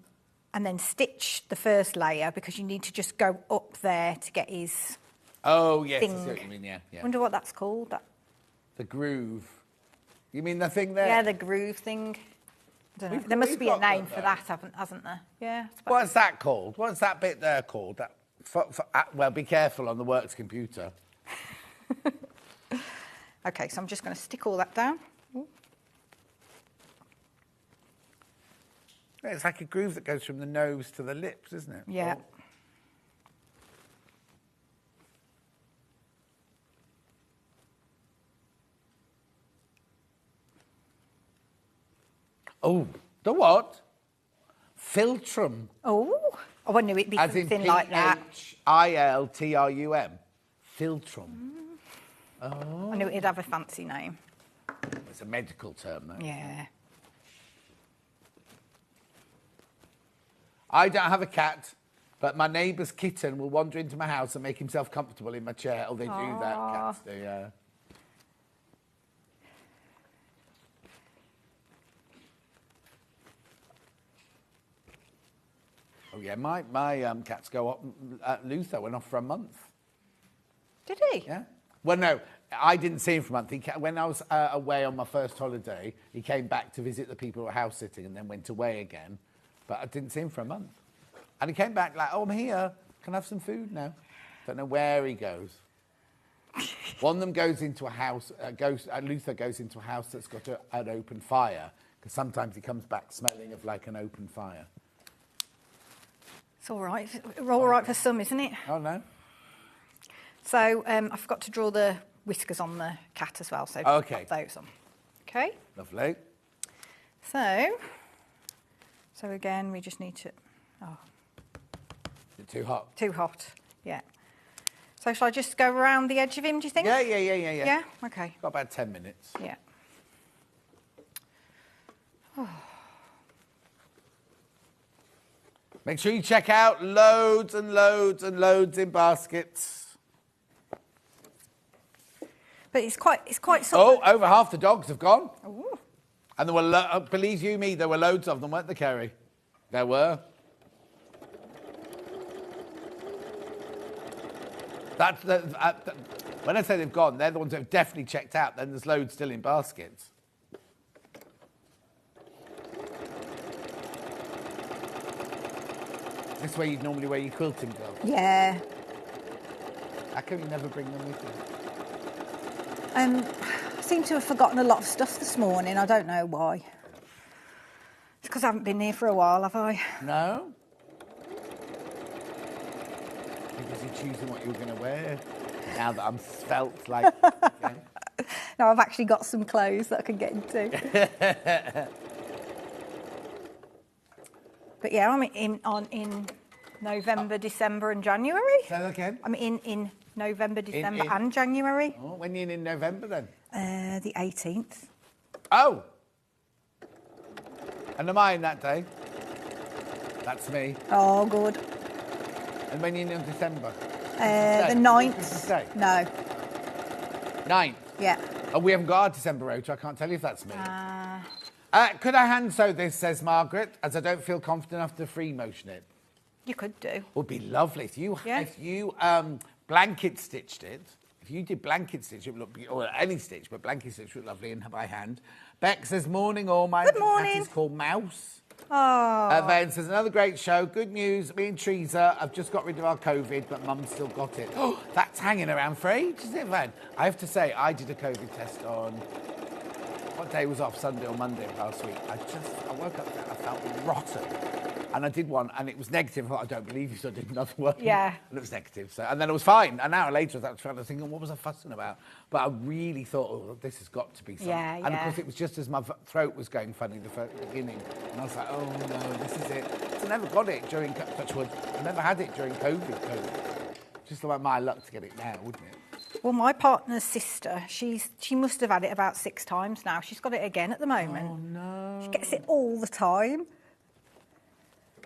then stitch the first layer because you need to just go up there to get his Oh, yes, thing. I see what you mean, yeah. I wonder what that's called. The groove. You mean the thing there? Yeah, the groove thing. I don't know. There must be a name for that, hasn't there? Yeah. What's that called? What's that bit there called? That, well, be careful on the works computer. Okay, so I'm just going to stick all that down. Yeah, it's like a groove that goes from the nose to the lips, isn't it? Yeah. Oh, the what? Philtrum. Oh, I knew it'd be As in something like that. Philtrum. Philtrum. I knew it'd have a fancy name. It's a medical term, though. Yeah. I don't have a cat, but my neighbour's kitten will wander into my house and make himself comfortable in my chair. Oh, they do that. Cats do, yeah. Oh, yeah, my cats go up. Luther went off for a month. Did he? Yeah. Well, no, I didn't see him for a month. When I was away on my first holiday, he came back to visit the people who were house sitting and then went away again. But I didn't see him for a month. And he came back like, oh, I'm here. Can I have some food now? Don't know where he goes. One of them goes into a house, Luther goes into a house that's got an open fire, because sometimes he comes back smelling of like an open fire. It's all right. It's all right for some, isn't it? Oh, no? So I forgot to draw the whiskers on the cat as well. So Okay. pop those on. Okay. Lovely. So again, we just need to. Oh, Is it too hot? too hot. Yeah. So shall I just go around the edge of him? Do you think? Yeah. Yeah. Okay. Got about 10 minutes. Yeah. Make sure you check out loads and loads and loads in baskets. But it's quite sort Oh, of. over half the dogs have gone. Ooh. And there were, believe you me, there were loads of them, weren't there, Kerry? There were. That's when I say they've gone, they're the ones that have definitely checked out. Then there's loads still in baskets. This way you'd normally wear your quilting gloves. Yeah. How come you never bring them with you? I seem to have forgotten a lot of stuff this morning. I don't know why. It's because I haven't been here for a while, have I? No? Because you're choosing what you're going to wear. Now that I'm svelte like... Okay. No, I've actually got some clothes that I can get into. But yeah, I'm in November, December, and January. Say that again? I'm in November, December, in- and January. Oh, when are you in November then? The 18th. Oh! And am I in that day? That's me. Oh, good. And when are you in December? The Christmas 9th. Day? No. 9th. Yeah. Oh, we haven't got our December rota. I can't tell you if that's me. Could I hand sew this, says Margaret, as I don't feel confident enough to free motion it? You could do. Would be lovely if you Yeah. blanket stitched it. If you did blanket stitch, it would look or any stitch, but blanket stitch would look lovely and by hand. Beck says morning all. My Good morning. cat is called Mouse. Oh. Van says another great show. Good news. Me and Teresa have just got rid of our COVID, but Mum's still got it. Oh, that's hanging around for ages, isn't it, Van? I have to say, I did a COVID test on. What day was off? Sunday or Monday of last week. I woke up and I felt rotten. And I did one, and it was negative. I thought, I don't believe you, so I did another one. Yeah. And it was negative. So, and then it was fine. An hour later, I was thinking, what was I fussing about? But I really thought, oh, this has got to be something. Yeah, And of yeah. course, it was just as my throat was going funny the beginning. And I was like, oh, no, this is it. So I never got it during, touch wood, I never had it during COVID. Just like my luck to get it now, wouldn't it? Well, my partner's sister, she must have had it about 6 times now. She's got it again at the moment. Oh, no. She gets it all the time.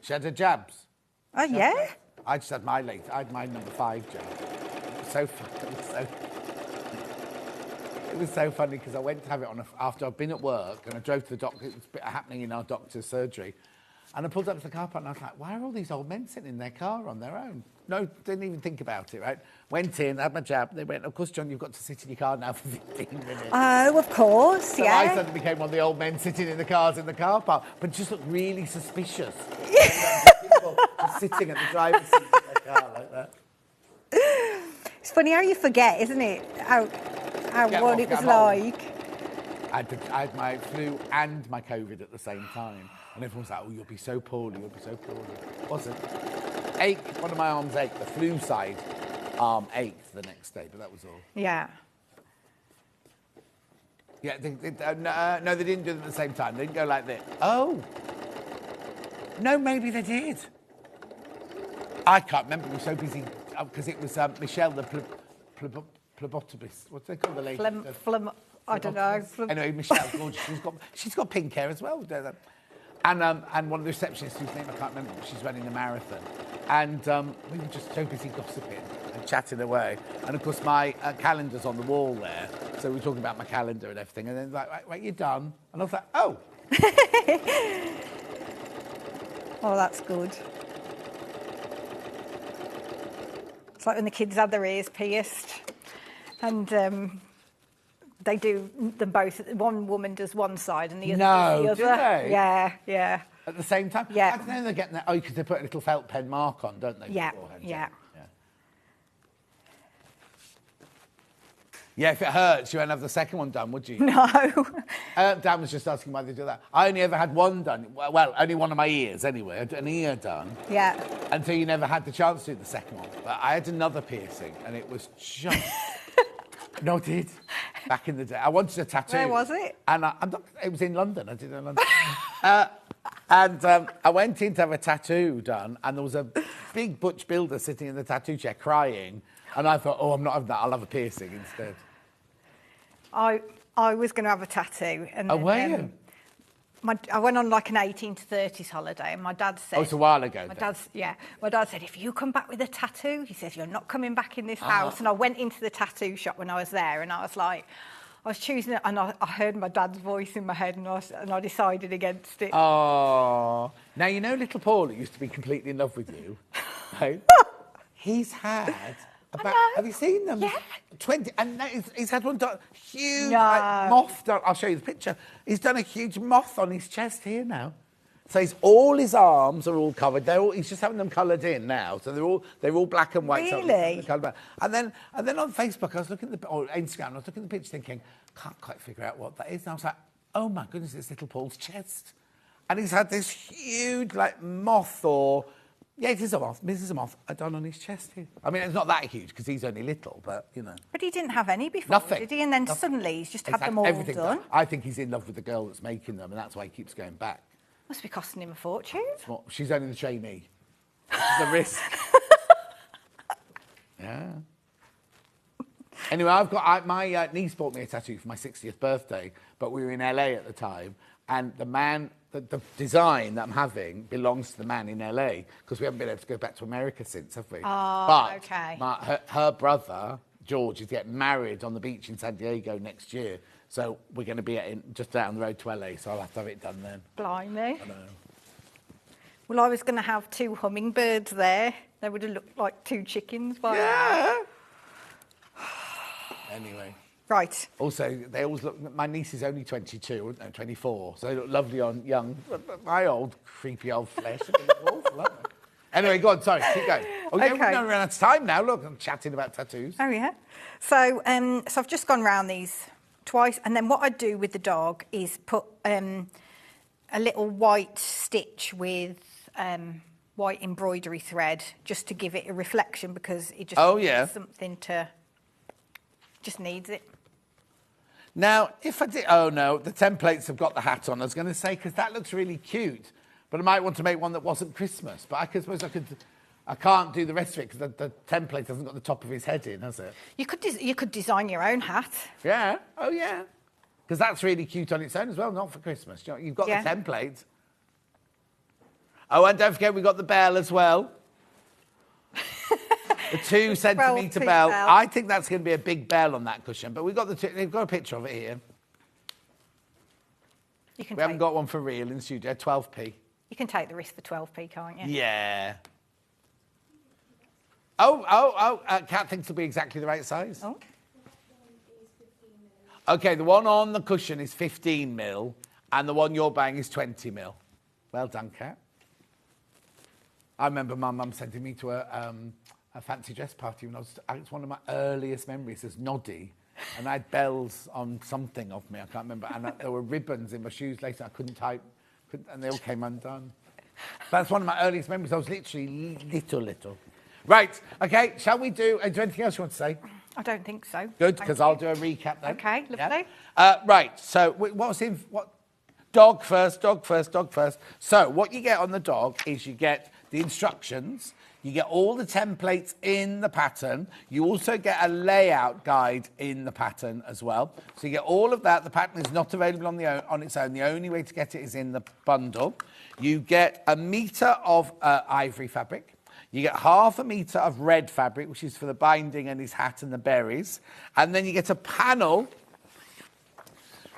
She had her jabs. Oh, yeah? I just had my number 5 jab. It was so fun. It was so... It was so funny because I went to have it on after I'd been at work and I drove to the doctor. It was happening in our doctor's surgery. And I pulled up to the car park and I was like, why are all these old men sitting in their car on their own? No, didn't even think about it, right? Went in, had my jab. They went, of course, John, you've got to sit in your car now for 15 minutes. Oh, of course, So yeah. I suddenly became one of the old men sitting in the cars in the car park, but just looked really suspicious. People just sitting at the driver's seat in their car like that. It's funny how you forget, isn't it? How what it was like. I had my flu and my COVID at the same time. And everyone was like, oh, you'll be so poorly, you'll be so poorly. Wasn't. One of my arms ached, the flu side arm ached the next day, but that was all. Yeah. Yeah, no, they didn't do it at the same time. They didn't go like this. Oh. No, maybe they did. I can't remember, we were so busy, because it was Michelle, the phlebotomist. What's they call the lady? I don't know. Anyway, Michelle, gorgeous. She's got pink hair as well. And one of the receptionists whose name I can't remember, but she's running the marathon. And we were just so busy gossiping and chatting away. And of course, my calendar's on the wall there. So we were talking about my calendar and everything. And then like, right, you're done. And I was like, oh. Oh, that's good. It's like when the kids had their ears pierced. And they do them both. One woman does one side and the other does the other. Do they? Yeah. At the same time? Yeah. I don't know they're getting that. Oh, because they put a little felt pen mark on, don't they? Yeah, beforehand? yeah. Yeah, if it hurts, you won't have the second one done, would you? No. Dan was just asking why they do that. I only ever had one done. Well, only one of my ears, anyway. I had an ear done. Yeah. And so you never had the chance to do the second one. But I had another piercing, and it was just... No, I did. Back in the day. I wanted a tattoo. Where was it? And it was in London. I did it in London. I went in to have a tattoo done, and there was a big butch builder sitting in the tattoo chair crying. And I thought, oh, I'm not having that. I'll have a piercing instead. I was going to have a tattoo. And Oh, were you? I went on like an 18 to 30s holiday, and my dad said... Oh, it's a while ago. My dad said, if you come back with a tattoo, he says, you're not coming back in this house. And I went into the tattoo shop when I was there, and I was like... I was choosing it, and I heard my dad's voice in my head, and I decided against it. Oh. Now, you know little Paul, who used to be completely in love with you, right? He's had... have you seen them? Yeah. 20, and he's had one done, huge No. moth done. I'll show you the picture. He's done a huge moth on his chest here now. So all his arms are all covered. He's just having them coloured in now. So they're all black and white. Really? And then on Facebook, I was looking at or Instagram, I was looking at the picture thinking, can't quite figure out what that is. And I was like, oh my goodness, it's little Paul's chest. And he's had this huge moth or... Yeah, it is a moth. This is a moth done on his chest here. I mean, it's not that huge because he's only little, but, you know. But he didn't have any before, Nothing. did he? And then Nothing. suddenly he's just He's had them all everything done. I think he's in love with the girl that's making them, and that's why he keeps going back. Must be costing him a fortune. She's only the trainee. She's a risk. Yeah. Anyway, my niece bought me a tattoo for my 60th birthday, but we were in LA at the time, and the man, the design that I'm having belongs to the man in LA, because we haven't been able to go back to America since, have we? Oh, but okay. Her brother, George, is getting married on the beach in San Diego next year, so we're going to be just down the road to LA, so I'll have to have it done then. Blimey. I know. Well, I was going to have 2 hummingbirds there. They would have looked like 2 chickens by now. Yeah. Anyway. Right. Also, they always look... My niece is only 22, no, 24, so they look lovely on young... My old, creepy old flesh. They look awful, aren't they? Anyway, go on, sorry, keep going. Oh, yeah, Okay. we've run out of time now. Look, I'm chatting about tattoos. Oh, yeah. So I've just gone round these twice, and then what I do with the dog is put a little white stitch with white embroidery thread just to give it a reflection, because it just needs something to... Just needs it. Now, if I did... Oh, no, the templates have got the hat on, I was going to say, because that looks really cute. But I might want to make one that wasn't Christmas. But I suppose I could... I can't do the rest of it because the template hasn't got the top of his head in, has it? You could design your own hat. Yeah. Oh, yeah. Because that's really cute on its own as well, not for Christmas. You've got the template. Oh, and don't forget, we've got the bell as well. A 2 centimetre 12p bell. bell. I think that's going to be a big bell on that cushion, but we've got they've got a picture of it here. You can We haven't take, got one for real in the studio. 12p. you can take the risk for 12p, can't you? Yeah. Kat thinks it'll be exactly the right size. Oh. Okay, the one on the cushion is 15 mil, and the one you're buying is 20 mil. Well done, Kat. I remember my mum sending me to a fancy dress party when it's one of my earliest memories as Noddy, and I had bells on something of me, I can't remember, and there were ribbons in my shoes later, I couldn't type, and they all came undone. That's one of my earliest memories. I was literally little. Right, okay, shall we do, is there anything else you want to say? I don't think so. Good, Thank because you. I'll do a recap then. Okay, lovely. Right, so dog first. So what you get on the dog is you get the instructions, you get all the templates in the pattern, you also get a layout guide in the pattern as well. So you get all of that. The pattern is not available on its own. The only way to get it is in the bundle. You get 1 metre of ivory fabric. You get 1/2 metre of red fabric, which is for the binding and his hat and the berries. And then you get a panel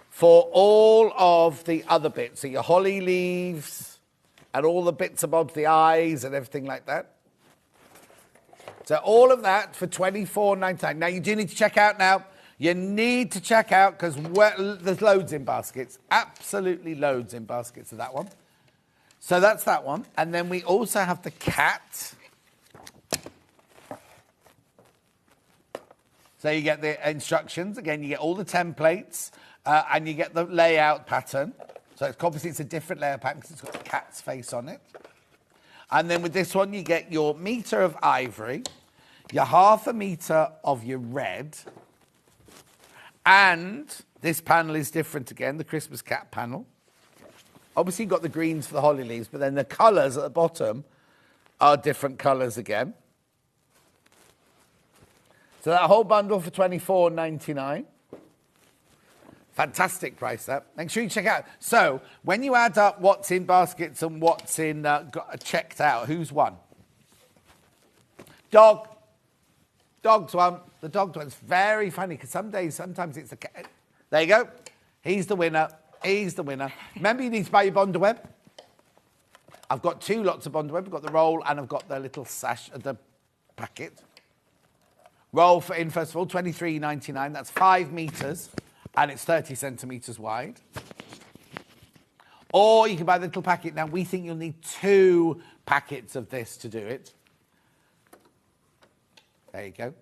for all of the other bits. So your holly leaves and all the bits and bobs, the eyes and everything like that. So all of that for $24.99. Now, you do need to check out now. You need to check out because there's loads in baskets. Absolutely loads in baskets of that one. So that's that one. And then we also have the cat. So you get the instructions. Again, you get all the templates and you get the layout pattern. So obviously it's a different layout pattern because it's got the cat's face on it. And then with this one, you get your metre of ivory, your 1/2 metre of your red, and this panel is different again, the Christmas cat panel. Obviously, you've got the greens for the holly leaves, but then the colours at the bottom are different colours again. So that whole bundle for $24.99. Fantastic price, that. Make sure you check out. So when you add up what's in baskets and what's in checked out, who's won? Dog. Dog's won. The dog one's very funny because sometimes it's a cat. There you go. He's the winner. He's the winner. Remember, you need to buy your Bondaweb. I've got 2 lots of Bondaweb. I've got the roll and I've got the little sash, the packet. Roll in, first of all, $23.99. That's 5 metres and it's 30 centimetres wide. Or you can buy the little packet. Now, we think you'll need 2 packets of this to do it. There you go.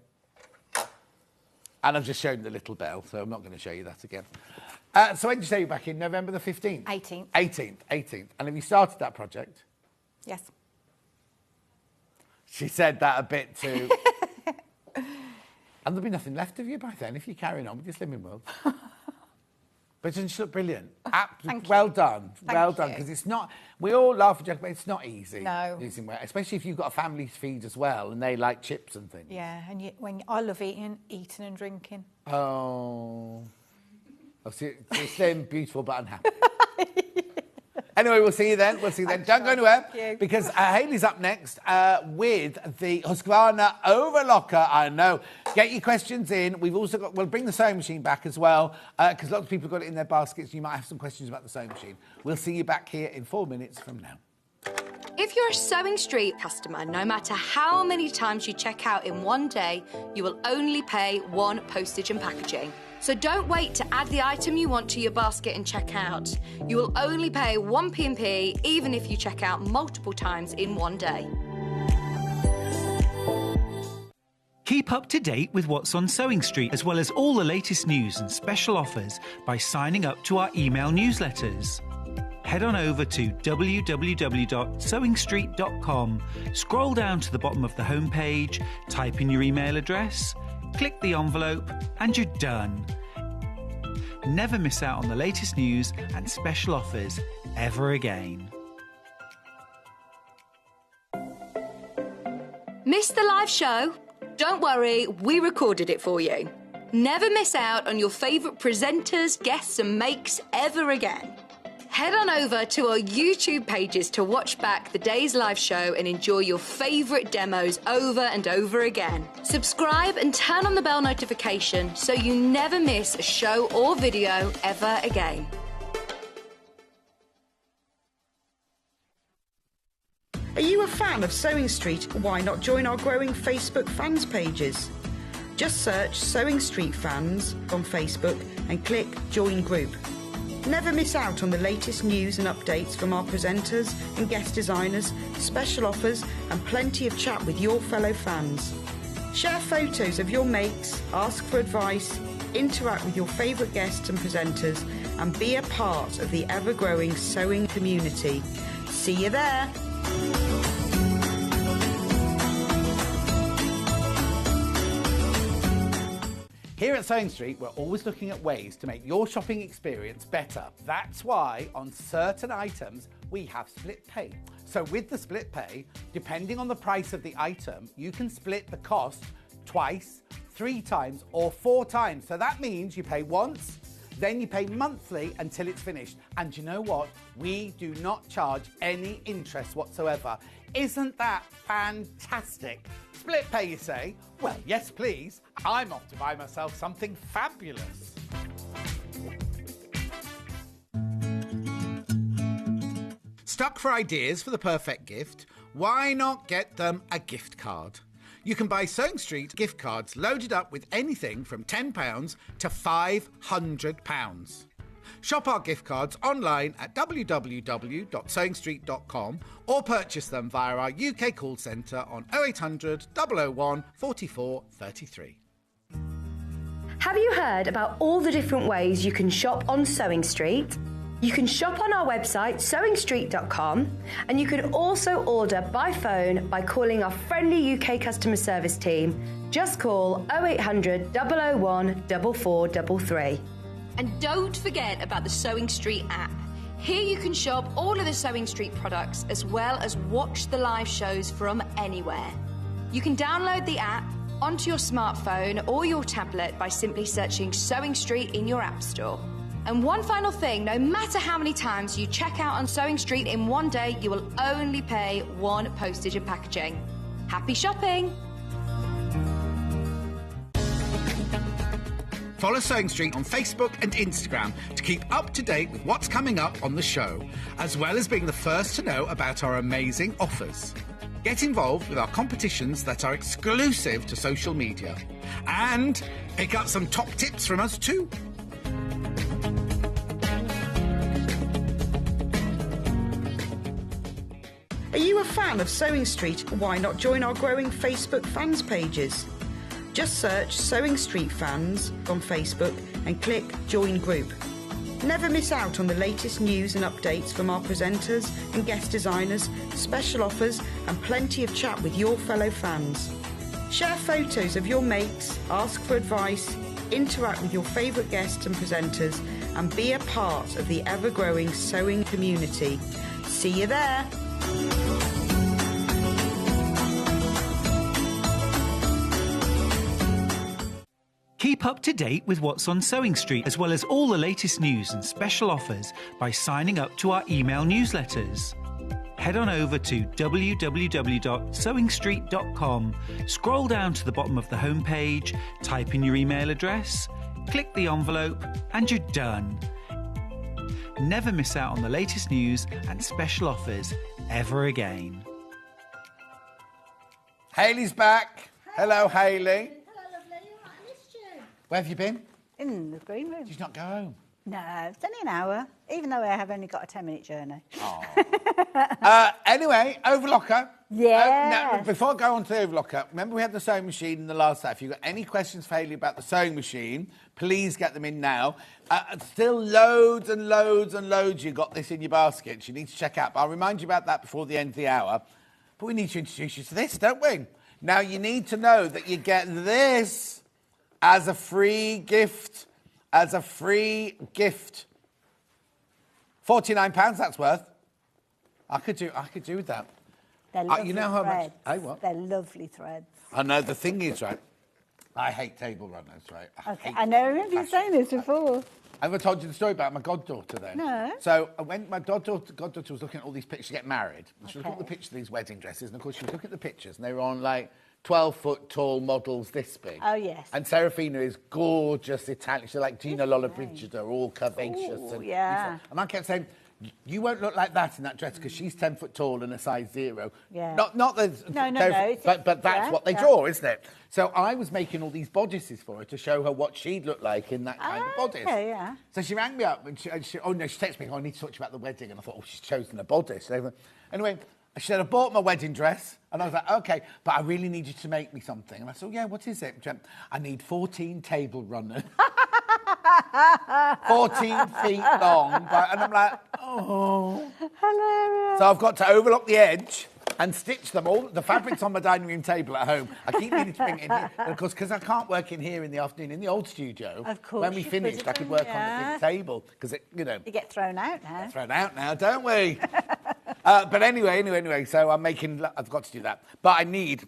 And I've just shown the little bell, so I'm not going to show you that again. So when did you say you're back in? November the 15th? 18th. 18th. And have you started that project? Yes. She said that a bit too. And there'll be nothing left of you by then if you're carrying on with your slimming world. But doesn't she look brilliant? Thank you. Well done. Well done. you. Because it's not, we all laugh and joke, but it's not easy. No. Losing weight, especially if you've got a family to feed as well and they like chips and things. Yeah, and I love eating and drinking. Oh. So you're slim, beautiful, but unhappy. Anyway, we'll see you then. Don't go anywhere because Hayley's up next with the Husqvarna Overlocker. I know. Get your questions in. We'll bring the sewing machine back as well because lots of people got it in their baskets. You might have some questions about the sewing machine. We'll see you back here in 4 minutes from now. If you're a Sewing Street customer, no matter how many times you check out in one day, you will only pay 1 postage and packaging. So don't wait to add the item you want to your basket and check out. You will only pay 1 P&P even if you check out multiple times in one day. Keep up to date with what's on Sewing Street, as well as all the latest news and special offers by signing up to our email newsletters. Head on over to www.sewingstreet.com, scroll down to the bottom of the homepage, type in your email address, click the envelope, and you're done. Never miss out on the latest news and special offers ever again. Missed the live show? Don't worry, we recorded it for you. Never miss out on your favourite presenters, guests and makes ever again. Head on over to our YouTube pages to watch back the day's live show and enjoy your favourite demos over and over again. Subscribe and turn on the bell notification so you never miss a show or video ever again. Are you a fan of Sewing Street? Why not join our growing Facebook fans pages? Just search Sewing Street Fans on Facebook and click Join Group. Never miss out on the latest news and updates from our presenters and guest designers, special offers and plenty of chat with your fellow fans. Share photos of your makes, ask for advice, interact with your favourite guests and presenters and be a part of the ever-growing sewing community. See you there! Here at Sewing Street, we're always looking at ways to make your shopping experience better. That's why on certain items, we have split pay. So with the split pay, depending on the price of the item, you can split the cost twice, 3 times, or 4 times. So that means you pay once, then you pay monthly until it's finished. And you know what? We do not charge any interest whatsoever. Isn't that fantastic? Split pay, you say? Well, yes, please. I'm off to buy myself something fabulous. Stuck for ideas for the perfect gift? Why not get them a gift card? You can buy Sewing Street gift cards loaded up with anything from £10 to £500. Shop our gift cards online at www.sewingstreet.com or purchase them via our UK call centre on 0800 001 44 33. Have you heard about all the different ways you can shop on Sewing Street? You can shop on our website, sewingstreet.com, and you can also order by phone by calling our friendly UK customer service team. Just call 0800 001 4433. And don't forget about the Sewing Street app. Here you can shop all of the Sewing Street products as well as watch the live shows from anywhere. You can download the app onto your smartphone or your tablet by simply searching Sewing Street in your app store. And one final thing, no matter how many times you check out on Sewing Street in one day, you will only pay 1 postage and packaging. Happy shopping! Follow Sewing Street on Facebook and Instagram to keep up to date with what's coming up on the show, as well as being the first to know about our amazing offers. Get involved with our competitions that are exclusive to social media. And pick up some top tips from us too. Are you a fan of Sewing Street? Why not join our growing Facebook fans pages? Just search Sewing Street Fans on Facebook and click Join Group. Never miss out on the latest news and updates from our presenters and guest designers, special offers and plenty of chat with your fellow fans. Share photos of your makes, ask for advice, interact with your favourite guests and presenters and be a part of the ever-growing sewing community. See you there! Keep up to date with what's on Sewing Street, as well as all the latest news and special offers by signing up to our email newsletters. Head on over to www.sewingstreet.com, scroll down to the bottom of the homepage, type in your email address, click the envelope, and you're done. Never miss out on the latest news and special offers ever again. Hayley's back. Hello, Hayley. Where have you been? In the green room. Did you not go home? No, it's only an hour, even though I have only got a 10-minute journey. Anyway, overlocker. Yeah. Now, before I go on to the overlocker, remember we had the sewing machine in the last set. If you've got any questions for Hayley about the sewing machine, please get them in now. Still loads and loads and loads you've got this in your basket you need to check out. But I'll remind you about that before the end of the hour. But we need to introduce you to this, don't we? Now, you need to know that you get this as a free gift. As a free gift. £49 that's worth. I could do with that. They're lovely you know how much? threads. Hey, what? They're lovely threads. I know, the thing is, right, I hate table runners, right? Okay, I know, I remember you saying this before. Have I told you the story about my goddaughter then? No. So when my goddaughter was looking at all these pictures to get married, she was looking at the pictures of these wedding dresses, and of course she was looking at the pictures, and they were on like 12-foot tall models this big. Oh, yes. And Serafina is gorgeous Italian. She's like Gina Lollobrigida, all curvaceous. Ooh, and yeah. And I kept saying, you won't look like that in that dress because she's 10 foot tall and a size 0. Yeah. Not the... No. But that's what they draw, isn't it? So I was making all these bodices for her to show her what she'd look like in that kind of bodice. Okay, yeah. So she rang me up and she texted me, I need to talk to you about the wedding. And I thought, she's chosen a bodice. Anyway, she said, I bought my wedding dress. And I was like, OK, but I really need you to make me something. And I said, yeah, what is it? She went, I need 14 table runners. 14 feet long. And I'm like, oh. Hilarious. So I've got to overlock the edge and stitch them all. The fabric's on my dining room table at home. I keep needing to bring it in here. And of course, because I can't work in here in the afternoon, in the old studio, of course, when we finished, I could work on the big table. Because, you get thrown out now. Thrown out now, don't we? But anyway, so I've got to do that. But I need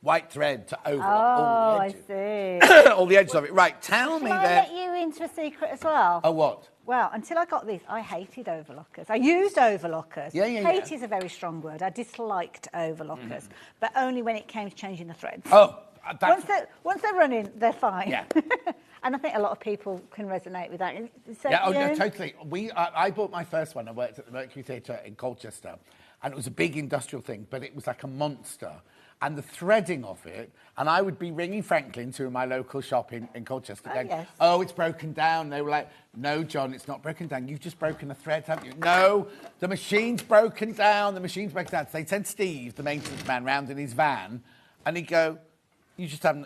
white thread to overlock all the edges. I see. All the edges of it. Right, tell me Can I then. let you into a secret as well? Oh, what? Well, until I got this, I hated overlockers. I used overlockers. Yeah. Hate is a very strong word. I disliked overlockers, but only when it came to changing the threads. Oh, once they're running, they're fine. Yeah. And I think a lot of people can resonate with that. No, totally. I bought my first one. I worked at the Mercury Theatre in Colchester, and it was a big industrial thing, but it was like a monster. And the threading of it, and I would be ringing Franklin's, who are my local shop in Colchester, going, yes. oh, it's broken down. They were like, no, John, it's not broken down. You've just broken a thread, haven't you? No, the machine's broken down. So they sent Steve, the maintenance man, round in his van, and he'd go, you've just done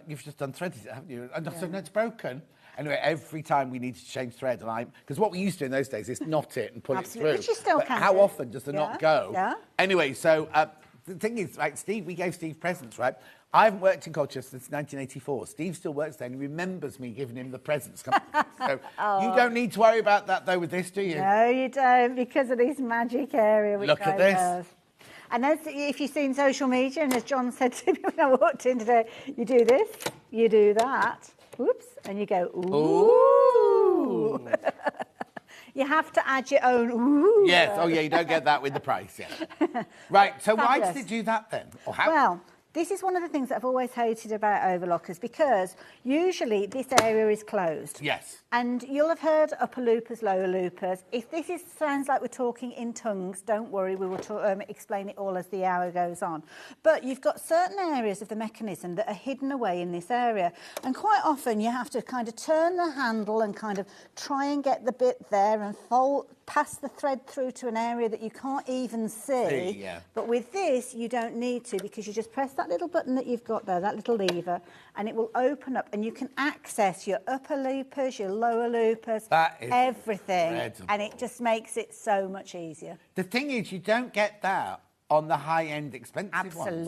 threaded it, haven't you? And I said, no, it's broken. Anyway, every time we need to change thread, because what we used to do in those days is knot it and pull it through. Which you still but can how do. often does the knot go? Yeah. Anyway, so the thing is, like, we gave Steve presents, right? I haven't worked in Colchester since 1984. Steve still works there and he remembers me giving him the presents. So you don't need to worry about that, though, with this, do you? No, you don't, because of this magic area. Look at this. And if you've seen social media, and as John said to me when I walked in today, you do this, you do that, whoops, and you go, ooh. You have to add your own ooh. Yes, oh yeah, you don't get that with the price, yeah. Right, so why did it do that then? Or how? Well, this is one of the things that I've always hated about overlockers, because usually this area is closed. Yes. And you'll have heard upper loopers, lower loopers. If this sounds like we're talking in tongues, don't worry, we will explain it all as the hour goes on. But you've got certain areas of the mechanism that are hidden away in this area. And quite often you have to kind of turn the handle and kind of try and get the bit there and pass the thread through to an area that you can't even see. Yeah. But with this, you don't need to, because you just press that little button that you've got there, that little lever, and it will open up and you can access your upper loopers, your lower loopers, everything. Incredible. And it just makes it so much easier. The thing is, you don't get that on the high-end expensive ones.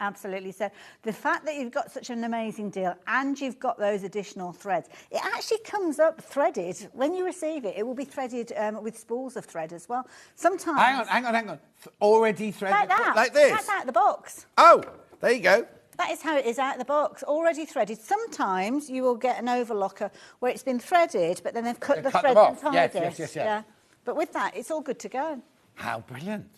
Absolutely. So the fact that you've got such an amazing deal and you've got those additional threads, it actually comes up threaded. When you receive it, it will be threaded with spools of thread as well. Sometimes... Hang on. Already threaded? Like that. Like this? That's out of the box. Oh, there you go. That is how it is out of the box, already threaded. Sometimes you will get an overlocker where it's been threaded, but then they've cut the thread inside it. Yes. Yeah. But with that, it's all good to go. How brilliant.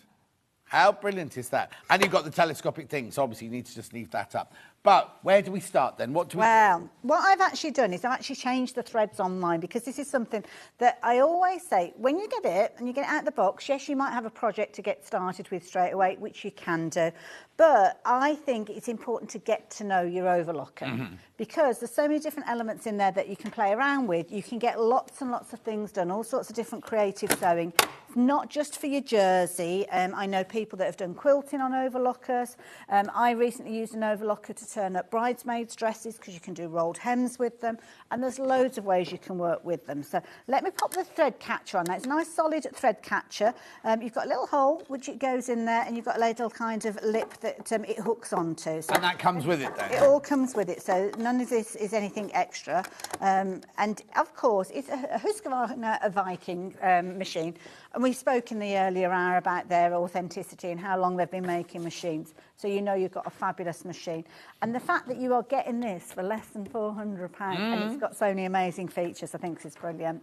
How brilliant is that? And you've got the telescopic thing, so obviously you need to just leave that up. But where do we start then? What I've actually done is I've actually changed the threads on mine, because this is something that I always say, when you get it and you get it out of the box, yes, you might have a project to get started with straight away, which you can do. But I think it's important to get to know your overlocker, because there's so many different elements in there that you can play around with. You can get lots and lots of things done, all sorts of different creative sewing. It's not just for your jersey. I know people that have done quilting on overlockers. I recently used an overlocker to turn up bridesmaids' dresses, because you can do rolled hems with them, and there's loads of ways you can work with them. So let me pop the thread catcher on. Now, it's a nice solid thread catcher. You've got a little hole which it goes in there, and you've got a little kind of lip that it hooks onto. So and that comes with it then? It all comes with it, so none of this is anything extra. And of course, it's a Husqvarna, a Viking machine. And we spoke in the earlier hour about their authenticity and how long they've been making machines. So you know you've got a fabulous machine. And the fact that you are getting this for less than £400 and it's got so many amazing features, I think this is brilliant.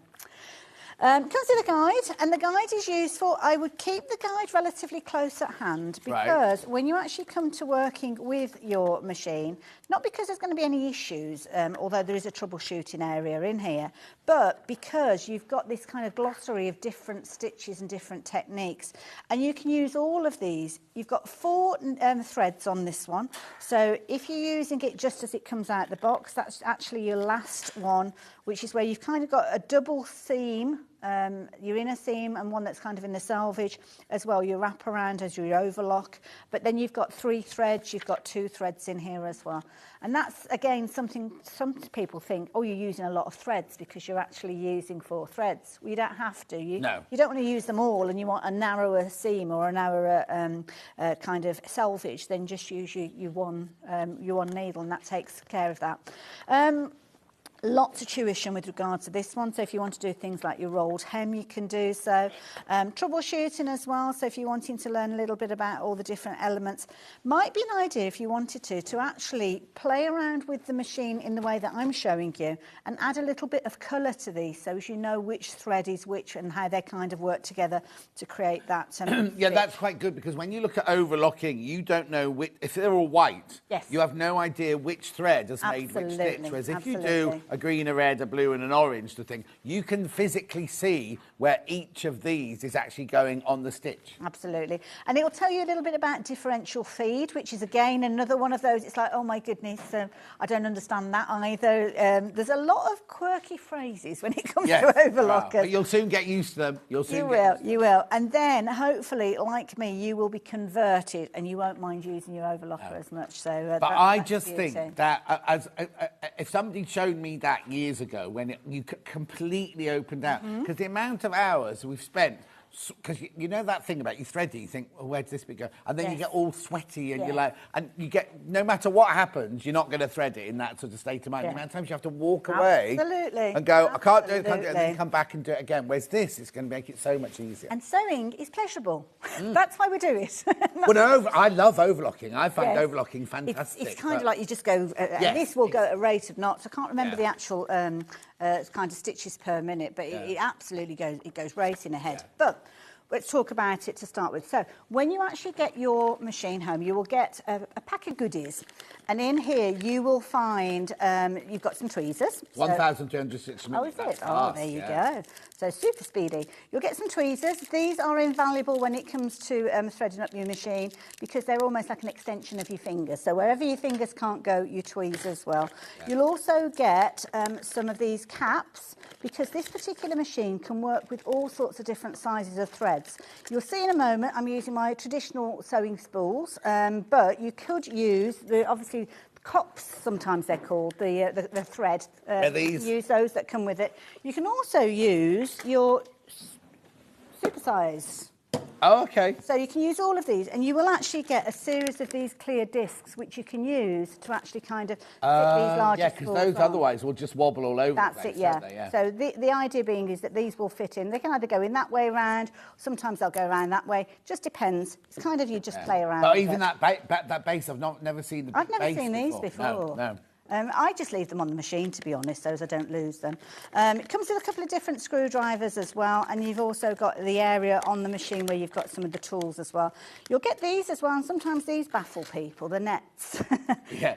Comes with a guide, and the guide is useful. I would keep the guide relatively close at hand because when you actually come to working with your machine, not because there's going to be any issues, although there is a troubleshooting area in here, but because you've got this kind of glossary of different stitches and different techniques, and you can use all of these. You've got 4 threads on this one, so if you're using it just as it comes out the box, that's actually your last one, which is where you've kind of got a double seam, your inner seam, and one that's kind of in the selvage as well, your wrap around as your overlock, but then you've got 3 threads, you've got 2 threads in here as well. And that's, again, something some people think, oh, you're using a lot of threads because you're actually using 4 threads. Well, you don't have to. You don't want to use them all and you want a narrower seam or a narrower kind of selvage, then just use your one needle, and that takes care of that. Lots of tuition with regards to this one, so if you want to do things like your rolled hem, you can do so. Troubleshooting as well, so if you're wanting to learn a little bit about all the different elements, might be an idea if you wanted to actually play around with the machine in the way that I'm showing you and add a little bit of colour to these, so as you know which thread is which and how they kind of work together to create that. Yeah, that's quite good, because when you look at overlocking, you don't know which, if they're all white, you have no idea which thread has made which stitch, whereas if you do a green, a red, a blue and an orange to thing, you can physically see where each of these is actually going on the stitch. Absolutely. And it will tell you a little bit about differential feed, which is, again, another one of those. It's like, oh, my goodness, I don't understand that either. There's a lot of quirky phrases when it comes to overlockers. But you'll soon get used to them. You will. And then, hopefully, like me, you will be converted and you won't mind using your overlocker as much. So, but I just think that if somebody showed me that years ago, when you completely opened out, because the amount of hours we've spent, because you know that thing about you thread it, you think, well, where does this bit go? And then you get all sweaty and you're like, and you get, no matter what happens, you're not going to thread it in that sort of state of mind. The amount of times you have to walk away and go, I can't do it, and then you come back and do it again. Whereas this is going to make it so much easier. And sewing is pleasurable. That's why we do it. Well, no, I love overlocking. I find overlocking fantastic. It's kind of like you just go, and this will go at a rate of knots. I can't remember the actual kind of stitches per minute, but it absolutely goes racing ahead. But let's talk about it to start with. So when you actually get your machine home, you will get a pack of goodies. And in here, you will find, you've got some tweezers. 1,260 minutes. Oh, is it? Oh, there you go. So super speedy. You'll get some tweezers. These are invaluable when it comes to threading up your machine because they're almost like an extension of your fingers. So wherever your fingers can't go, you tweeze as well. You'll also get some of these caps because this particular machine can work with all sorts of different sizes of threads. You'll see in a moment I'm using my traditional sewing spools, but you could use obviously cops, sometimes they're called, the thread. These? Use those that come with it. You can also use your supersize. Oh, okay. So you can use all of these, and you will actually get a series of these clear discs, which you can use to actually kind of fit these larger because those otherwise will just wobble all over That's the place, it, yeah. Don't they? So the idea being is that these will fit in. They can either go in that way around, sometimes they'll go around that way. Just depends. It's kind of you just play around. But even that base, I've never seen the I've never base seen these before. No. I just leave them on the machine, to be honest, so as I don't lose them. It comes with a couple of different screwdrivers as well, and you've also got the area on the machine where you've got some of the tools as well. You'll get these as well, and sometimes these baffle people, the nets.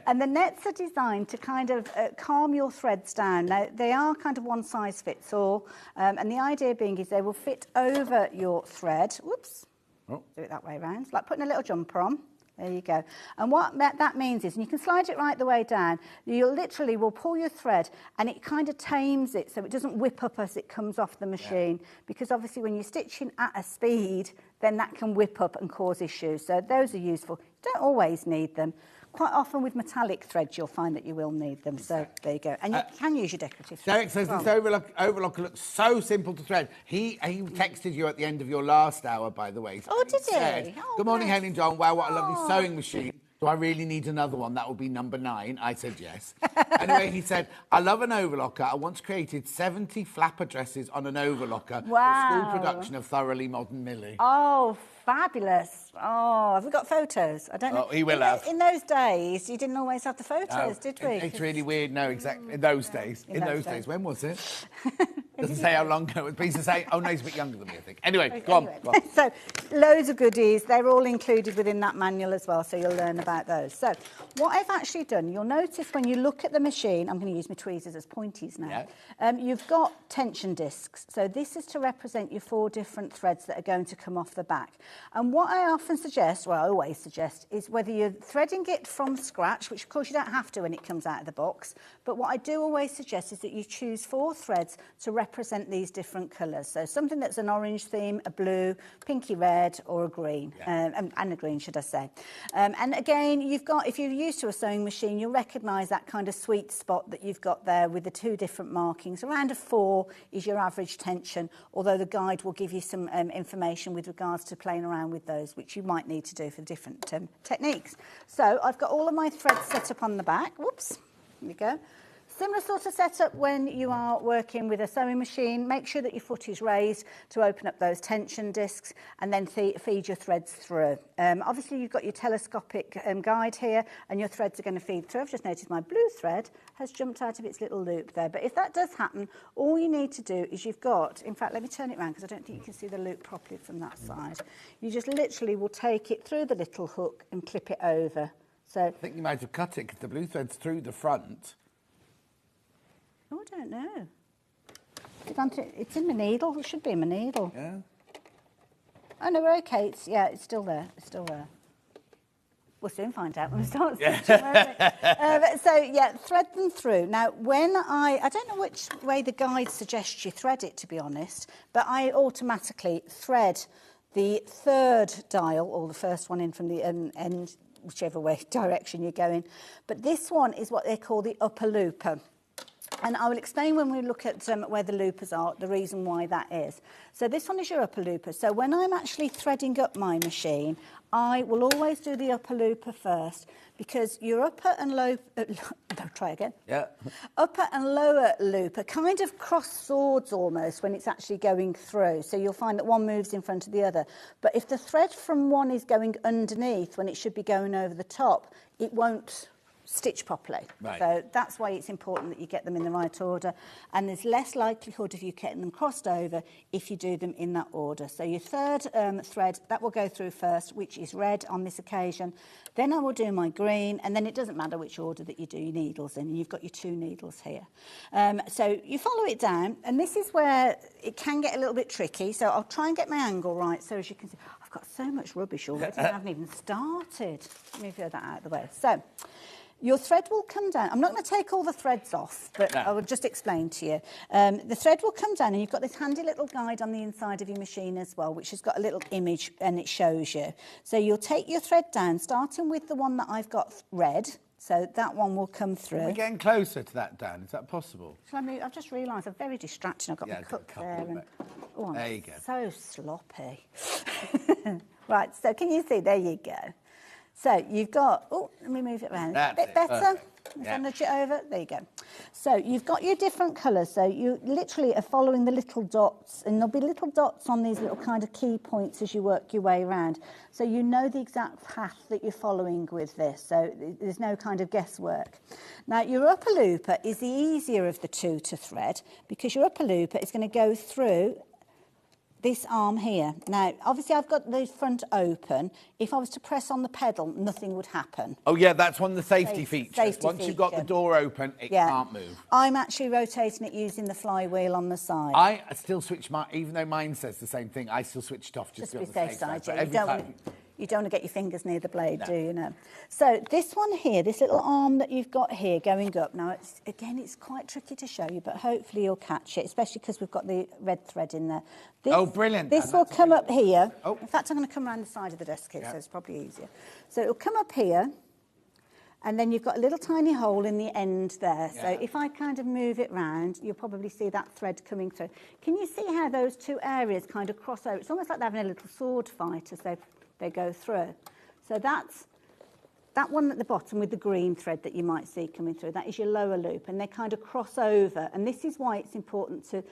And the nets are designed to kind of calm your threads down. Now, they are kind of one size fits all, and the idea being is they will fit over your thread. Whoops. Do it that way around. It's like putting a little jumper on. There you go. And what that means is, and you can slide it right the way down, you literally will pull your thread and it kind of tames it so it doesn't whip up as it comes off the machine. Because obviously when you're stitching at a speed, then that can whip up and cause issues. So those are useful. You don't always need them. Quite often with metallic threads, you'll find that you will need them. So there you go. And you can use your decorative threads. Derek says this overlocker looks so simple to thread. He texted you at the end of your last hour, by the way. Oh, did he? Said, good morning, Helen and John. Wow, what a lovely sewing machine. Do I really need another one? That will be number 9. I said yes. Anyway, he said, I love an overlocker. I once created 70 flapper dresses on an overlocker for school production of Thoroughly Modern Millie. Oh, fabulous. Oh, have we got photos? I don't know. Oh, he will have. In those days, you didn't always have the photos, did we? It's really weird. No, exactly. In those days. In those days. When was it? Doesn't say how long ago. It used to say, oh no, he's a bit younger than me, I think. Anyway, go on. So, loads of goodies. They're all included within that manual as well, so you'll learn about those. So, what I've actually done, you'll notice when you look at the machine, I'm going to use my tweezers as pointies now. Yeah. You've got tension discs. So, this is to represent your 4 different threads that are going to come off the back. And what I often suggest, well, I always suggest, is whether you're threading it from scratch, which of course you don't have to when it comes out of the box, but what I do always suggest is that you choose 4 threads to represent these different colours. So something that's an orange theme, a blue, pinky red, or a green, and a green, should I say. And again, you've got, if you're used to a sewing machine, you'll recognise that kind of sweet spot that you've got there with the 2 different markings. Around a 4 is your average tension, although the guide will give you some information with regards to playing around with those, which you might need to do for different techniques. So I've got all of my threads set up on the back. Whoops, there we go. Similar sort of setup when you are working with a sewing machine. Make sure that your foot is raised to open up those tension discs and then feed your threads through. Obviously, you've got your telescopic guide here and your threads are going to feed through. I've just noticed my blue thread has jumped out of its little loop there. But if that does happen, all you need to do is you've got, in fact, let me turn it around because I don't think you can see the loop properly from that side. You just literally will take it through the little hook and clip it over. So I think you might have cut it because the blue thread's through the front. Oh, I don't know. It's in my needle. It should be in my needle. Yeah. Oh, no, we're okay. It's still there. It's still there. We'll soon find out when we start stitching, won't we? So, yeah, thread them through. Now, when I don't know which way the guide suggests you thread it, to be honest, but I automatically thread the 3rd dial, or the first one in from the end, whichever way direction you're going. But this one is what they call the upper looper. And I will explain when we look at where the loopers are, the reason why that is. So this one is your upper looper. So when I'm actually threading up my machine, I will always do the upper looper first because your upper and low... try again. Yeah. Upper and lower looper kind of cross swords almost when it's actually going through. So you'll find that one moves in front of the other. But if the thread from one is going underneath when it should be going over the top, it won't stitch properly. Right. So that's why it's important that you get them in the right order, and there's less likelihood of you getting them crossed over if you do them in that order. So your 3rd thread, that will go through first, which is red on this occasion. Then I will do my green, and then it doesn't matter which order that you do your needles in. You've got your 2 needles here. So you follow it down, and this is where it can get a little bit tricky. So I'll try and get my angle right. So as you can see, I've got so much rubbish already. I haven't even started. Let me throw that out of the way. So your thread will come down. I'm not going to take all the threads off, but I will just explain to you. The thread will come down, and you've got this handy little guide on the inside of your machine as well, which has got a little image, and it shows you. So you'll take your thread down, starting with the one that I've got red. So that one will come through. We're getting closer to that, Dan. Is that possible? Shall I move? I've just realised I'm very distracting. I've got my cup there. And, oh, there you go. So sloppy. Right, so can you see? There you go. So you've got, oh, let me move it around. That's a bit better. Perfect. If I nudge it over, there you go. So you've got your different colours. So you literally are following the little dots, and there'll be little dots on these little kind of key points as you work your way around. So you know the exact path that you're following with this. So there's no kind of guesswork. Now your upper looper is the easier of the 2 to thread because your upper looper is going to go through this arm here. Now, obviously, I've got the front open. If I was to press on the pedal, nothing would happen. Oh, yeah, that's one of the safety features. Once you've got the door open, it can't move. I'm actually rotating it using the flywheel on the side. I still switch my, even though mine says the same thing, I still switch it off just to be on the safe side. You don't want to get your fingers near the blade, do you? No. So this one here, this little arm that you've got here going up, now, it's quite tricky to show you, but hopefully you'll catch it, especially because we've got the red thread in there. Oh, brilliant. This will come up here. Oh. In fact, I'm going to come around the side of the desk here, so it's probably easier. So it'll come up here, and then you've got a little tiny hole in the end there. Yeah. So if I kind of move it round, you'll probably see that thread coming through. Can you see how those 2 areas kind of cross over? It's almost like they're having a little sword fight as they go through. So that's that one at the bottom with the green thread that you might see coming through. That is your lower loop, and they kind of cross over. And this is why it's important to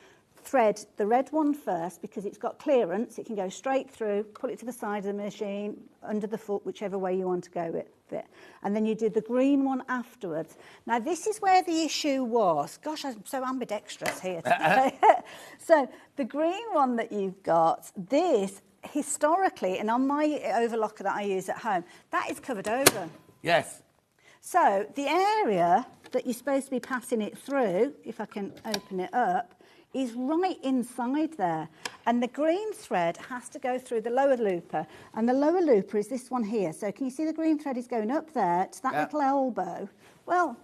thread the red one first because it's got clearance. It can go straight through, pull it to the side of the machine, under the foot, whichever way you want to go with it. And then you do the green one afterwards. Now, this is where the issue was. Gosh, I'm so ambidextrous here today. So the green one that you've got, this, historically, and on my overlocker that I use at home, that is covered over. Yes. So the area that you're supposed to be passing it through, if I can open it up, is right inside there. And the green thread has to go through the lower looper. And the lower looper is this one here. So can you see the green thread is going up there to that little elbow? Well,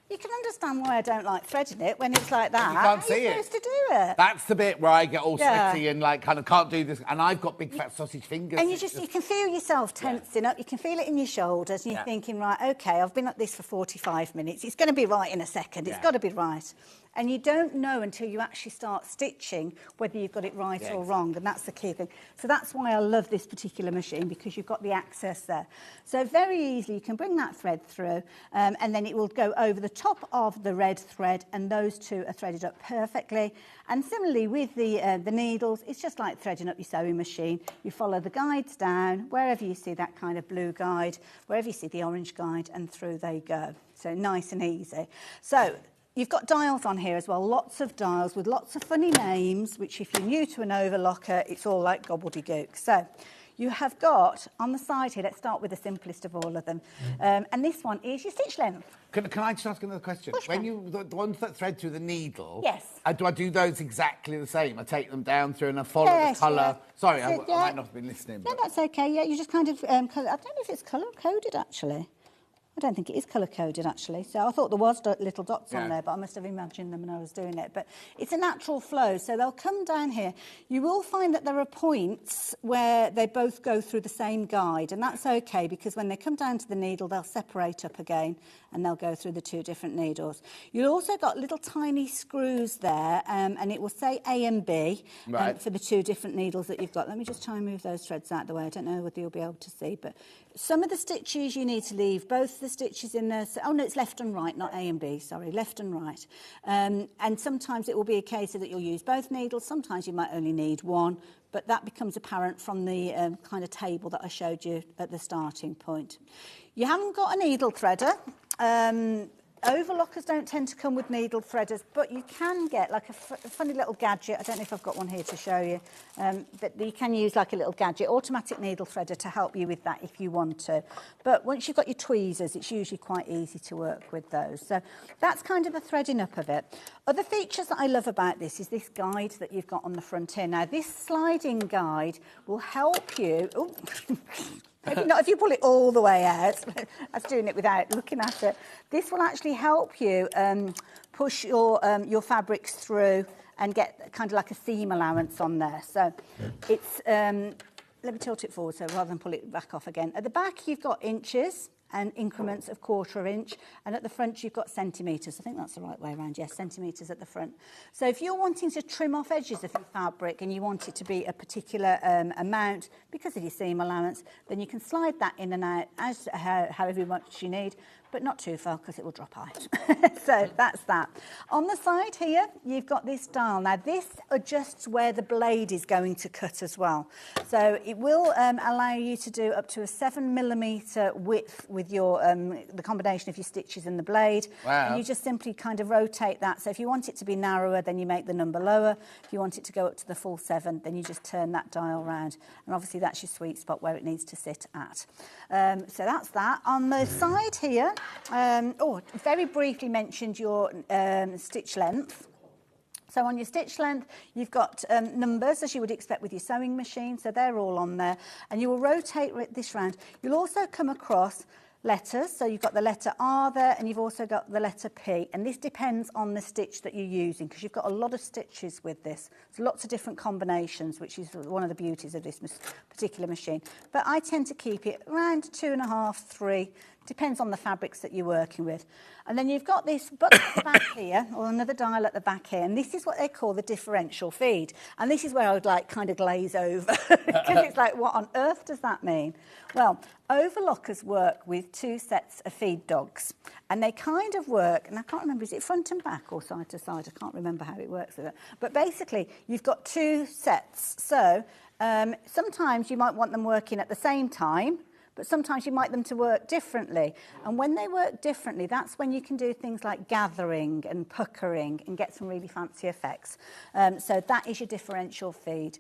you can understand why I don't like threading it when it's like that. You can't see it. How are you supposed to do it? That's the bit where I get all sweaty and like kind of can't do this. And I've got big fat sausage fingers. And you can feel yourself tensing up. You can feel it in your shoulders. And you're thinking, right, OK, I've been at this for 45 minutes. It's going to be right in a second. It's got to be right. And you don't know until you actually start stitching whether you've got it right or wrong, and that's the key thing. So that's why I love this particular machine, because you've got the access there. So very easily you can bring that thread through, and then it will go over the top of the red thread, and those two are threaded up perfectly. And similarly with the needles, it's just like threading up your sewing machine. You follow the guides down, wherever you see that kind of blue guide, wherever you see the orange guide, and through they go. So nice and easy. So you've got dials on here as well, lots of dials with lots of funny names, which if you're new to an overlocker, it's all like gobbledygook. So you have got on the side here, let's start with the simplest of all of them. And this one is your stitch length. Can I just ask another question? When you, the ones that thread through the needle, yes. Do I do those exactly the same? I take them down through and I follow the colour. Sorry, I might not have been listening. No, that's okay. Yeah, you just kind of, I don't know if it's colour-coded, actually. I don't think it is colour-coded, actually. So I thought there was little dots on there, but I must have imagined them when I was doing it. But it's a natural flow, so they'll come down here. You will find that there are points where they both go through the same guide, and that's OK, because when they come down to the needle, they'll separate up again, and they'll go through the two different needles. You've also got little tiny screws there, and it will say A and B for the two different needles that you've got. Let me just try and move those threads out of the way. I don't know whether you'll be able to see, but some of the stitches you need to leave both the stitches in there. Oh, no, it's left and right, not A and B, sorry, left and right. And sometimes it will be a case that you'll use both needles. Sometimes you might only need one, but that becomes apparent from the kind of table that I showed you at the starting point. You haven't got a needle threader. Overlockers don't tend to come with needle threaders, but you can get like a funny little gadget. I don't know if I've got one here to show you, but you can use like a little gadget, automatic needle threader, to help you with that if you want to. But once you've got your tweezers, it's usually quite easy to work with those. So that's kind of the threading up of it. Other features that I love about this is this guide that you've got on the front here. Now, this sliding guide will help you... Oh. Maybe not if you pull it all the way out. I was doing it without looking at it. This will actually help you push your fabrics through and get kind of like a seam allowance on there. So it's, let me tilt it forward so rather than pull it back off again. At the back, you've got inches and increments of 1/4 inch, and at the front you've got centimetres. I think that's the right way around, yes, centimetres at the front. So if you're wanting to trim off edges of your fabric and you want it to be a particular amount because of your seam allowance, then you can slide that in and out as however much you need, but not too far because it will drop out. So that's that. On the side here, you've got this dial. Now, this adjusts where the blade is going to cut as well. So it will allow you to do up to a 7mm width with your the combination of your stitches and the blade. Wow. And you just simply kind of rotate that. So if you want it to be narrower, then you make the number lower. If you want it to go up to the full 7, then you just turn that dial round. And obviously that's your sweet spot where it needs to sit at. So that's that. On the side here, very briefly mentioned your stitch length. So on your stitch length, you've got numbers, as you would expect with your sewing machine, so they're all on there. And you will rotate this round. You'll also come across letters, so you've got the letter R there, and you've also got the letter P, and this depends on the stitch that you're using, because you've got a lot of stitches with this. There's lots of different combinations, which is one of the beauties of this particular machine. But I tend to keep it around 2.5, 3, Depends on the fabrics that you're working with. And then you've got this button at the back here, or another dial at the back here, and this is what they call the differential feed. And this is where I would like kind of glaze over, because it's like, what on earth does that mean? Well, overlockers work with 2 sets of feed dogs, and they kind of work, and I can't remember, is it front and back or side to side? I can't remember how it works with it. But basically, you've got 2 sets. So sometimes you might want them working at the same time, but sometimes you might them to work differently. And when they work differently, that's when you can do things like gathering and puckering and get some really fancy effects. So that is your differential feed.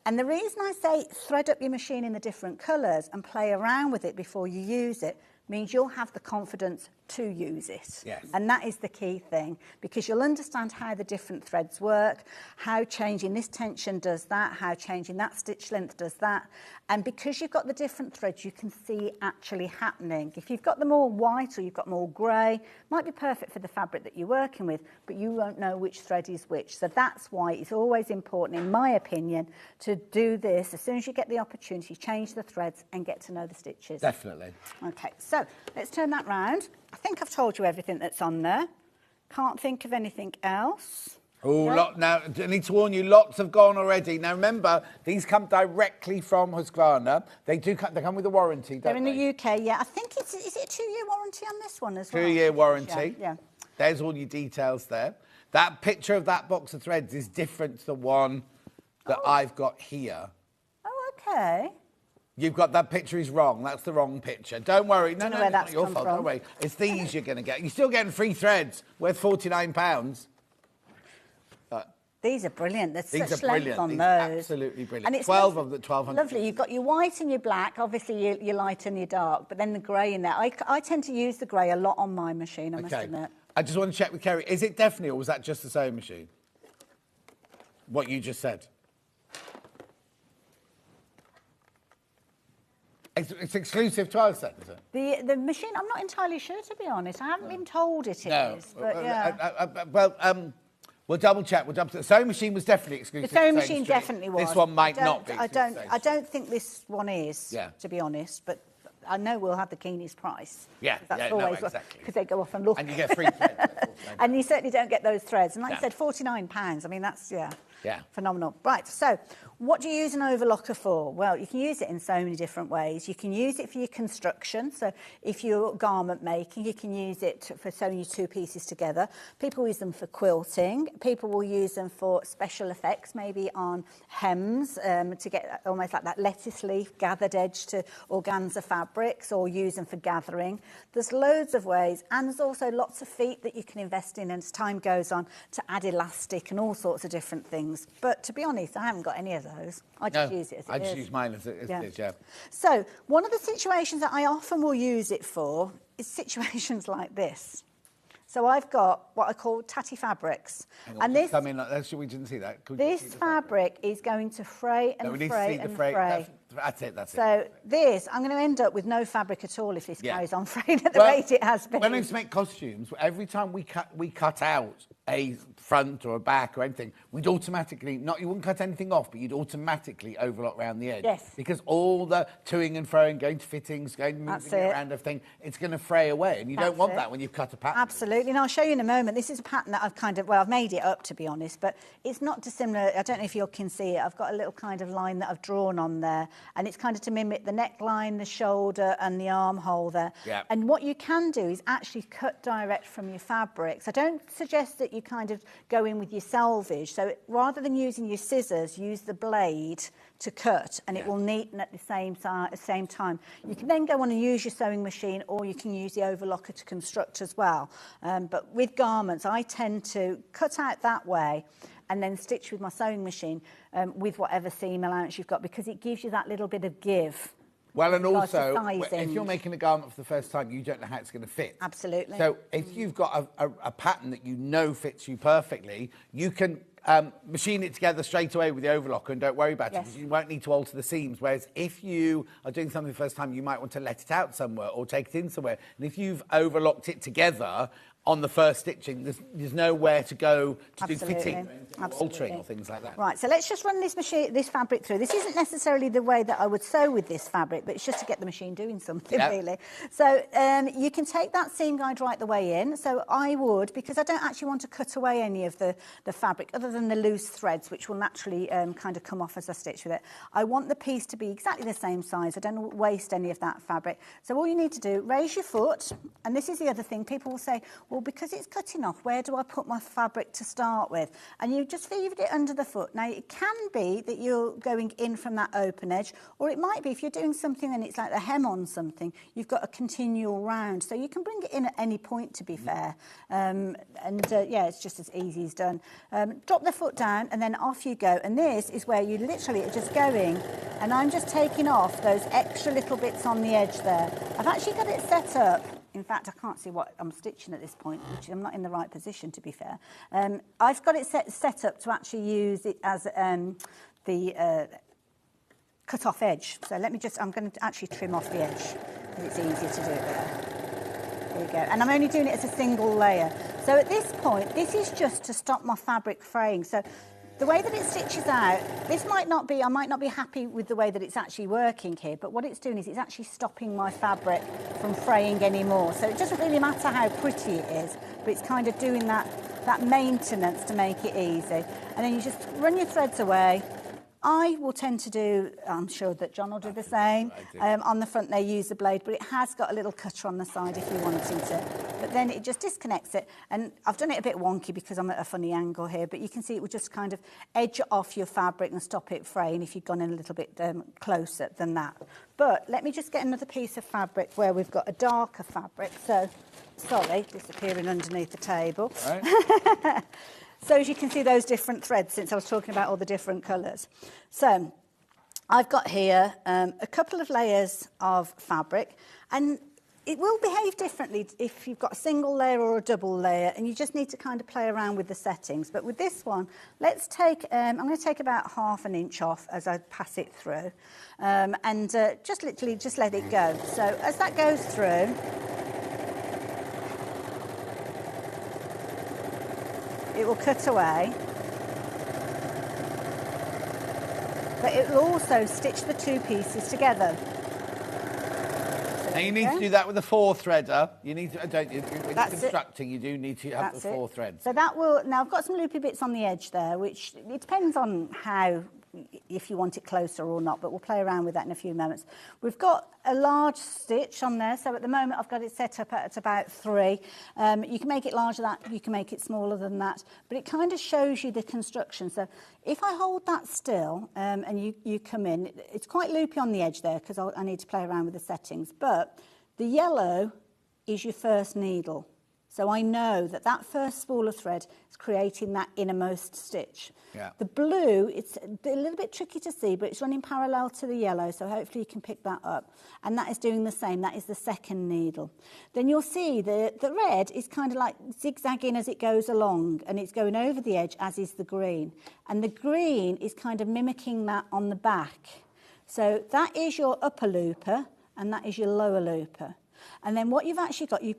And the reason I say thread up your machine in the different colours and play around with it before you use it means you'll have the confidence to use it. Yes. And that is the key thing, because you'll understand how the different threads work, how changing this tension does that, how changing that stitch length does that. And because you've got the different threads, you can see it actually happening. If you've got them all white or you've got them all grey, might be perfect for the fabric that you're working with, but you won't know which thread is which. So that's why it's always important, in my opinion, to do this. As soon as you get the opportunity, change the threads and get to know the stitches. Definitely. Okay, so let's turn that round. I think I've told you everything that's on there. Can't think of anything else. Oh, now, I need to warn you, lots have gone already. Now, remember, these come directly from Husqvarna. They come with a warranty, don't They're in they? the UK, yeah. I think is it a 2-year warranty on this one as well? 2-year warranty. Yeah. There's all your details there. That picture of that box of threads is different to the one that I've got here. Oh, okay. You've got that picture is wrong. That's the wrong picture. Don't worry. No, Don't know no, where it's not that's your come fault. from. Don't worry. It's these you're going to get. You're still getting free threads worth £49. These are brilliant. There's These such are length brilliant. on These are those. absolutely brilliant. And it's 12 of the 1200. Lovely. You've got your white and your black. Obviously, your light and your dark, but then the grey in there. I tend to use the grey a lot on my machine, I must admit. I just want to check with Kerry. Is it definitely, or was that just the sewing machine? What you just said? It's exclusive to us, then, is it? The machine, I'm not entirely sure, to be honest. I haven't been told it is. But yeah. We'll double check. The sewing machine was definitely The exclusive. sewing to machine Street. definitely was. This one might not be. I don't think this one is, Yeah. to be honest. But I know we'll have the keenest price. Yeah, That's yeah, no, always exactly. because they go off and look. And you get free threads. And you certainly don't get those threads. And like No. I said, £49. I mean, that's, Yeah. phenomenal. Right, so what do you use an overlocker for? Well, you can use it in so many different ways. You can use it for your construction. So if you're garment making, you can use it for sewing your 2 pieces together. People use them for quilting. People will use them for special effects, maybe on hems, to get almost like that lettuce leaf gathered edge to organza fabrics, or use them for gathering. There's loads of ways, and there's also lots of feet that you can invest in as time goes on to add elastic and all sorts of different things. But to be honest, I haven't got any of those. I just use it as it is. I just use mine as it is, yeah. So one of the situations that I often will use it for is situations like this. So I've got what I call tatty fabrics. And this, come in like that. We didn't see that. Could we this see the fabric is going to fray and No, we need to fray see the and fray. fray. That's it. So this, I'm going to end up with no fabric at all if this Yeah. carries on fraying at the rate it has been. When I used to make costumes, every time we cut out a front or a back or anything, we'd automatically, you wouldn't cut anything off, but you'd automatically overlock round the edge. Yes. Because all the toing and froing, going to fittings, moving That's it it. around everything, it's going to fray away. And you don't That's want it. that when you've cut a pattern. Absolutely, and I'll show you in a moment. This is a pattern that I've made it up, to be honest, but it's not dissimilar. I don't know if you can see it. I've got a little kind of line that I've drawn on there, and it's kind of to mimic the neckline, the shoulder, and the armhole there. Yeah. And what you can do is actually cut direct from your fabrics. I don't suggest that you kind of go in with your selvage. So rather than using your scissors, use the blade to cut, and it will neaten at the same time. You can then go on and use your sewing machine, or you can use the overlocker to construct as well. But with garments, I tend to cut out that way and then stitch with my sewing machine with whatever seam allowance you've got, because it gives you that little bit of give. Well, and regards to also, sizing. if you're making a garment for the first time, you don't know how it's going to fit. Absolutely. So if you've got a pattern that you know fits you perfectly, you can machine it together straight away with the overlocker and don't worry about it, because you won't need to alter the seams. Whereas if you are doing something the first time, you might want to let it out somewhere or take it in somewhere. And if you've overlocked it together, on the first stitching. There's nowhere to go to do Absolutely. fitting, or Absolutely. altering or things like that. Right, so let's just run this fabric through. This isn't necessarily the way that I would sew with this fabric, but it's just to get the machine doing something, Yeah. really. So you can take that seam guide right the way in. So I would, because I don't actually want to cut away any of the fabric, other than the loose threads, which will naturally kind of come off as I stitch with it. I want the piece to be exactly the same size. I don't waste any of that fabric. So all you need to do, raise your foot, and this is the other thing. People will say, well, because it's cutting off, where do I put my fabric to start with? And you just leave it under the foot. Now, it can be that you're going in from that open edge, or it might be if you're doing something and it's like a hem on something, you've got a continual round. So you can bring it in at any point, to be fair. Yeah, it's just as easy as done. Drop the foot down and then off you go. And this is where you literally are just going, and I'm just taking off those extra little bits on the edge there. I've actually got it set up. In fact, I can't see what I'm stitching at this point, which I'm not in the right position, to be fair. I've got it set up to actually use it as the cut-off edge. So let me just, I'm going to actually trim off the edge, because it's easier to do it there. There you go. And I'm only doing it as a single layer. So at this point, this is just to stop my fabric fraying. So the way that it stitches out, this might not be, I might not be happy with the way that it's actually working here, but what it's doing is it's actually stopping my fabric from fraying anymore. So it doesn't really matter how pretty it is, but it's kind of doing that maintenance to make it easy. And then you just run your threads away. I will tend to do, I'm sure that John will do the same. On the front they use the blade, but it has got a little cutter on the side if you're wanting to. But then it just disconnects it. And I've done it a bit wonky because I'm at a funny angle here, but you can see it will just kind of edge off your fabric and stop it fraying if you've gone in a little bit closer than that. But let me just get another piece of fabric where we've got a darker fabric. So, sorry, disappearing underneath the table. Right. So as you can see those different threads, since I was talking about all the different colours. So I've got here a couple of layers of fabric, and it will behave differently if you've got a single layer or a double layer, and you just need to kind of play around with the settings. But with this one, let's take, I'm going to take about 1/2 inch off as I pass it through, and just literally just let it go. So as that goes through, it will cut away, but it will also stitch the two pieces together. So and you need to do that with a 4-threader. You need to, don't you? When you're constructing, you do need to have the 4 threads. So that will, now I've got some loopy bits on the edge there, which it depends on how, if you want it closer or not, but we'll play around with that in a few moments. We've got a large stitch on there, so at the moment I've got it set up at about 3. You can make it larger than that, you can make it smaller than that, but it kind of shows you the construction. So if I hold that still and you come in, it's quite loopy on the edge there because I need to play around with the settings, but the yellow is your first needle. So I know that that first spool of thread is creating that innermost stitch. Yeah. The blue, it's a little bit tricky to see, but it's running parallel to the yellow, so hopefully you can pick that up. And that is doing the same. That is the second needle. Then you'll see the red is kind of like zigzagging as it goes along, and it's going over the edge, as is the green. And the green is kind of mimicking that on the back. So that is your upper looper, and that is your lower looper. And then what you've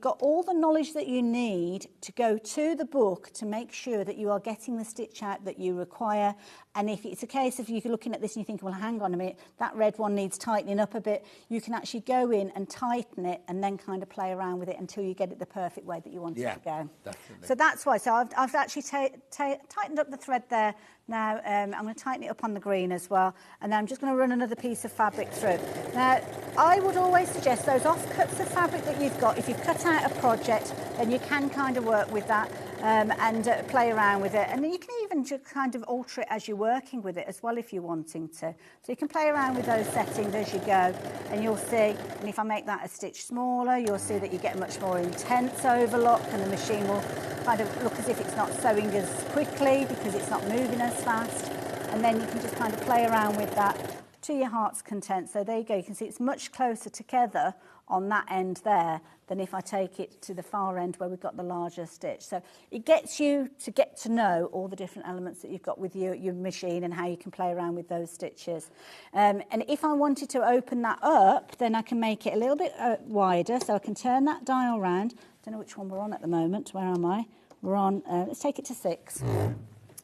got all the knowledge that you need to go to the book to make sure that you are getting the stitch out that you require. And if it's a case of you're looking at this and you think, well, hang on a minute, that red one needs tightening up a bit, you can actually go in and tighten it and then kind of play around with it until you get it the perfect way that you want it to go. Definitely. So that's why. So I've actually tightened up the thread there. Now I'm going to tighten it up on the green as well, and then I'm just going to run another piece of fabric through. Now I would always suggest those offcuts of fabric that you've got, if you've cut out a project, then you can kind of work with that and play around with it, and then you can even just kind of alter it as you're working with it as well if you're wanting to. So you can play around with those settings as you go, and you'll see, and if I make that a stitch smaller, you'll see that you get a much more intense overlock, and the machine will kind of look as if it's not sewing as quickly because it's not moving as fast. And then you can just kind of play around with that to your heart's content. So there you go. You can see it's much closer together on that end there than if I take it to the far end where we've got the larger stitch. So it gets you to get to know all the different elements that you've got with your machine and how you can play around with those stitches. And if I wanted to open that up, then I can make it a little bit wider. So I can turn that dial round. I don't know which one we're on at the moment. Where am I? We're on, let's take it to 6.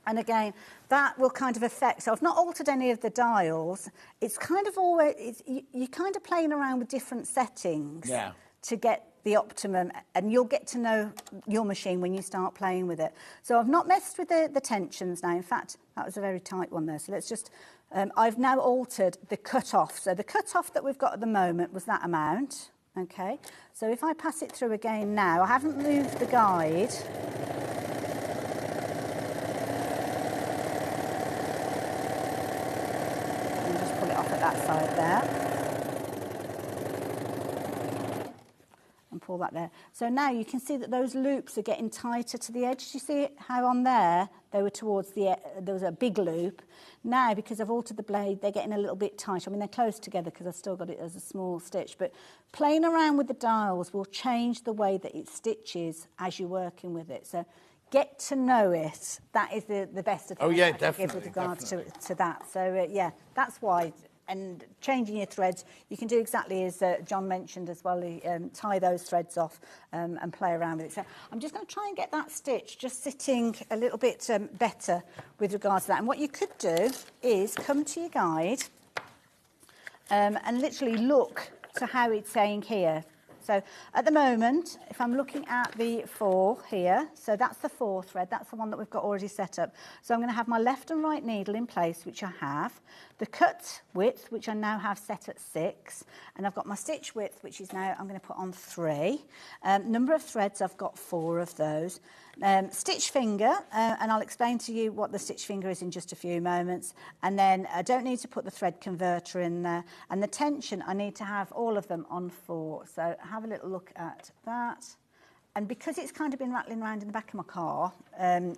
And again, that will kind of affect, so I've not altered any of the dials. It's kind of always, you're kind of playing around with different settings to get the optimum, and you'll get to know your machine when you start playing with it. So I've not messed with the tensions now. In fact, that was a very tight one there. So let's just, I've now altered the cut-off. So the cut-off that we've got at the moment was that amount, okay? So if I pass it through again now, I haven't moved the guide. That side there and pull that there. So now you can see that those loops are getting tighter to the edge. Do you see how on there they were towards the there was a big loop. Now, because I've altered the blade, they're getting a little bit tighter. I mean, they're close together because I've still got it as a small stitch, but playing around with the dials will change the way that it stitches as you're working with it. So get to know it. That is the best advice I can give with regards to that. So yeah, that's why. And changing your threads, you can do exactly as John mentioned as well, tie those threads off and play around with it. So I'm just going to try and get that stitch just sitting a little bit better with regards to that. And what you could do is come to your guide and literally look to how it's saying here. So at the moment, if I'm looking at the 4 here, so that's the 4 thread, that's the one that we've got already set up. So I'm going to have my left and right needle in place, which I have, the cut width, which I now have set at 6, and I've got my stitch width, which is now I'm going to put on 3. Number of threads, I've got 4 of those. Stitch finger, and I'll explain to you what the stitch finger is in just a few moments, and then I don't need to put the thread converter in there, and the tension I need to have all of them on 4. So have a little look at that. And because it's kind of been rattling around in the back of my car,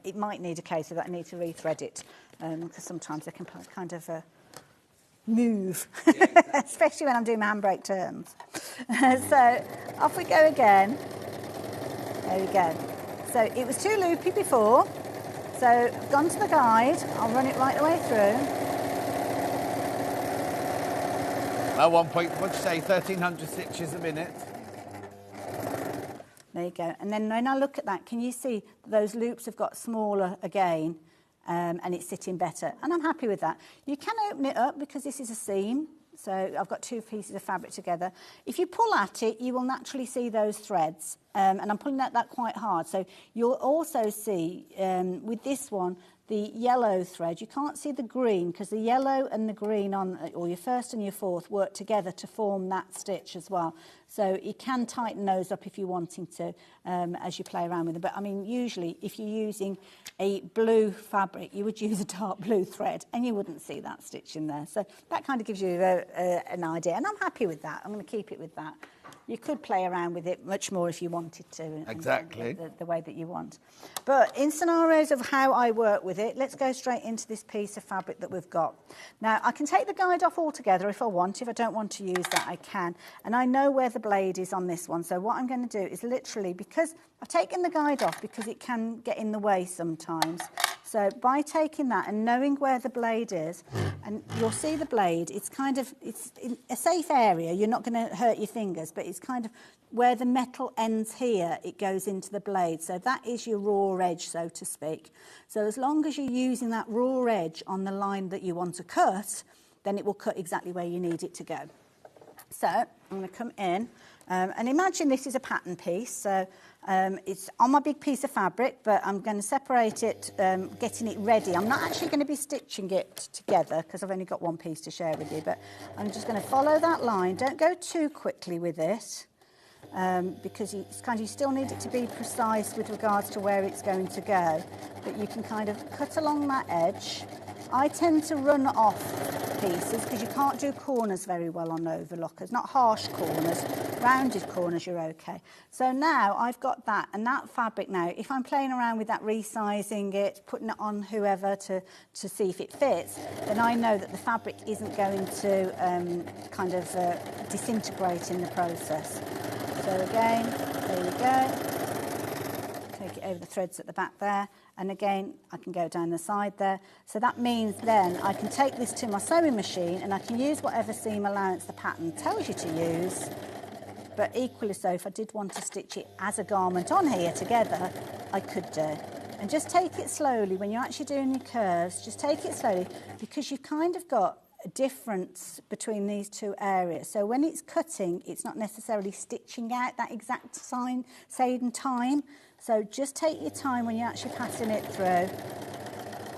it might need a case of that I need to rethread it, because sometimes they can kind of move, especially when I'm doing my handbrake turns. So off we go again. There we go. So it was too loopy before, so I've gone to the guide, I'll run it right the way through. At one point, what'd you say, 1,300 stitches a minute? There you go. And then when I look at that, can you see those loops have got smaller again, and it's sitting better? And I'm happy with that. You can open it up because this is a seam. So I've got 2 pieces of fabric together. If you pull at it, you will naturally see those threads. And I'm pulling at that quite hard. So you'll also see, with this one, the yellow thread. You can't see the green because the yellow and the green on, or your first and your fourth, work together to form that stitch as well. So you can tighten those up if you're wanting to as you play around with them. But I mean, usually if you're using a blue fabric, you would use a dark blue thread and you wouldn't see that stitch in there. So that kind of gives you an idea. And I'm happy with that. I'm going to keep it with that. You could play around with it much more if you wanted to. Exactly. The way that you want. But in scenarios of how I work with it, let's go straight into this piece of fabric that we've got. Now, I can take the guide off altogether if I want. If I don't want to use that, I can. And I know where the blade is on this one. So what I'm going to do is literally, because I've taken the guide off because it can get in the way sometimes. So by taking that and knowing where the blade is, and you'll see the blade, it's in a safe area. You're not going to hurt your fingers, but it's kind of where the metal ends here, it goes into the blade. So that is your raw edge, so to speak. So as long as you're using that raw edge on the line that you want to cut, then it will cut exactly where you need it to go. So I'm going to come in, and imagine this is a pattern piece. So it's on my big piece of fabric, but I'm going to separate it, getting it ready. I'm not actually going to be stitching it together because I've only got one piece to share with you, but I'm just going to follow that line. Don't go too quickly with it, because you still need it to be precise with regards to where it's going to go, but you can kind of cut along that edge. I tend to run off pieces because you can't do corners very well on overlockers, not harsh corners, rounded corners, you're okay. So now I've got that, and that fabric now, if I'm playing around with that, resizing it, putting it on whoever to see if it fits, then I know that the fabric isn't going to kind of disintegrate in the process. So again, there you go. Take it over the threads at the back there, and again I can go down the side there. So that means then I can take this to my sewing machine and I can use whatever seam allowance the pattern tells you to use, but equally so, if I did want to stitch it as a garment on here together, I could do. And just take it slowly when you're actually doing your curves, just take it slowly, because you've kind of got a difference between these two areas. So when it's cutting, it's not necessarily stitching out that exact same time. So just take your time when you're actually passing it through.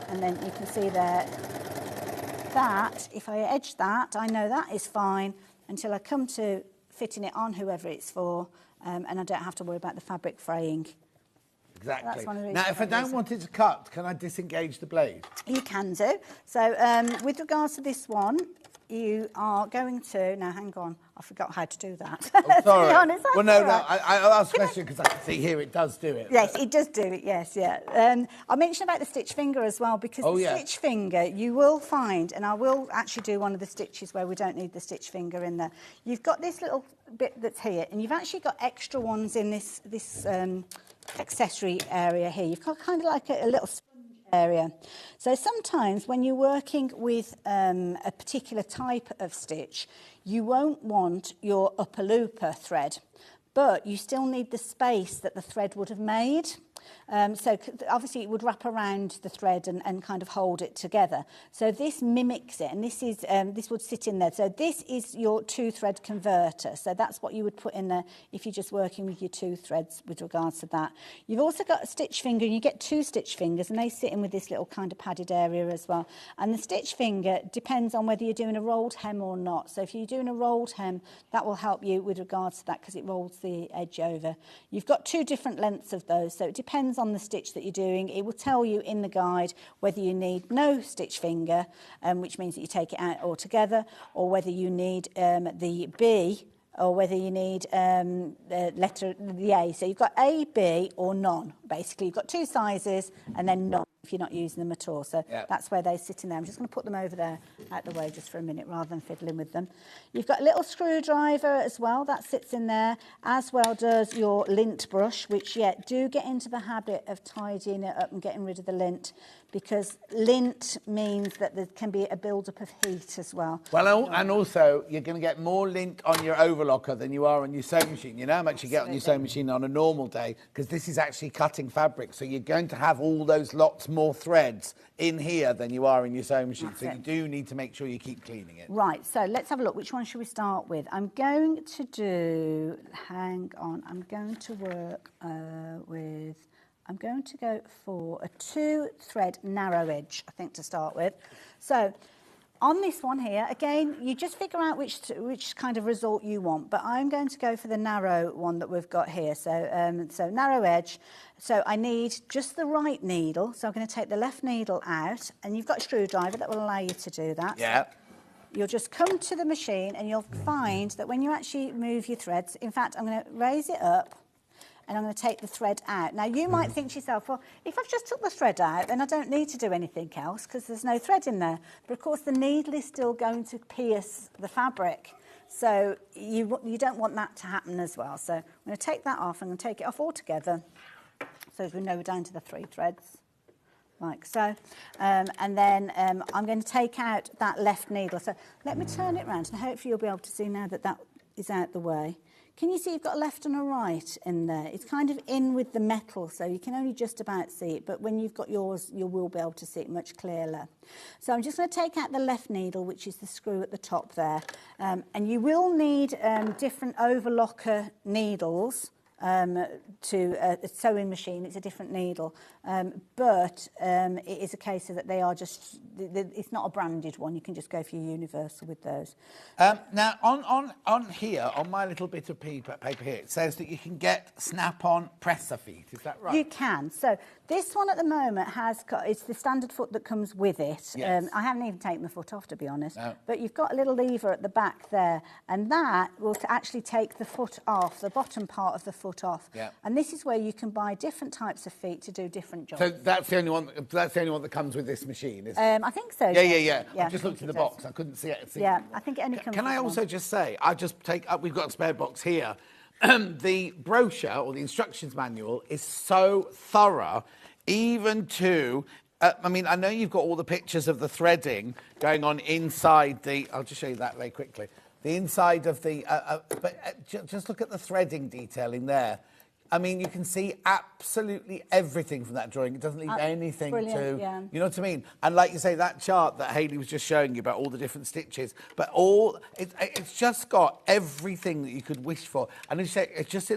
And then you can see there that if I edge that, I know that is fine until I come to fitting it on whoever it's for, and I don't have to worry about the fabric fraying. Exactly. That's one of the Now, if I don't want it to cut, can I disengage the blade? You can do. So with regards to this one, you are going to... Now, hang on. I forgot how to do that. Oh, sorry. To be honest, well, no, I'll ask a question because I can see here it does do it. Yes, it does do it, yes, yeah. I mentioned about the stitch finger as well, because stitch finger, you will find, and I will actually do one of the stitches where we don't need the stitch finger in there. You've got this little bit that's here, and you've actually got extra ones in this accessory area here. You've got kind of like a little sponge area. So sometimes when you're working with a particular type of stitch, you won't want your upper looper thread, but you still need the space that the thread would have made. So obviously it would wrap around the thread and kind of hold it together. So this mimics it, and this would sit in there. So this is your 2-thread converter. So that's what you would put in there if you're just working with your 2 threads with regards to that. You've also got a stitch finger, and you get 2 stitch fingers, and they sit in with this little kind of padded area as well. And the stitch finger depends on whether you're doing a rolled hem or not. So if you're doing a rolled hem, that will help you with regards to that because it rolls the edge over. You've got 2 different lengths of those, so it depends on the stitch that you're doing. It will tell you in the guide whether you need no stitch finger, which means that you take it out altogether, or whether you need the B, or whether you need the letter the A. So you've got A, B, or none. Basically, you've got 2 sizes and then none if you're not using them at all. So that's where they sit in there. I'm just going to put them over there out the way just for a minute rather than fiddling with them. You've got a little screwdriver as well. That sits in there, as well does your lint brush, which, do get into the habit of tidying it up and getting rid of the lint, because lint means that there can be a build-up of heat as well. Well, and also, you're going to get more lint on your overlocker than you are on your sewing machine. You know how much you get on your sewing machine on a normal day, because this is actually cutting fabric. So you're going to have all those lots more threads in here than you are in your sewing machine. So you do need to make sure you keep cleaning it. Right, so let's have a look. Which one should we start with? I'm going to do... Hang on. I'm going to work with... I'm going to go for a 2-thread narrow edge, I think, to start with. So on this one here, again, you just figure out which kind of result you want, but I'm going to go for the narrow one that we've got here. So, so narrow edge. So I need just the right needle. So I'm going to take the left needle out, and you've got a screwdriver that will allow you to do that. Yeah. You'll just come to the machine, and you'll find that when you actually move your threads, in fact, I'm going to raise it up, and I'm going to take the thread out. Now, you might think to yourself, well, if I've just took the thread out, then I don't need to do anything else because there's no thread in there. But, of course, the needle is still going to pierce the fabric. So you don't want that to happen as well. So I'm going to take that off. I'm going to take it off altogether. So as we know, we're down to the 3 threads, like so. And then I'm going to take out that left needle. So let me turn it around, and hopefully you'll be able to see now that that is out the way. Can you see you've got a left and a right in there? It's kind of in with the metal, so you can only just about see it, but when you've got yours, you will be able to see it much clearer. So I'm just going to take out the left needle, which is the screw at the top there, and you will need different overlocker needles to a sewing machine. It's a different needle, but it is a case of that they are just, it's not a branded one. You can just go for your universal with those. Now, on here, on my little bit of paper here, it says that you can get snap-on presser feet. Is that right? You can. So This one at the moment has got, it's the standard foot that comes with it. Yes. I haven't even taken the foot off, to be honest. No. But you've got a little lever at the back there, and that will actually take the foot off, the bottom part of the foot off. Yeah. And this is where you can buy different types of feet to do different jobs. So that's the only one. That's the only one that comes with this machine, isn't it? I think so. Yeah. Yeah, I just looked I in the think it box. does. I couldn't see it. Yeah, I think it only comes Can with I one. also just say, we've got a spare box here. The brochure or the instructions manual is so thorough, even to. I mean, I know you've got all the pictures of the threading going on inside the. I'll just show you that very quickly. The inside of the. Just look at the threading detailing there. I mean, you can see absolutely everything from that drawing. It doesn't leave anything brilliant, to, yeah. you know what I mean? And like you say, that chart that Hayley was just showing you about all the different stitches, but it's just got everything that you could wish for. And as you say, it's just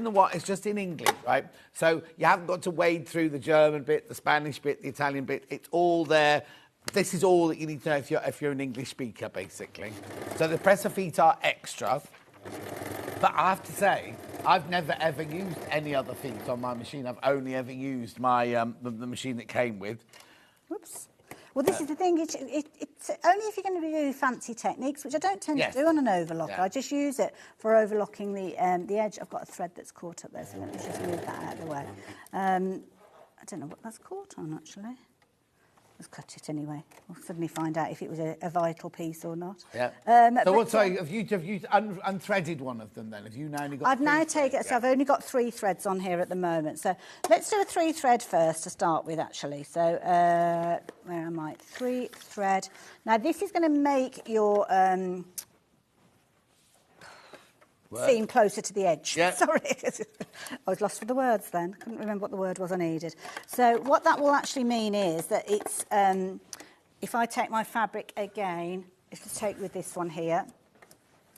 in English, right? So you haven't got to wade through the German bit, the Spanish bit, the Italian bit. It's all there. This is all that you need to know if you're an English speaker, basically. So the presser feet are extra. But I have to say, I've never ever used any other feet on my machine. I've only ever used my the machine that came with. Whoops. Well, this is the thing. It's only if you're going to do fancy techniques, which I don't tend to do on an overlocker. Yeah. I just use it for overlocking the edge. I've got a thread that's caught up there, so let me just move that out of the way. I don't know what that's caught on, actually. Let's cut it anyway. We'll suddenly find out if it was a vital piece or not. Yeah. Have you unthreaded one of them then? Have you now only got? I've now taken. So I've only got 3 threads on here at the moment. So let's do a 3 thread first to start with, actually. So where am I? 3 thread. Now this is going to make your seam closer to the edge. Yeah. Sorry, I was lost for the words then. Couldn't remember what the word was I needed. So what that will actually mean is that it's, if I take my fabric again, if I take with this one here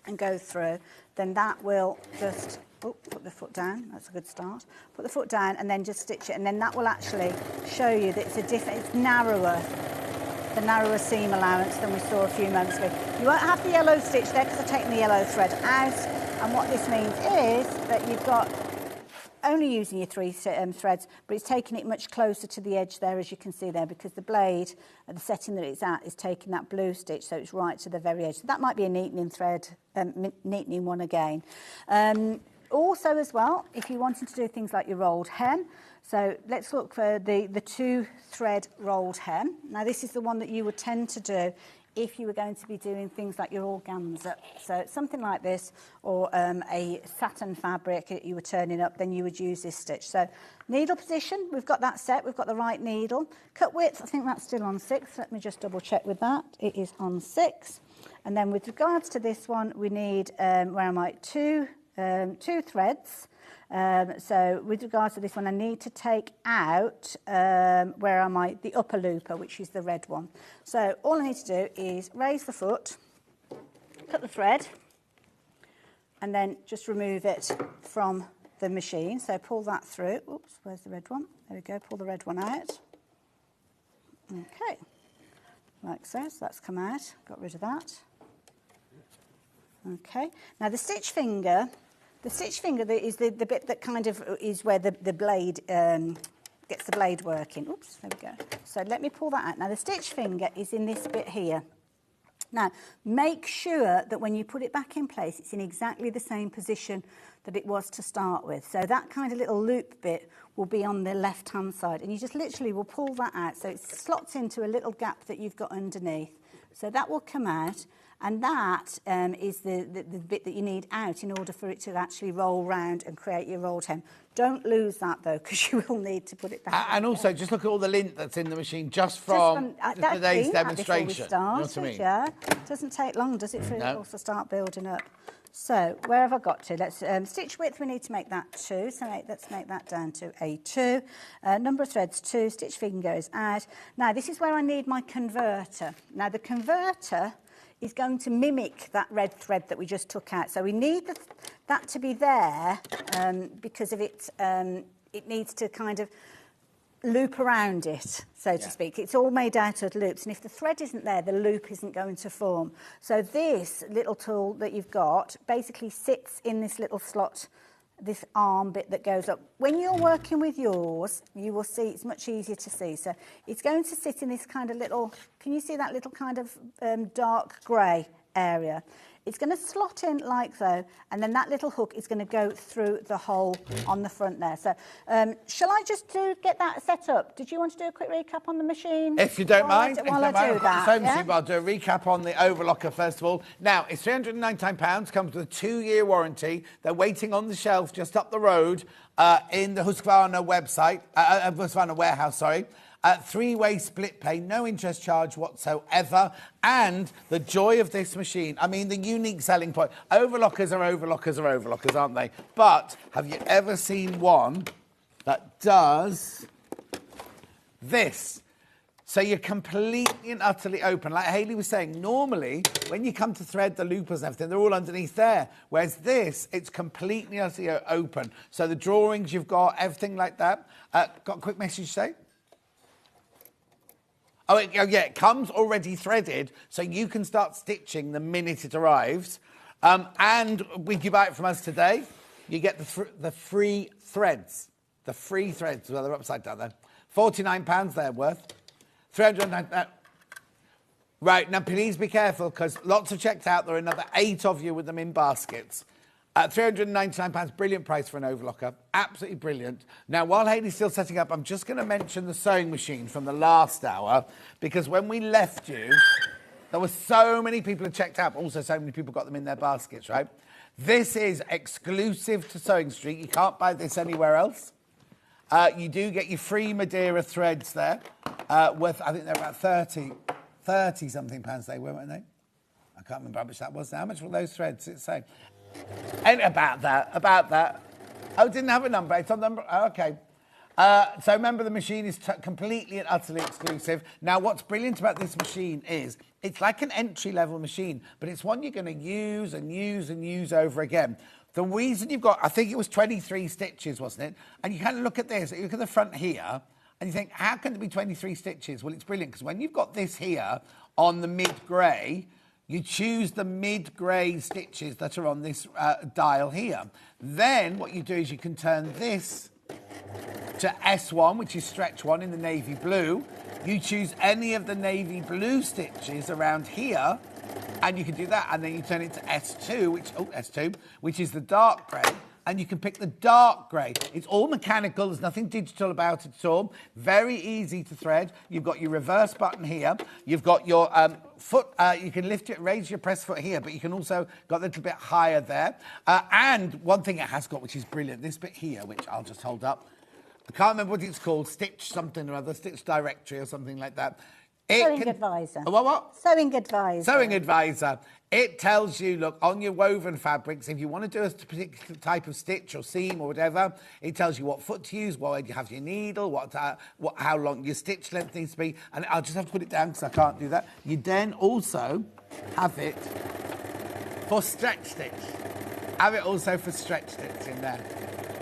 and go through, then that will just, put the foot down, that's a good start. Put the foot down and then just stitch it, and then that will actually show you that it's narrower, the narrower seam allowance than we saw a few moments ago. You won't have the yellow stitch there because I've taken the yellow thread out. And what this means is that you've got only using your 3 threads, but it's taking it much closer to the edge there, as you can see there, because the blade at the setting that it's at is taking that blue stitch, so it's right to the very edge. So that might be a neatening thread, neatening one again. Also as well, if you're wanting to do things like your rolled hem, so let's look for the 2 thread rolled hem. Now this is the one that you would tend to do if you were going to be doing things like your organza. So something like this, or a satin fabric that you were turning up, then you would use this stitch. So needle position, we've got that set, we've got the right needle. Cut width, I think that's still on 6. Let me just double check with that. It is on 6. And then with regards to this one, we need, 2 threads. So with regards to this one, I need to take out, the upper looper, which is the red one. So all I need to do is raise the foot, cut the thread, and then just remove it from the machine. So pull that through. Oops, where's the red one? There we go, pull the red one out. Okay, like so, so that's come out, got rid of that. Okay, now the stitch finger is the bit that kind of is where the blade gets the blade working. Oops, there we go. So let me pull that out. Now the stitch finger is in this bit here. Now make sure that when you put it back in place, it's in exactly the same position that it was to start with. So that kind of little loop bit will be on the left-hand side, and you just literally will pull that out. So it slots into a little gap that you've got underneath. So that will come out. And that is the bit that you need out in order for it to actually roll round and create your rolled hem. Don't lose that, though, because you will need to put it back. And also, just look at all the lint that's in the machine just from today's demonstration. You know what I mean? Yeah. It doesn't take long, does it, for it to also start building up? So, where have I got to? Let's stitch width, we need to make that 2. So let's make that down to a 2. Number of threads, 2. Stitch finger goes out. Now, this is where I need my converter. Now, the converter is going to mimic that red thread that we just took out. So we need that to be there because of it needs to kind of loop around it, so to speak. It's all made out of loops, and if the thread isn't there, the loop isn't going to form. So this little tool that you've got basically sits in this little slot this arm bit that goes up. When you're working with yours, you will see it's much easier to see. So it's going to sit in this kind of little, can you see that little kind of dark grey area? It's going to slot in like so, and then that little hook is going to go through the hole on the front there. So shall I just get that set up? Did you want to do a quick recap on the machine? If you don't mind. While I do that, yeah? I'll do a recap on the overlocker first of all. Now, it's £399, comes with a 2-year warranty. They're waiting on the shelf just up the road in the Husqvarna website, Husqvarna warehouse, sorry. 3-way split pay, no interest charge whatsoever. And the joy of this machine, I mean, the unique selling point. Overlockers are overlockers, aren't they? But have you ever seen one that does this? So you're completely and utterly open. Like Hayley was saying, normally, when you come to thread the loopers and everything, they're all underneath there. Whereas this, it's completely and utterly open. So the drawings you've got, everything like that. Got a quick message to say? Oh, yeah, it comes already threaded, so you can start stitching the minute it arrives. And when you buy it from us today, you get the free threads. The free threads, well, they're upside down there. £49 they're worth. 309. Right, now please be careful, because lots have checked out. There are another 8 of you with them in baskets. £399, brilliant price for an overlocker. Absolutely brilliant. Now, while Hayley's still setting up, I'm just going to mention the sewing machine from the last hour, because when we left you, there were so many people who checked out, but also so many people got them in their baskets, right? This is exclusive to Sewing Street. You can't buy this anywhere else. You do get your free Madeira threads there, worth, I think they're about 30-something pounds they were, weren't they? I can't remember how much that was now. How much were those threads? It's saying. And about that. Oh, it didn't have a number. It's on number. Oh, okay. So remember, the machine is completely and utterly exclusive. Now, what's brilliant about this machine is it's like an entry-level machine, but it's one you're going to use and use and use over again. The reason you've got, I think it was 23 stitches, wasn't it? And you kind of look at this, you look at the front here, and you think, how can there be 23 stitches? Well, it's brilliant, because when you've got this here on the mid-grey, you choose the mid-grey stitches that are on this dial here. Then what you do is you can turn this to S1, which is stretch 1 in the navy blue. You choose any of the navy blue stitches around here, and you can do that. And then you turn it to S2, which is the dark grey. And you can pick the dark grey. It's all mechanical. There's nothing digital about it at all. Very easy to thread. You've got your reverse button here. You've got your foot. You can lift it, raise your press foot here, but you can also got a little bit higher there. And one thing it has got, which is brilliant, this bit here, which I'll just hold up. I can't remember what it's called. Stitch something or other. Stitch directory or something like that. Sewing Advisor. What? Sewing Advisor. Sewing Advisor. It tells you, look, on your woven fabrics, if you want to do a particular type of stitch or seam or whatever, it tells you what foot to use, where you have your needle, how long your stitch length needs to be. And I'll just have to put it down because I can't do that. You then also have it for stretch stitch. Have it also for stretch stitch in there.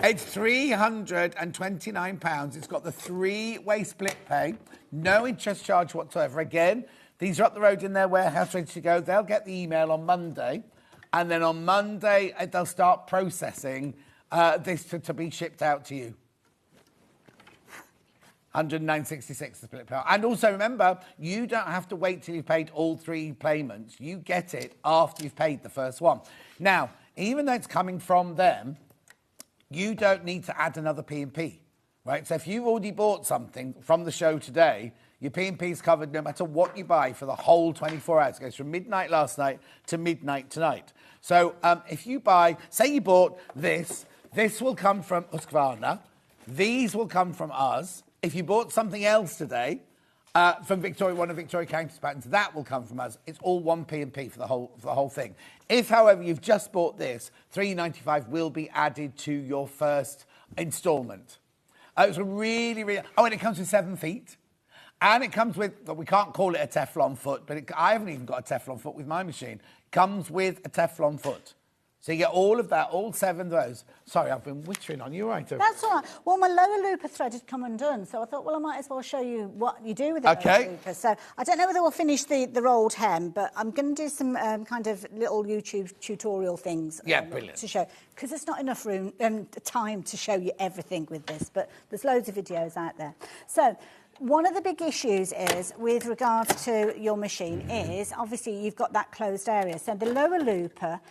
It's £329. It's got the 3-way split pay, no interest charge whatsoever. Again, these are up the road in their warehouse, ready to go. They'll get the email on Monday, and then on Monday they'll start processing this to be shipped out to you. £109.66 the split pay. And also remember, you don't have to wait till you've paid all 3 payments. You get it after you've paid the first one. Now, even though it's coming from them, you don't need to add another P&P, right? So if you've already bought something from the show today, your P&P is covered no matter what you buy for the whole 24 hours. It goes from midnight last night to midnight tonight. So if you buy, say you bought this will come from Husqvarna. These will come from us. If you bought something else today from Victoria, one of Victoria Countess patterns, that will come from us. It's all one P&P for the whole thing. If, however, you've just bought this, $3.95 will be added to your first instalment. It's a really, really... Oh, and it comes with 7 feet. And it comes with... Well, we can't call it a Teflon foot, but I haven't even got a Teflon foot with my machine. It comes with a Teflon foot. So you get all of that, all 7 of those. Sorry, I've been wittering on you, right? That's all right. Well, my lower looper thread had come undone, so I thought, well, I might as well show you what you do with the lower looper. So I don't know whether we'll finish the rolled hem, but I'm going to do some kind of little YouTube tutorial things. Brilliant. To show, because there's not enough room time to show you everything with this, but there's loads of videos out there. So one of the big issues is, with regards to your machine, is obviously you've got that closed area. So the lower looper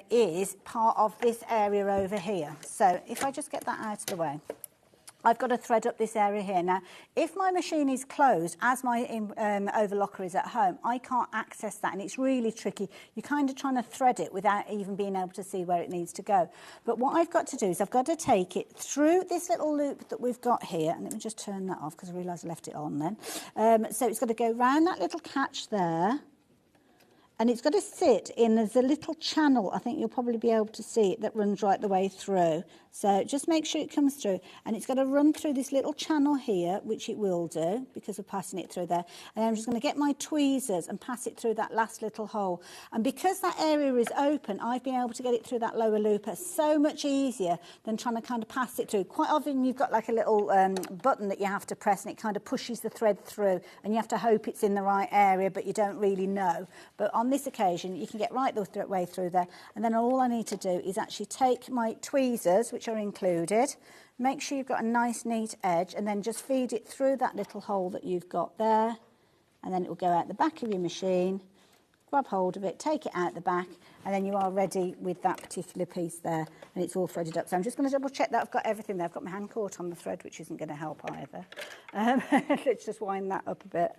is part of this area over here. So if I just get that out of the way, I've got to thread up this area here. Now, if my machine is closed, as my overlocker is at home, I can't access that, and it's really tricky. You're kind of trying to thread it without even being able to see where it needs to go. But what I've got to do is I've got to take it through this little loop that we've got here, and let me just turn that off because I realise I left it on then. So it's got to go round that little catch there, and it's got to sit in, there's a little channel, I think you'll probably be able to see it, that runs right the way through. So just make sure it comes through, and it's got to run through this little channel here, which it will do because we're passing it through there. And then I'm just going to get my tweezers and pass it through that last little hole. And because that area is open, I've been able to get it through that lower looper so much easier than trying to kind of pass it through. Quite often you've got like a little button that you have to press, and it kind of pushes the thread through, and you have to hope it's in the right area, but you don't really know. But on this occasion, you can get right the way through there. And then all I need to do is actually take my tweezers, which are included, make sure you've got a nice neat edge, and then just feed it through that little hole that you've got there, and then it will go out the back of your machine. Grab hold of it, take it out the back, and then you are ready with that particular piece there, and it's all threaded up. So I'm just going to double check that I've got everything there. I've got my hand caught on the thread, which isn't going to help either. Let's just wind that up a bit.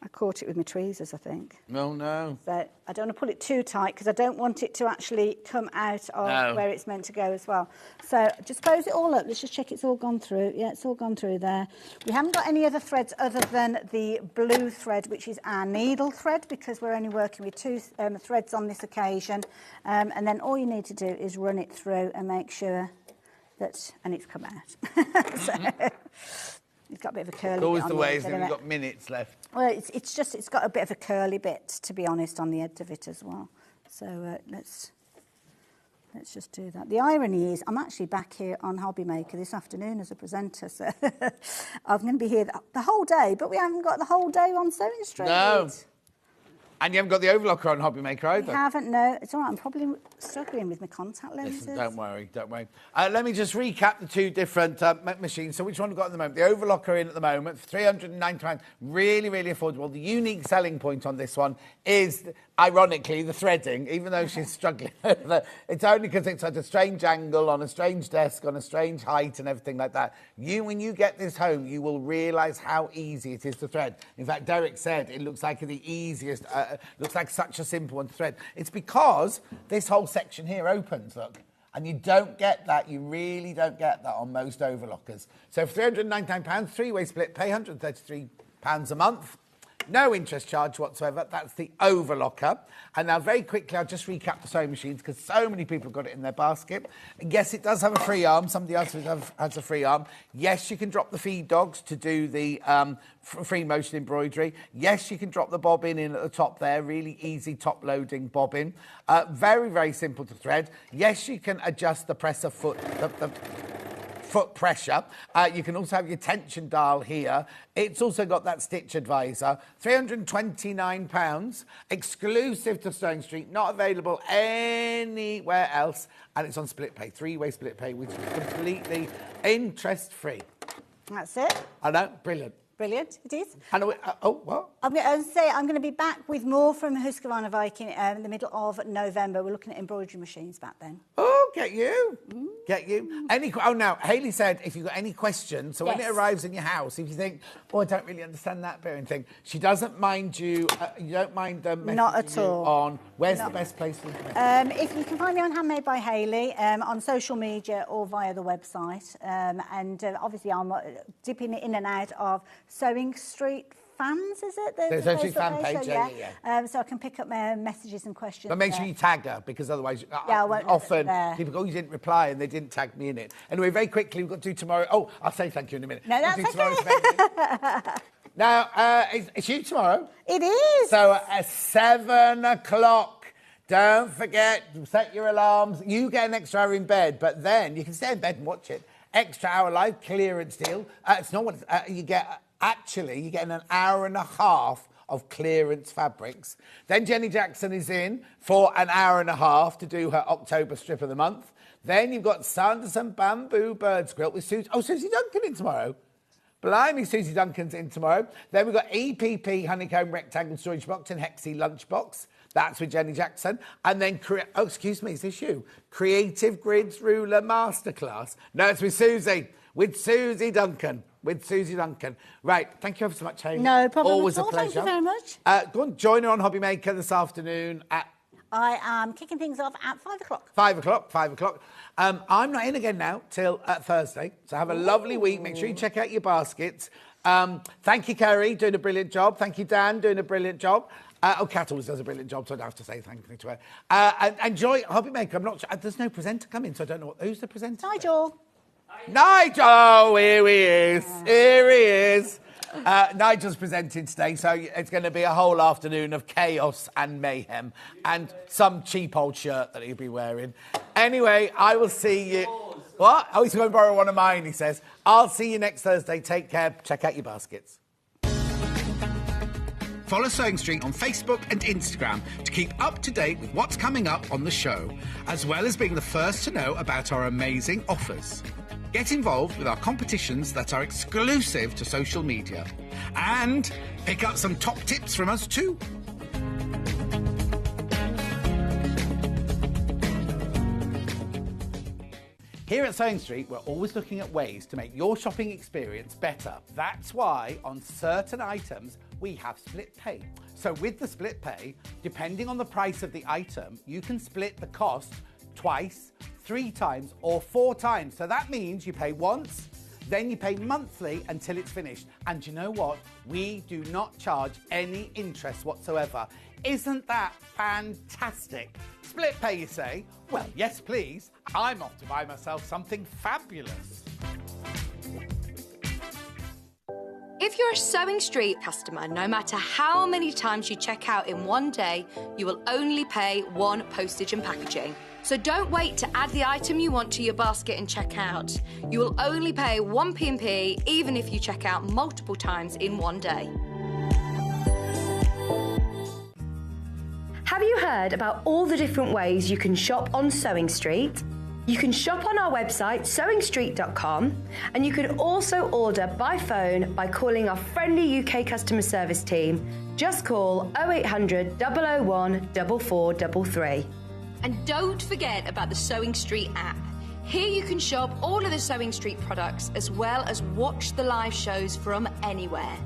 I caught it with my tweezers, I think. Oh, no. So I don't want to pull it too tight because I don't want it to actually come out of where it's meant to go as well. So just close it all up. Let's just check it's all gone through. Yeah, it's all gone through there. We haven't got any other threads other than the blue thread, which is our needle thread, because we're only working with 2 threads on this occasion. And then all you need to do is run it through and make sure that, and it's come out. So, it's got a bit of a curly bit. Always the way, isn't it? We've got minutes left. Well, it's got a bit of a curly bit, to be honest, on the edge of it as well. So let's just do that. The irony is, I'm actually back here on Hobby Maker this afternoon as a presenter, so I'm going to be here the whole day, but we haven't got the whole day on Sewing Street. No. And you haven't got the overlocker on Hobby Maker either. I haven't, no. It's all right. I'm probably struggling with my contact lenses. Listen, don't worry, don't worry. Let me just recap the 2 different machines. So which one have we got at the moment? The overlocker in at the moment for £390. Really, really affordable. The unique selling point on this one is, ironically, the threading, even though she's struggling. It's only because it's at a strange angle, on a strange desk, on a strange height and everything like that. When you get this home, you will realise how easy it is to thread. In fact, Derek said it looks like the easiest... looks like such a simple one to thread. It's because this whole section here opens, look. And you don't get that, you really don't get that on most overlockers. So for £399, 3-way split, pay £133 a month. No interest charge whatsoever. That's the overlocker. And now very quickly, I'll just recap the sewing machines because so many people have got it in their basket. And yes, it does have a free arm. Somebody else has a free arm. Yes, you can drop the feed dogs to do the free motion embroidery. Yes, you can drop the bobbin in at the top there. Really easy top loading bobbin. Very, very simple to thread. Yes, you can adjust the presser foot, the foot pressure. You can also have your tension dial here. It's also got that stitch advisor. £329, exclusive to Sewing Street, not available anywhere else. And it's on split pay, 3-way split pay, which is completely interest-free. That's it. I know, brilliant. Brilliant, it is. And what? I'm going to say I'm going to be back with more from Husqvarna Viking in the middle of November. We're looking at embroidery machines back then. Oh, get you. Get you. Now, Hayley said if you've got any questions, so when it arrives in your house, if you think, I don't really understand that bit and thing, she doesn't mind you, you don't mind them Not at all. On where's the best place for you? If you can find me on Handmade by Hayley on social media or via the website. And obviously I'm dipping in and out of Sewing Street Fans, is it? The Sewing Street fan page, yeah. So I can pick up my messages and questions. But make sure you tag her, because otherwise, often people go, you didn't reply and they didn't tag me in it. Anyway, very quickly, we've got to do tomorrow. Oh, I'll say thank you in a minute. No, that's okay. Now, it's you tomorrow. It is. So at 7 o'clock, Don't forget to set your alarms. You get an extra hour in bed, but then you can stay in bed and watch it. Extra hour live clearance deal. It's not what you get. Actually, you get an hour and a half of clearance fabrics. Then Jenny Jackson is in for an hour and a half to do her October strip of the month. Then you've got Sanderson Bamboo Birds Quilt with Susie Duncan in tomorrow. Blimey, Susie Duncan's in tomorrow. Then we've got EPP Honeycomb Rectangle Storage Box and Hexie Lunchbox. That's with Jenny Jackson. And then, excuse me, is this you? Creative Grids Ruler Masterclass. No, it's with Susie Duncan. Right, thank you ever so much, Hayley. No problem Always at all. a pleasure. Thank you very much. Go on, join her on Hobby Maker this afternoon at... I am kicking things off at 5 o'clock. 5 o'clock. I'm not in again now till Thursday. So have a lovely week. Make sure you check out your baskets. Thank you, Kerry, doing a brilliant job. Thank you, Dan, doing a brilliant job. Kat always does a brilliant job, so I don't have to say thank you to her. And enjoy Hobby Maker. I'm not sure. There's no presenter coming, so I don't know who's the presenter. Nigel. Oh, here he is. Here he is. Nigel's presenting today, so it's going to be a whole afternoon of chaos and mayhem and some cheap old shirt that he'll be wearing. Anyway, I will see you... What? Oh, he's going to borrow one of mine, he says. I'll see you next Thursday. Take care. Check out your baskets. Follow Sewing Street on Facebook and Instagram to keep up to date with what's coming up on the show, as well as being the first to know about our amazing offers. Get involved with our competitions that are exclusive to social media. And pick up some top tips from us too. Here at Sewing Street, we're always looking at ways to make your shopping experience better. That's why on certain items, we have split pay. So with the split pay, depending on the price of the item, you can split the cost twice, 3 times or 4 times. So that means you pay once, then you pay monthly until it's finished. And you know what? We do not charge any interest whatsoever. Isn't that fantastic? Split pay, you say? Well, yes, please. I'm off to buy myself something fabulous. If you're a Sewing Street customer, no matter how many times you check out in one day, you will only pay 1 postage and packaging. So don't wait to add the item you want to your basket and check out. You will only pay 1 P&P even if you check out multiple times in one day. Have you heard about all the different ways you can shop on Sewing Street? You can shop on our website, sewingstreet.com, and you can also order by phone by calling our friendly UK customer service team. Just call 0800 001 4433. And don't forget about the Sewing Street app. Here you can shop all of the Sewing Street products as well as watch the live shows from anywhere.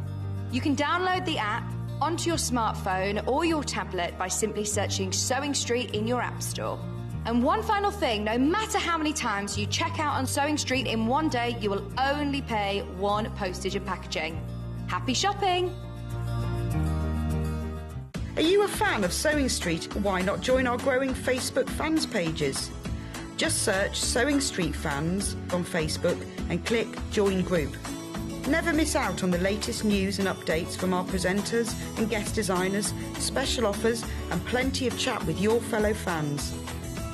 You can download the app onto your smartphone or your tablet by simply searching Sewing Street in your app store. And one final thing, no matter how many times you check out on Sewing Street in one day, you will only pay 1 postage and packaging. Happy shopping! Are you a fan of Sewing Street? Why not join our growing Facebook fans pages? Just search Sewing Street Fans on Facebook and click Join Group. Never miss out on the latest news and updates from our presenters and guest designers, special offers and plenty of chat with your fellow fans.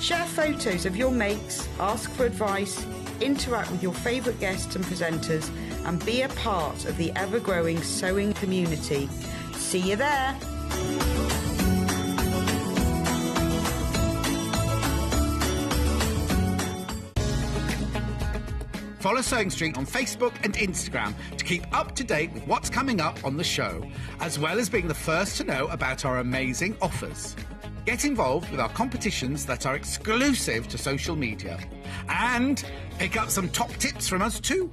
Share photos of your makes, ask for advice, interact with your favourite guests and presenters and be a part of the ever-growing sewing community. See you there! Follow Sewing Street on Facebook and Instagram to keep up to date with what's coming up on the show, as well as being the first to know about our amazing offers. Get involved with our competitions that are exclusive to social media. And pick up some top tips from us too.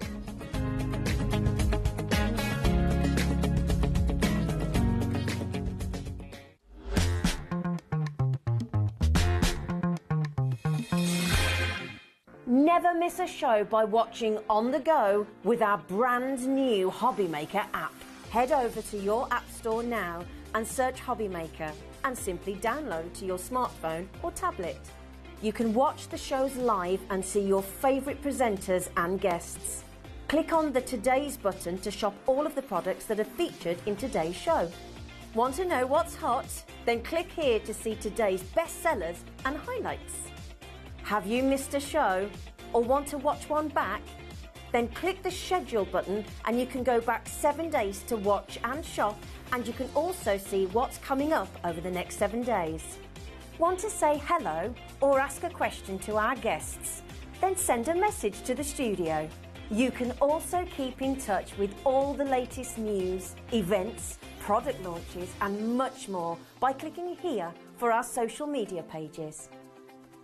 Never miss a show by watching on the go with our brand new Hobby Maker app. Head over to your app store now and search Hobby Maker and simply download to your smartphone or tablet. You can watch the shows live and see your favourite presenters and guests. Click on the Today's button to shop all of the products that are featured in today's show. Want to know what's hot? Then click here to see today's bestsellers and highlights. Have you missed a show or want to watch one back? Then click the schedule button and you can go back 7 days to watch and shop, and you can also see what's coming up over the next 7 days. Want to say hello or ask a question to our guests? Then send a message to the studio. You can also keep in touch with all the latest news, events, product launches and much more by clicking here for our social media pages.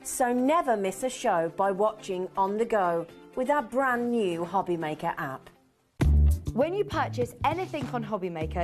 So never miss a show by watching on the go with our brand new Hobbymaker app. When you purchase anything on Hobbymaker,